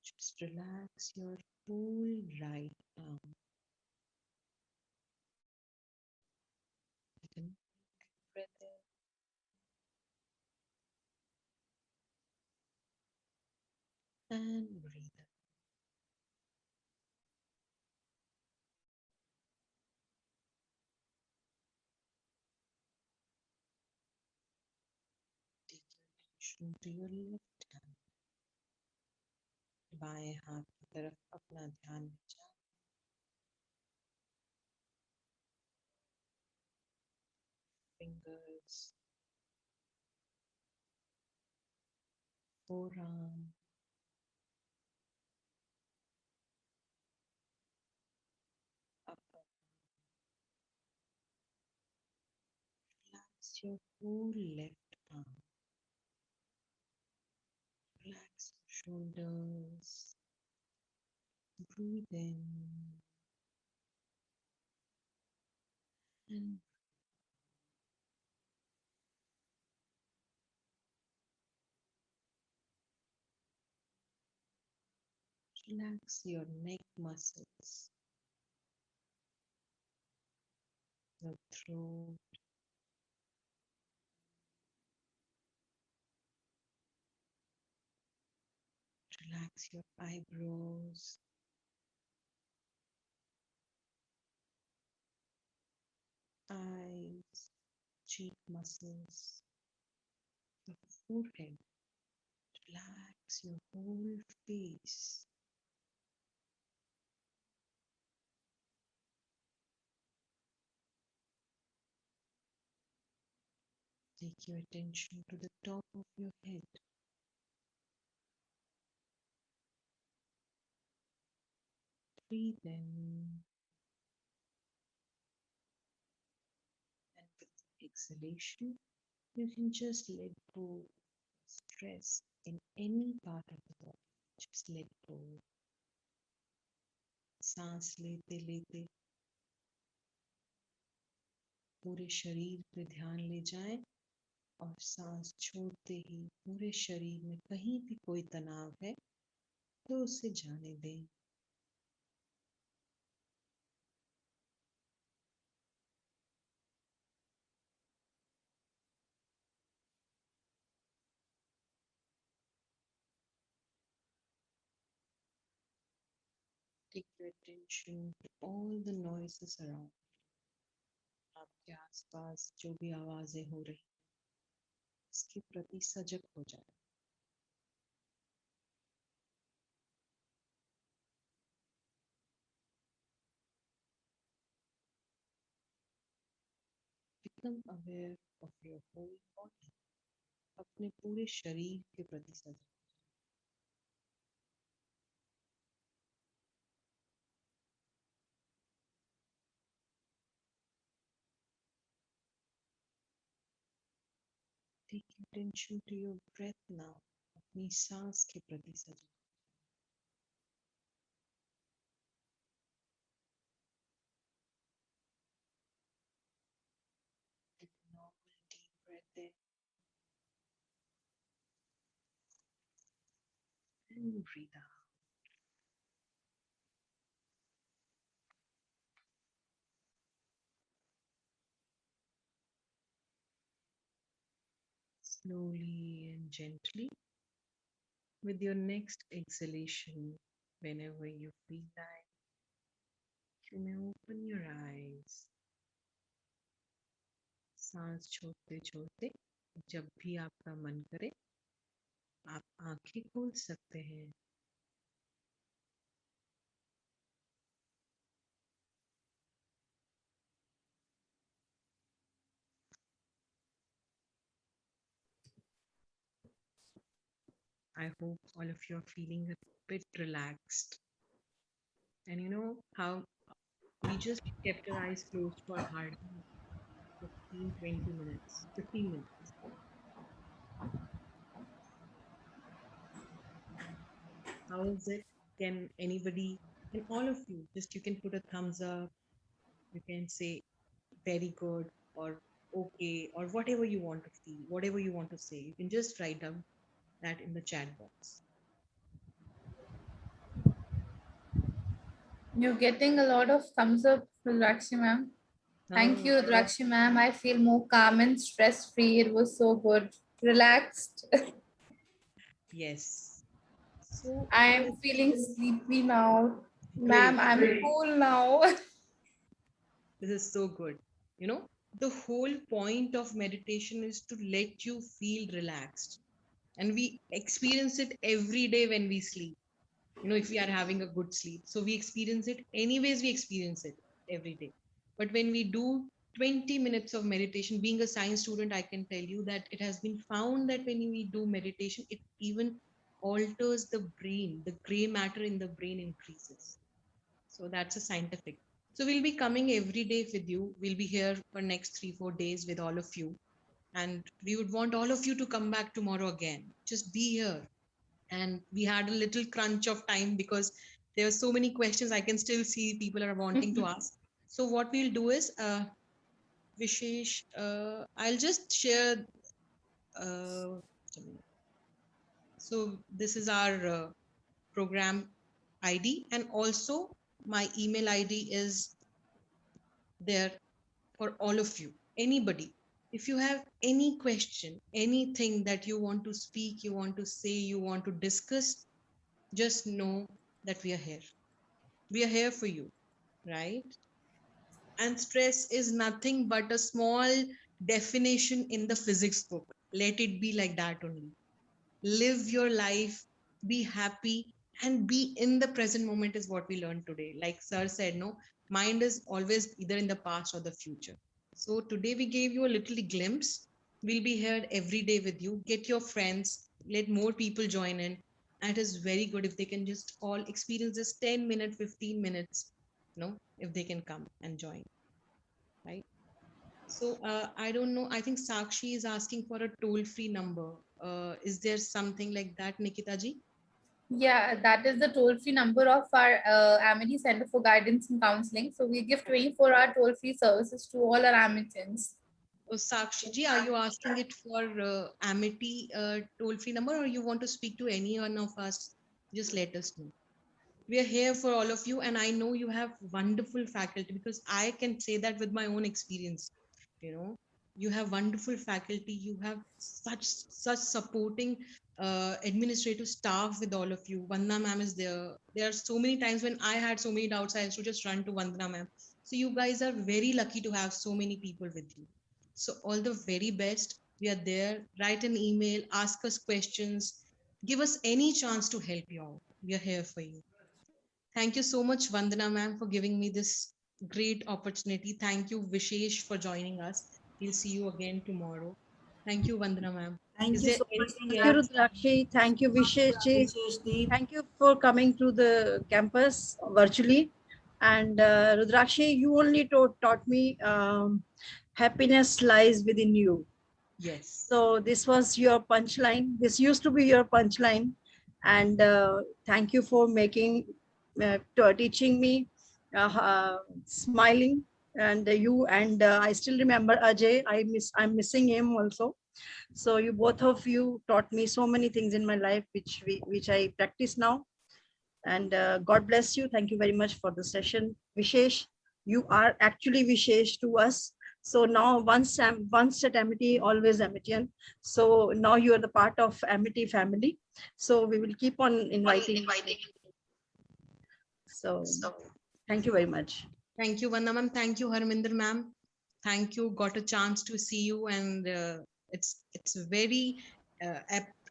Just relax your whole right arm. Take a breath in and breathe out. Take your attention to your left hand. बाएं हाथ की तरफ अपना ध्यान ले जाएं. fingers, forearm, upper. Relax your whole left arm. Relax your shoulders. Breathe in and relax your neck muscles, your throat, relax your eyebrows, eyes, cheek muscles, your forehead. Relax your whole face. Take your attention to the top of your head. Breathe in and with the exhalation, you can just let go of stress in any part of the body. Just let go. सांस लेते लेते पूरे शरीर पे ध्यान ले जाएं और सांस छोड़ते ही पूरे शरीर में कहीं भी कोई तनाव है तो उसे जाने दें. Take your attention to all the noises around. आपके आसपास जो भी आवाजें हो रही इसके प्रति सजग हो जाए. Become aware of your whole body. अपने पूरे शरीर के प्रति सजग. Take your attention to your breath now. अपनी सांस के प्रति सजग. Take a normal deep breath in and breathe out. Slowly and gently, with your next exhalation, whenever you feel like, you may open your eyes. सांस छोड़ते छोड़ते जब भी आपका मन करे आप आंखें खोल सकते हैं. I hope all of you are feeling a bit relaxed. And you know how we just kept our eyes closed for hardly 15, 20 minutes, 15 minutes. How is it? Can anybody, can all of you, just you can put a thumbs up, you can say very good or okay, or whatever you want to feel, whatever you want to say. You can just write down that in the chat box. You're getting a lot of thumbs up, Rudrakshi ma'am. Thank you, Rudrakshi ma'am. I feel more calm and stress-free. It was so good. Relaxed. Yes. So I am feeling sleepy now. Ma'am, I'm cool now. this is so good. You know, the whole point of meditation is to let you feel relaxed. And we experience it every day when we sleep. You know, if we are having a good sleep. So we experience it anyways, we experience it every day. But when we do 20 minutes of meditation. Being a science student, I can tell you that it has been found that when we do meditation, it even alters the brain. The gray matter in the brain increases. So that's a scientific. So we'll be coming every day with you. We'll be here for next 3-4 days with all of you. And we would want all of you to come back tomorrow again. Just be here. And we had a little crunch of time because there are so many questions I can still see people are wanting to ask. So what we'll do is, Vishesh, I'll just share. So this is our program ID, and also my email ID is there for all of you. Anybody, if you have any question, anything that you want to speak, you want to say, you want to discuss, just know that we are here. We are here for you, right? And stress is nothing but a small definition in the physics book. Let it be like that only. Live your life, be happy, and be in the present moment is what we learned today. Like sir said, no, mind is always either in the past or the future. So today we gave you a little glimpse. We'll be here every day with you. Get your friends, let more people join in. And it is very good if they can just all experience this 10 minutes, 15 minutes, if they can come and join, right? So I don't know. I think Sakshi is asking for a toll-free number. Is there something like that, Nikita ji? Yeah, that is the toll-free number of our Amity Center for Guidance and Counseling. So we give 24-hour toll-free services to all our Amitins. Oh, Sakshi ji, are you asking it for Amity toll-free number, or you want to speak to any one of us? Just let us know. We are here for all of you, and I know you have wonderful faculty because I can say that with my own experience. You have wonderful faculty. You have such supporting administrative staff with all of you. Vandana ma'am is there. There are so many times when I had so many doubts, I used to just run to Vandana ma'am. So you guys are very lucky to have so many people with you. So all the very best. We are there. Write an email, ask us questions, give us any chance to help you out. We are here for you. Thank you so much, Vandana ma'am, for giving me this great opportunity. Thank you, Vishesh, for joining us. We'll see you again tomorrow. Thank you, Vandana ma'am. Thank you so much. Thank you, Rudrakshi. Thank you, Vishesh ji. Thank you for coming to the campus virtually. And Rudrakshi, you only taught me happiness lies within you. Yes. So this was your punchline. This used to be your punchline. And thank you for teaching me, smiling. And you and I still remember Ajay. I'm missing him also. So you both of you taught me so many things in my life, which I practice now. And God bless you. Thank you very much for the session. Vishesh, you are actually Vishesh to us. So now once at Amity, always Amitian. So now you are the part of Amity family. So we will keep on inviting. So thank you very much. Thank you, Vandana ma'am. Thank you, Harminder ma'am. Thank you. Got a chance to see you, and it's very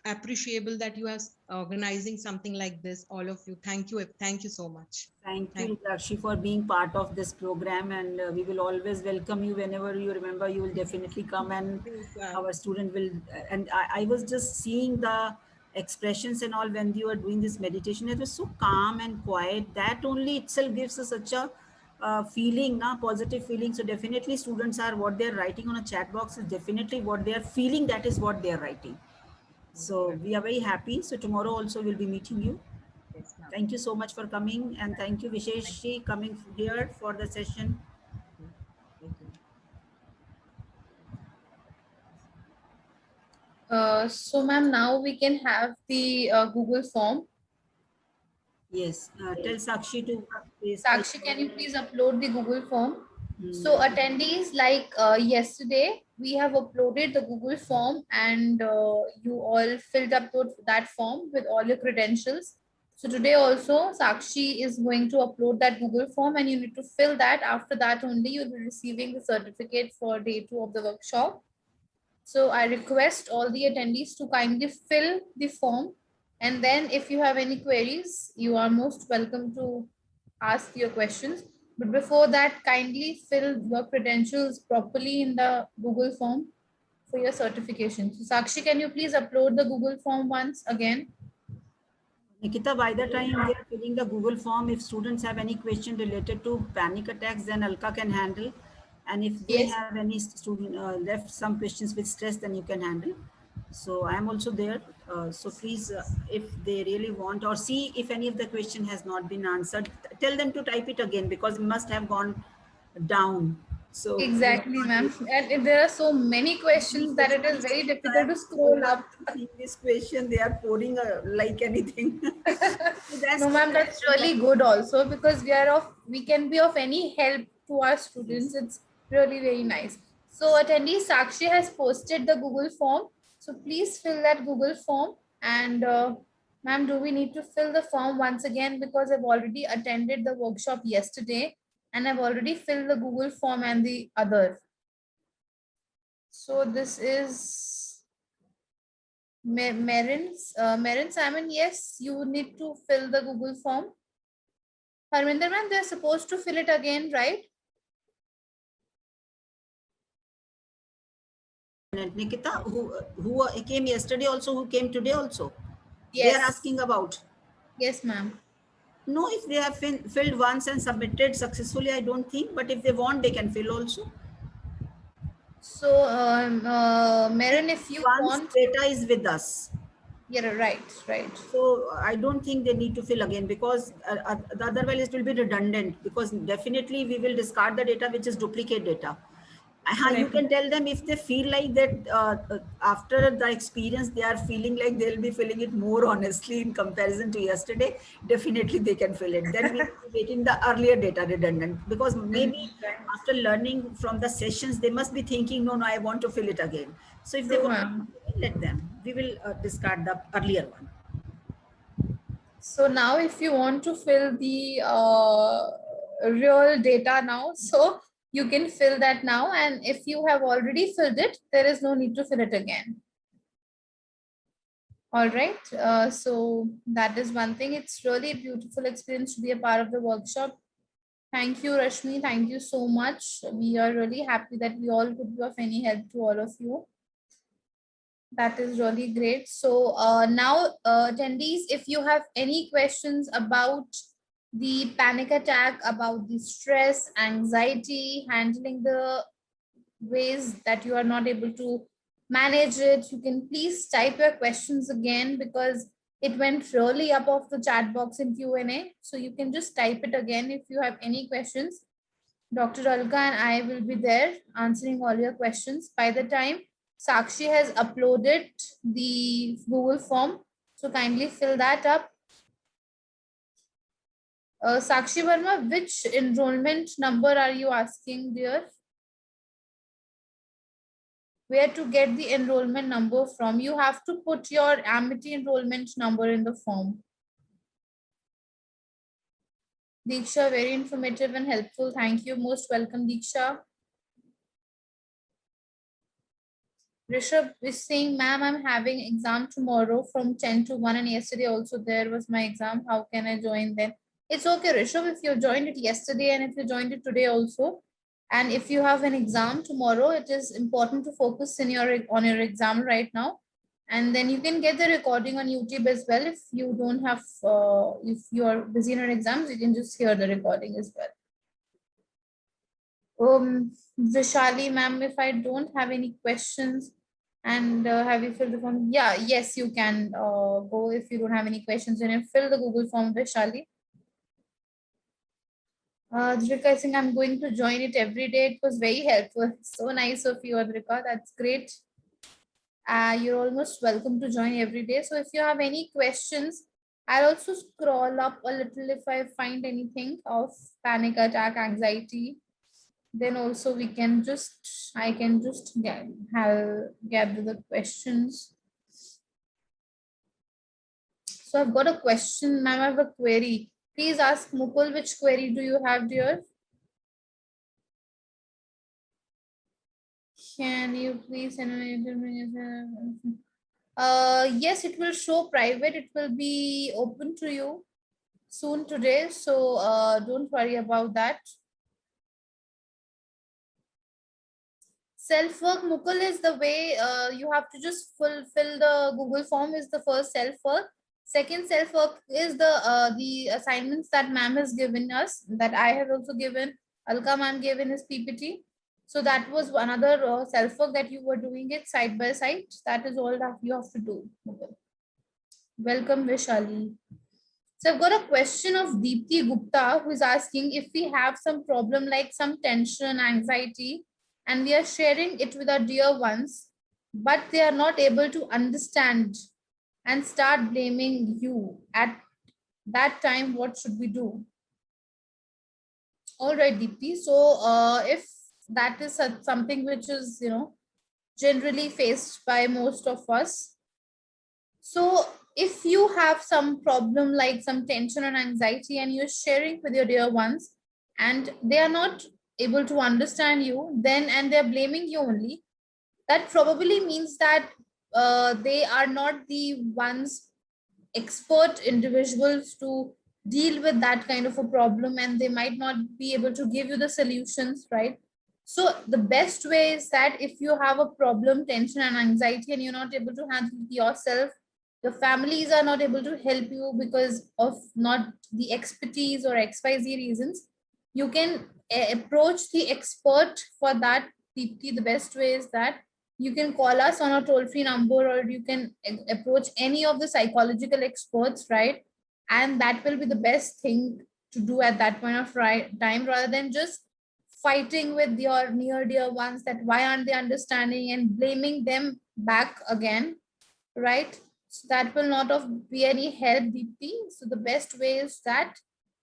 appreciable that you are organizing something like this. All of you. Thank you so much. Thank you, Rudrakshi, for being part of this program, and we will always welcome you whenever you remember. You will definitely come, and our student will. And I was just seeing the expressions and all when you were doing this meditation. It was so calm and quiet. That only itself gives us such a feeling, positive feeling. So definitely, students are what they're writing on a chat box is definitely what they are feeling. That is what they are writing. So we are very happy. So tomorrow also we'll be meeting you. Thank you so much for coming, and thank you, Vishesh, coming here for the session. So ma'am, now we can have the Google form. Yes, tell Sakshi to please. Sakshi, can you please upload the Google form? So attendees, like yesterday, we have uploaded the Google form, and you all filled up that form with all your credentials. So today also, Sakshi is going to upload that Google form, and you need to fill that. After that only, you'll be receiving the certificate for day 2 of the workshop. So I request all the attendees to kindly fill the form. And then if you have any queries, you are most welcome to ask your questions. But before that, kindly fill your credentials properly in the Google form for your certification. So Sakshi, can you please upload the Google form once again? Nikita, by the time they are filling the Google form, if students have any question related to panic attacks, then Alka can handle. And if they Yes. have any student left some questions with stress, then you can handle. So I am also there. So please, if they really want or see if any of the question has not been answered, tell them to type it again because it must have gone down. So Exactly, ma'am. And there are so many questions that it is very difficult to scroll up. This question they are pouring like anything. No, ma'am, that's really good also because we can be of any help to our students. It's really very nice. So attendee Sakshi has posted the Google form. So please fill that Google form. And ma'am, do we need to fill the form once again because I've already attended the workshop yesterday and I've already filled the Google form and the other. So this is Marin Simon. Yes, you need to fill the Google form. Harminder ma'am, they're supposed to fill it again, right? Nikita, who came yesterday also, who came today also? Yes. They are asking about. Yes, ma'am. No, if they have filled once and submitted successfully, I don't think. But if they want, they can fill also. So, Marin, if you want, data is with us. Yeah, right. So I don't think they need to fill again because otherwise it will be redundant because definitely we will discard the data which is duplicate data. You can tell them if they feel like that after the experience they are feeling like they'll be filling it more honestly in comparison to yesterday, definitely they can fill it. Then we will be making the earlier data redundant because maybe after learning from the sessions they must be thinking no, I want to fill it again. So if they want to let them, we will discard the earlier one. So now if you want to fill the real data now, so you can fill that now. And if you have already filled it, there is no need to fill it again. All right. So that is one thing. It's really a beautiful experience to be a part of the workshop. Thank you, Rashmi. Thank you so much. We are really happy that we all could be of any help to all of you. That is really great. So now attendees, if you have any questions about the panic attack, about the stress, anxiety, handling the ways that you are not able to manage it, you can please type your questions again because it went really up off the chat box in Q&A. So you can just type it again if you have any questions. Dr. Alka and I will be there answering all your questions. By the time Sakshi has uploaded the Google form, so kindly fill that up. Sakshi Verma, which enrollment number are you asking, dear? Where to get the enrollment number from? You have to put your Amity enrollment number in the form. Diksha, very informative and helpful. Thank you. Most welcome, Diksha. Rishabh is saying, ma'am, I'm having exam tomorrow from 10 to 1 and yesterday also there was my exam. How can I join then? It's okay, Rishabh, if you joined it yesterday and if you joined it today also. And if you have an exam tomorrow, it is important to focus on your exam right now. And then you can get the recording on YouTube as well. If you don't have, if you are busy in your exams, you can just hear the recording as well. Vishali, ma'am, if I don't have any questions and have you filled the form? Yeah, yes, you can go if you don't have any questions and you fill the Google form, Vishali. Adrika, I think I'm going to join it every day. It was very helpful. So nice of you, Adrika. That's great. You're almost welcome to join every day. So if you have any questions, I'll also scroll up a little if I find anything of panic attack, anxiety. Then also I can just gather the questions. So I've got a question, ma'am. I have a query. Please ask Mukul, which query do you have, dear? Can you please? Yes, it will show private. It will be open to you soon today. So don't worry about that. Self-work, Mukul, is the way you have to just fulfill the Google form is the first self-work. Second self-work is the assignments that ma'am has given us, that I have also given, Alka ma'am gave in his PPT. So that was another self-work that you were doing it side by side. That is all that you have to do, Mukul. Welcome, Vishali. So I've got a question of Deepti Gupta, who is asking if we have some problem like some tension, anxiety, and we are sharing it with our dear ones, but they are not able to understand and start blaming you. At that time, what should we do? All right, Deepti. So if that is something which is, generally faced by most of us. So if you have some problem like some tension and anxiety and you're sharing with your dear ones and they are not able to understand you, then and they're blaming you only, that probably means that they are not the ones expert individuals to deal with that kind of a problem, and they might not be able to give you the solutions, right? So the best way is that if you have a problem, tension and anxiety, and you're not able to handle it yourself, your families are not able to help you because of not the expertise or XYZ reasons, you can approach the expert for that. The best way is that you can call us on a toll-free number, or you can approach any of the psychological experts, right? And that will be the best thing to do at that point of time, rather than just fighting with your near dear ones that why aren't they understanding and blaming them back again, right? So that will not be any help, Deepti. So the best way is that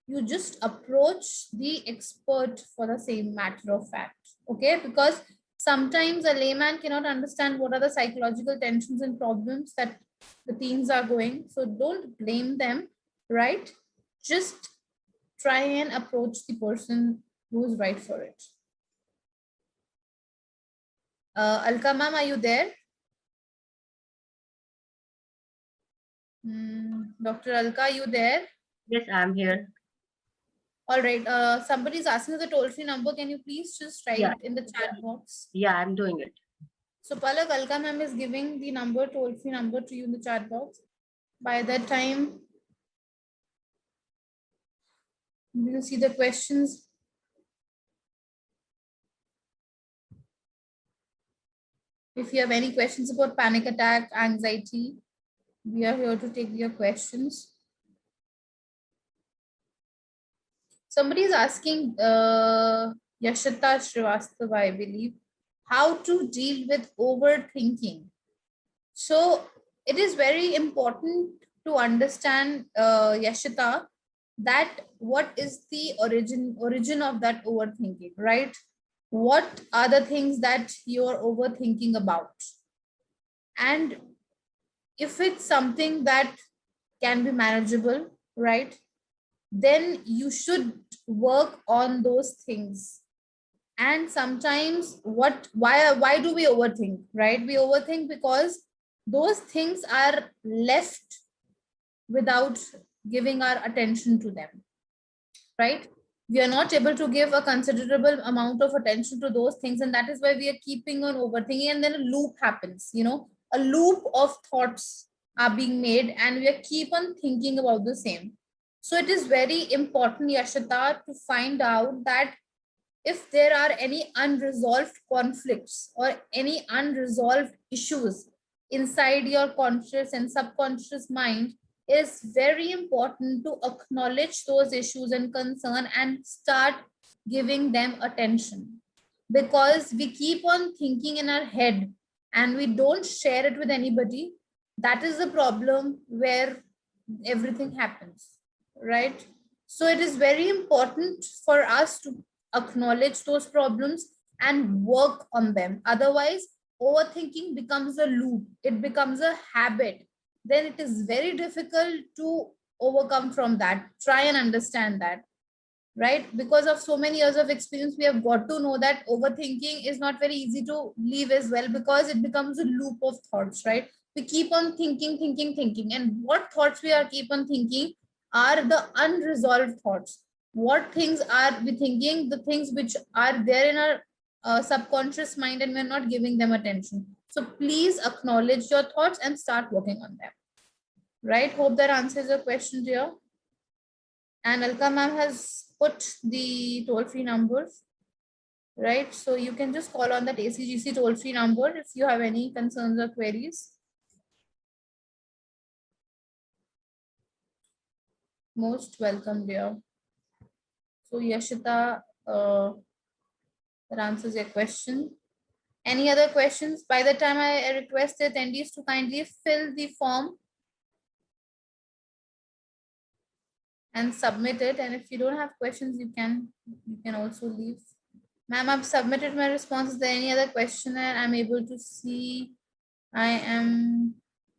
you just approach the expert for the same matter of fact, okay? Because sometimes a layman cannot understand what are the psychological tensions and problems that the teens are going. So don't blame them, right? Just try and approach the person who is right for it. Alka ma'am, are you there? Dr. Alka, are you there? Yes, I'm here. All right. Somebody is asking the toll-free number. Can you please just write it in the chat box? Yeah, I'm doing it. So Palak, Alka ma'am is giving the number, toll-free number to you in the chat box. By that time, we will see the questions. If you have any questions about panic attack, anxiety, we are here to take your questions. Somebody is asking, Yashita Srivastava, I believe, how to deal with overthinking. So it is very important to understand, Yashita, that what is the origin of that overthinking, right? What are the things that you're overthinking about? And if it's something that can be manageable, right, then you should work on those things. And sometimes why do we overthink, right? We overthink because those things are left without giving our attention to them, right? We are not able to give a considerable amount of attention to those things, and that is why we are keeping on overthinking, and then a loop happens, a loop of thoughts are being made and we keep on thinking about the same. So it is very important, Yashita, to find out that if there are any unresolved conflicts or any unresolved issues inside your conscious and subconscious mind, it is very important to acknowledge those issues and concern and start giving them attention. Because we keep on thinking in our head and we don't share it with anybody. That is the problem where everything happens, right? So it is very important for us to acknowledge those problems and work on them. Otherwise, overthinking becomes a loop, it becomes a habit. Then it is very difficult to overcome from that. Try and understand that, right? Because of so many years of experience, we have got to know that overthinking is not very easy to leave as well, because it becomes a loop of thoughts, right? We keep on thinking, and what thoughts we are keep on thinking are the unresolved thoughts. What things are we thinking? The things which are there in our subconscious mind and we're not giving them attention. So please acknowledge your thoughts and start working on them. Right? Hope that answers your question, dear. And Alka ma'am has put the toll-free numbers, right? So you can just call on that ACGC toll-free number if you have any concerns or queries. Most welcome, dear. So Yashita, that answers your question. Any other questions? By the time I request the attendees to kindly fill the form and submit it. And if you don't have questions, you can also leave. Ma'am, I've submitted my response. Is there any other question that I'm able to see? I'm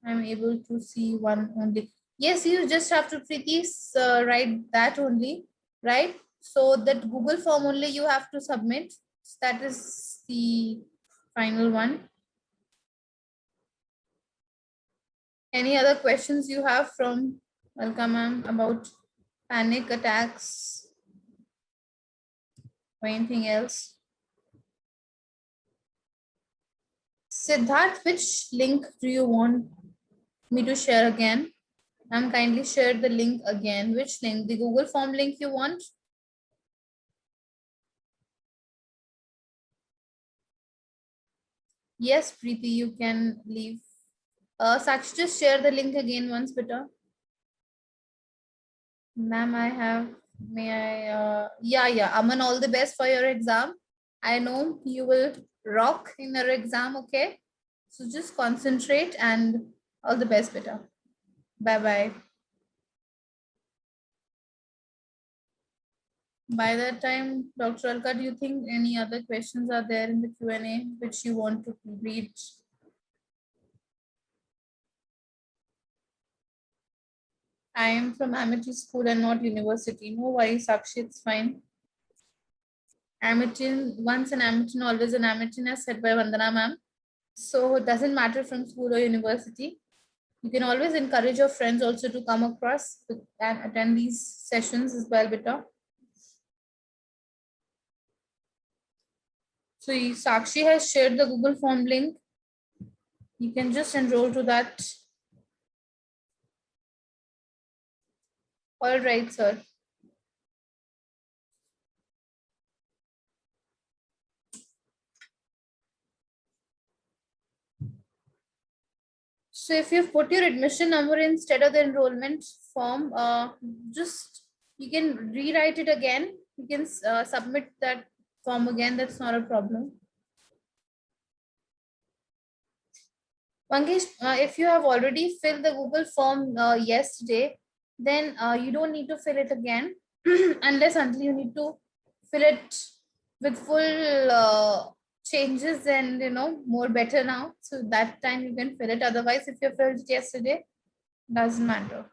able to see one only. Yes, you just have to please write that only, right? So that Google form only you have to submit. That is the final one. Any other questions you have from Alka ma'am about panic attacks or anything else? Siddharth, which link do you want me to share again? I'm kindly share the link again. Which link? The Google form link you want? Yes, Preeti, you can leave. Sakshi, just share the link again once, better. Ma'am, I have, may I, yeah, Aman, all the best for your exam. I know you will rock in your exam, okay? So just concentrate and all the best, better. Bye-bye. By that time, Dr. Alka, do you think any other questions are there in the Q&A which you want to read? I am from Amity School and not university. No worries, Sakshi, it's fine. Amity, once an Amity, always an Amity, as said by Vandana ma'am. So it doesn't matter from school or university. You can always encourage your friends also to come across and attend these sessions as well, beta. So Sakshi has shared the Google form link. You can just enroll to that. All right, sir. So if you've put your admission number instead of the enrollment form, just you can rewrite it again. You can submit that form again. That's not a problem. Mangesh, if you have already filled the Google form yesterday, then you don't need to fill it again unless until you need to fill it with full changes and more better now. So that time you can fill it. Otherwise, if you filled it yesterday, doesn't matter.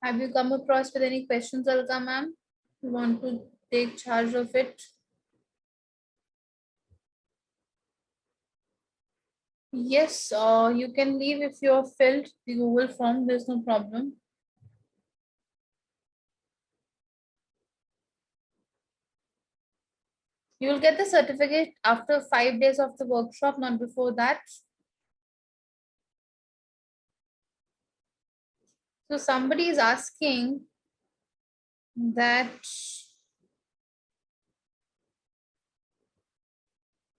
Have you come across with any questions, Alka ma'am? You want to take charge of it? Yes, you can leave if you have filled the Google form. There's no problem. You will get the certificate after 5 days of the workshop, not before that. So somebody is asking that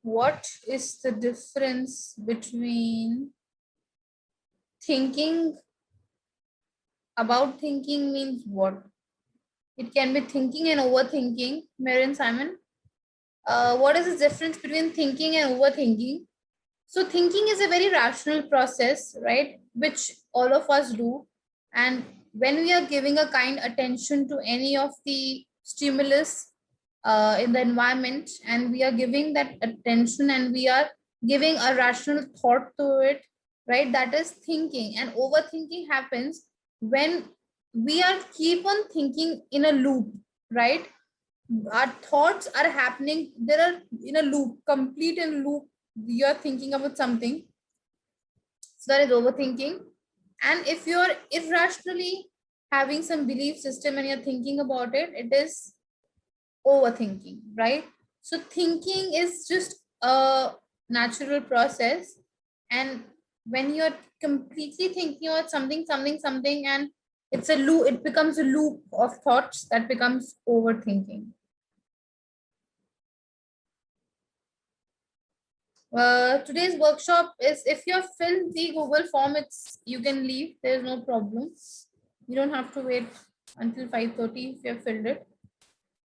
what is the difference between thinking? About thinking means what? It can be thinking and overthinking. Marian Simon, what is the difference between thinking and overthinking? So thinking is a very rational process, right? Which all of us do. And when we are giving a kind attention to any of the stimulus in the environment, and we are giving that attention and we are giving a rational thought to it, right? That is thinking. And overthinking happens when we are keep on thinking in a loop, right? Our thoughts are happening, there are in a loop, complete in loop. You are thinking about something. So that is overthinking. And if you are irrationally having some belief system and you're thinking about it, it is overthinking, right? So thinking is just a natural process. And when you're completely thinking about something, and it's a loop, it becomes a loop of thoughts that becomes overthinking. Today's workshop is, if you have filled the Google form, you can leave. There's no problem. You don't have to wait until 5:30 if you have filled it.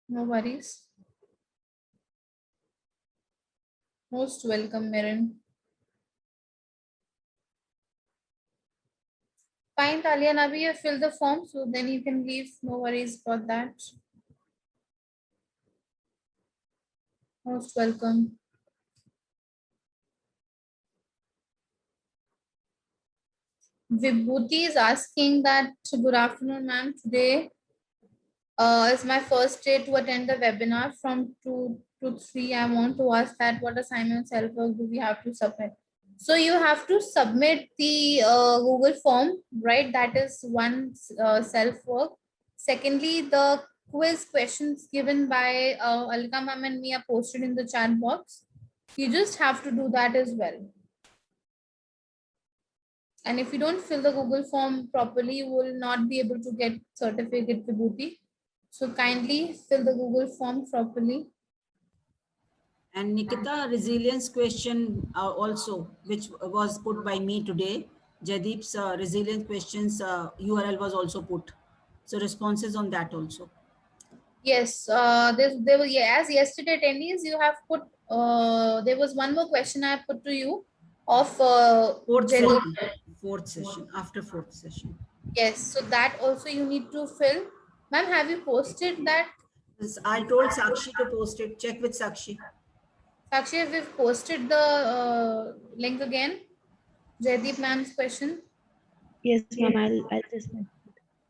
No worries. Most welcome, Miran. Fine, Talia Nabi, you fill the form, so then you can leave. No worries about that. Most welcome. Vibhuti is asking that, good afternoon, ma'am. Today is my first day to attend the webinar from 2 to 3. I want to ask that what assignment self-work do we have to submit? So you have to submit the Google form, right? That is one self-work. Secondly, the quiz questions given by Alka ma'am and me are posted in the chat box. You just have to do that as well. And if you don't fill the Google form properly, you will not be able to get certificate Vibhuti. So kindly fill the Google form properly. And Nikita, resilience question also, which was put by me today. Jaideep's resilience questions URL was also put. So responses on that also. Yes, there was, yeah, as yesterday attendees, you have put, there was one more question I put to you of fourth session, after fourth session. Yes, so that also you need to fill. Ma'am, have you posted that? Yes, I told Sakshi to post it. Check with Sakshi. Sakshi, we've posted the link again. Jaideep ma'am's question. Yes, ma'am, I'll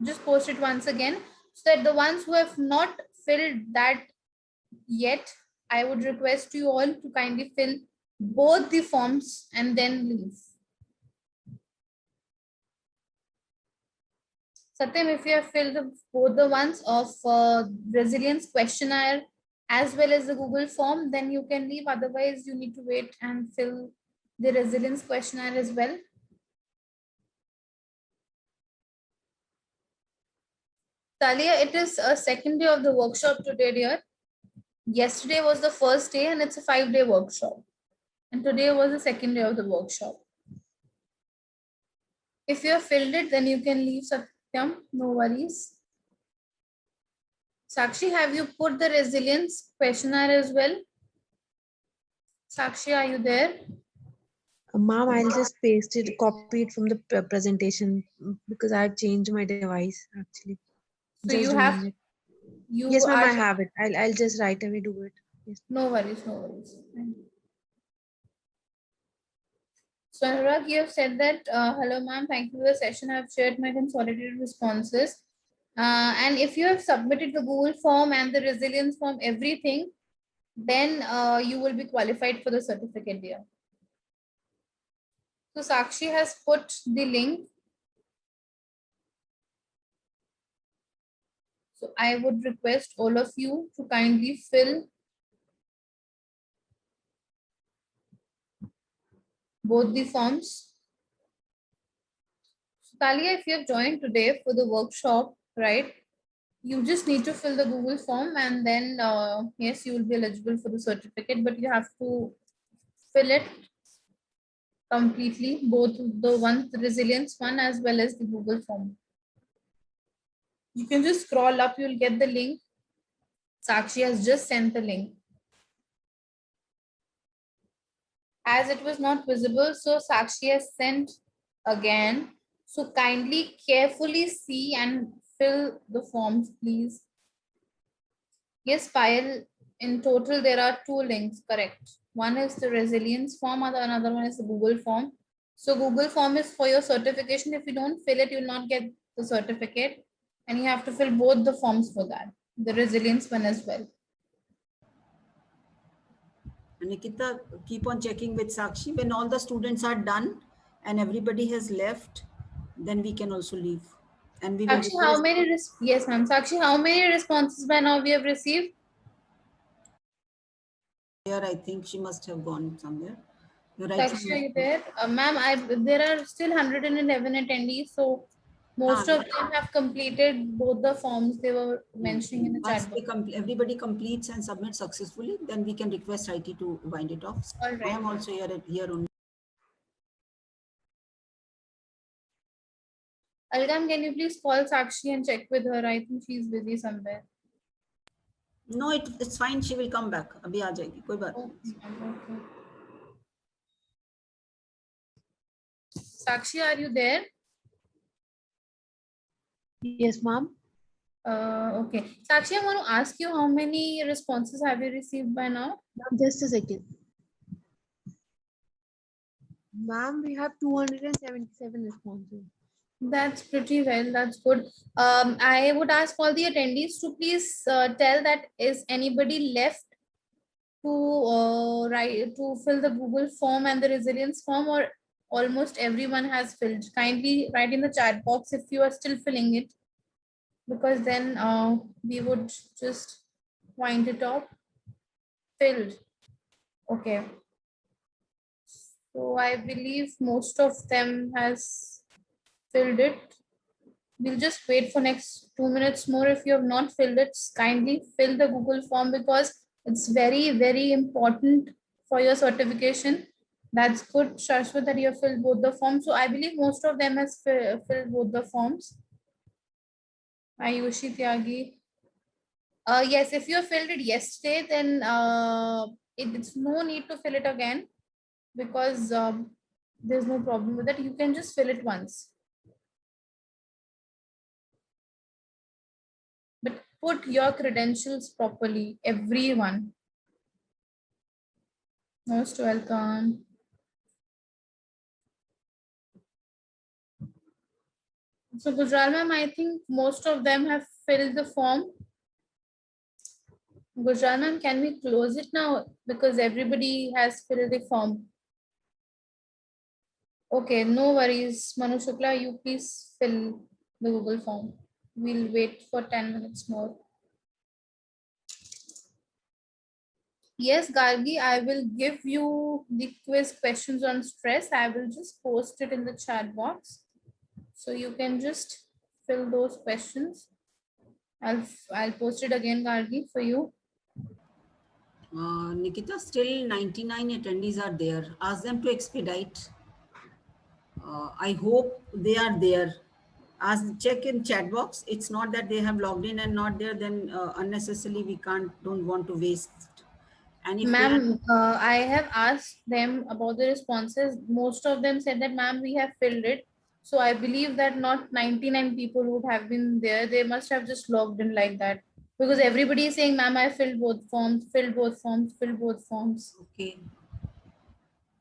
just post it once again, so that the ones who have not filled that yet, I would request you all to kindly fill both the forms and then leave. Satyam, if you have filled both the ones of resilience questionnaire as well as the Google form, then you can leave. Otherwise, you need to wait and fill the resilience questionnaire as well. Talia, it is a second day of the workshop today, dear. Yesterday was the first day and it's a 5-day workshop. And today was the second day of the workshop. If you have filled it, then you can leave, Satyam, no worries. Sakshi, have you put the resilience questionnaire as well? Sakshi, are you there? Ma'am, I'll just paste it, copy it from the presentation because I changed my device actually. So you have, yes, ma'am, I have it. I'll just right away do it. Yes. No worries, no worries. So Anurag, you have said that, hello ma'am, thank you for the session. I have shared my consolidated responses. And if you have submitted the Google form and the resilience form, everything, then you will be qualified for the certificate here. So Sakshi has put the link. So I would request all of you to kindly fill both the forms. So Talia, if you have joined today for the workshop, right, you just need to fill the Google form and then yes, you will be eligible for the certificate, but you have to fill it completely, both the one, the resilience one as well as the Google form. You can just scroll up, you'll get the link. Sakshi has just sent the link. As it was not visible, so Sakshi has sent again. So kindly carefully see and fill the forms, please. Yes, Payal, in total there are 2 links, correct. One is the resilience form and another one is the Google form. So Google form is for your certification. If you don't fill it, you will not get the certificate. And you have to fill both the forms for that, the resilience one as well. Nikita, keep on checking with Sakshi. When all the students are done and everybody has left, then we can also leave And we will Sakshi, how request- many, yes ma'am, Sakshi, how many responses by now we have received? Here, I think she must have gone somewhere. You're right. Sakshi, are you there? Ma'am, there are still 111 attendees, so most of them have completed both the forms they were mentioning in the Once chat they box. everybody completes and submits successfully, then we can request IT to wind it off. All right. I am also here only. Algam, can you please call Sakshi and check with her? I think she's busy somewhere. No, it's fine. She will come back. अभी आ जाएगी, कोई बात नहीं. Okay. Sakshi, are you there? Yes, ma'am. Okay. Sakshi, I want to ask you, how many responses have you received by now? Just a second. Ma'am, we have 277 responses. That's pretty well. That's good. I would ask all the attendees to please tell that is anybody left to fill the Google form and the resilience form, or almost everyone has filled. Kindly write in the chat box if you are still filling it, because then we would just wind it up. Filled. Okay. So I believe most of them has filled it. We'll just wait for next 2 minutes more. If you have not filled it, kindly fill the Google form, because it's very, very important for your certification. That's good, Shashwat, that you have filled both the forms. So I believe most of them has filled both the forms. Ayushi Tyagi. Yes, if you have filled it yesterday, then it's no need to fill it again, because there's no problem with it. You can just fill it once. But put your credentials properly, everyone. Most welcome. So Gujral ma'am, I think most of them have filled the form. Gujral ma'am, can we close it now? Because everybody has filled the form. Okay, no worries. Manu Shukla, you please fill the Google form. We'll wait for 10 minutes more. Yes, Gargi, I will give you the quiz questions on stress. I will just post it in the chat box. So you can just fill those questions. I'll post it again, Gargi, for you. Nikita, still 99 attendees are there. Ask them to expedite. I hope they are there. Check in chat box. It's not that they have logged in and not there, then unnecessarily we don't want to waste. And if Ma'am, I have asked them about the responses. Most of them said that, ma'am, we have filled it. So I believe that not 99 people would have been there. They must have just logged in like that. Because everybody is saying, ma'am, I filled both forms, filled both forms, filled both forms. Okay.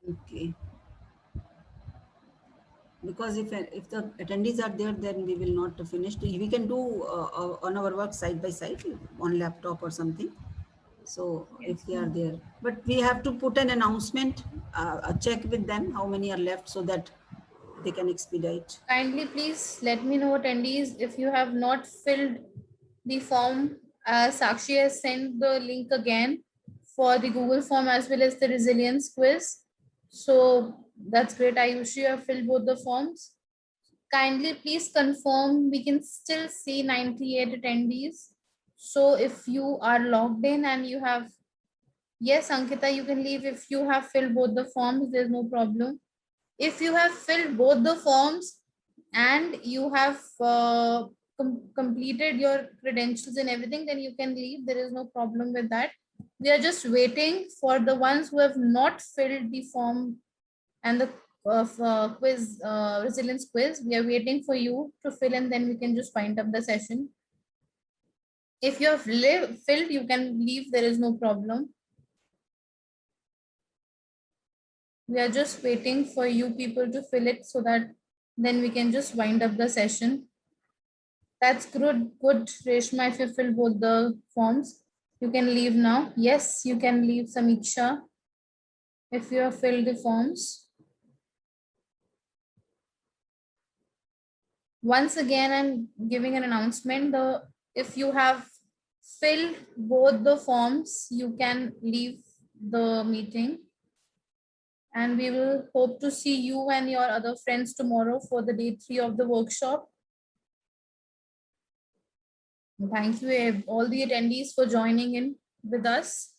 Okay. Because if the attendees are there, then we will not finish. We can do on our work side by side on laptop or something. So if they are there, but we have to put an announcement, a check with them how many are left, so that they can expedite. Kindly please let me know, attendees, if you have not filled the form. Sakshi has sent the link again for the Google form as well as the resilience quiz. So that's great. Ayushi, you have filled both the forms. Kindly please confirm. We can still see 98 attendees. So if you are logged in and you have, yes, Ankita, you can leave if you have filled both the forms. There's no problem. If you have filled both the forms and you have completed your credentials and everything, then you can leave. There is no problem with that. We are just waiting for the ones who have not filled the form and the quiz, resilience quiz. We are waiting for you to fill, and then we can just wind up the session. If you have filled, you can leave. There is no problem. We are just waiting for you people to fill it, so that then we can just wind up the session. That's good, Reshma. If you fill both the forms, you can leave now. Yes, you can leave, Samiksha, if you have filled the forms. Once again, I'm giving an announcement. If you have filled both the forms, you can leave the meeting. And we will hope to see you and your other friends tomorrow for the day 3 of the workshop. Thank you all the attendees for joining in with us.